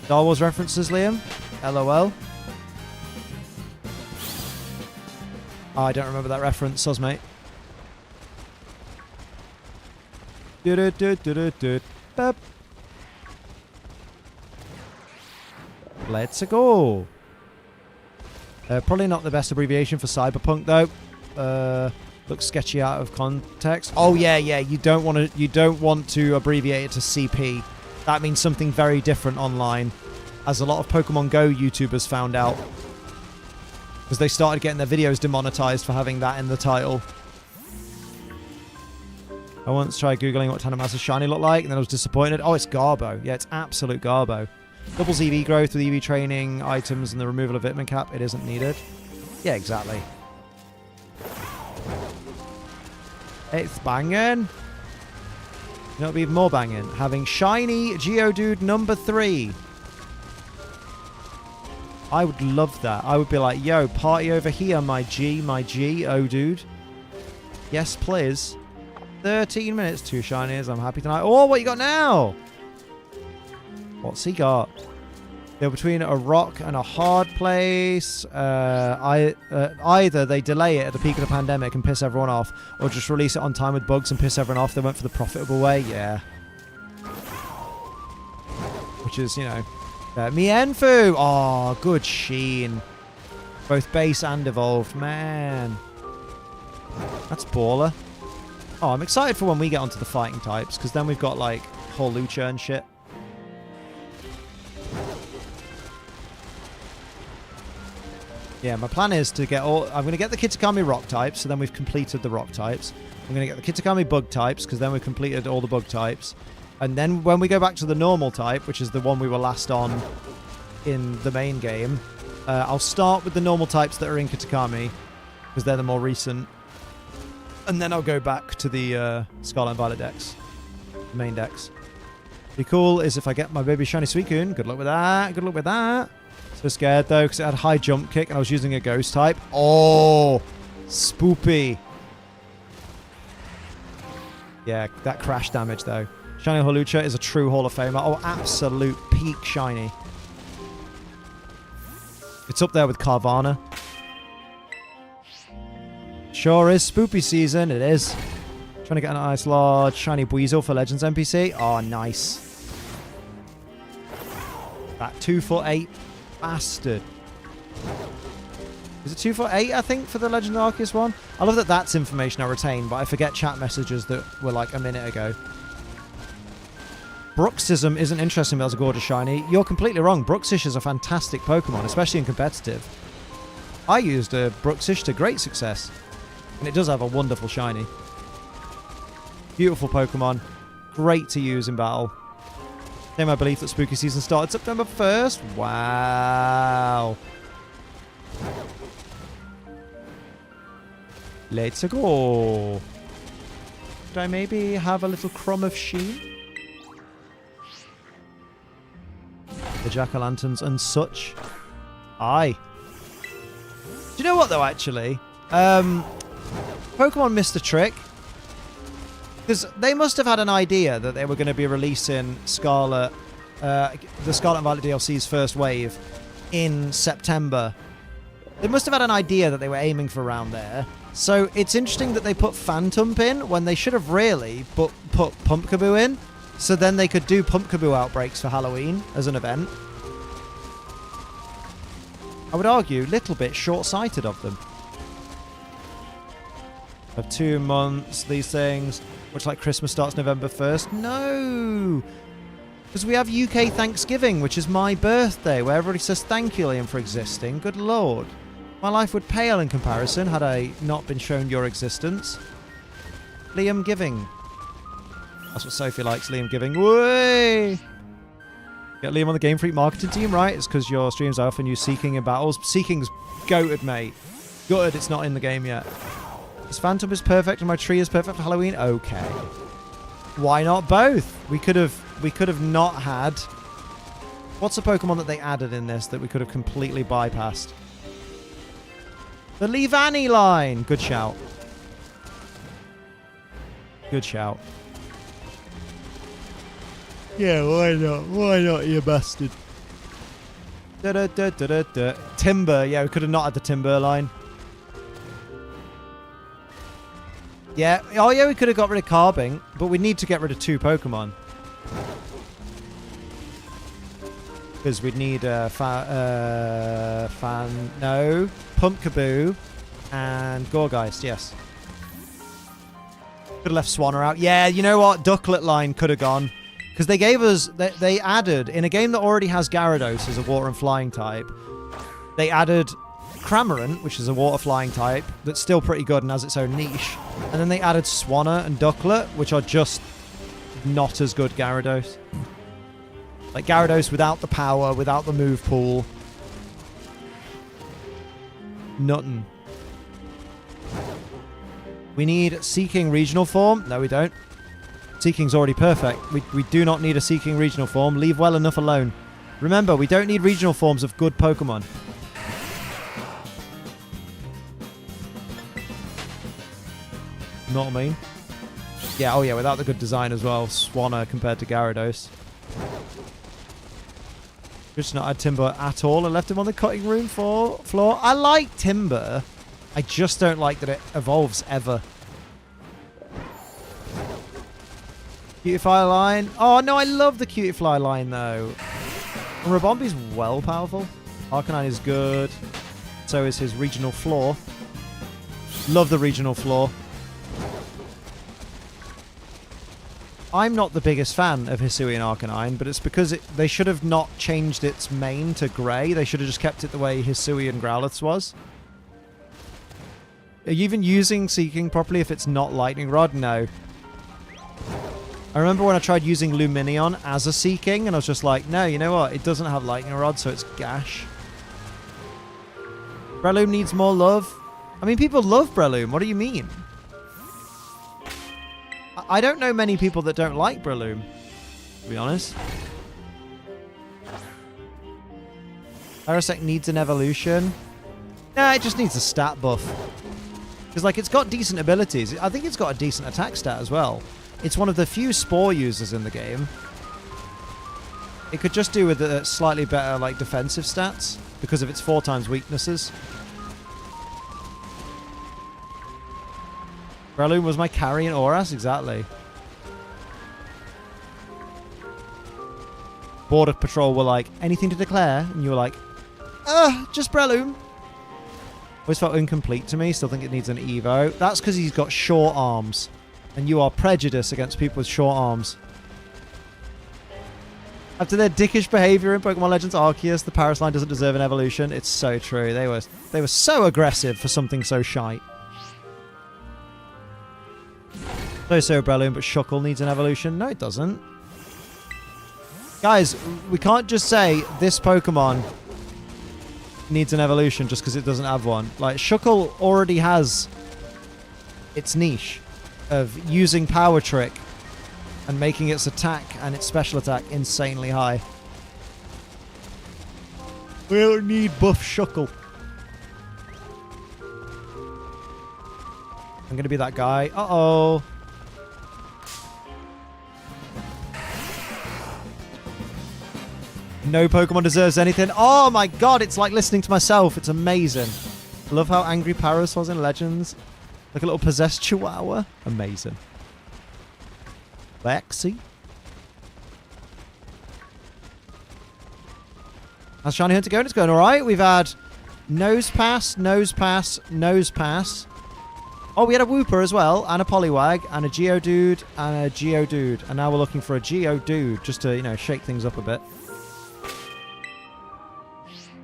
Star Wars references, Liam? LOL. Oh, I don't remember that reference, soz mate. Let's go. Probably not the best abbreviation for cyberpunk though. Looks sketchy out of context. Oh yeah, you don't want to abbreviate it to CP. That means something very different online, as a lot of Pokemon Go YouTubers found out, because they started getting their videos demonetized for having that in the title. I once tried Googling what Tandemaster's Shiny looked like, and then I was disappointed. Oh, it's Garbo. Yeah, it's absolute Garbo. Doubles EV growth with EV training items and the removal of vitamin cap. It isn't needed. Yeah, exactly. It's banging. You know, it'll be even more banging. Having Shiny Geodude number 3. I would love that. I would be like, yo, party over here, my G, oh dude. Yes, please. 13 minutes, 2 shinies. I'm happy tonight. Oh, what you got now? What's he got? They're between a rock and a hard place. Either they delay it at the peak of the pandemic and piss everyone off, or just release it on time with bugs and piss everyone off. They went for the profitable way. Yeah. Which is, you know, Mienfoo. Oh, good sheen. Both base and evolved. Man. That's baller. Oh, I'm excited for when we get onto the fighting types, because then we've got, like, whole Lucha and shit. Yeah, my plan is to get all... I'm going to get the Kitakami rock types, so then we've completed the rock types. I'm going to get the Kitakami bug types, because then we've completed all the bug types. And then when we go back to the normal type, which is the one we were last on in the main game, I'll start with the normal types that are in Kitakami, because they're the more recent. And then I'll go back to the Scarlet and Violet Dex, the main Dex. Be cool is if I get my baby shiny Suicune. Good luck with that. Good luck with that. So scared though, because it had high jump kick and I was using a ghost type. Oh, spoopy. Yeah, that crash damage though. Shiny Hawlucha is a true Hall of Famer. Oh, absolute peak shiny. It's up there with Carvana. Sure is spoopy season. It is. Trying to get an Ice Lodge. Shiny Buizel for Legends NPC. Oh, nice. That 2'8" bastard. Is it 2'8", I think, for the Legend Arceus one? I love that that's information I retain, but I forget chat messages that were like a minute ago. Bruxism isn't interesting, but that's a gorgeous shiny. You're completely wrong. Bruxish is a fantastic Pokemon, especially in competitive. I used a Bruxish to great success, and it does have a wonderful shiny. Beautiful Pokemon. Great to use in battle. Same my belief that spooky season started September 1st. Wow. Let's go. Could I maybe have a little crumb of sheen? The jack-o'-lanterns and such. Aye. Do you know what though, actually? Pokemon missed a trick. Because they must have had an idea that they were going to be releasing Scarlet, the Scarlet and Violet DLC's first wave in September. They must have had an idea that they were aiming for around there. So it's interesting that they put Phantom in when they should have really put Pumpkaboo in. So then they could do Pumpkaboo outbreaks for Halloween as an event. I would argue a little bit short-sighted of them. Of 2 months, these things. Much like Christmas starts November 1st. No! Because we have UK Thanksgiving, which is my birthday, where everybody says thank you, Liam, for existing. Good lord. My life would pale in comparison had I not been shown your existence. Liam Giving. That's what Sophie likes, Liam Giving. Whey! Get Liam on the Game Freak marketing team, right? It's because your streams I often use Seeking in battles. Seeking's goated, mate. Gutted it's not in the game yet. This Phantom is perfect and my tree is perfect for Halloween? Okay. Why not both? We could have not had... What's a Pokemon that they added in this that we could have completely bypassed? The Leavanny line! Good shout. Good shout. Yeah, why not? Why not, you bastard? Timber. Yeah, we could have not had the Timber line. Yeah. Oh, yeah, we could have got rid of Carbink, but we need to get rid of 2 Pokemon. Because we'd need Pumpkaboo and Gorgeist, yes. Could have left Swanna out. Yeah, you know what? Ducklet line could have gone. Because they gave us... They added... In a game that already has Gyarados as a water and flying type, they added Cramorant, which is a water flying type, that's still pretty good and has its own niche. And then they added Swanna and Ducklet, which are just not as good Gyarados. Like Gyarados without the power, without the move pool. Nothing. We need Seeking regional form. No, we don't. Seeking's already perfect. We do not need a Seeking regional form. Leave well enough alone. Remember, we don't need regional forms of good Pokemon. Know what I mean? Yeah, oh yeah, without the good design as well. Swanna compared to Gyarados. Just not had Timber at all and left him on the cutting room floor. I like Timber. I just don't like that it evolves ever. Cutify line. Oh, no, I love the Cutify line, though. And Rabombi's well powerful. Arcanine is good. So is his regional floor. Love the regional floor. I'm not the biggest fan of Hisuian Arcanine, but it's because they should have not changed its main to grey. They should have just kept it the way Hisuian Growlithe was. Are you even using Seeking properly if it's not Lightning Rod? No. I remember when I tried using Lumineon as a Seeking, and I was just like, no, you know what? It doesn't have Lightning Rod, so it's Gash. Breloom needs more love. I mean, people love Breloom. What do you mean? I don't know many people that don't like Breloom, to be honest. Parasect needs an evolution. Nah, it just needs a stat buff. Because, like, it's got decent abilities. I think it's got a decent attack stat as well. It's one of the few Spore users in the game. It could just do with slightly better, like, defensive stats because of its 4 times weaknesses. Breloom was my carry in Oras? Exactly. Border Patrol were like, anything to declare? And you were like, just Breloom. Always felt incomplete to me. Still think it needs an Evo. That's because he's got short arms. And you are prejudiced against people with short arms. After their dickish behavior in Pokemon Legends Arceus, the Paras line doesn't deserve an evolution. It's so true. They were so aggressive for something so shite. So Breloom, but Shuckle needs an evolution. No, it doesn't. Guys, we can't just say this Pokemon needs an evolution just because it doesn't have one. Like, Shuckle already has its niche of using Power Trick and making its attack and its special attack insanely high. We don't need buff Shuckle. I'm going to be that guy. Uh-oh. No Pokemon deserves anything. Oh my god, it's like listening to myself. It's amazing. I love how angry Paras was in Legends. Like a little possessed chihuahua. Amazing. Lexi. How's Shiny Hunter going? It's going alright. We've had Nose Pass, Nose Pass, Nose Pass. Oh, we had a Wooper as well, and a Poliwag, and a Geodude, and a Geodude. And now we're looking for a Geodude, just to, you know, shake things up a bit.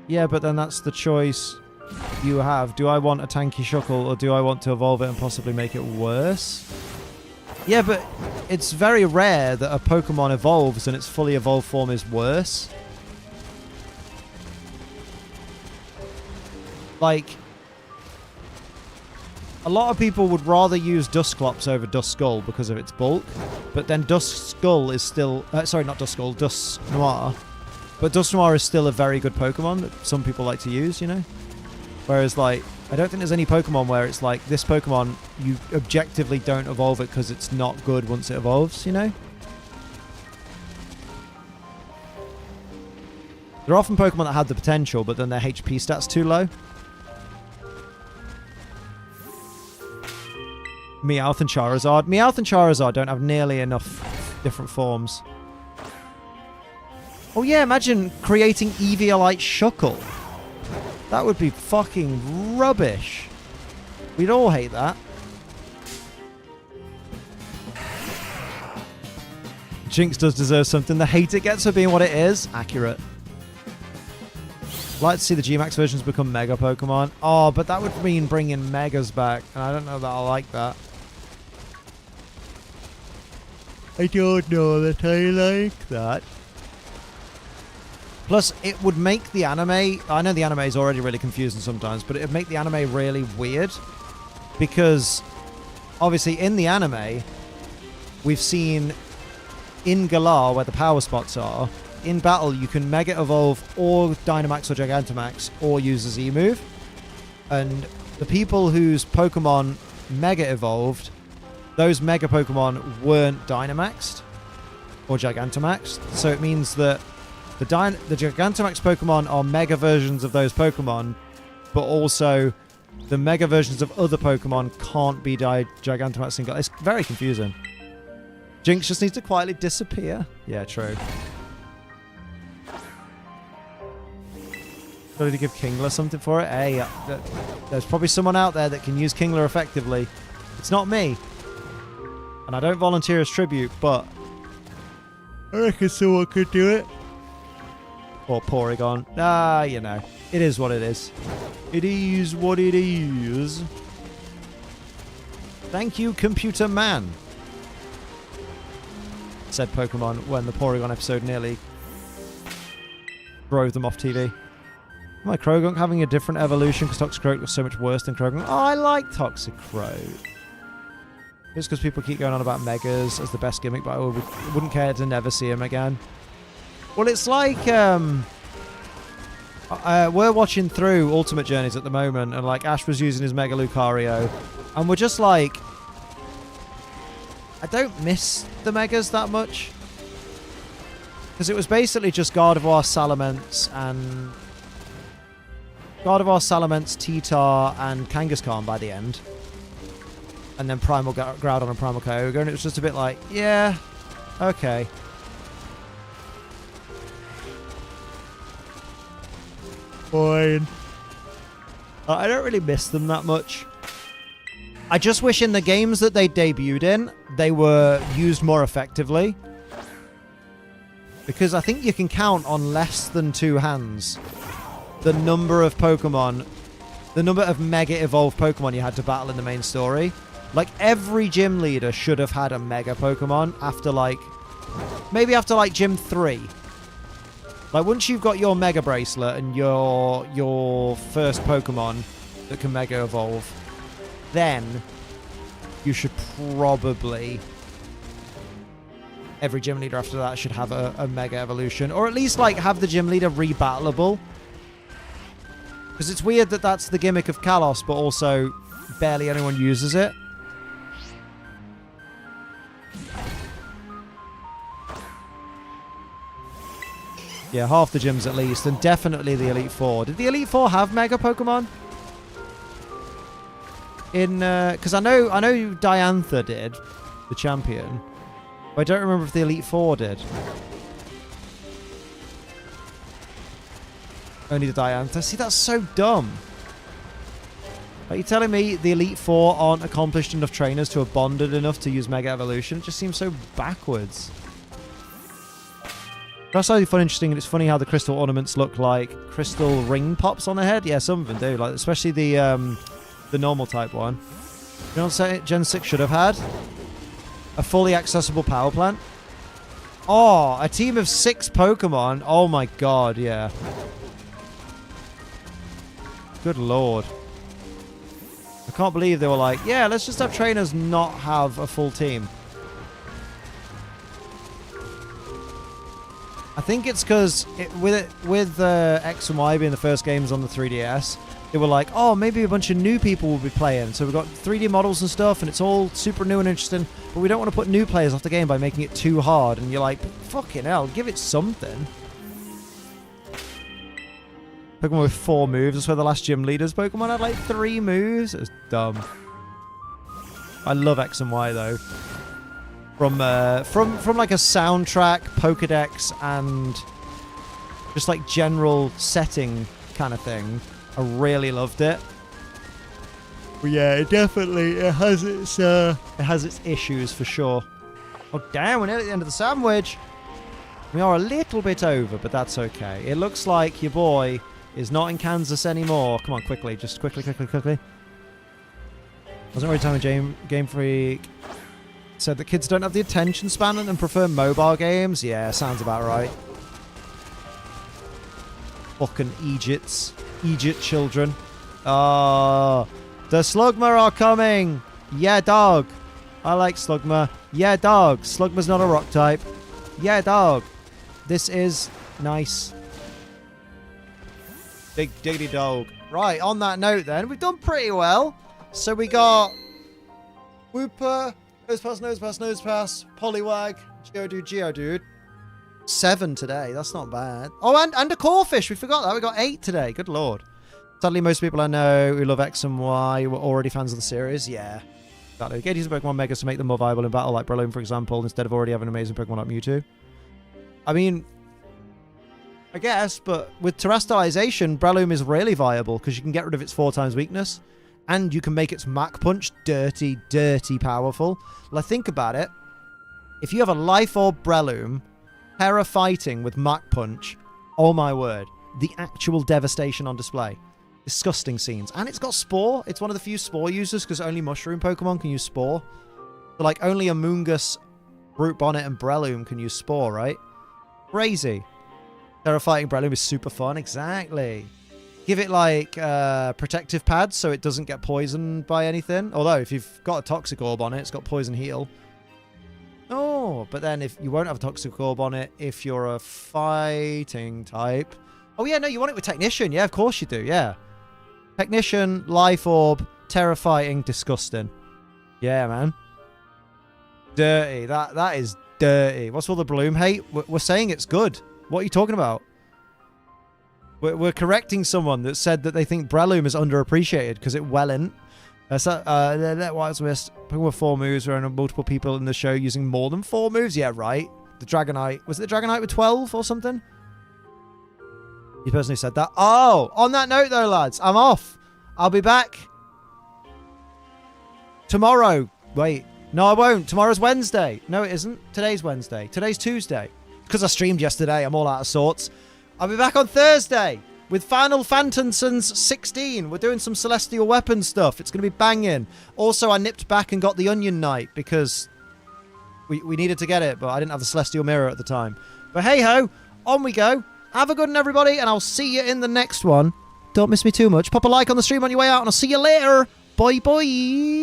Yeah, but then that's the choice you have. Do I want a tanky Shuckle, or do I want to evolve it and possibly make it worse? Yeah, but it's very rare that a Pokemon evolves and its fully evolved form is worse. Like, a lot of people would rather use Dusclops over Duskull because of its bulk, but then Duskull is still... sorry, not Duskull, Dusknoir. But Dusknoir is still a very good Pokemon that some people like to use, you know? Whereas, like, I don't think there's any Pokemon where it's like, this Pokemon, you objectively don't evolve it because it's not good once it evolves, you know? There are often Pokemon that have the potential, but then their HP stats too low. Meowth and Charizard. Meowth and Charizard don't have nearly enough different forms. Oh yeah, imagine creating Eviolite Shuckle. That would be fucking rubbish. We'd all hate that. Jinx does deserve something. The hate it gets for being what it is. Accurate. I'd like to see the G-Max versions become Mega Pokemon. Oh, but that would mean bringing Megas back. And I don't know that I like that. I don't know that I like that. Plus, it would make the anime... I know the anime is already really confusing sometimes, but it would make the anime really weird. Because, obviously, in the anime, we've seen in Galar, where the power spots are, in battle, you can Mega Evolve or Dynamax or Gigantamax or use a Z-move. And the people whose Pokemon Mega Evolved, those Mega Pokemon weren't Dynamaxed or Gigantamaxed. So it means that the Gigantamax Pokemon are Mega versions of those Pokemon, but also the Mega versions of other Pokemon can't be Gigantamax and It's very confusing. Jinx just needs to quietly disappear. Yeah, true. Got to give Kingler something for it. Hey, there's probably someone out there that can use Kingler effectively. It's not me. And I don't volunteer as tribute, but I reckon someone could do it. Or Porygon. Ah, you know. It is what it is. It is what it is. Thank you, Computer Man. Said Pokemon when the Porygon episode nearly drove them off TV. My Croagunk having a different evolution because Toxicroak was so much worse than Croagunk. Oh, I like Toxicroak. Just because people keep going on about Megas as the best gimmick, but I wouldn't care to never see him again. Well, it's like we're watching through Ultimate Journeys at the moment, and like Ash was using his Mega Lucario, and we're just like, I don't miss the Megas that much because it was basically just Gardevoir, Salamence, and T-Tar, and Kangaskhan by the end. And then Primal Groudon and Primal Kyogre, and it was just a bit like, yeah, okay. Fine. I don't really miss them that much. I just wish in the games that they debuted in, they were used more effectively. Because I think you can count on less than 2 hands the number of Pokemon, the number of Mega Evolved Pokemon you had to battle in the main story. Like, every gym leader should have had a Mega Pokemon after, like, maybe after, like, Gym 3. Like, once you've got your Mega Bracelet and your first Pokemon that can Mega Evolve, then you should probably... Every gym leader after that should have a Mega Evolution. Or at least, like, have the gym leader rebattleable. Because it's weird that that's the gimmick of Kalos, but also barely anyone uses it. Yeah, half the gyms at least, and definitely the Elite Four. Did the Elite Four have Mega Pokemon? Because I know Diantha did, the champion. But I don't remember if the Elite Four did. Only the Diantha. See, that's so dumb. Are you telling me the Elite Four aren't accomplished enough trainers to have bonded enough to use Mega Evolution? It just seems so backwards. That's actually fun, interesting, and it's funny how the crystal ornaments look like crystal ring pops on the head. Yeah, some of them do, like especially the normal type one. You know what Gen 6 should have had? A fully accessible power plant. Oh, a team of 6 Pokemon. Oh my god, yeah. Good lord. I can't believe they were like, yeah, let's just have trainers not have a full team. I think it's because with X and Y being the first games on the 3DS, they were like, oh, maybe a bunch of new people will be playing. So we've got 3D models and stuff, and it's all super new and interesting, but we don't want to put new players off the game by making it too hard. And you're like, fucking hell, give it something. Pokemon with 4 moves. That's where the last gym leaders Pokemon had like 3 moves. It was dumb. I love X and Y though. From like a soundtrack, Pokedex, and just like general setting kind of thing. I really loved it. But yeah, it has its issues for sure. Oh damn, we're nearly at the end of the sandwich. We are a little bit over, but that's okay. It looks like your boy is not in Kansas anymore. Come on, quickly. Just quickly. Wasn't really time Game Freak said that kids don't have the attention span and prefer mobile games. Yeah, sounds about right. Fucking Egypt children. Oh, the Slugma are coming. Yeah, dog. I like Slugma. Yeah, dog. Slugma's not a rock type. Yeah, dog. This is nice. Big diggity dog. Right, on that note then, we've done pretty well. So we got Wooper, Nosepass, Poliwag, Geodude. 7 today. That's not bad. Oh, and a Corphish. We forgot that. We got 8 today. Good lord. Sadly, most people I know who love X and Y were already fans of the series. Yeah. Exactly. Get using Pokemon Megas to make them more viable in battle, like Breloom, for example, instead of already having amazing Pokemon like Mewtwo. I mean, I guess, but with terrestrialization, Breloom is really viable because you can get rid of its 4 times weakness. And you can make its Mach Punch dirty, dirty powerful. Like, think about it. If you have a Life Orb Breloom Terra fighting with Mach Punch. Oh my word. The actual devastation on display. Disgusting scenes. And it's got Spore. It's one of the few Spore users because only Mushroom Pokemon can use Spore. So like only Amoonguss, Brute Bonnet, and Breloom can use Spore, right? Crazy. Terra fighting Breloom is super fun. Exactly. Give it like protective pads so it doesn't get poisoned by anything. Although if you've got a Toxic Orb on it, it's got Poison Heal. Oh, but then if you won't have a Toxic Orb on it if you're a fighting type. Oh yeah, no, you want it with Technician. Yeah, of course you do. Yeah. Technician, Life Orb, Terra fighting, disgusting. Yeah, man. Dirty. That is dirty. What's all the Bloom hate? We're saying it's good. What are you talking about? We're correcting someone that said that they think Breloom is underappreciated because it welln't. That was missed. Pokemon 4 moves where multiple people in the show using more than 4 moves. Yeah, right. The Dragonite. Was it the Dragonite with 12 or something? You person who said that. Oh, on that note though, lads, I'm off. I'll be back tomorrow. Wait. No, I won't. Tomorrow's Wednesday. No, it isn't. Today's Wednesday. Today's Tuesday. Because I streamed yesterday. I'm all out of sorts. I'll be back on Thursday with Final Phantasms 16. We're doing some Celestial Weapon stuff. It's going to be banging. Also, I nipped back and got the Onion Knight because we needed to get it, but I didn't have the Celestial Mirror at the time. But hey-ho, on we go. Have a good one, everybody, and I'll see you in the next one. Don't miss me too much. Pop a like on the stream on your way out, and I'll see you later. Bye-bye.